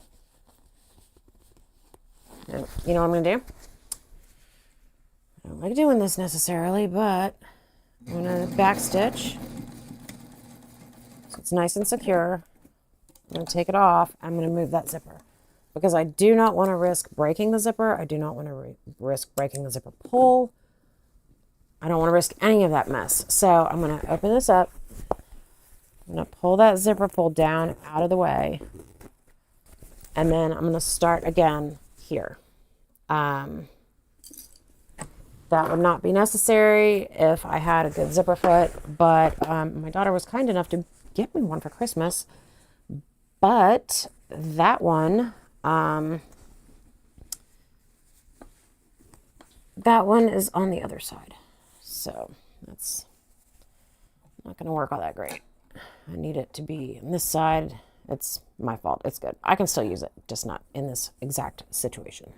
And you know what I'm going to do? I don't like doing this necessarily, but I'm going to back stitch. So it's nice and secure. I'm going to take it off. I'm going to move that zipper because I do not want to risk breaking the zipper. I do not want to risk breaking the zipper pull. I don't want to risk any of that mess. So I'm going to open this up. I'm going to pull that zipper pull down out of the way. And then I'm going to start again here. That would not be necessary if I had a good zipper foot, but my daughter was kind enough to get me one for Christmas. But that one is on the other side. So that's not going to work all that great. I need it to be on this side. It's my fault. It's good. I can still use it, just not in this exact situation.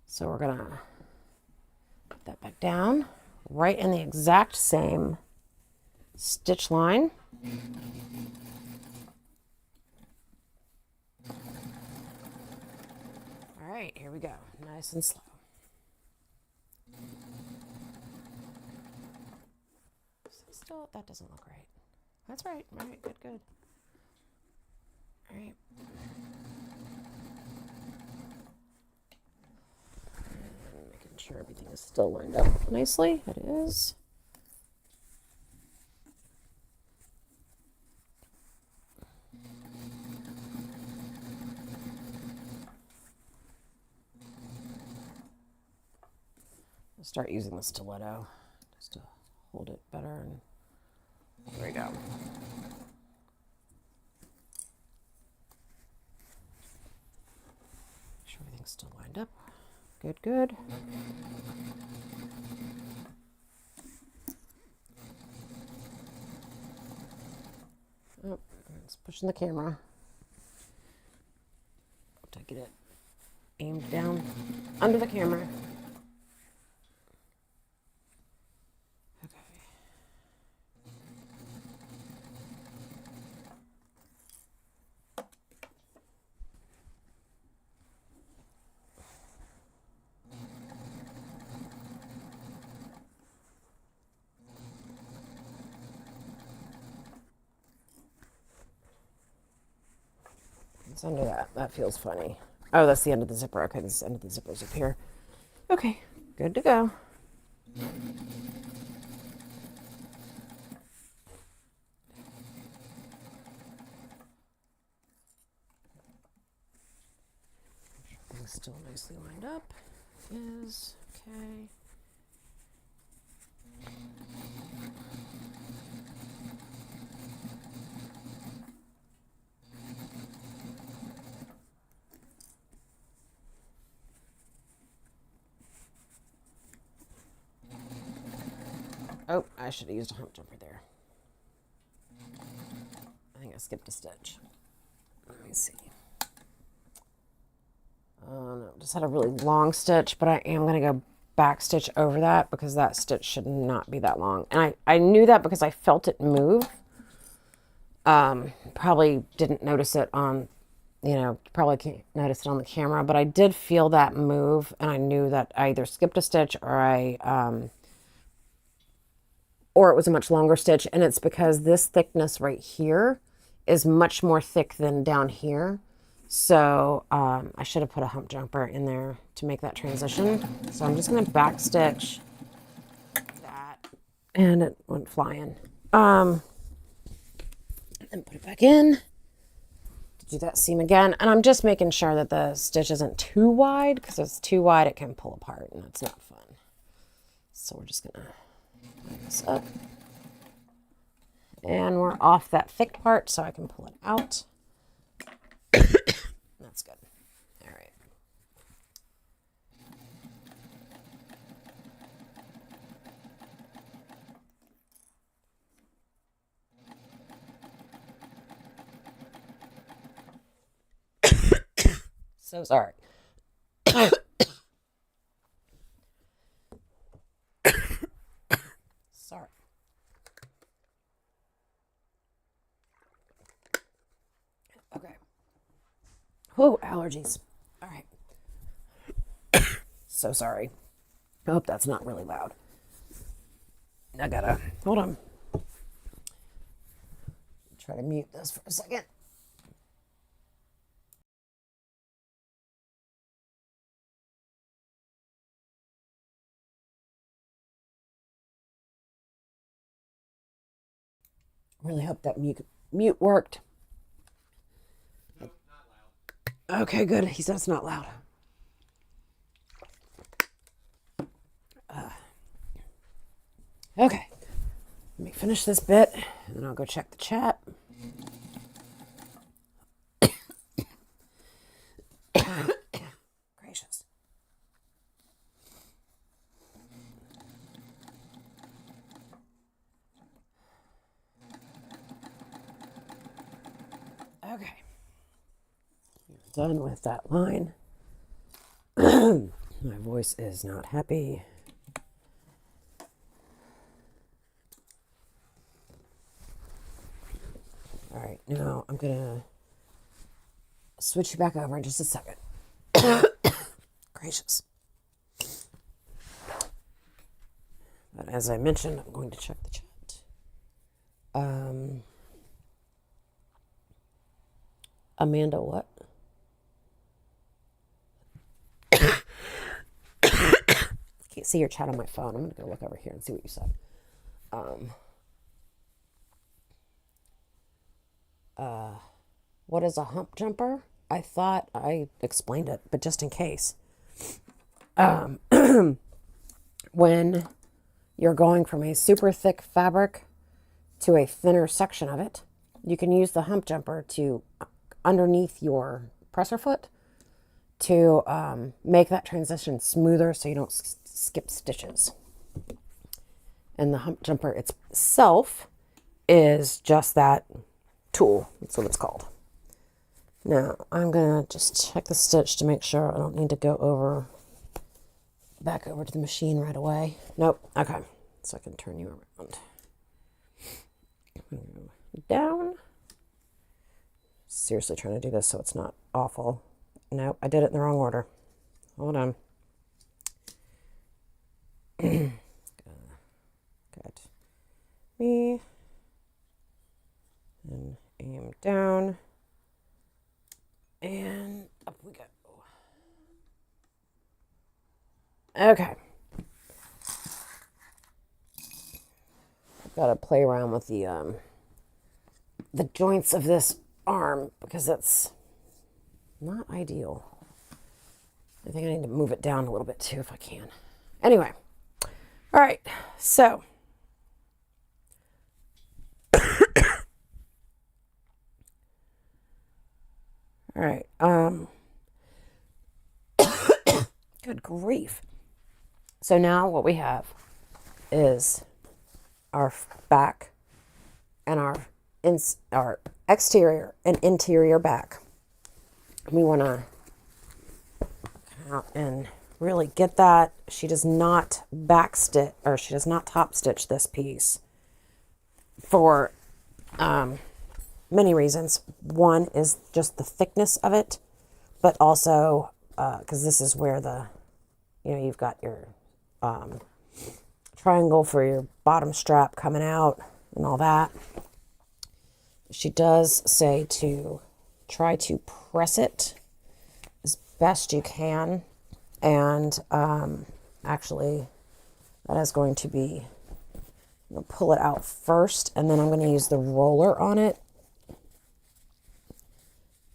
So we're going to put that back down right in the exact same stitch line. All right, here we go. Nice and slow. Still, that doesn't look right. That's right. All right, good. All right. And making sure everything is still lined up nicely. It is. I'll start using the stiletto just to hold it better, and there we go. Make sure everything's still lined up. Good. Oh, it's pushing the camera to get it aimed down under the camera. It's under that. That feels funny. Oh, that's the end of the zipper. Okay, this is the end of the zipper's up here. Okay, good to go. Everything's still nicely lined up. is. Okay. Oh, I should have used a hump jumper there. I think I skipped a stitch. Let me see. No, just had a really long stitch, but I am going to go back stitch over that because that stitch should not be that long. And I knew that because I felt it move. Probably didn't notice it on, probably can't notice it on the camera, but I did feel that move, and I knew that I either skipped a stitch or it was a much longer stitch, and it's because this thickness right here is much more thick than down here. So I should have put a hump jumper in there to make that transition. So I'm just going to back stitch that, and it went flying. And put it back in. Do that seam again, and I'm just making sure that the stitch isn't too wide, because if it's too wide it can pull apart, and that's not fun. So we're just going to line this up, and we're off that thick part so I can pull it out. That's good. All right. So sorry. Sorry. Okay. Oh, allergies. All right. So sorry. I hope that's not really loud. I gotta, hold on. Try to mute this for a second. Really hope that mute worked. No, not loud. Okay, good. He said it's not loud. Okay. Let me finish this bit, and then I'll go check the chat. Gracious. Okay. Done with that line. My voice is not happy. All right, now I'm gonna switch you back over in just a second. Gracious. But as I mentioned, I'm going to check the chat. Amanda, what? Can't see your chat on my phone. I'm going to go look over here and see what you said. What is a hump jumper? I thought I explained it, but just in case. When you're going from a super thick fabric to a thinner section of it, you can use the hump jumper to underneath your presser foot to make that transition smoother so you don't skip stitches. And the hump jumper itself is just that tool. That's what it's called. Now I'm gonna just check the stitch to make sure I don't need to go back over to the machine right away. Nope. Okay. So I can turn you around. Down. Seriously trying to do this so it's not awful. Nope, I did it in the wrong order. Hold on. Good. Me. And aim down. And up we go. Okay. I've got to play around with the joints of this arm because that's not ideal. I think I need to move it down a little bit too if I can. Anyway, all right, so all right, good grief. So now what we have is our back and our exterior and interior back. We want to come out and really get that. She does not back stitch, or she does not top stitch this piece for many reasons. One is just the thickness of it, but also because this is where you've got your triangle for your bottom strap coming out and all that. She does say to try to press it as best you can, and actually that is going to be, pull it out first, and then I'm going to use the roller on it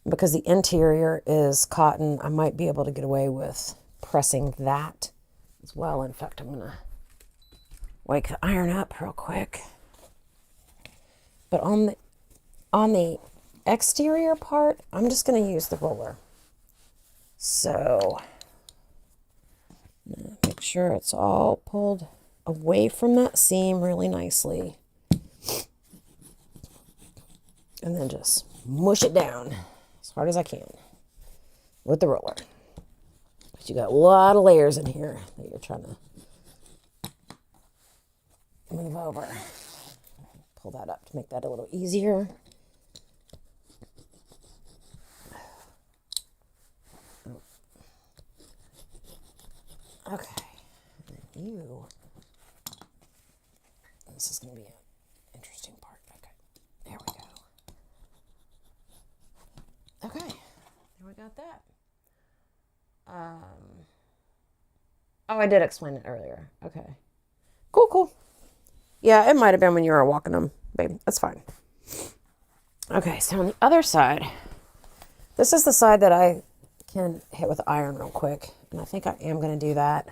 because the interior is cotton. I might be able to get away with pressing that as well. In fact, I'm going to wake the iron up real quick. But on the exterior part, I'm just going to use the roller. So make sure it's all pulled away from that seam really nicely. And then just mush it down as hard as I can with the roller. But you got a lot of layers in here that you're trying to move over. Pull that up to make that a little easier. Okay. This is going to be an interesting part. Okay. There we go. Okay. There we got that. Oh, I did explain it earlier. Okay. Cool. Yeah, it might have been when you were walking them, babe. That's fine. Okay, so on the other side, this is the side that I can hit with iron real quick, and I think I am going to do that.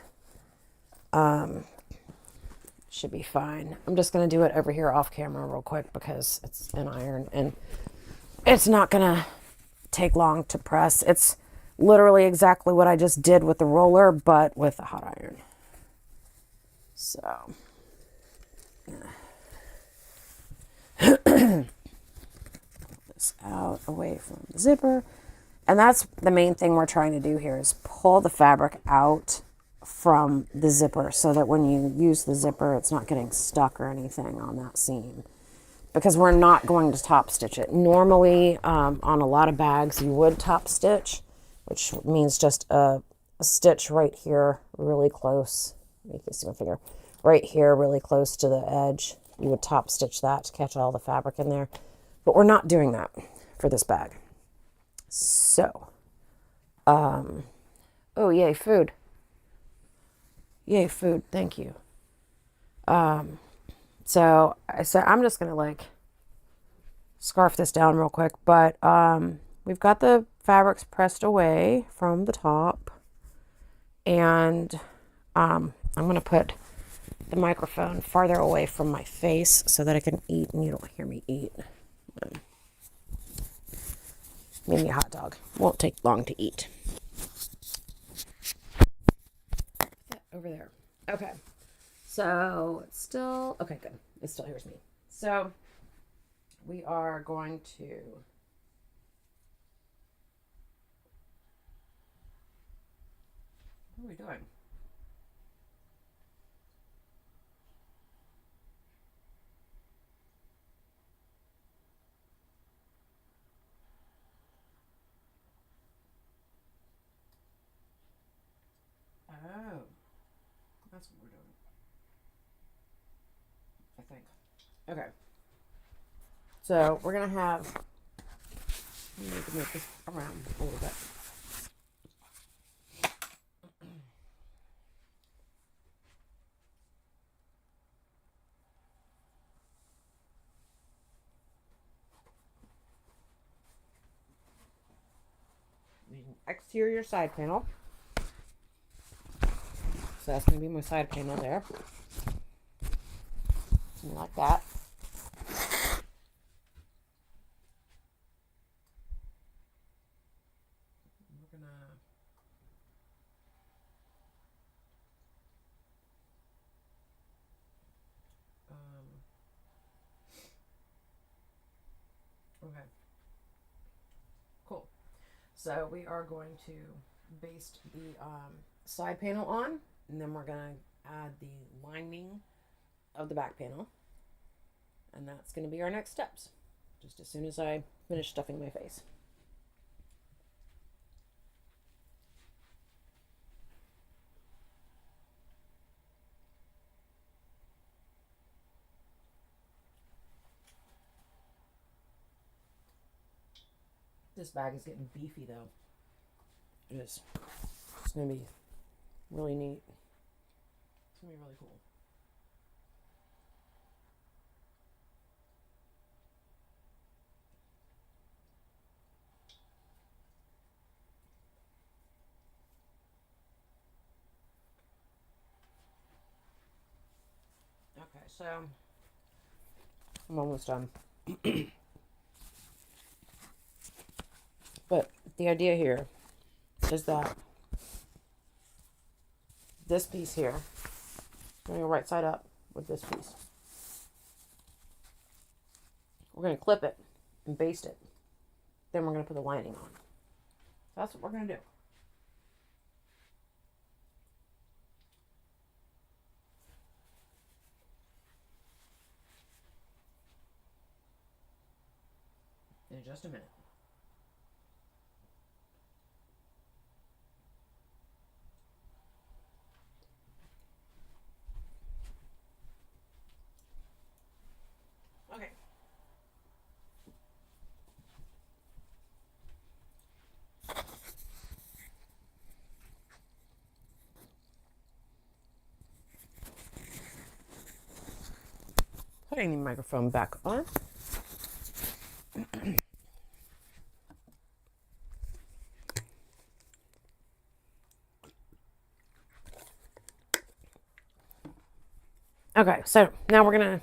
Should be fine. I'm just going to do it over here off camera real quick because it's an iron, and it's not going to take long to press. It's literally exactly what I just did with the roller, but with a hot iron. So pull this out away from the zipper. And that's the main thing we're trying to do here, is pull the fabric out from the zipper so that when you use the zipper, it's not getting stuck or anything on that seam, because we're not going to top stitch it. Normally, on a lot of bags, you would top stitch, which means just a stitch right here, really close. You can see my finger right here, really close to the edge. You would top stitch that to catch all the fabric in there, but we're not doing that for this bag. So, oh, yay, food. Yay, food. Thank you. So I'm just going to scarf this down real quick, but we've got the fabrics pressed away from the top, and I'm going to put the microphone farther away from my face so that I can eat and you don't hear me eat. Maybe a hot dog. Won't take long to eat. Over there. Okay. So it's still, okay, good. It still hears me. So we are going to, what are we doing? Oh, that's what we're doing, I think. Okay. So we're going to have, I need to move this around a little bit. Exterior side panel. So that's going to be my side panel there. Something like that. We're going to okay. Cool. So we are going to baste the side panel on, and then we're going to add the lining of the back panel, and that's going to be our next steps, just as soon as I finish stuffing my face. This bag is getting beefy though. It is. It's going to be really neat. It's going to be really cool. Okay, so I'm almost done. But the idea here is that this piece here, I'm going to go right side up with this piece. We're going to clip it and baste it. Then we're going to put the lining on. So that's what we're going to do. In just a minute. Okay. Putting the microphone back on. Okay, so now we're going to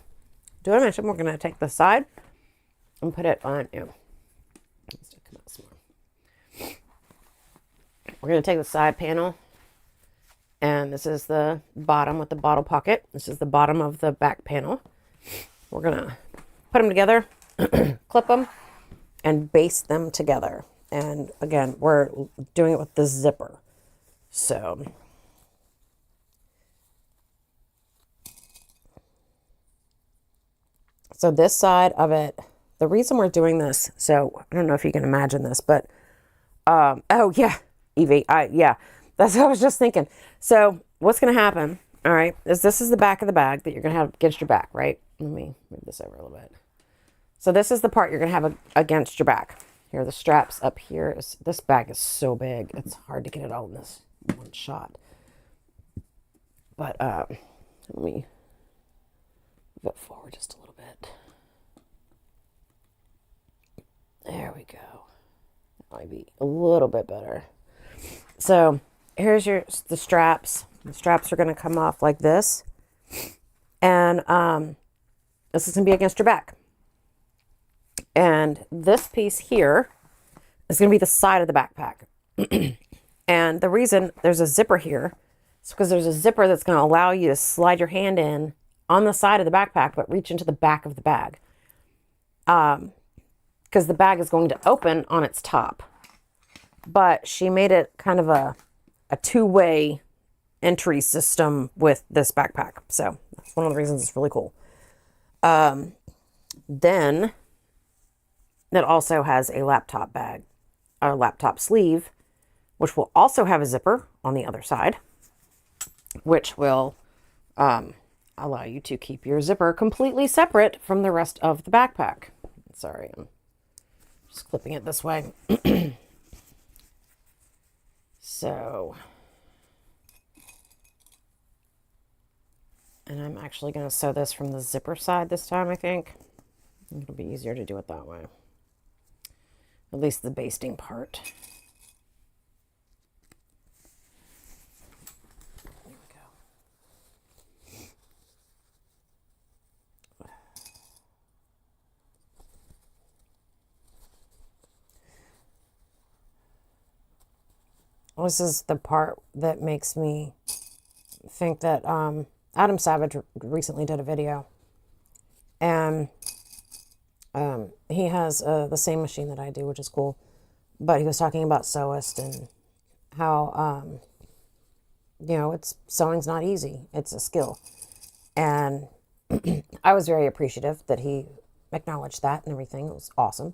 do what I mentioned. We're going to take the side and put it on. We're going to take the side panel, and this is the bottom with the bottle pocket. This is the bottom of the back panel. We're going to put them together, clip them, and baste them together. And again, we're doing it with the zipper. So this side of it, the reason we're doing this, so I don't know if you can imagine this, but, oh yeah, Evie, yeah, that's what I was just thinking. So what's going to happen, all right, is this is the back of the bag that you're going to have against your back, right? Let me move this over a little bit. So this is the part you're going to have against your back. Here, the straps up here. This bag is so big, it's hard to get it all in this one shot. But let me move it forward just a little bit. There we go. That might be a little bit better. So here's the straps. The straps are going to come off like this. And this is going to be against your back. And this piece here is going to be the side of the backpack. And the reason there's a zipper here is because there's a zipper that's going to allow you to slide your hand in on the side of the backpack, but reach into the back of the bag. Because the bag is going to open on its top. But she made it kind of a two-way entry system with this backpack. So that's one of the reasons it's really cool. Then it also has a laptop bag, a laptop sleeve, which will also have a zipper on the other side, which will allow you to keep your zipper completely separate from the rest of the backpack. Sorry, I'm just clipping it this way. So, and I'm actually going to sew this from the zipper side this time, I think. It'll be easier to do it that way. At least the basting part. There we go. this is the part that makes me think that Adam Savage recently did a video, and he has the same machine that I do, which is cool. But he was talking about sewist and how sewing's not easy. It's a skill, and I was very appreciative that he acknowledged that and everything. It was awesome.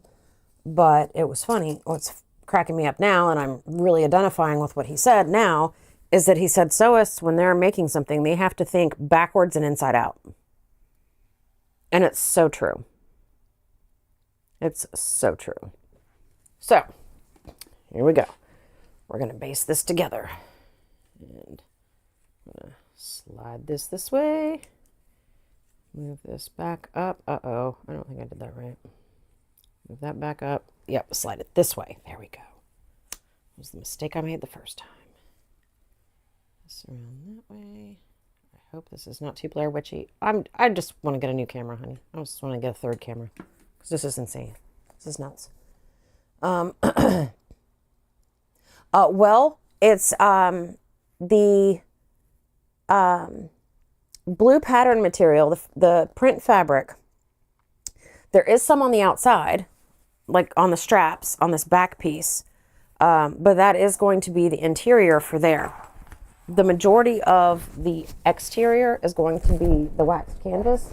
But it was funny. What's cracking me up now, and I'm really identifying with what he said now, is that he said sewists, when they're making something, they have to think backwards and inside out. And it's so true. It's so true. So, here we go. We're going to base this together. And I'm going to slide this way. Move this back up. Uh-oh. I don't think I did that right. Move that back up. Yep, slide it this way. There we go. That was the mistake I made the first time. This around that way. I hope this is not too Blair Witchy. I just want to get a new camera, honey. I just want to get a third camera. Because this is insane. This is nuts. Well, it's the blue pattern material, the print fabric. There is some on the outside, like on the straps, on this back piece, but that is going to be the interior for there. The majority of the exterior is going to be the waxed canvas,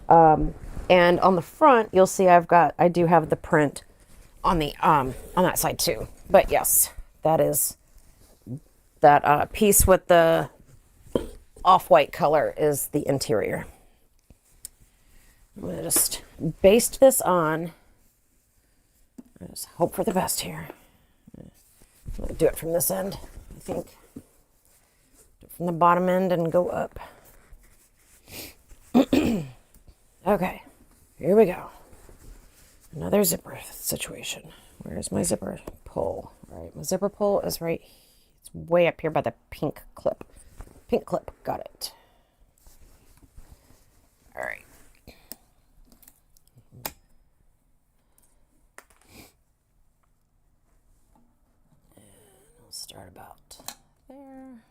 and on the front, you'll see I do have the print on that side too. But yes, that is that piece with the off-white color is the interior. I'm going to just baste this on. Just hope for the best here. I'm going to do it from this end, I think. Do it from the bottom end and go up. Okay, here we go. Another zipper situation. Where's my zipper pull? All right, my zipper pull is right. It's way up here by the pink clip. Pink clip, got it. All right. And we'll start about there.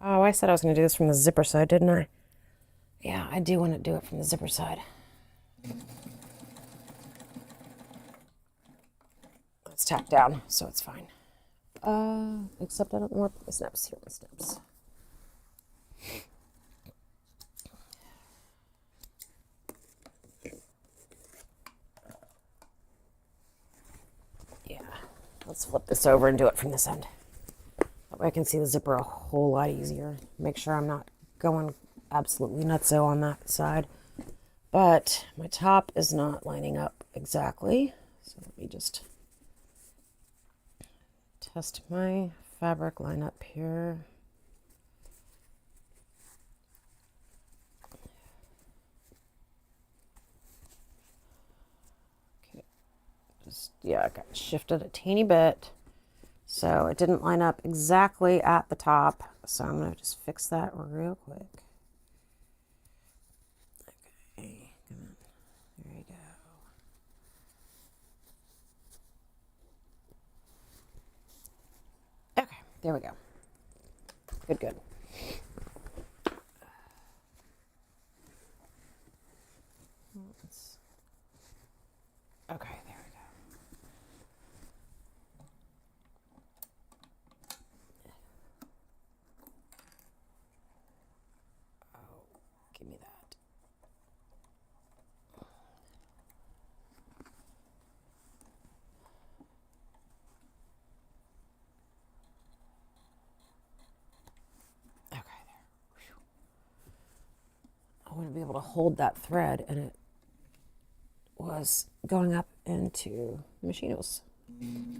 Oh, I said I was going to do this from the zipper side, didn't I? Yeah, I do want to do it from the zipper side. It's tacked down, so it's fine. Except I don't know where my snaps. Here are my snaps. Yeah, let's flip this over and do it from this end. That way I can see the zipper a whole lot easier. Make sure I'm not going absolutely nutso on that side. But my top is not lining up exactly. So let me just test my fabric line up here. Okay, I got shifted a teeny bit. So it didn't line up exactly at the top. So I'm going to just fix that real quick. Okay, come on. There you go. Okay, there we go. Good. Okay, there we go. Oh, give me that. Okay, there. Whew. I want to be able to hold that thread, and it was going up into the machine. It was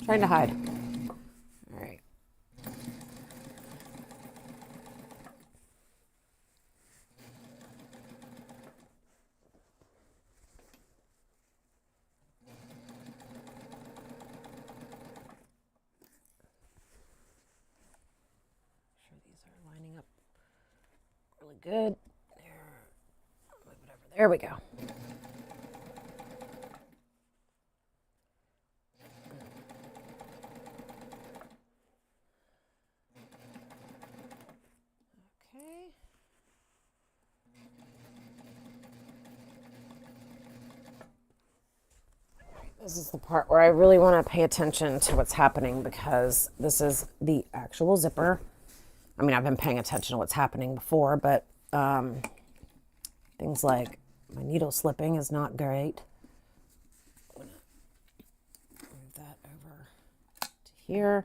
trying to hide. All right. Sure these are lining up really good. There. Move it over. There we go. This is the part where I really want to pay attention to what's happening because this is the actual zipper. I mean, I've been paying attention to what's happening before, but things like my needle slipping is not great. I'm going to move that over to here.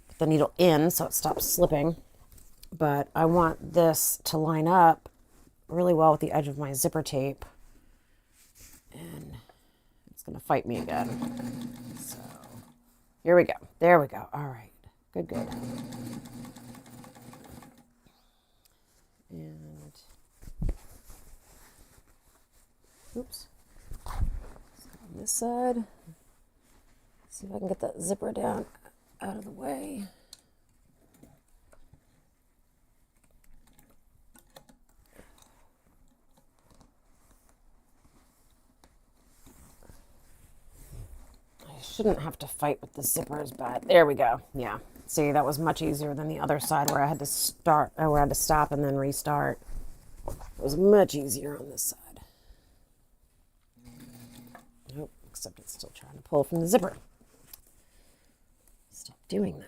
Put the needle in so it stops slipping. But I want this to line up really well with the edge of my zipper tape. And it's going to fight me again. So here we go. There we go. All right. Good, good. And oops. On this side. See if I can get that zipper down out of the way. Shouldn't have to fight with the zippers, but there we go. Yeah. See, that was much easier than the other side where I had to where I had to stop and then restart. It was much easier on this side. Nope, except it's still trying to pull from the zipper. Stop doing that.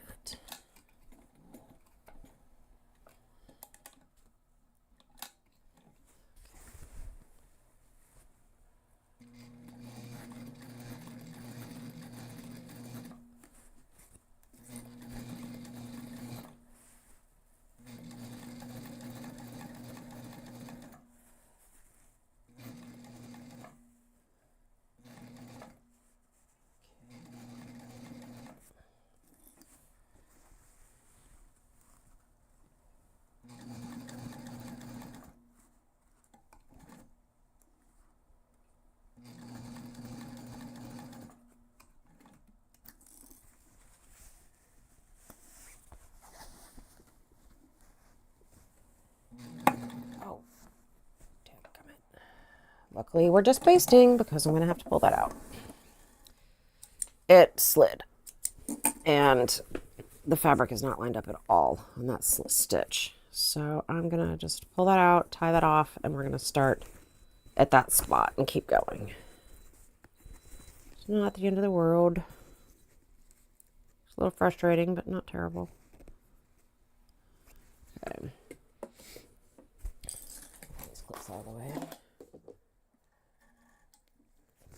Luckily, we're just basting because I'm going to have to pull that out. It slid. And the fabric is not lined up at all on that stitch. So I'm going to just pull that out, tie that off, and we're going to start at that spot and keep going. It's not the end of the world. It's a little frustrating, but not terrible. Okay. These clips all the way.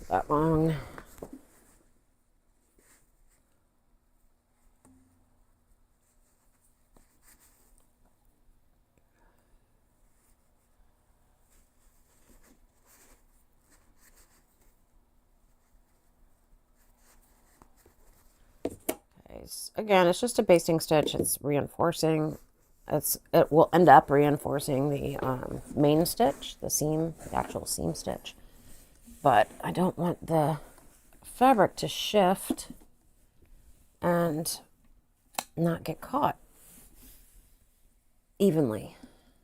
That long. Okay, again, it's just a basting stitch. It's reinforcing. It will end up reinforcing the main stitch, the actual seam stitch. But I don't want the fabric to shift and not get caught evenly.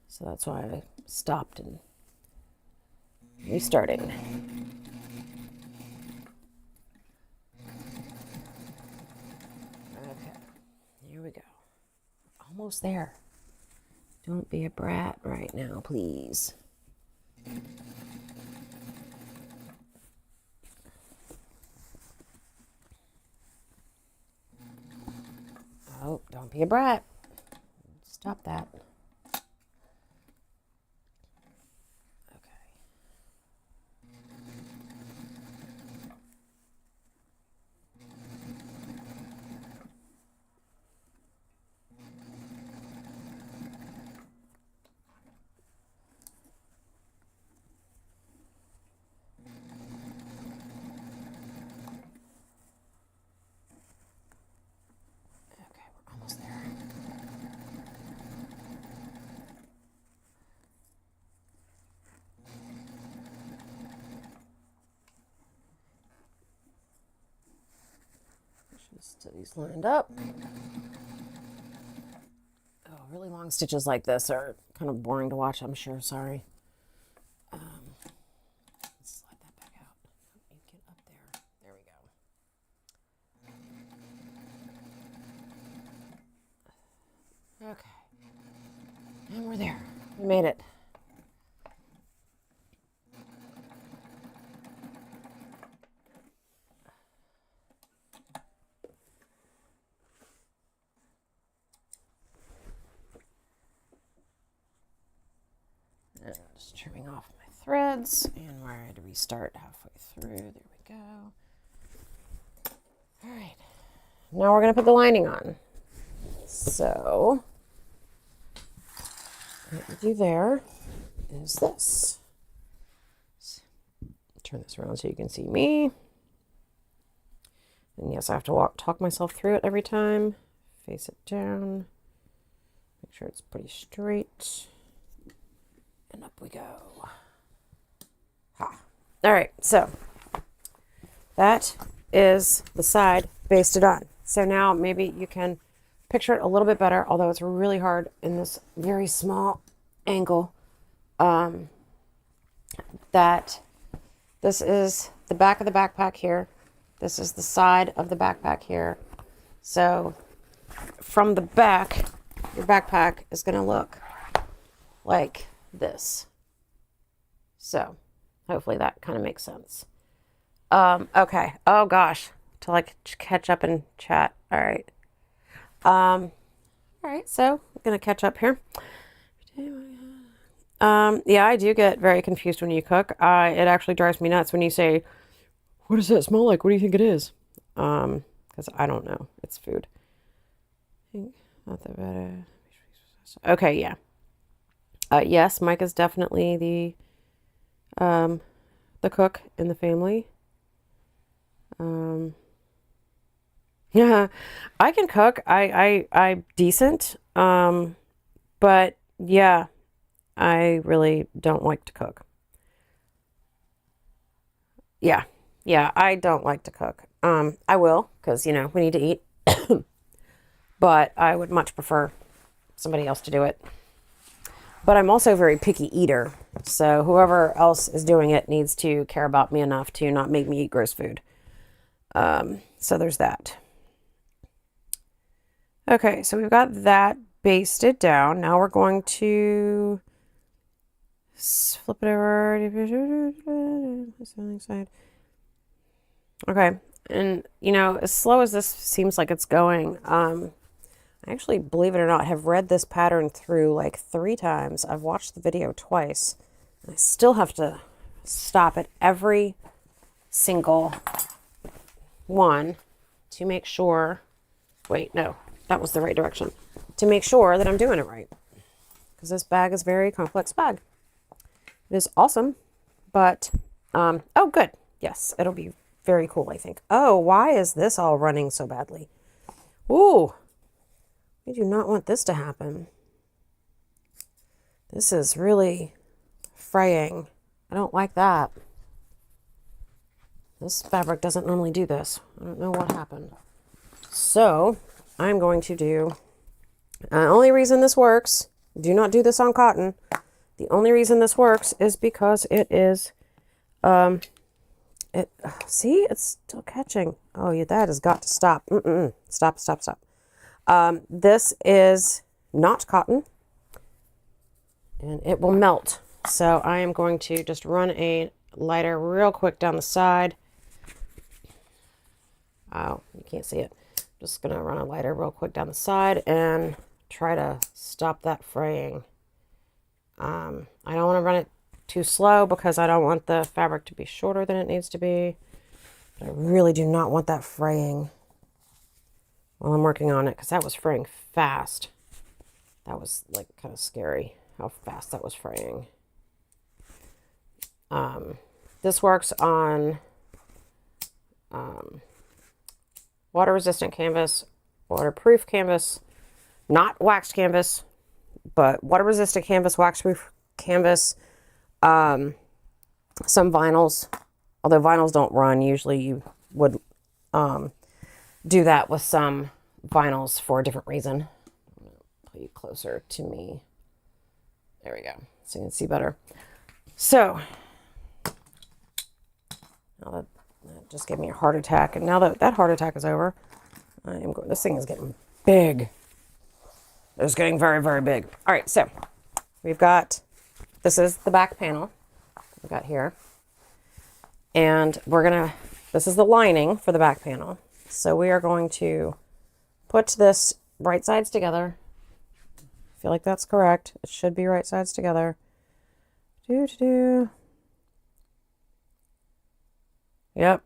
So that's why I stopped and restarting. Okay, here we go. Almost there. Don't be a brat right now, please. Oh, don't be a brat. Stop that. Okay. So these lined up. Oh, really long stitches like this are kind of boring to watch, I'm sure. Sorry. Let's slide that back out. You get up there. There we go. Okay. And we're there. We made it. And just trimming off my threads, and we're ready to restart halfway through. There we go. All right, now we're gonna put the lining on. So what we do there is this. Turn this around so you can see me. And yes, I have to talk myself through it every time. Face it down. Make sure it's pretty straight. And up we go. Ha. All right, so that is the side basted on. So now maybe you can picture it a little bit better, although it's really hard in this very small angle. That this is the back of the backpack here. This is the side of the backpack here. So from the back, your backpack is going to look like this. So hopefully that kind of makes sense. Okay. Oh gosh, to like catch up and chat. All right. All right. So I'm going to catch up here. Yeah, I do get very confused when you cook. It actually drives me nuts when you say, "What does that smell like? What do you think it is?" Because I don't know. It's food. Okay, yeah. Yes, Mike is definitely the cook in the family. Yeah, I can cook. I'm decent. But yeah, I really don't like to cook. Yeah, I don't like to cook. I will, because, you know, we need to eat. But I would much prefer somebody else to do it. But I'm also a very picky eater. So whoever else is doing it needs to care about me enough to not make me eat gross food. So there's that. Okay, so we've got that basted down. Now we're going to flip it over. Okay, and you know, as slow as this seems like it's going, I actually, believe it or not, have read this pattern through like 3 times. I've watched the video twice. And I still have to stop at every single one to make sure. Wait, no, that was the right direction. To make sure that I'm doing it right. Because this bag is a very complex bag. It is awesome, but, oh, good. Yes, it'll be very cool, I think. Oh, why is this all running so badly? Ooh. We do not want this to happen. This is really fraying. I don't like that. This fabric doesn't normally do this. I don't know what happened. So I'm going to do, the only reason this works, do not do this on cotton. The only reason this works is because it is, see, it's still catching. Oh, yeah, that has got to stop. Stop. This is not cotton, and it will melt. So I am going to just run a lighter real quick down the side. Oh, you can't see it. Just going to run a lighter real quick down the side and try to stop that fraying. I don't want to run it too slow because I don't want the fabric to be shorter than it needs to be. But I really do not want that fraying while I'm working on it, because that was fraying fast. That was like kind of scary how fast that was fraying. This works on water resistant canvas, waterproof canvas, not waxed canvas, but water resistant canvas, wax-proof canvas, some vinyls. Although vinyls don't run, usually you would do that with some vinyls for a different reason. I'm going to put you closer to me. There we go, so you can see better. So now that just gave me a heart attack, and now that that heart attack is over, this thing is getting big. It's getting very, very big. All right, so we've got, this is the back panel we've got here. And this is the lining for the back panel. So we are going to put this right sides together. I feel like that's correct. It should be right sides together. Do. Yep.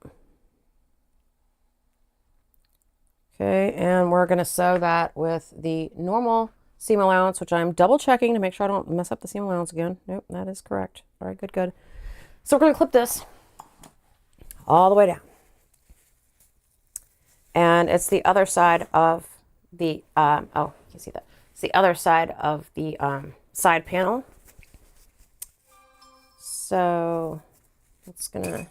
Okay, and we're going to sew that with the normal seam allowance, which I'm double checking to make sure I don't mess up the seam allowance again. Nope, that is correct. All right, good. So we're going to clip this all the way down. And it's the other side of the, oh, you can see that. It's the other side of the side panel. So it's going to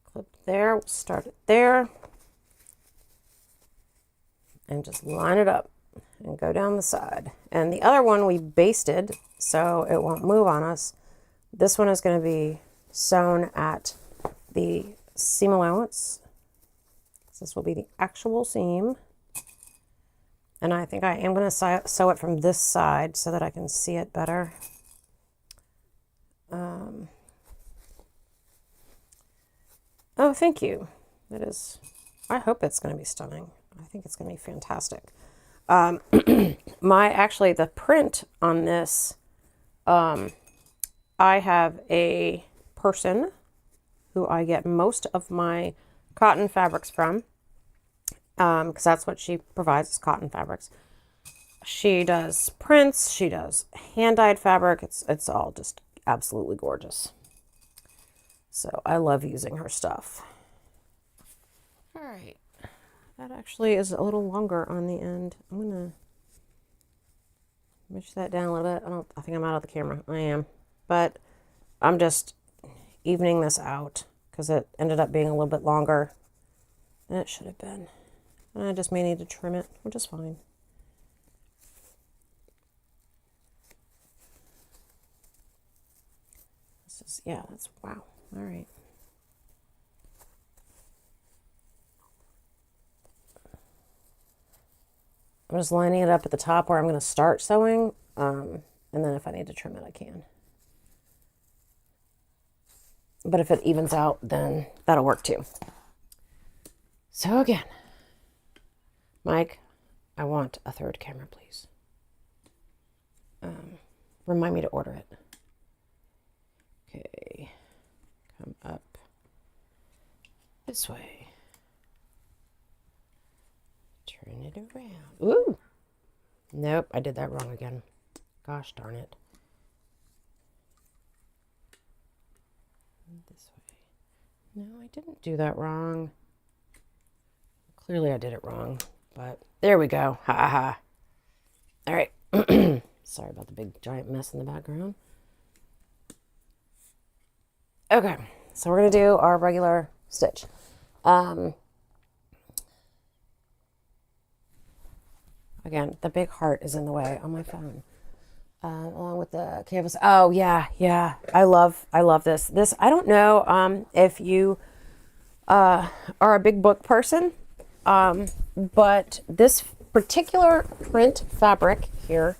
clip there. We'll start it there. And just line it up and go down the side. And the other one we basted so it won't move on us. This one is going to be sewn at the seam allowance. This will be the actual seam. And I think I am going to sew it from this side so that I can see it better. Oh, thank you. That is, I hope it's going to be stunning. I think it's going to be fantastic. Actually, the print on this, I have a person who I get most of my cotton fabrics from, because that's what she provides, is cotton fabrics. She does prints, she does hand-dyed fabric. It's all just absolutely gorgeous. So I love using her stuff. All right. That actually is a little longer on the end. I'm gonna push that down a little bit. I think I'm out of the camera. I am, but I'm just evening this out because it ended up being a little bit longer than it should have been. And I just may need to trim it, which is fine. This is, yeah, that's, wow. All right. I'm just lining it up at the top where I'm going to start sewing, and then if I need to trim it, I can. But if it evens out, then that'll work too. So again, Mike, I want a third camera, please. Remind me to order it. Okay, come up this way. Turn it around. Ooh! Nope, I did that wrong again. Gosh darn it. This way. No, I didn't do that wrong. Clearly I did it wrong, but there we go. Ha ha ha. All right. Sorry about the big giant mess in the background. Okay, so we're going to do our regular stitch. Again, the big heart is in the way on my phone, along with the canvas. Oh yeah. I love this. This, I don't know if you are a big book person, but this particular print fabric here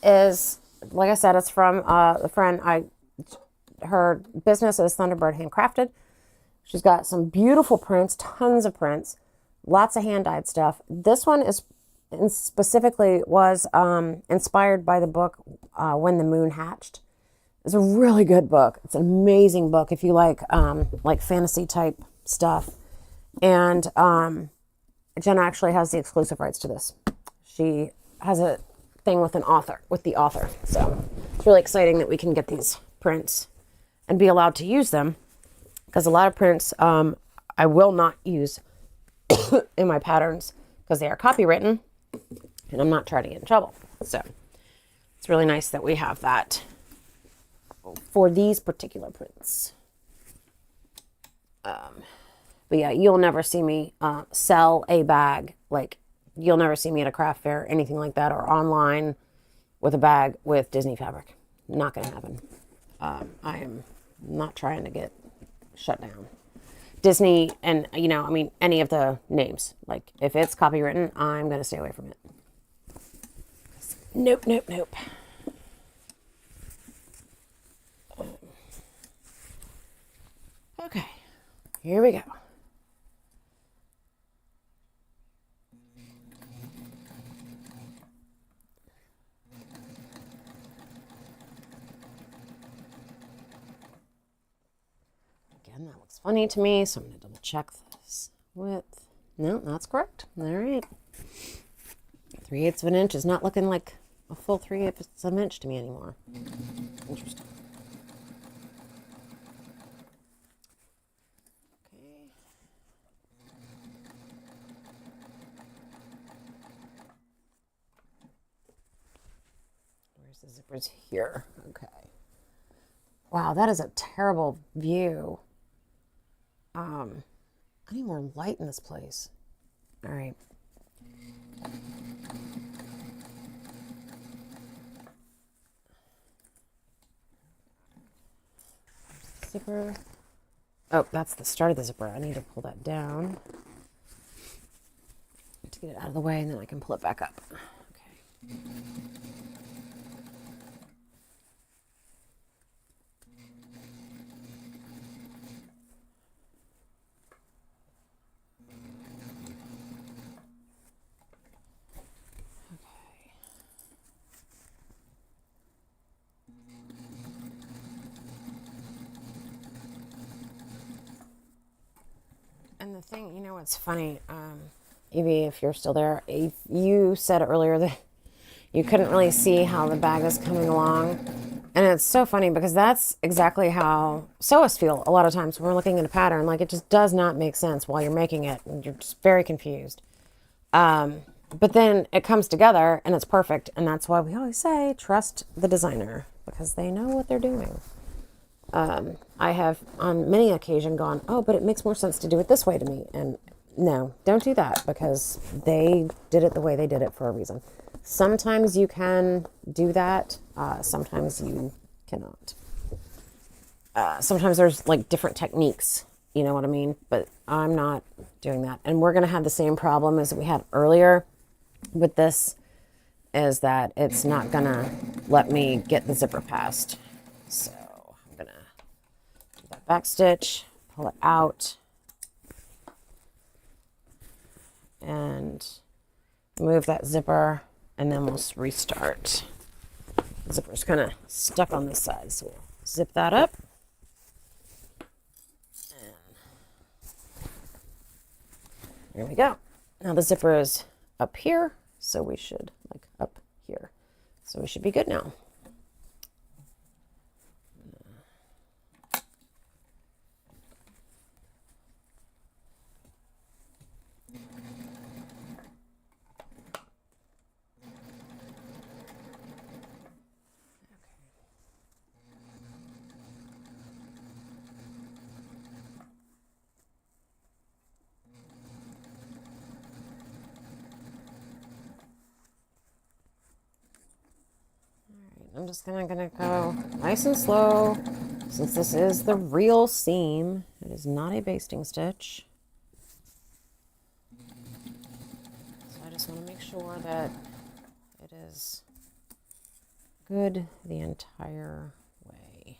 is, like I said, it's from a friend. Her business is Thunderbird Handcrafted. She's got some beautiful prints, tons of prints. Lots of hand-dyed stuff. This one is specifically was inspired by the book When the Moon Hatched. It's a really good book. It's an amazing book if you like fantasy type stuff. And Jenna actually has the exclusive rights to this. She has a thing with the author. So it's really exciting that we can get these prints and be allowed to use them, because a lot of prints I will not use in my patterns because they are copywritten and I'm not trying to get in trouble. So it's really nice that we have that for these particular prints. But yeah, you'll never see me sell a bag. Like, you'll never see me at a craft fair, anything like that, or online with a bag with Disney fabric. Not going to happen. I am not trying to get shut down. Disney and, any of the names. Like, if it's copywritten, I'm going to stay away from it. Nope. Okay, here we go. Again, that looks funny to me, so I'm going to double check this width. No, that's correct. All right. 3/8 of an inch is not looking like a full 3/8 of an inch to me anymore. Interesting. Okay. Where's the zippers? Here. Okay. Wow, that is a terrible view. I need more light in this place. All right. Zipper. Oh, that's the start of the zipper. I need to pull that down to get it out of the way, and then I can pull it back up. Okay. And the thing, you know what's funny, Evie, if you're still there, you said earlier that you couldn't really see how the bag is coming along. And it's so funny because that's exactly how sewists feel a lot of times when we're looking at a pattern. Like, it just does not make sense while you're making it, and you're just very confused. But then it comes together and it's perfect. And that's why we always say, trust the designer, because they know what they're doing. I have on many occasions gone, oh, but it makes more sense to do it this way to me. And no, don't do that, because they did it the way they did it for a reason. Sometimes you can do that. Sometimes you cannot. Sometimes there's like different techniques, you know what I mean? But I'm not doing that. And we're going to have the same problem as we had earlier with this, is that it's not going to let me get the zipper past. So I'm going to do that back stitch, pull it out, and move that zipper, and then we'll restart. The zipper's kind of stuck on this side, so we'll zip that up. And there we go. Now the zipper is up here, so we should, like, up here. So we should be good now. I'm just gonna go nice and slow, since this is the real seam. It is not a basting stitch. So I just want to make sure that it is good the entire way.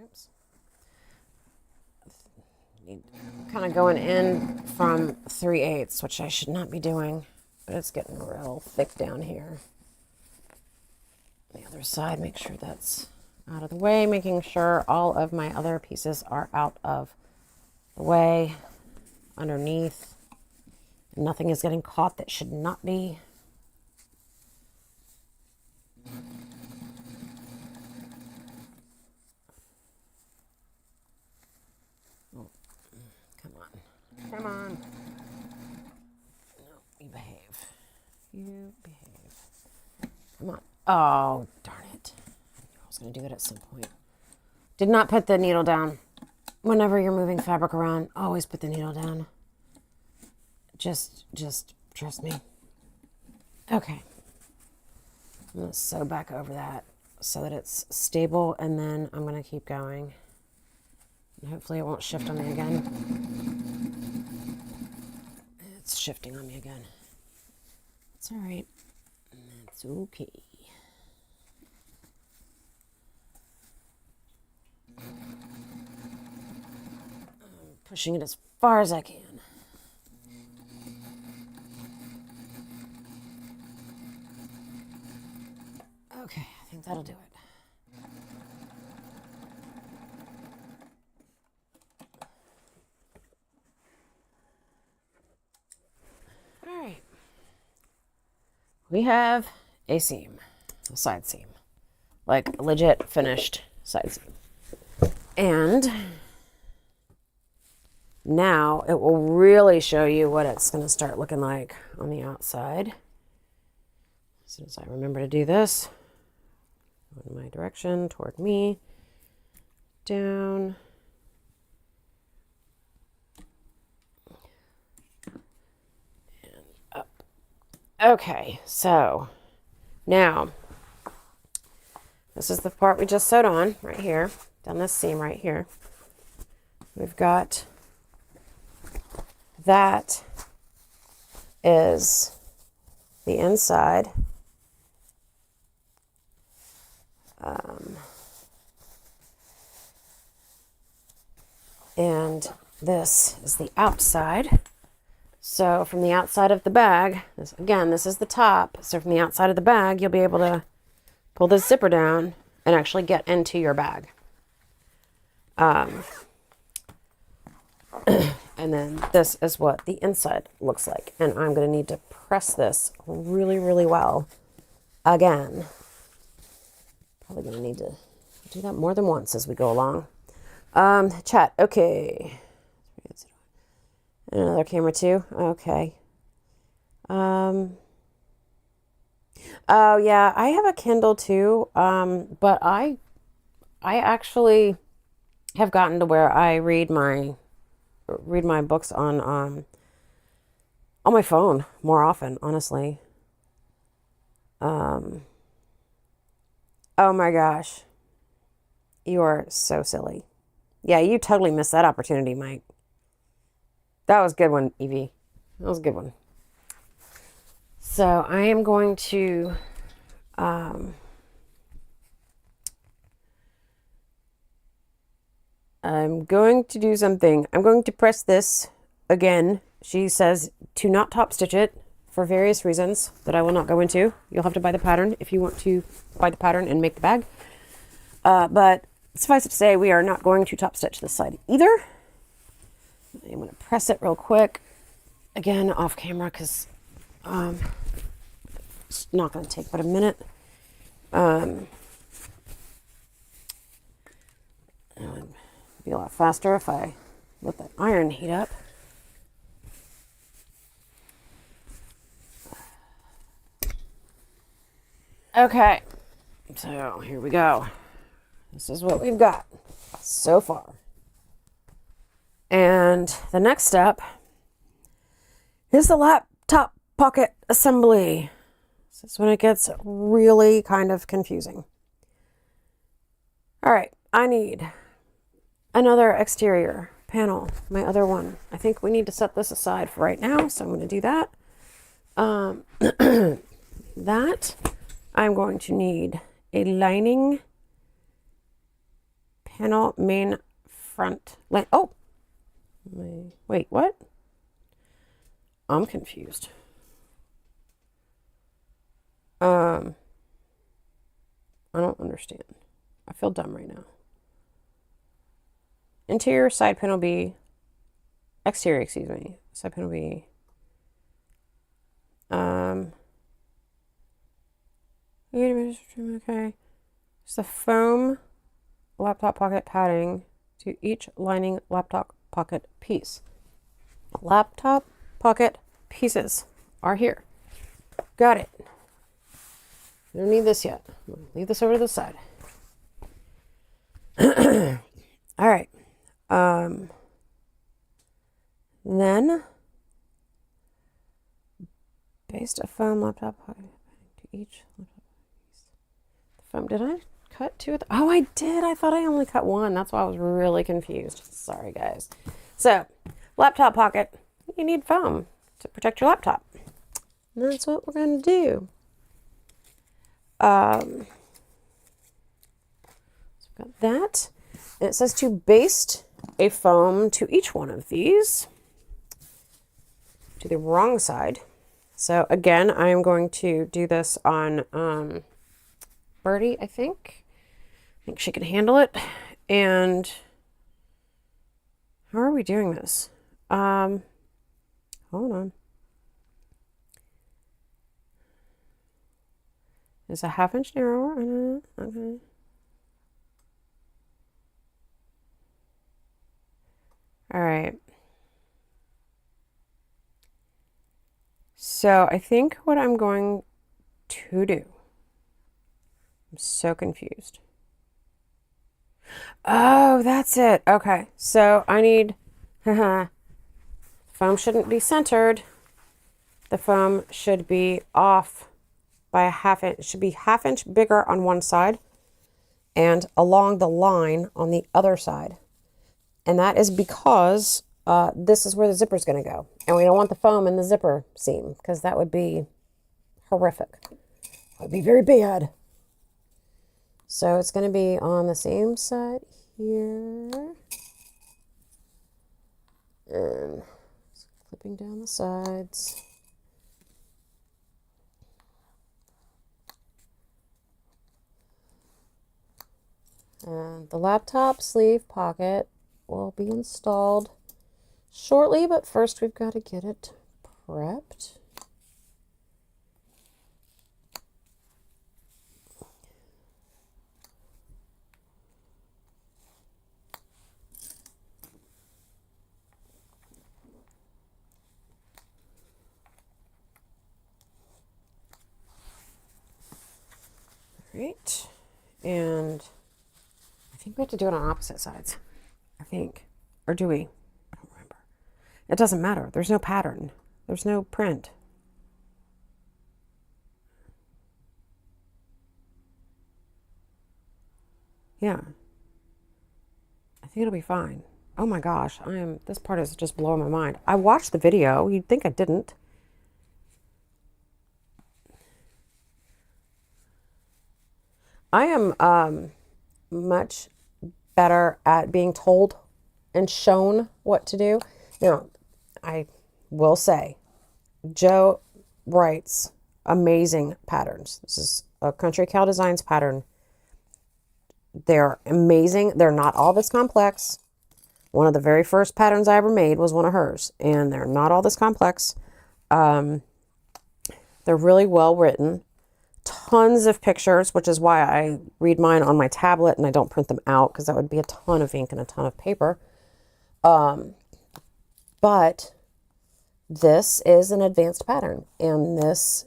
Oops. Kind of going in from 3/8, which I should not be doing, but it's getting real thick down here. The other side, make sure that's out of the way, making sure all of my other pieces are out of the way, underneath. Nothing is getting caught that should not be. Come on. No, you behave. You behave. Come on. Oh, darn it. I was going to do it at some point. Did not put the needle down. Whenever you're moving fabric around, always put the needle down. Just trust me. Okay. I'm going to sew back over that so that it's stable, and then I'm going to keep going. And hopefully it won't shift on me again. It's shifting on me again. It's all right. And then It's okay. I'm pushing it as far as I can. Okay, I think that'll do it. All right. We have a seam, a side seam, like legit finished side seam. And now it will really show you what it's going to start looking like on the outside. As soon as I remember to do this, in my direction, toward me, down. And up. Okay, so now this is the part we just sewed on right here, down this seam right here. We've got that is the inside. And this is the outside. So from the outside of the bag, this is the top. So from the outside of the bag, you'll be able to pull this zipper down and actually get into your bag. And then this is what the inside looks like. And I'm going to need to press this really, really well again. Probably going to need to do that more than once as we go along. Chat. Okay. Another camera too. Okay. Oh yeah, I have a Kindle too. But I actually have gotten to where I read my books on my phone more often, honestly. Oh my gosh. You are so silly. Yeah, you totally missed that opportunity, Mike. That was a good one, Evie. That was a good one. So I am going to do something. I'm going to press this again. She says to not top stitch it for various reasons that I will not go into. You'll have to buy the pattern if you want to buy the pattern and make the bag. But suffice it to say, we are not going to top stitch this side either. I'm going to press it real quick. Again, off camera because it's not going to take but a minute. It would be a lot faster if I let that iron heat up. Okay, so here we go. This is what we've got so far. And the next step is the laptop pocket assembly. This is when it gets really kind of confusing. All right, I need another exterior panel, my other one. I think we need to set this aside for right now, so I'm going to do that. That I'm going to need a lining panel main front. Oh, wait, what? I'm confused. I don't understand. I feel dumb right now. Interior side panel B, exterior, excuse me, side panel B. Okay. It's the foam laptop pocket padding to each lining laptop pocket piece. Laptop pocket pieces are here. Got it. We don't need this yet. We'll leave this over to the side. All right. Then paste a foam laptop pocket to each laptop piece. The foam. Did I cut two of the? Oh, I did. I thought I only cut one. That's why I was really confused. Sorry, guys. So, laptop pocket. You need foam to protect your laptop. And that's what we're going to do. So I've got that. And it says to baste a foam to each one of these to the wrong side. So again, I'm going to do this on Birdie, I think. I think she can handle it. And how are we doing this? Hold on. It's a 1/2 inch narrower. Okay. All right. So I think what I'm going to do, I'm so confused. Oh, that's it. Okay. So I need, foam shouldn't be centered. The foam should be off by a 1/2 inch. It should be 1/2 inch bigger on one side and along the line on the other side. And that is because this is where the zipper is going to go. And we don't want the foam in the zipper seam because that would be horrific. It would be very bad. So it's going to be on the same side here. And clipping down the sides. And the laptop sleeve pocket will be installed shortly, but first we've got to get it prepped. All right, and I think we have to do it on opposite sides. I think. Or do we? I don't remember. It doesn't matter. There's no pattern. There's no print. Yeah. I think it'll be fine. Oh my gosh, this part is just blowing my mind. I watched the video. You'd think I didn't. I am much better at being told and shown what to do. Now, I will say, Joe writes amazing patterns. This is a Country Cow Designs pattern. They're amazing. They're not all this complex. One of the very first patterns I ever made was one of hers, and they're not all this complex. They're really well written. Tons of pictures, which is why I read mine on my tablet and I don't print them out because that would be a ton of ink and a ton of paper. But this is an advanced pattern, and this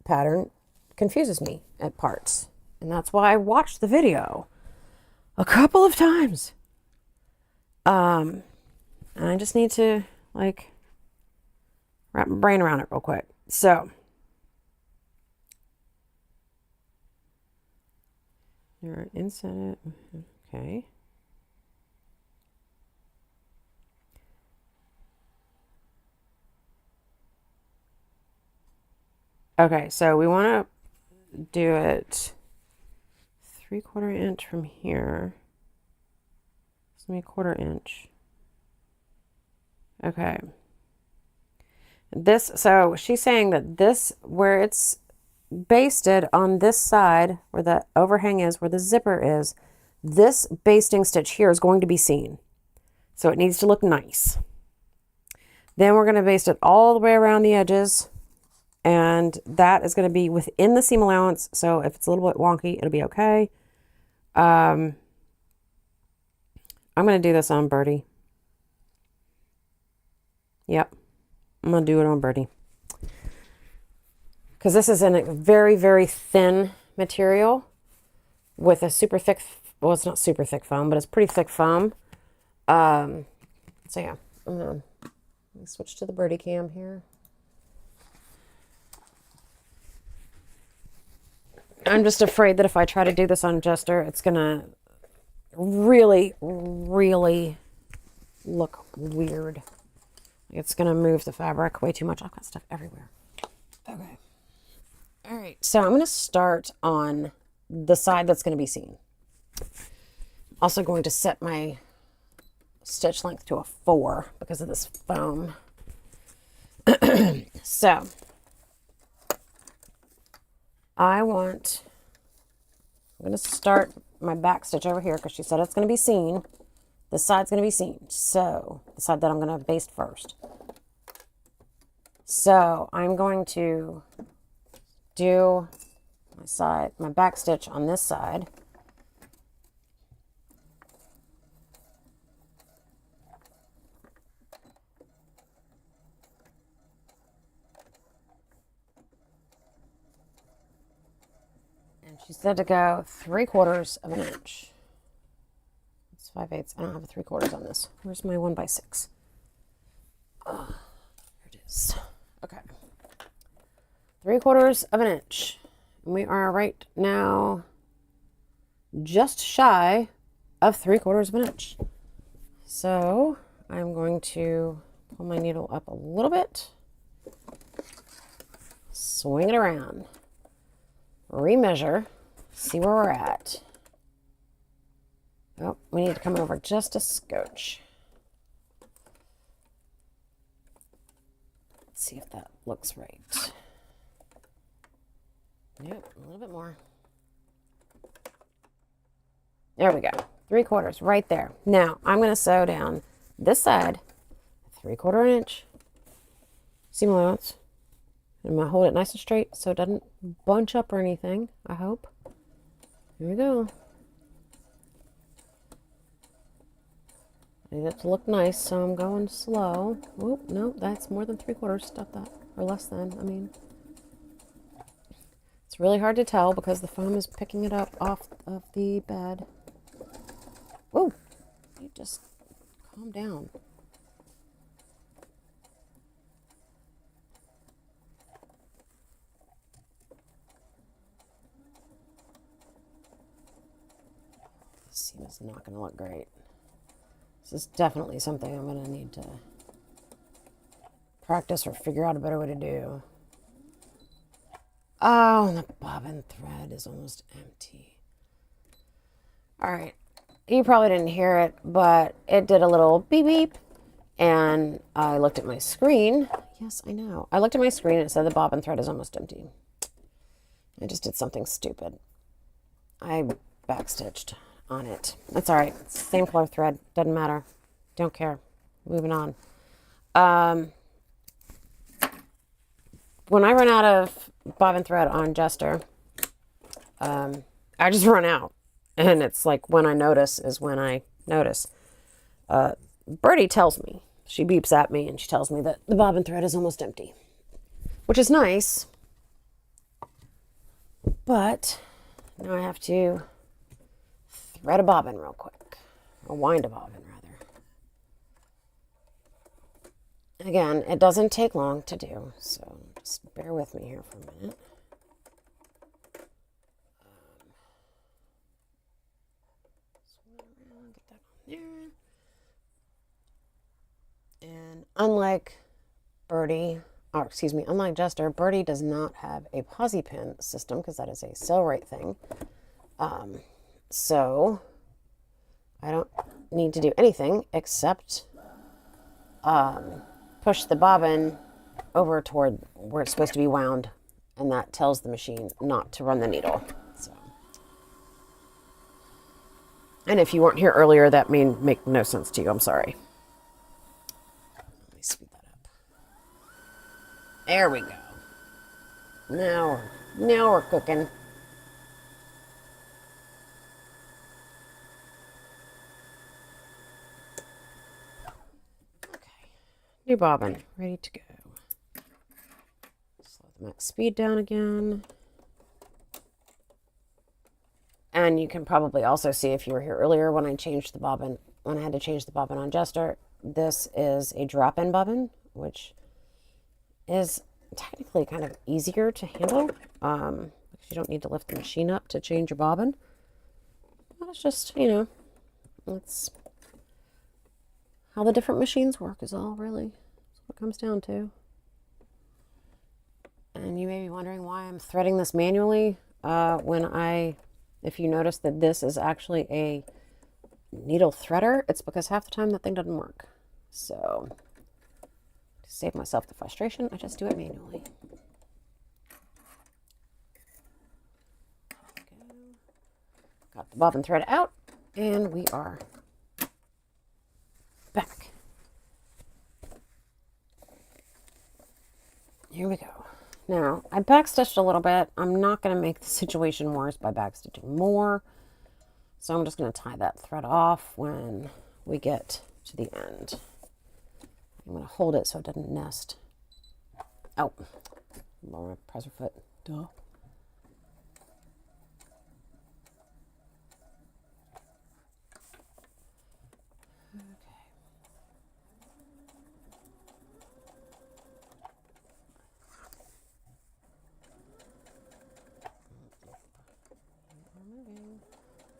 pattern confuses me at parts. And that's why I watched the video a couple of times. And I just need to like wrap my brain around it real quick. So you're inside it. Okay. Okay, so we want to do it 3/4 inch from here. It's gonna be 1/4 inch. Okay. So she's saying that this, where it's basted on this side, where the overhang is, where the zipper is, this basting stitch here is going to be seen. So it needs to look nice. Then we're going to baste it all the way around the edges, and that is going to be within the seam allowance. So if it's a little bit wonky, it'll be okay. I'm going to do this on Birdie. Yep. I'm going to do it on Birdie. Because this is in a very, very thin material with a super thick, well, it's not super thick foam, but it's pretty thick foam. So yeah, I'm going to switch to the Birdie cam here. I'm just afraid that if I try to do this on Jester, it's going to really, really look weird. It's going to move the fabric way too much. I've got stuff everywhere. Okay. All right, so I'm going to start on the side that's going to be seen. Also going to set my stitch length to a 4 because of this foam. So I'm going to start my back stitch over here because she said it's going to be seen. This side's going to be seen. So the side that I'm going to baste first. So I'm going to do my back stitch on this side. And she said to go 3/4 of an inch. It's 5/8. I don't have a 3/4 on this. Where's my 1/6? Oh, here it is. Okay. 3/4 of an inch. And we are right now just shy of 3/4 of an inch. So I'm going to pull my needle up a little bit, swing it around, remeasure, see where we're at. Oh, we need to come over just a scotch. Let's see if that looks right. Yep, a little bit more. There we go. 3/4 right there. Now I'm going to sew down this side 3/4 inch seam allowance. I'm going to hold it nice and straight so it doesn't bunch up or anything, I hope. Here we go. I need it to look nice, so I'm going slow. Oh, no, that's more than 3/4. Stop that. Or less than, I mean. It's really hard to tell because the foam is picking it up off of the bed. Whoa, you just calm down. This seam is not going to look great. This is definitely something I'm going to need to practice or figure out a better way to do. Oh, and the bobbin thread is almost empty. All right. You probably didn't hear it, but it did a little beep beep. And I looked at my screen. Yes, I know. I looked at my screen and it said the bobbin thread is almost empty. I just did something stupid. I backstitched on it. That's all right. It's the same color thread. Doesn't matter. Don't care. Moving on. When I run out of bobbin thread on Jester, I just run out. And it's like when I notice is when I notice. Birdie tells me. She beeps at me and she tells me that the bobbin thread is almost empty. Which is nice. But now I have to thread a bobbin real quick. Or wind a bobbin, rather. Again, it doesn't take long to do, so just bear with me here for a minute. Get that on there. And unlike unlike Jester, Birdie does not have a posi pin system because that is a sell rate thing. So I don't need to do anything except push the bobbin over toward where it's supposed to be wound, and that tells the machine not to run the needle. So, and if you weren't here earlier, that may make no sense to you. I'm sorry. Let me speed that up. There we go. Now we're cooking. New bobbin, ready to go. Slow the max speed down again. And you can probably also see if you were here earlier when I had to change the bobbin on Jester. This is a drop-in bobbin, which is technically kind of easier to handle. Because you don't need to lift the machine up to change your bobbin. But it's just, it's how the different machines work is all really what it comes down to. And you may be wondering why I'm threading this manually. If you notice that this is actually a needle threader, it's because half the time that thing doesn't work. So to save myself the frustration, I just do it manually. Got the bobbin thread out, and we are back. Here we go. Now, I backstitched a little bit. I'm not going to make the situation worse by backstitching more. So I'm just going to tie that thread off when we get to the end. I'm going to hold it so it doesn't nest. Oh, lower presser foot. Duh.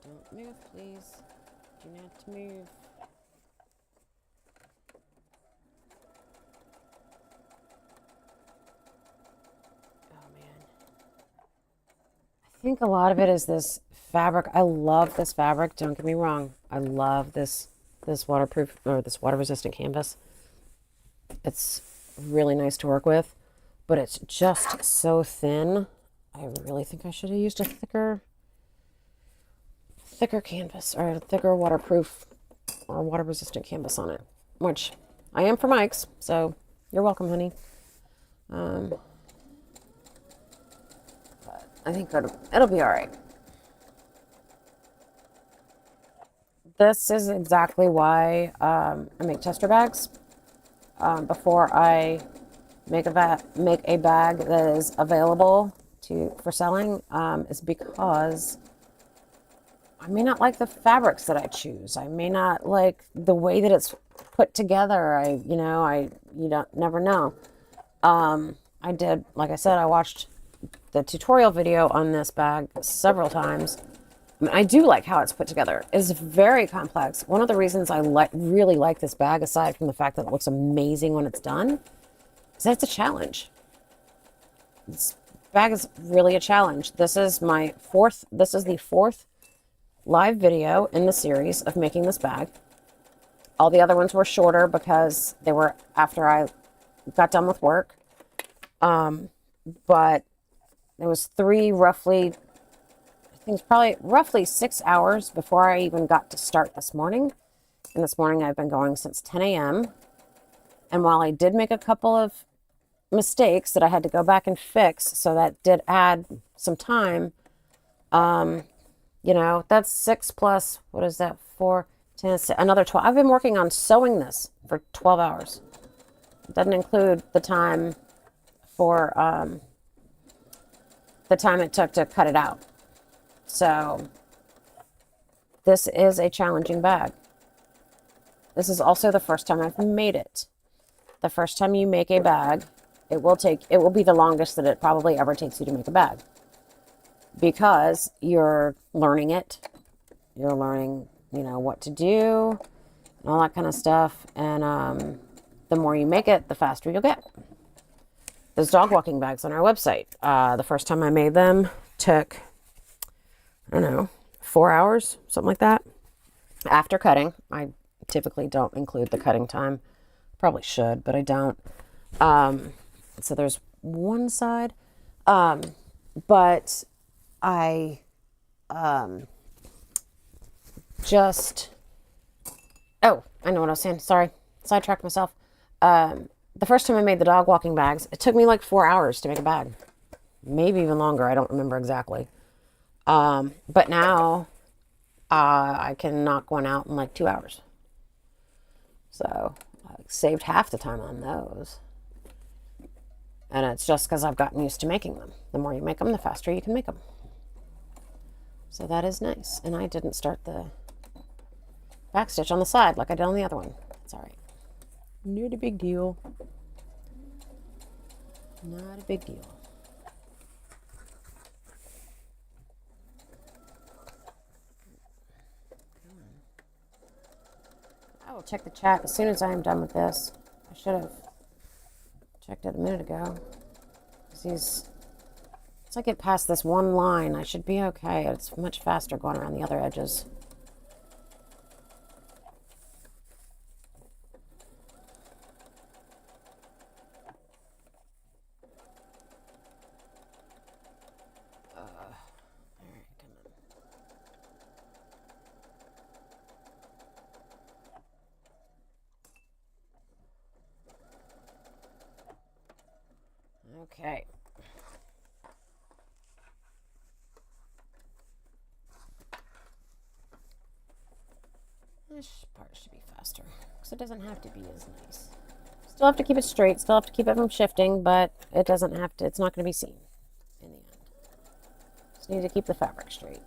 Don't move, please. Do not move. Oh man. I think a lot of it is this fabric. I love this fabric. Don't get me wrong. I love this waterproof or this water resistant canvas. It's really nice to work with, but it's just so thin. I really think I should have used a thicker canvas or thicker waterproof or water resistant canvas on it, which I am for Mike's, so you're welcome, honey. But I think it'll be all right. This is exactly why I make tester bags before I make a bag that is available for selling. Is because I may not like the fabrics that I choose. I may not like the way that it's put together. You don't never know. I did, like I said, I watched the tutorial video on this bag several times. I mean, I do like how it's put together. It's very complex. One of the reasons I really like this bag, aside from the fact that it looks amazing when it's done, is that it's a challenge. This bag is really a challenge. This is the fourth live video in the series of making this bag. All the other ones were shorter because they were after I got done with work. But it was roughly 6 hours before I even got to start this morning. And this morning I've been going since 10 a.m. And while I did make a couple of mistakes that I had to go back and fix, so that did add some time, that's 6 plus, what is that, 4, 10, another 12. I've been working on sewing this for 12 hours. It doesn't include the time for the time it took to cut it out. So this is a challenging bag. This is also the first time I've made it. The first time you make a bag, it will be the longest that it probably ever takes you to make a bag. Because you're learning it. You're learning, what to do and all that kind of stuff. And the more you make it, the faster you'll get. There's dog walking bags on our website. The first time I made them took, 4 hours, something like that. After cutting. I typically don't include the cutting time. Probably should, but I don't. So there's one side. But I I know what I was saying. Sorry. Sidetracked myself. The first time I made the dog walking bags, it took me like 4 hours to make a bag. Maybe even longer. I don't remember exactly. But now I can knock one out in like 2 hours. So I saved half the time on those. And it's just because I've gotten used to making them. The more you make them, the faster you can make them. So that is nice. And I didn't start the backstitch on the side like I did on the other one. It's all right. Not a big deal. Not a big deal. I will check the chat as soon as I am done with this. I should have checked it a minute ago. These Once I get past this one line, I should be okay. It's much faster going around the other edges. Okay. This part should be faster because it doesn't have to be as nice. Still have to keep it straight, still have to keep it from shifting, but it doesn't have to, it's not going to be seen in the end. Just need to keep the fabric straight.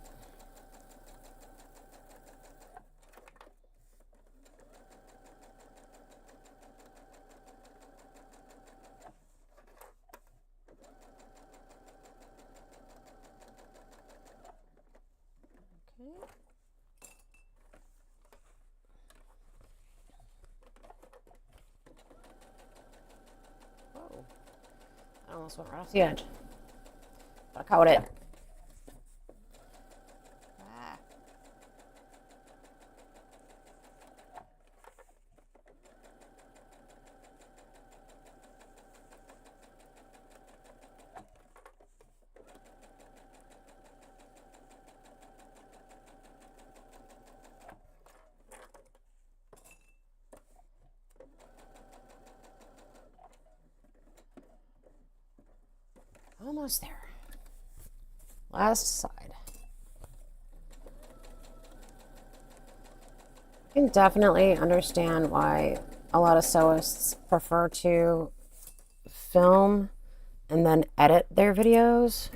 I almost went right off the edge. But I caught it. Ah. Almost there. Last side. I can definitely understand why a lot of sewists prefer to film and then edit their videos.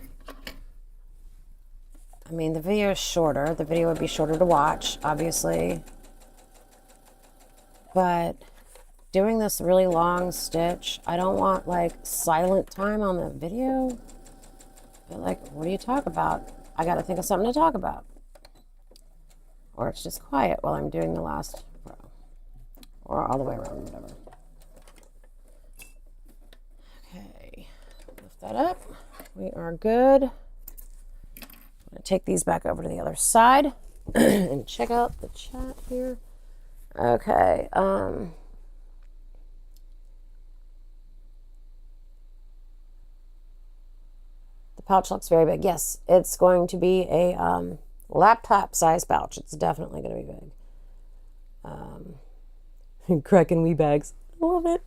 I mean, the video is shorter. The video would be shorter to watch, obviously. But doing this really long stitch, I don't want like silent time on the video. But like, what do you talk about? I got to think of something to talk about. Or it's just quiet while I'm doing the last row. Or all the way around, whatever. Okay, lift that up. We are good. I'm going to take these back over to the other side and check out the chat here. Okay, pouch looks very big. Yes, it's going to be a laptop size pouch. It's definitely going to be big. Cracking wee bags. I love it.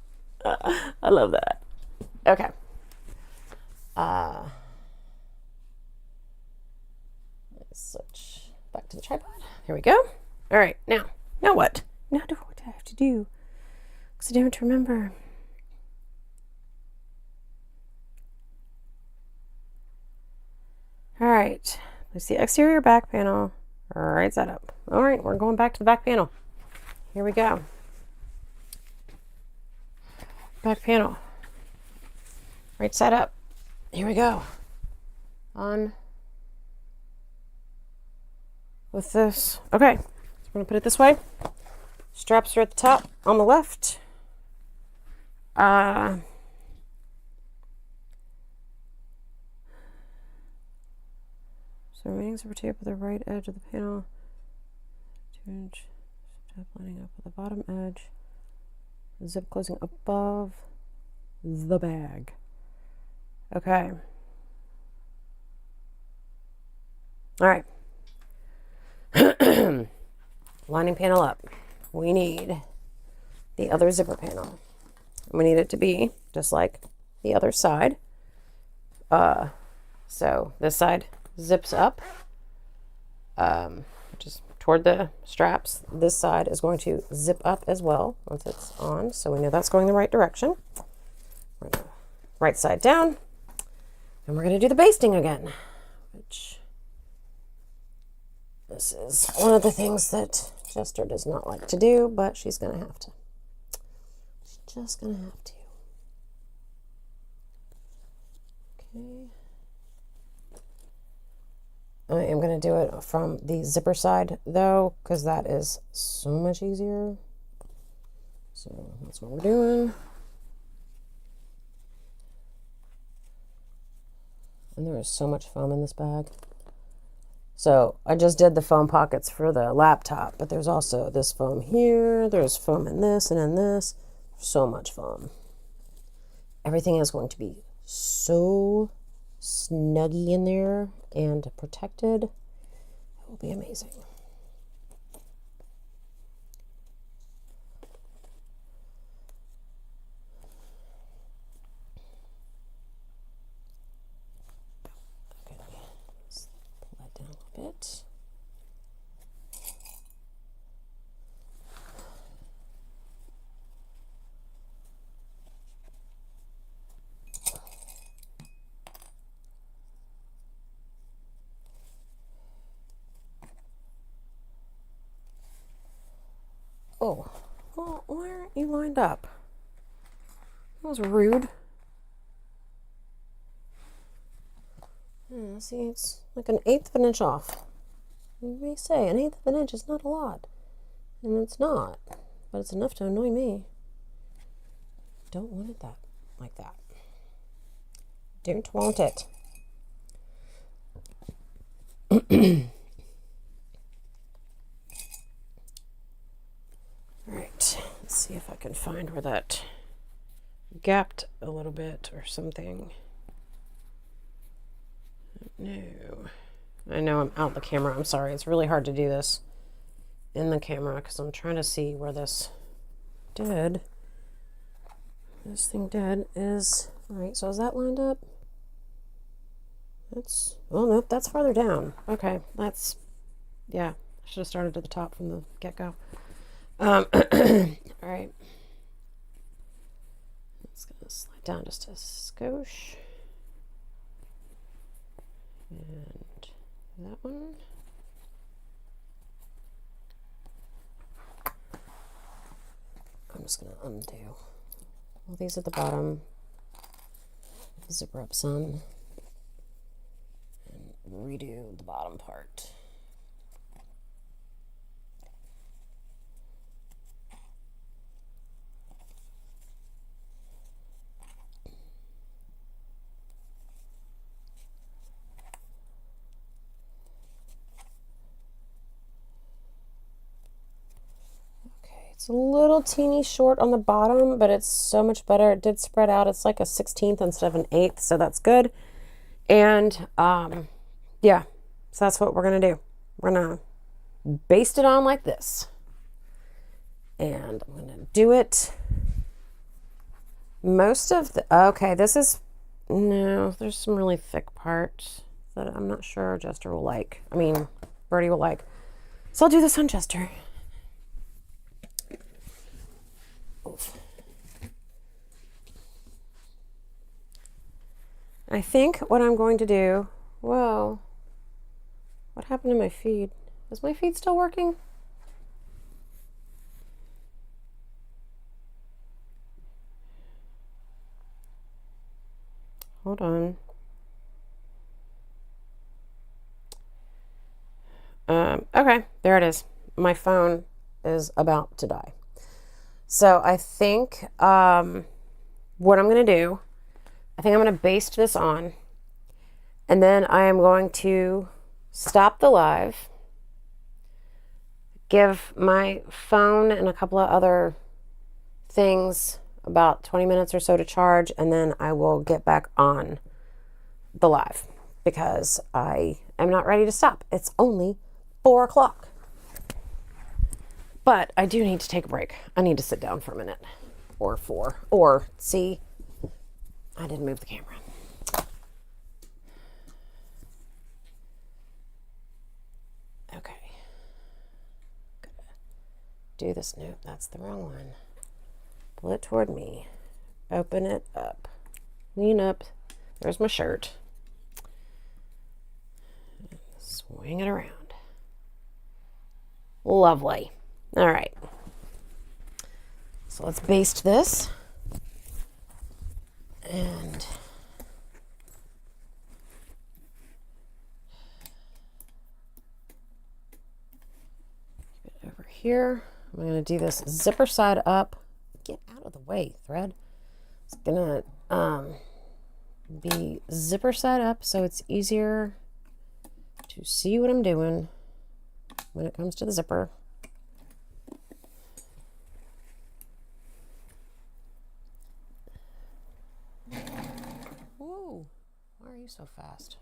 I love that. Okay. Let's switch back to the tripod. Here we go. All right. Now what? Now what do I have to do? Because I don't remember. All right, let's see, exterior back panel, right side up. All right, we're going back to the back panel. Here we go. Back panel, right side up. Here we go. On with this. Okay, so we're gonna put it this way. Straps are at the top on the left. So remaining zipper tape at the right edge of the panel. 2-inch strap lining up with the bottom edge. Zip closing above the bag. Okay. All right. Lining panel up. We need the other zipper panel. We need it to be just like the other side. So this side zips up, which is toward the straps. This side is going to zip up as well once it's on, so we know that's going the right direction. We're going to right side down, and we're going to do the basting again, which this is one of the things that Jester does not like to do, but she's going to have to. She's just going to have to. Okay. I am going to do it from the zipper side, though, because that is so much easier. So that's what we're doing. And there is so much foam in this bag. So I just did the foam pockets for the laptop, but there's also this foam here. There's foam in this and in this. So much foam. Everything is going to be so snuggy in there and protected. It will be amazing. Okay, let's pull that down a little bit. Oh, well, why aren't you lined up? That was rude. Yeah, see, it's like an eighth of an inch off. You may say an eighth of an inch is not a lot. And it's not. But it's enough to annoy me. Don't want it that like that. Don't want it. Alright, let's see if I can find where that gapped a little bit or something. No. I know I'm out the camera. I'm sorry. It's really hard to do this in the camera because I'm trying to see where this thing did is. Alright, so is that lined up? That's, oh nope, that's farther down. Okay, that's, yeah, I should have started at the top from the get-go. Alright. It's gonna slide down just a skosh. And that one. I'm just gonna undo all these at the bottom, zipper up some, and redo the bottom part. It's a little teeny short on the bottom, but it's so much better. It did spread out. It's like a 16th instead of an 8th, so that's good. And yeah, so that's what we're going to do. We're going to baste it on like this. And I'm going to do it most of the, okay, this is, no, there's some really thick parts that I'm not sure Jester will like. I mean, Birdie will like. So I'll do this on Jester. Oof. I think what I'm going to do, whoa, what happened to my feed? Is my feed still working? Hold on. Okay, there it is. My phone is about to die. So I think what I'm going to do, I think I'm going to baste this on, and then I am going to stop the live, give my phone and a couple of other things about 20 minutes or so to charge, and then I will get back on the live because I am not ready to stop. It's only 4 o'clock. But I do need to take a break. I need to sit down for a minute or 4. Or, see, I didn't move the camera. Okay. Gotta do this. Nope, that's the wrong one. Pull it toward me. Open it up. Lean up. There's my shirt. Swing it around. Lovely. All right. So let's baste this. And keep it over here. I'm going to do this zipper side up. Get out of the way, thread. It's going to be zipper set up so it's easier to see what I'm doing when it comes to the zipper. Whoa, why are you so fast?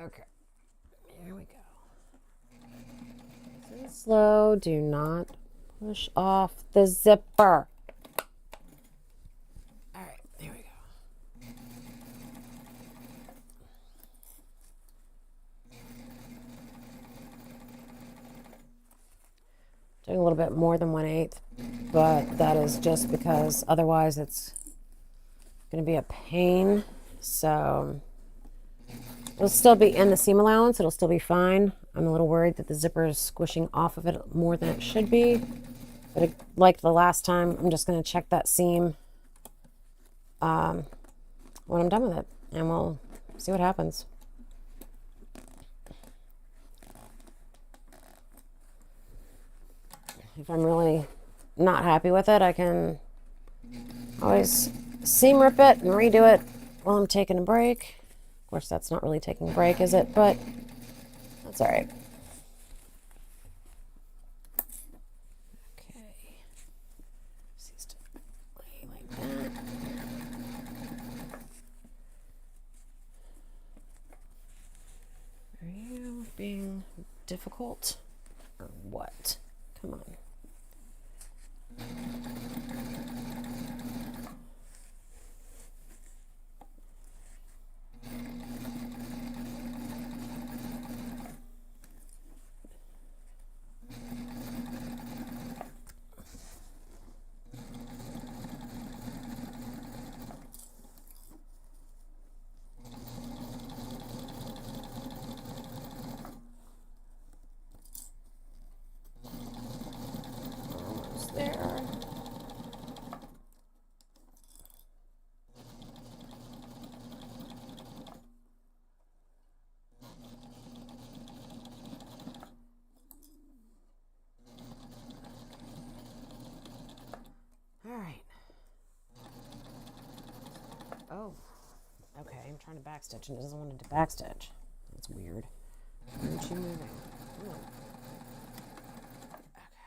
Okay, here we go. Nice and slow. Do not push off the zipper. All right, there we go. Doing a little bit more than 1/8, but that is just because otherwise it's going to be a pain. So it'll still be in the seam allowance. It'll still be fine. I'm a little worried that the zipper is squishing off of it more than it should be. But like the last time, I'm just going to check that seam when I'm done with it. And we'll see what happens. If I'm really not happy with it, I can always seam rip it and redo it while I'm taking a break. Of course, that's not really taking a break, is it? But that's all right. Okay. Just to lay like that. Are you being difficult or what? Come on. Almost there. All right. Oh, okay. I'm trying to backstitch and it doesn't want to backstitch. That's weird. Why aren't you moving? Come on. Okay.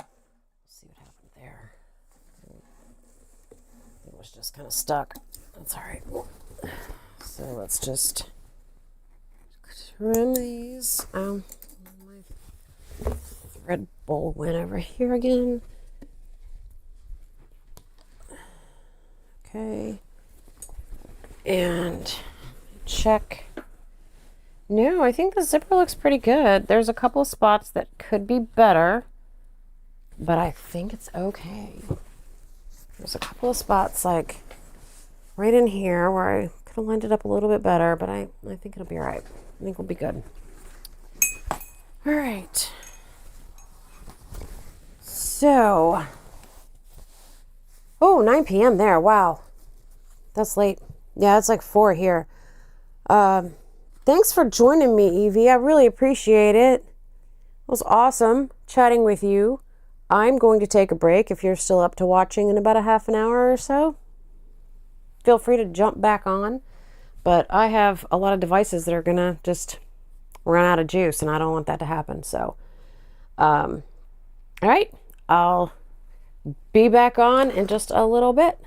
Let's see what happened there. It was just kind of stuck. That's all right. So let's just trim these. My thread bowl went over here again. Okay. And check. No, I think the zipper looks pretty good. There's a couple spots that could be better, but I think it's okay. There's a couple of spots like right in here where I could have lined it up a little bit better, but I think it'll be all right. I think we'll be good. All right. So, oh, 9 p.m. there. Wow. That's late. Yeah, it's like 4 here. Thanks for joining me, Evie. I really appreciate it. It was awesome chatting with you. I'm going to take a break. If you're still up to watching in about a half an hour or so, feel free to jump back on. But I have a lot of devices that are going to just run out of juice, and I don't want that to happen. So, all right. I'll be back on in just a little bit.